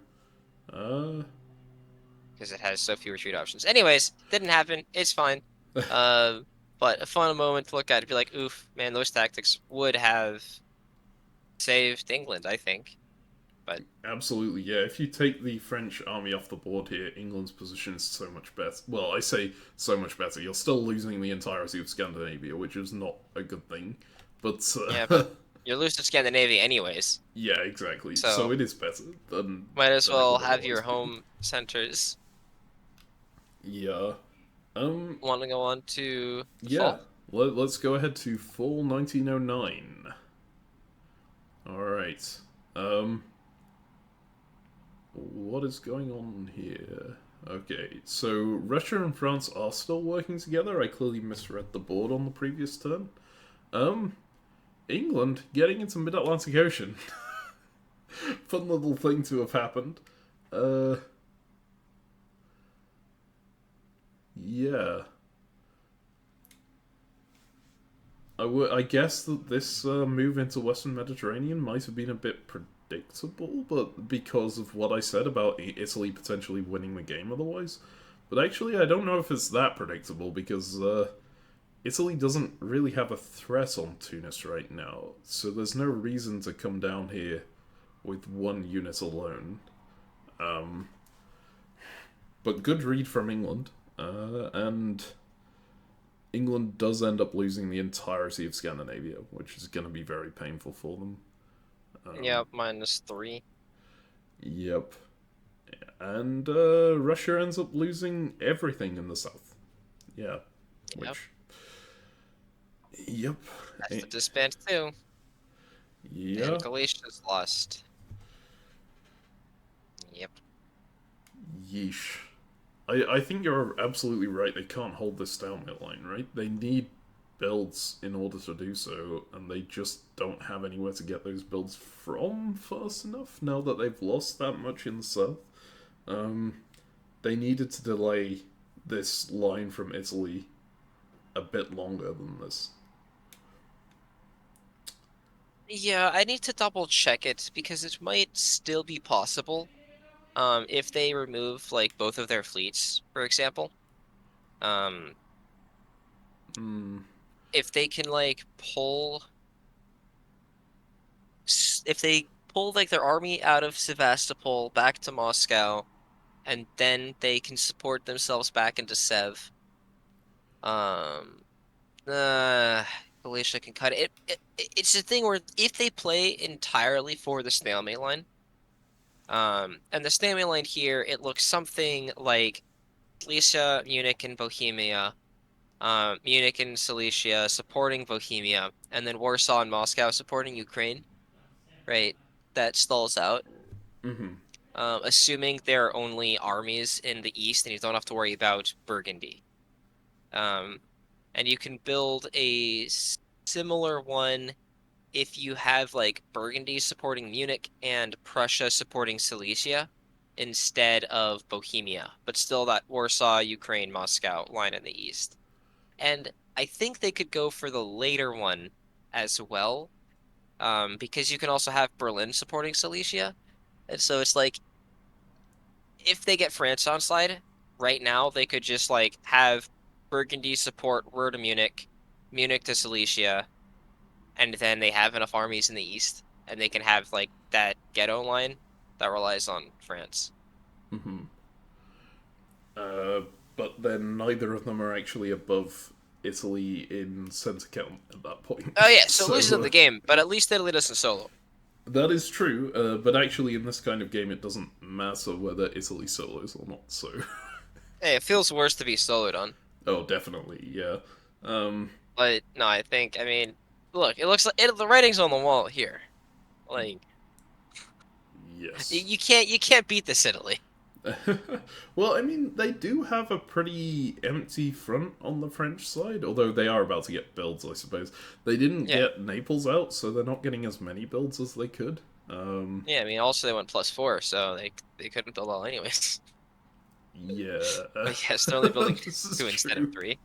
Uh.
because it has so few retreat options. Anyways, didn't happen. It's fine. Uh, but a fun moment to look at. Be like, oof, man, those tactics would have saved England, I think. But
Absolutely, yeah. If you take the French army off the board here, England's position is so much better. Well, I say so much better. You're still losing the entirety of Scandinavia, which is not a good thing. But,
yeah, but you're losing Scandinavia anyways.
yeah, exactly. So
So
it is better than,
might as
than it
well
would
have
otherwise
your
be.
home centers.
Yeah. Um,
Want to go on to the
yeah.
fall?
Let's go ahead to fall 1909. Alright. Um, what is going on here? Okay, so Russia and France are still working together. I clearly misread the board on the previous turn. Um, England getting into mid-Atlantic Ocean. Fun little thing to have happened. Uh, yeah. I guess that this move into Western Mediterranean might have been a bit predictable, but because of what I said about Italy potentially winning the game otherwise. But actually, I don't know if it's that predictable because Italy doesn't really have a threat on Tunis right now, so there's no reason to come down here with one unit alone. Um, but good read from England, and England does end up losing the entirety of Scandinavia, which is going to be very painful for them.
Yeah, -3.
Yep. And Russia ends up losing everything in the south. Yeah.
Yep,
Which. Yep.
that's
Eh,
the disband too. And
yeah.
Galicia's lost. Yep.
Yeesh. I think you're absolutely right. They can't hold this stalemate line, right? They need builds in order to do so, and they just don't have anywhere to get those builds from fast enough now that they've lost that much in the south. Um, they needed to delay this line from Italy a bit longer than this.
Yeah, I need to double check it because it might still be possible. If they remove like both of their fleets, for example. Um,
Hmm.
if they can like if they pull like their army out of Sevastopol back to Moscow, and then they can support themselves back into Sev. Um, uh, Galicia can cut it. It's the thing where if they play entirely for the stalemate line, and the stalemate line here, it looks something like Galicia, Munich, and Bohemia. Munich and Silesia supporting Bohemia, and then Warsaw and Moscow supporting Ukraine, right? That stalls out.
Mm-hmm.
Assuming there are only armies in the east and you don't have to worry about Burgundy. Um, and you can build a similar one if you have like Burgundy supporting Munich and Prussia supporting Silesia instead of Bohemia, but still that Warsaw, Ukraine, Moscow line in the east. And I think they could go for the later one as well, because you can also have Berlin supporting Silesia. And so it's like if they get France on side right now, they could just like have Burgundy support Ruhr to Munich, Munich to Silesia, and then they have enough armies in the east, and they can have like that ghetto line that relies on France.
Mm-hmm. Uh, but then neither of them are actually above Italy in center count at that point.
Oh yeah, so it loses them
So
the game, but at least Italy doesn't solo.
that is true. But actually, in this kind of game, it doesn't matter whether Italy solos or not. So,
Hey, it feels worse to be soloed on,
oh, definitely, yeah. Um,
but no, I mean, look, it looks like the writing's on the wall here. Like
yes.
you can't beat this Italy.
Well, I mean, they do have a pretty empty front on the French side, although they are about to get builds, I suppose. They didn't
Yeah,
get Naples out, so they're not getting as many builds as they could. Um,
yeah. I mean, also they went +4, so they couldn't build all anyways.
yeah,
But yes, they're only building
this is
two instead of
true.
three.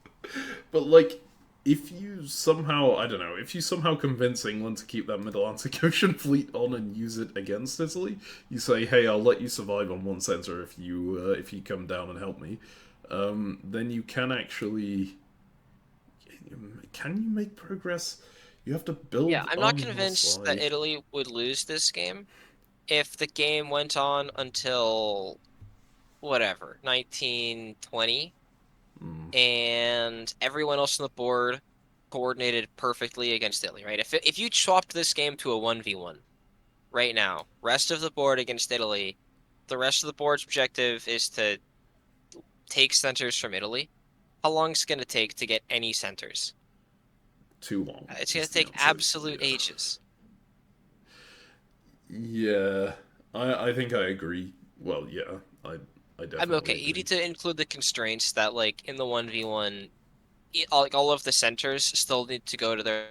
But, like, if you somehow, I don't know, if you somehow convince England to keep that Mid-Atlantic Ocean fleet on and use it against Italy, you say, "Hey, I'll let you survive on one center if you come down and help me." Then you can actually can you make progress? You have to
Yeah,
build
I'm not
armies on the
convinced that
side.
Italy would lose this game if the game went on until whatever, 1920,
Mm,
and everyone else on the board coordinated perfectly against Italy, right? If you swapped this game to a 1v1 right now, rest of the board against Italy, the rest of the board's objective is to take centers from Italy. How long is it going to take to get any centers?
too long
It's going
is
to
the
take
answer.
absolute
Yeah,
ages.
yeah. I think I agree. Well, yeah, I
I'm
definitely
okay. You
agree.
need to include the constraints that, like, in the 1v1, like, all of the centers still need to go to their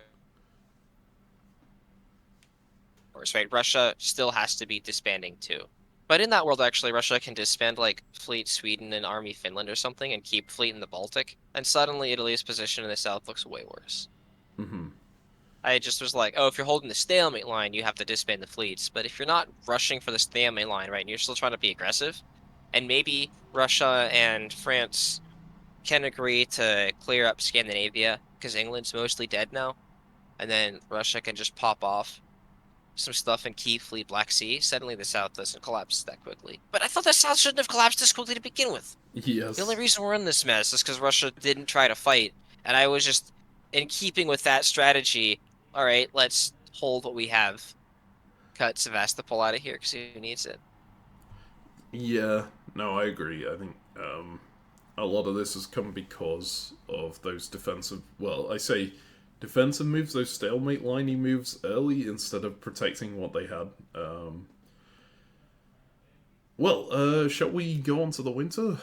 course, right? Russia still has to be disbanding too. But in that world, actually, Russia can disband, like, Fleet Sweden and Army Finland or something and keep Fleet in the Baltic. And suddenly Italy's position in the south looks way worse.
Hmm.
I just was like, oh, if you're holding the stalemate line, you have to disband the fleets. But if you're not rushing for the stalemate line, right, and you're still trying to be aggressive, and maybe Russia and France can agree to clear up Scandinavia because England's mostly dead now, and then Russia can just pop off some stuff and keep Fleet Black Sea. Suddenly, the South doesn't collapse that quickly. But I thought the South shouldn't have collapsed this quickly to begin with. The only
Yes.
reason we're in this mess is because Russia didn't try to fight, and I was just in keeping with that strategy. All right, let's hold what we have. Cut Sevastopol out of here because who needs it?
Yeah. No, I agree. I think a lot of this has come because of those defensive. Well, I say defensive moves, those stalemate liney moves early instead of protecting what they had. Shall we go on to the winter?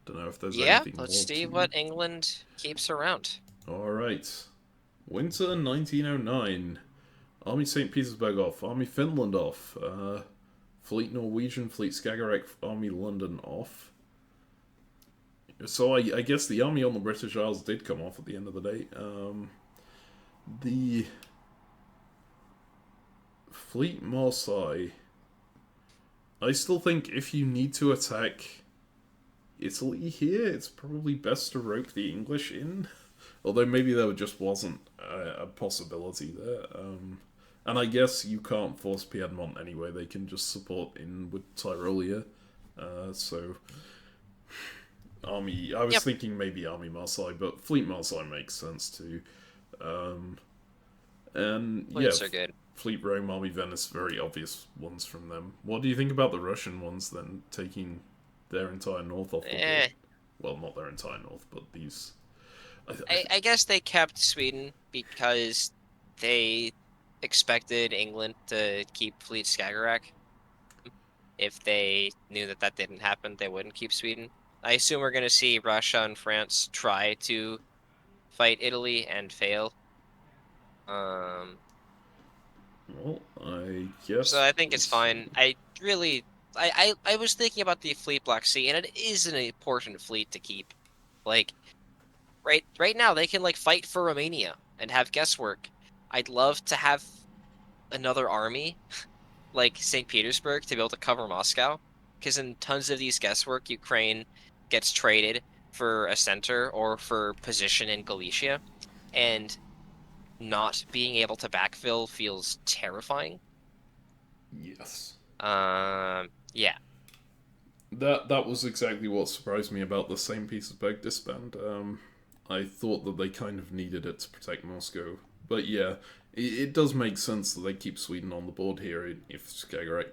Don't know if there's
Yeah,
anything
let's
more
see
to.
what England keeps around.
All right. Winter 1909. Army St. Petersburg off. Army Finland off. Fleet Norwegian, Fleet Skagerrak, Army London off. So I guess the army on the British Isles did come off at the end of the day. The Fleet Marseille, I still think if you need to attack Italy here, it's probably best to rope the English in. Although maybe there just wasn't a possibility there. And I guess you can't force Piedmont anyway, they can just support in with Tyrolia. So, Army. I was
Yep.
thinking maybe Army Marseille, but Fleet Marseille makes sense too. Um, and yeah,
Fleets are good.
Fleet Rome, Army Venice, very obvious ones from them. What do you think about the Russian ones then, taking their entire north off the board?
Eh.
Well, not their entire north, but these.
I guess they kept Sweden because they expected England to keep Fleet Skagerrak. If they knew that that didn't happen, they wouldn't keep Sweden. I assume we're going to see Russia and France try to fight Italy and fail.
Well, I guess
So I think
we'll
it's
see.
fine. I was thinking about the Fleet Black Sea, and it is an important fleet to keep. Like right now, they can like fight for Romania and have guesswork. I'd love to have another army like St. Petersburg to be able to cover Moscow, because in tons of these guesswork, Ukraine gets traded for a center or for position in Galicia, and not being able to backfill feels terrifying.
Yes.
Yeah.
That was exactly what surprised me about the same piece of bug disband. I thought that they kind of needed it to protect Moscow, but yeah, it does make sense that they keep Sweden on the board here if Skagerrak,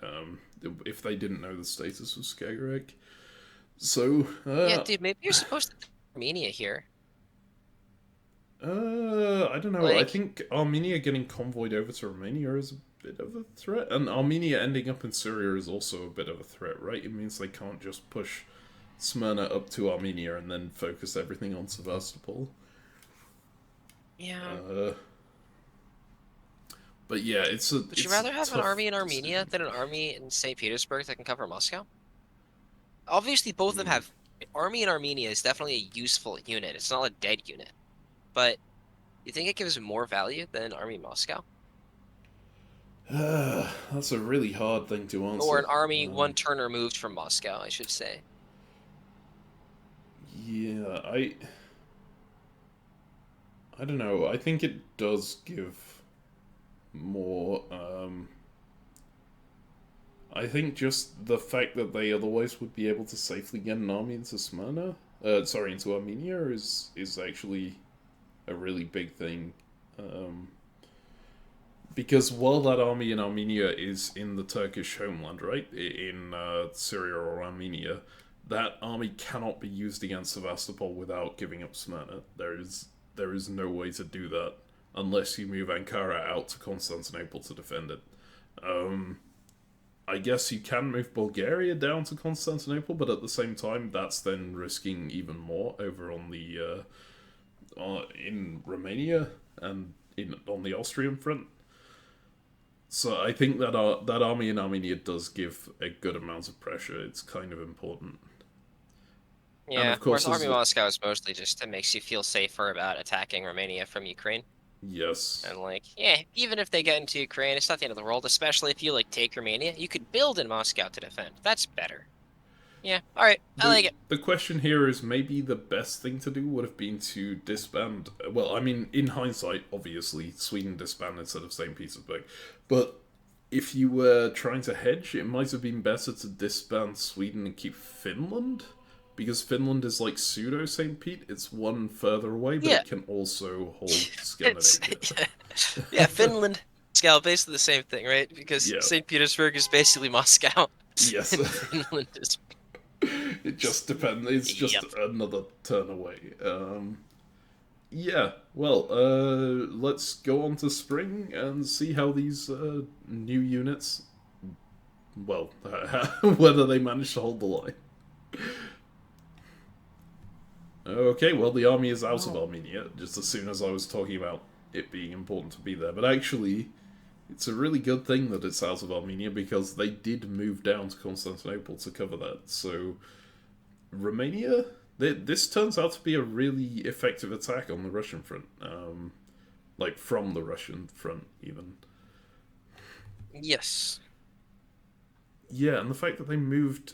um, if they didn't know the status of Skagerrak. So,
Yeah, dude, maybe you're supposed to put Armenia here.
I don't know. I
Like,
think Armenia getting convoyed over to Romania is a bit of a threat, and Armenia ending up in Syria is also a bit of a threat, right? It means they can't just push Smyrna up to Armenia and then focus everything on Sevastopol.
yeah.
Uh, but yeah,
Would you
it's a
rather have an
tough
army in Armenia
decision.
than an army in St. Petersburg that can cover Moscow? Obviously, both of them
Hmm.
have. Army in Armenia is definitely a useful unit. It's not a dead unit. But you think it gives more value than Army in Moscow?
That's a really hard thing to
Or
answer.
an army one turn removed from Moscow, I should say.
Yeah, I don't know. I think it does give more. I think just the fact that they otherwise would be able to safely get an army into Smyrna, sorry, into Armenia, is actually a really big thing. Um, because while that army in Armenia is in the Turkish homeland, right, in Syria or Armenia, that army cannot be used against Sevastopol without giving up Smyrna. There is no way to do that unless you move Ankara out to Constantinople to defend it. Um, I guess you can move Bulgaria down to Constantinople, but at the same time, that's then risking even more over on the in Romania and in on the Austrian front. So I think that that army in Armenia does give a good amount of pressure. It's kind of important, and
Yeah,
of
whereas
course,
Army Moscow is mostly just it makes you feel safer about attacking Romania from Ukraine.
yes,
And like, yeah, even if they get into Ukraine, it's not the end of the world, especially if you like take Romania. You could build in Moscow to defend. That's better. Yeah, all right, I
the
like it.
the question here is maybe the best thing to do would have been to disband. Well, I mean, in hindsight, obviously Sweden disbanded instead of St. Petersburg, but if you were trying to hedge, it might have been better to disband Sweden and keep Finland. Because Finland is like pseudo St. Pete. It's one further away, but
Yeah,
it can also hold
it's
Scandinavia.
yeah, Finland, Moscow, basically the same thing, right? Because
Yeah.
St. Petersburg is basically Moscow,
Yes.
and Finland is.
It just depends. It's just
Yep.
another turn away. Yeah. Well, let's go on to spring and see how these new units, well, whether they manage to hold the line. Okay, well, the army is out of
Oh.
Armenia, just as soon as I was talking about it being important to be there. But actually, it's a really good thing that it's out of Armenia because they did move down to Constantinople to cover that. So, Romania, this turns out to be a really effective attack on the Russian front. like from the Russian front, even.
Yes.
Yeah, and the fact that they moved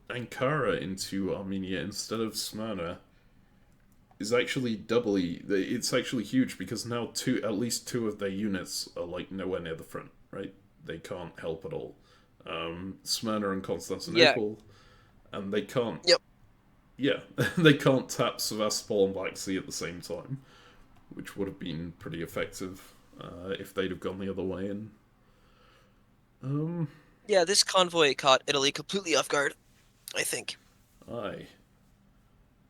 Ankara into Armenia instead of Smyrna is actually doubly. It's actually huge because now at least two of their units are like nowhere near the front, right? They can't help at all. Smyrna and
Yeah.
Constantinople, and they can't.
Yep.
Yeah, they can't tap Sevastopol and Black Sea at the same time, which would have been pretty effective if they'd have gone the other way. And um,
Yeah, this convoy caught Italy completely off guard, I think.
I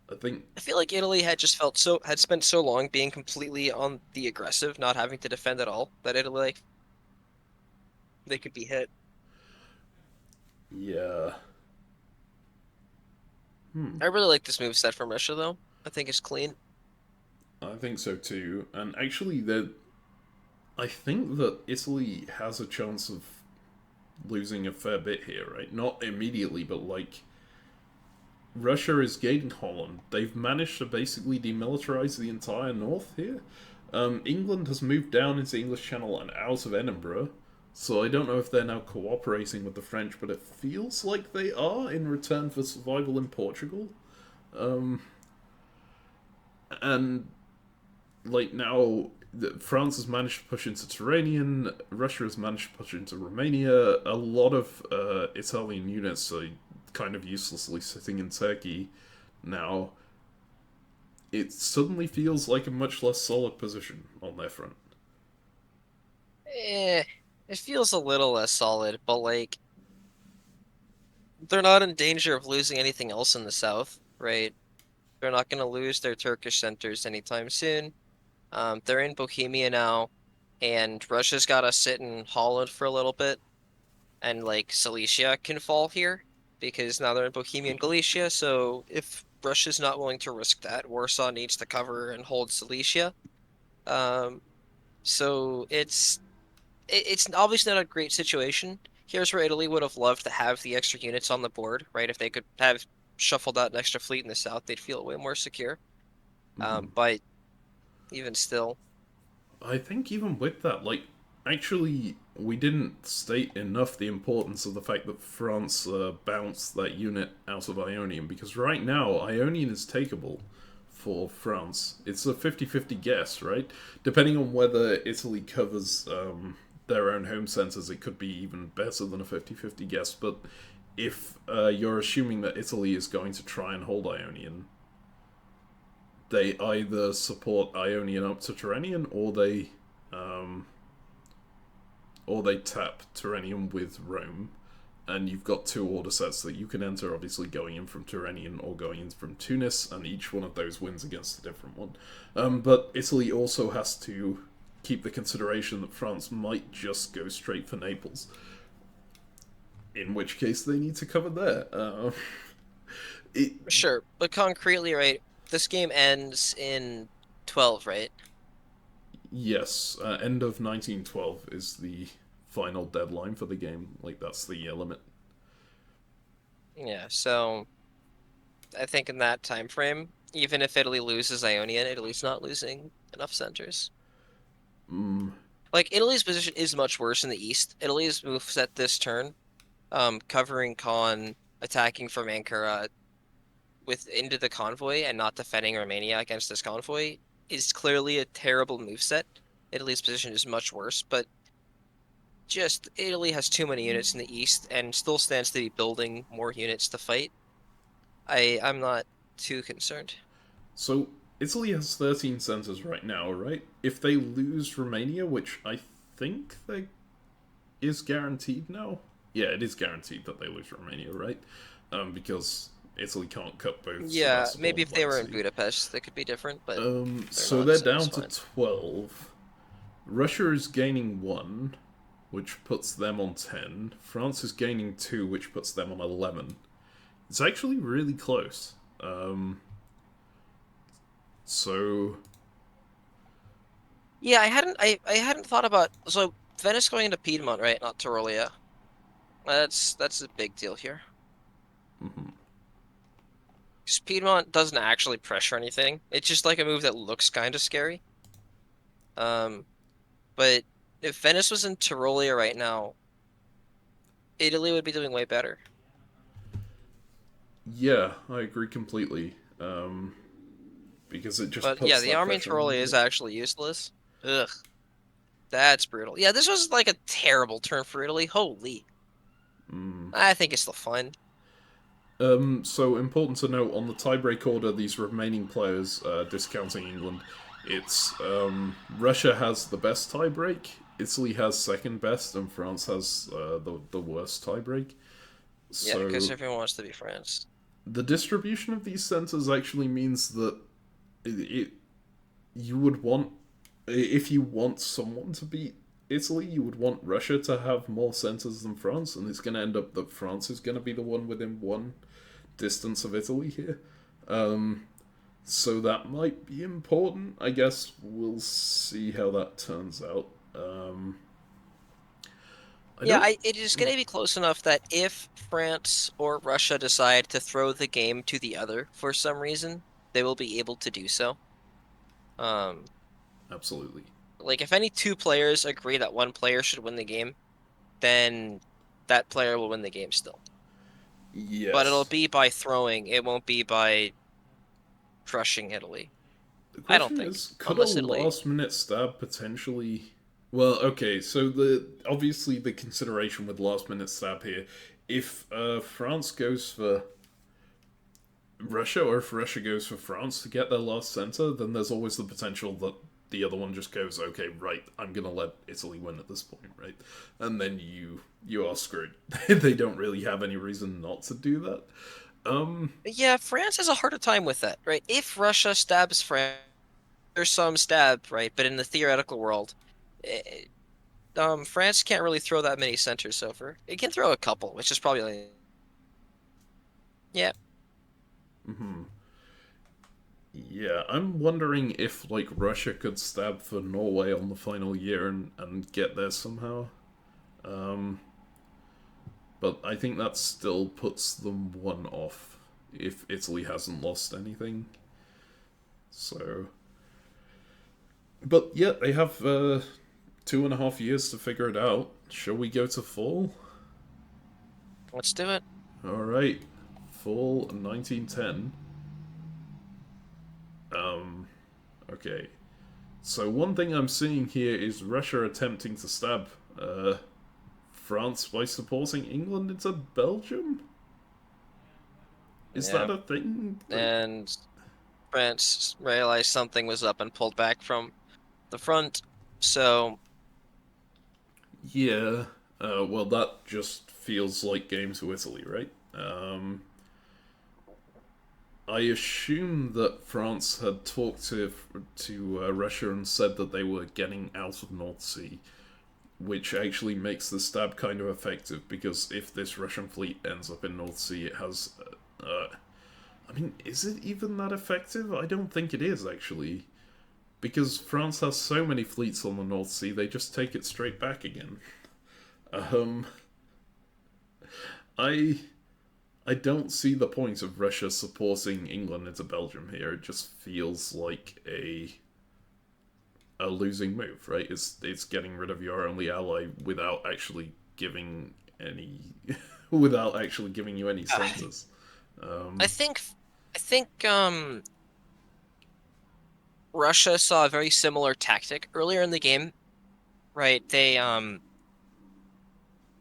I think
I feel like Italy had spent so long being completely on the aggressive, not having to defend at all, that Italy like, they could be hit.
yeah. Hmm.
I really like this move set from Russia though. I think it's clean.
I think so too. And actually, I think that Italy has a chance of losing a fair bit here, right? Not immediately, but like Russia is gaining Holland. They've managed to basically demilitarize the entire north here. England has moved down into English Channel and out of Edinburgh, so I don't know if they're now cooperating with the French, but it feels like they are in return for survival in Portugal. Um, and like now, France has managed to push into Turanian, Russia has managed to push into Romania. A lot of Italian units are kind of uselessly sitting in Turkey now. It suddenly feels like a much less solid position on their front.
Eh, it feels a little less solid, but like they're not in danger of losing anything else in the south, right? They're not going to lose their Turkish centers anytime soon. They're in Bohemia now, and Russia's got to sit in Holland for a little bit, and like Silesia can fall here because now they're in Bohemia and Galicia. So if Russia's not willing to risk that, Warsaw needs to cover and hold Silesia. Um, so it's obviously not a great situation. Here's where Italy would have loved to have the extra units on the board, right? If they could have shuffled out an extra fleet in the south, they'd feel way more secure.
Mm-hmm.
But even still,
I think even with that, like, actually, we didn't state enough the importance of the fact that France bounced that unit out of Ionian, because right now, Ionian is takeable for France. It's a 50-50 guess, right? Depending on whether Italy covers their own home centres, it could be even better than a 50-50 guess, but if you're assuming that Italy is going to try and hold Ionian, they either support Ionian up to Turanian, um, or they tap Turanian with Rome, and you've got two order sets that you can enter, obviously going in from Turanian or going in from Tunis, and each one of those wins against a different one. But Italy also has to keep the consideration that France might just go straight for Naples, in which case they need to cover there. It
sure. But concretely, right, this game ends in 12, right?
Yes, end of 1912 is the final deadline for the game. Like, that's the limit.
Yeah, so I think in that time frame, even if Italy loses Ionian, Italy's not losing enough centers.
Mm,
Like Italy's position is much worse in the east. Italy's moveset this turn, covering Con, attacking from Ankara with into the convoy and not defending Romania against this convoy is clearly a terrible moveset. Italy's position is much worse, but just Italy has too many units in the east and still stands to be building more units to fight. I'm not too concerned.
so, Italy has 13 centres right now, right? If they lose Romania, which I think they is guaranteed now. Yeah, it is guaranteed that they lose Romania, right? Because Italy can't cut both
Yeah,
Sevastopol
maybe
and
if they
Black
were in
Sea.
Budapest, they could be different, but they're
So
not,
they're
so it's
down to
fine.
12. Russia is gaining 1, which puts them on 10. France is gaining 2, which puts them on 11. It's actually really close. So,
Yeah, I hadn't thought about so Venice going into Piedmont, right? Not Tyrolia. That's a big deal here.
mhm.
'Cause Piedmont doesn't actually pressure anything. It's just like a move that looks kind of scary. But if Venice was in Tyrolia right now, Italy would be doing way better.
Yeah, I agree completely. Because it just
But yeah,
puts
the
that
army in
pressure on
Tyrolia
them a
is
bit.
actually useless. Ugh, that's brutal. Yeah, this was like a terrible turn for Italy. Holy. I think it's still fun.
So important to note on the tiebreak order, these remaining players, discounting England, it's Russia has the best tiebreak, Italy has second best, and France has the worst tiebreak.
Yeah, because
So
everyone wants to be friends.
the distribution of these centers actually means that it you would want, if you want someone to beat Italy, you would want Russia to have more centers than France, and it's going to end up that France is going to be the one within one distance of Italy here. So that might be important. I guess we'll see how that turns out. I
Yeah,
don't.
it is going to be close enough that if France or Russia decide to throw the game to the other for some reason, they will be able to do so. Um,
Absolutely.
like if any two players agree that one player should win the game, then that player will win the game still. But it'll
Yes.
be by throwing. It won't be by crushing Italy.
The
I don't
question
think.
is, could a
Unless Italy.
last minute stab potentially? Well, okay. So the obviously the consideration with last minute stab here, if France goes for Russia, or if Russia goes for France to get their last center, then there's always the potential that the other one just goes, okay, right, I'm gonna let Italy win at this point, right? And then you are screwed. They don't really have any reason not to do that.
Yeah, France has a harder time with that, right? If Russia stabs France, there's some stab, right? But in the theoretical world, eh, France can't really throw that many centers over. It can throw a couple, which is probably like, yeah,
Yeah, I'm wondering if like Russia could stab for Norway on the final year and get there somehow. Um, but I think that still puts them one off if Italy hasn't lost anything. So, but yeah, they have 2.5 years to figure it out. Shall we go to fall?
let's do it.
All right, fall 1910. Okay. So one thing I'm seeing here is Russia attempting to stab France by supporting England into Belgium. Is that
Yeah,
a thing?
and France realized something was up and pulled back from the front. So,
Yeah. Well, that just feels like game to Italy, right? I assume that France had talked to Russia and said that they were getting out of North Sea, which actually makes the stab kind of effective because if this Russian fleet ends up in North Sea, it has. I mean, is it even that effective? I don't think it is actually, because France has so many fleets on the North Sea, they just take it straight back again. Um, I I don't see the point of Russia supporting England into Belgium here. It just feels like a losing move, right? It's getting rid of your only ally without actually giving any without actually giving you any
uh,
centers.
I think, I think, Russia saw a very similar tactic earlier in the game, right? They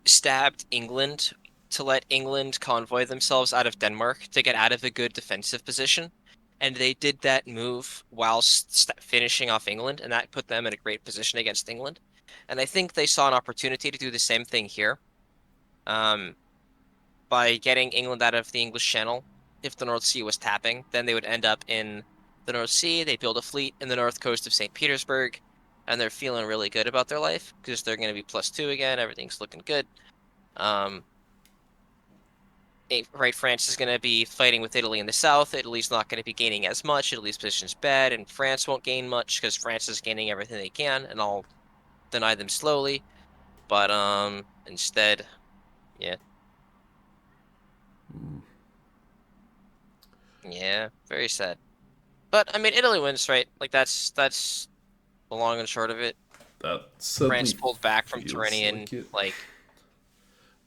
stabbed England to let England convoy themselves out of Denmark to get out of a good defensive position. And they did that move whilst finishing off England, and that put them in a great position against England. And I think they saw an opportunity to do the same thing here, um, by getting England out of the English Channel. If the North Sea was tapping, then they would end up in the North Sea. They build a fleet in the north coast of St. Petersburg, and they're feeling really good about their life because they're going to be +2 again. Everything's looking good. Um, right, France is going to be fighting with Italy in the south. Italy's not going to be gaining as much. Italy's position's bad, and France won't gain much because France is gaining everything they can, and I'll deny them slowly. But instead, yeah, yeah, very sad. But I mean, Italy wins, right? Like that's the long and short of it.
That
France
certainly
pulled back from
feels
Tyrrhenian,
like it.
like,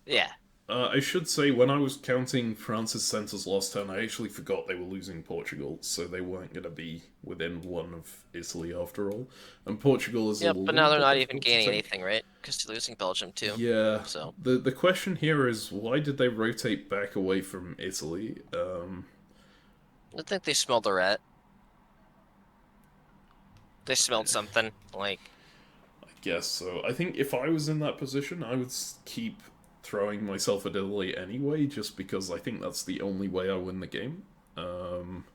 yeah.
I should say, when I was counting France's centres last turn, I actually forgot they were losing Portugal, so they weren't going to be within one of Italy after all. And Portugal is a
Yep, but
little
now they're
bit
not even
difficult to
gaining
take.
anything, right? Because they're losing Belgium too.
Yeah,
So
the question here is why did they rotate back away from Italy?
I think they smelled a rat. They smelled
I
something. Like,
guess so. I think if I was in that position, I would keep throwing myself at Italy anyway, just because I think that's the only way I win the game. Um,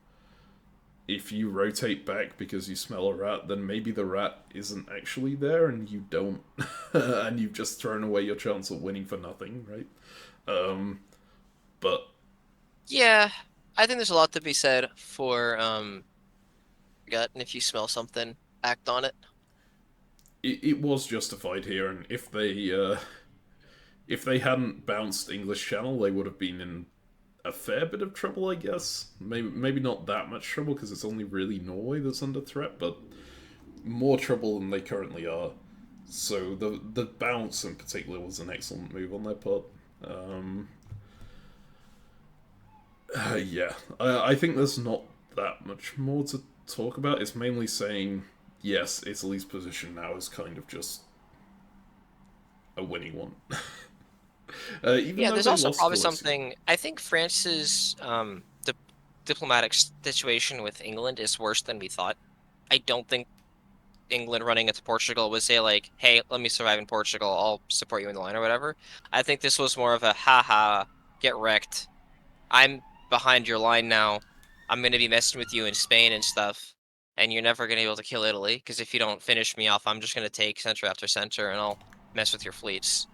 if you rotate back because you smell a rat, then maybe the rat isn't actually there and you don't, and you've just thrown away your chance of winning for nothing, right? Um, but
yeah, I think there's a lot to be said for gut, and if you smell something, act on it.
it was justified here, and if they hadn't bounced English Channel, they would have been in a fair bit of trouble, I guess. Maybe not that much trouble because it's only really Norway that's under threat, but more trouble than they currently are. So the bounce in particular was an excellent move on their part. Um, yeah, I think there's not that much more to talk about. It's mainly saying yes, Italy's position now is kind of just a winning one. Even
Yeah,
though
there's
they
also
lost
probably
Galicia.
something. I think France's diplomatic situation with England is worse than we thought. I don't think England running into Portugal would say like, "Hey, let me survive in Portugal. I'll support you in the line or whatever." I think this was more of a haha, get wrecked. I'm behind your line now. I'm going to be messing with you in Spain and stuff, and you're never going to be able to kill Italy because if you don't finish me off, I'm just going to take center after center and I'll mess with your fleets.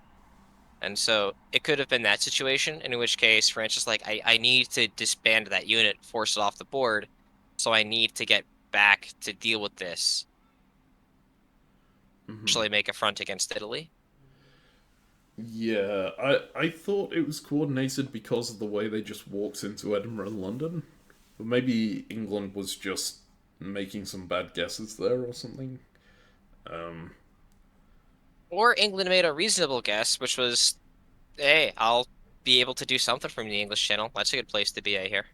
And so it could have been that situation, in which case France is like, I need to disband that unit, force it off the board, so I need to get back to deal with this.
Mm-hmm.
Actually make a front against Italy.
Yeah, I thought it was coordinated because of the way they just walked into Edinburgh and London. But maybe England was just making some bad guesses there or something. Um,
Or England made a reasonable guess, which was, hey, I'll be able to do something from the English Channel. That's a good place to be, I hear.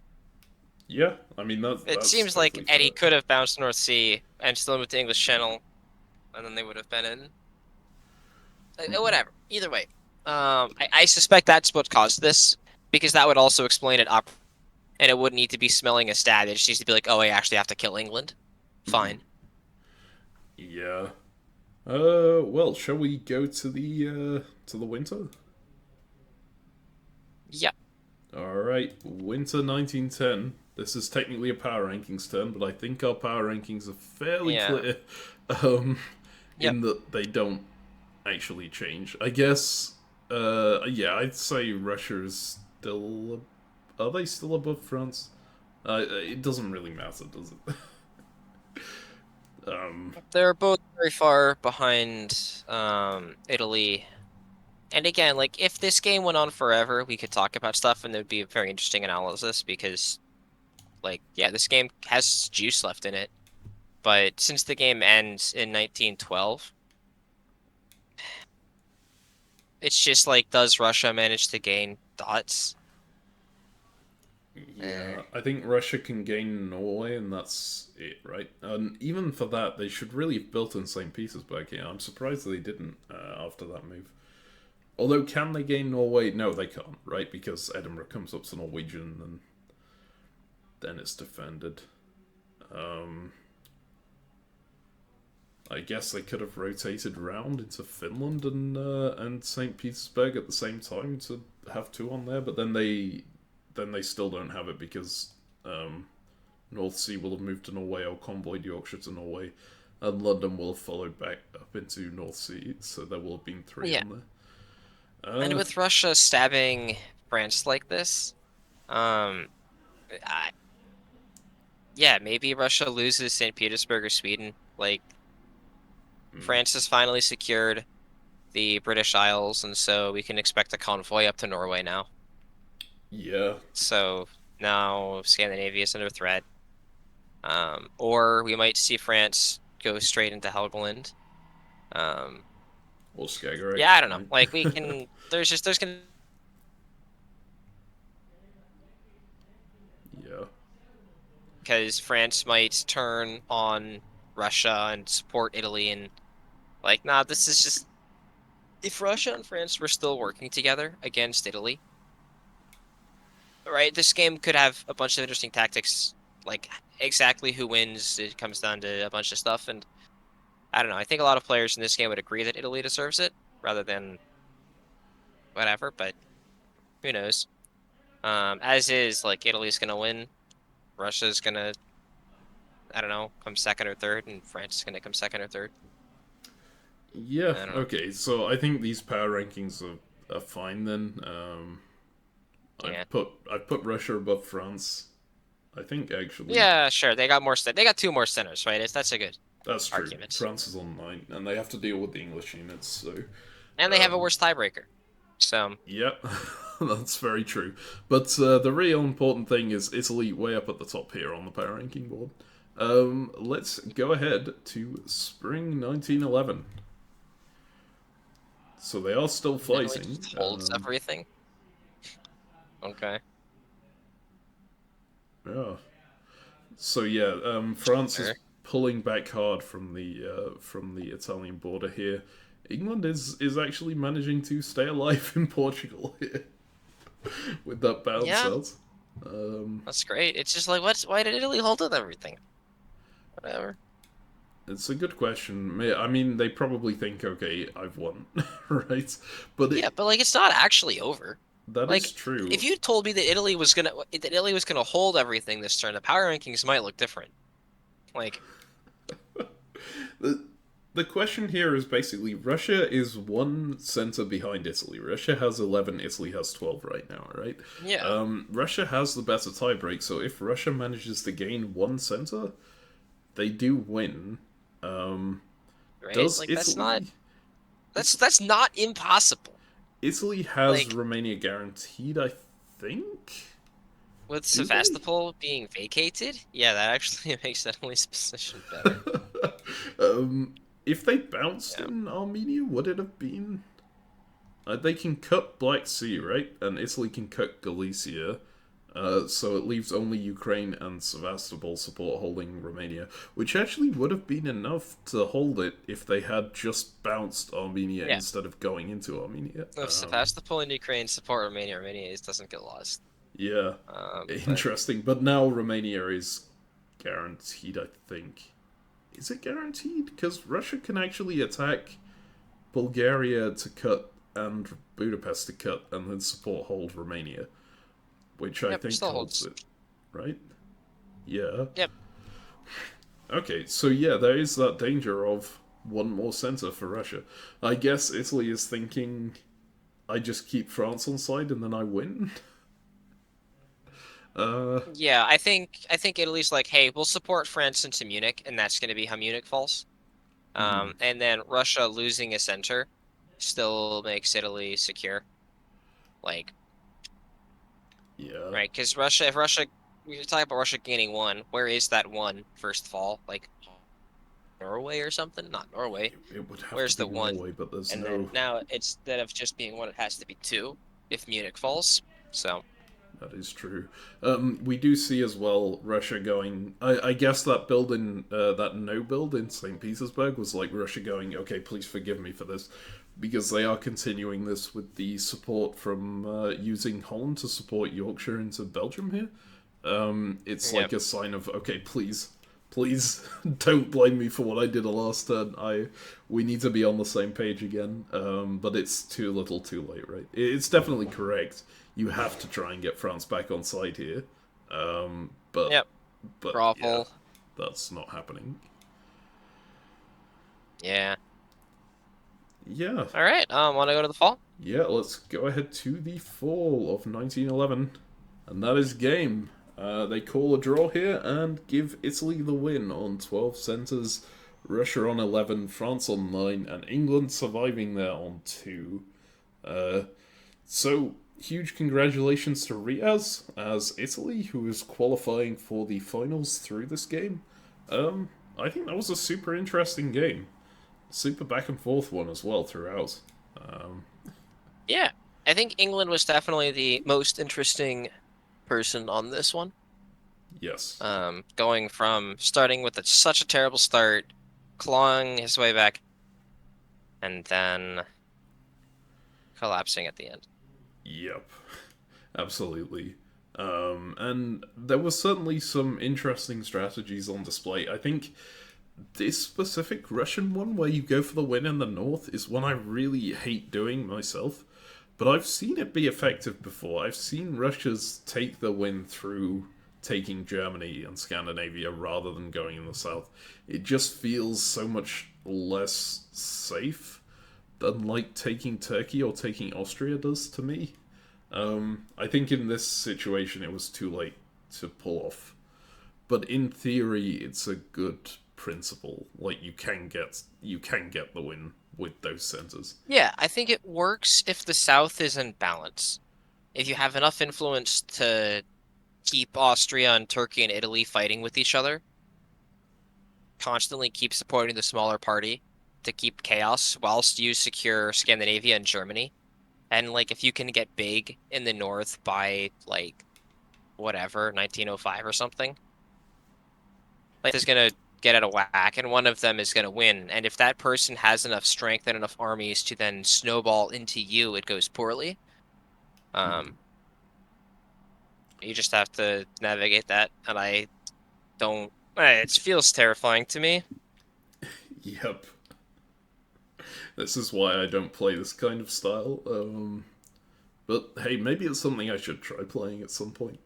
yeah, I mean
It
that's
seems like
totally
Eddie
fair.
could have bounced North Sea and still moved to English Channel, and then they would have been in.
Mm-hmm.
Whatever. Either way. I suspect that's what caused this, because that would also explain it up, and it wouldn't need to be smelling a stab. It just needs to be like, oh, I actually have to kill England.
Mm-hmm.
Fine.
Yeah. Well, shall we go to the winter?
Yeah.
All right, winter 1910. This is technically a power rankings turn, but I think our power rankings are fairly
Yeah.
clear, um,
Yep.
in that they don't actually change. I guess, yeah, I'd say Russia is still. Are they still above France? It doesn't really matter, does it? um,
They're both very far behind Italy. And again, like if this game went on forever, we could talk about stuff and there'd be a very interesting analysis because like yeah, this game has juice left in it. But since the game ends in 1912, it's just like does Russia manage to gain thoughts? Eh.
yeah, I think Russia can gain Norway, and that's it, right? And even for that, they should really have built in St. Petersburg here. I'm surprised they didn't after that move. Although, can they gain Norway? No, they can't, right? Because Edinburgh comes up to Norwegian, and then it's defended. Um, I guess they could have rotated round into Finland and St. Petersburg at the same time to have two on there, but then they still don't have it because um, North Sea will have moved to Norway or convoyed Yorkshire to Norway, and London will have followed back up into North Sea, so there will have been three
Yeah.
on there.
And with Russia stabbing France like this, um, I, yeah, maybe Russia loses St. Petersburg or Sweden. Like France has finally secured the British Isles, and so we can expect a convoy up to Norway now.
Yeah.
So now Scandinavia is under threat. Or we might see France go straight into Helgoland.
Or Skagerrak,
Yeah, I don't know.
right?
Like we can. There's gonna
Yeah.
because France might turn on Russia and support Italy and like, nah, this is just if Russia and France were still working together against Italy, right? This game could have a bunch of interesting tactics. Like exactly who wins, it comes down to a bunch of stuff, and I don't know. I think a lot of players in this game would agree that Italy deserves it rather than whatever, but who knows? As is, like Italy's gonna win, Russia's gonna, I don't know, come second or third, and France is gonna come second or third.
Yeah,
I don't know.
okay, so I think these power rankings are fine then.
Yeah.
I've put Russia above France. I think actually
Yeah, sure. They got more. They got two more centers, right? That's a good
that's true.
argument,
France is on 9, and they have to deal with the English units, so
and they have a worse tiebreaker. So
yeah, that's very true. But the real important thing is Italy way up at the top here on the power ranking board. Let's go ahead to spring 1911. So they are still
Italy
fighting.
just holds everything. Okay.
Yeah. So yeah, France is
Sure.
pulling back hard from the Italian border here. England is actually managing to stay alive in Portugal here with that bounce
Yeah,
out. Um,
that's great. It's just like, why did Italy hold with everything? Whatever.
it's a good question. I mean, they probably think, okay, I've won, right? But
Yeah, but like, it's not actually over.
that is
Like,
true.
if you told me that Italy was gonna hold everything this turn, the power rankings might look different. Like,
The, the question here is basically Russia is one center behind Italy. Russia has 11, Italy has 12 right now, right?
yeah,
Russia has the better tiebreak, so if Russia manages to gain one center, they do win. Um,
right?
does
Like,
Italy.
that's not impossible.
Italy has
Like,
Romania guaranteed, I think?
with
Do they?
Sevastopol being vacated, yeah, that actually makes Italy's position better.
um, if they bounced
Yeah,
in Armenia, would it have been. They can cut Black Sea, right? And Italy can cut Galicia. So it leaves only Ukraine and Sevastopol support holding Romania, which actually would have been enough to hold it if they had just bounced Armenia
yeah.
instead of going into Armenia.
If Sevastopol and Ukraine support Romania, doesn't get lost.
Yeah,
But
interesting. But now Romania is guaranteed, I think. Is it guaranteed? Because Russia can actually attack Bulgaria to cut and Budapest to cut and then support hold Romania, which I
yep,
think
still
holds
holds.
it, right? Yeah.
Yep.
Okay, so yeah, there is that danger of one more center for Russia. I guess Italy is thinking, I just keep France on side and then I win. Uh,
Yeah, I think Italy's like, hey, we'll support France into Munich, and that's going to be how Munich falls. And then Russia losing a center still makes Italy secure. Like,
yeah,
right? Because Russia, if Russia, you're talking about Russia gaining one, where is that one first of all? Like Norway or something? Not Norway.
it would have to
Where's
be
the one?
Norway, but there's
And
no.
then now instead of just being one, it has to be two if Munich falls. So
That is true. We do see as well Russia going. I guess that build in that no build in St. Petersburg was like Russia going, okay, please forgive me for this, because they are continuing this with the support from using Holland to support Yorkshire into Belgium here. It's
yeah,
like a sign of okay, please don't blame me for what I did the last turn. We need to be on the same page again. But it's too little, too late, right? It's definitely correct. You have to try and get France back on side here. But
yep,
yeah,
Grovel.
that's not happening.
Yeah.
Yeah,
All right. Want to go to the fall?
yeah. Let's go ahead to the fall of 1911, and that is game. They call a draw here and give Italy the win on 12 centres, Russia on 11, France on 9, and England surviving there on 2. Uh, so, huge congratulations to Riaz as Italy, who is qualifying for the finals through this game. I think that was a super interesting game. Super back and forth one as well throughout. Um,
Yeah, I think England was definitely the most interesting person on this one.
yes.
Going from starting with such a terrible start, clawing his way back, and then collapsing at the end.
Yep. Absolutely. And there was certainly some interesting strategies on display. I think this specific Russian one, where you go for the win in the north, is one I really hate doing myself. But I've seen it be effective before. I've seen Russia's take the win through taking Germany and Scandinavia rather than going in the south. It just feels so much less safe than like taking Turkey or taking Austria does to me. I think in this situation it was too late to pull off. But in theory, it's a good principle. Like you can get the win with those centers.
Yeah, I think it works if the South is in balance. If you have enough influence to keep Austria and Turkey and Italy fighting with each other, constantly keep supporting the smaller party to keep chaos whilst you secure Scandinavia and Germany. And like if you can get big in the north by like whatever, 1905 or something, like is gonna get out of whack and one of them is gonna win. And if that person has enough strength and enough armies to then snowball into you, it goes poorly. Um, you just have to navigate that, and I don't. It feels terrifying to me.
Yep. This is why I don't play this kind of style. But hey, maybe it's something I should try playing at some point.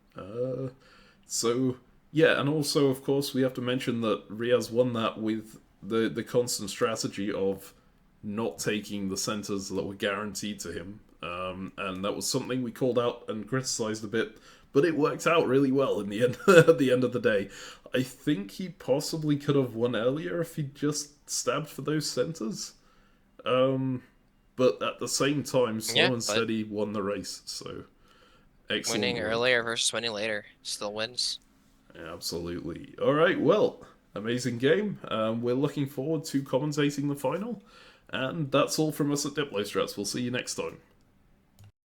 So yeah, and also of course we have to mention that Riaz won that with the constant strategy of not taking the centers that were guaranteed to him, and that was something we called out and criticized a bit. But it worked out really well in the end. At the end of the day, I think he possibly could have won earlier if he'd just stabbed for those centers. Um, but at the same time,
Yeah,
slow and
but
steady won the race. So excellent
winning
work.
earlier versus winning later still wins.
Yeah, absolutely. All right, well, amazing game. We're looking forward to commentating the final. And that's all from us at Diplo Strats. We'll see you next time.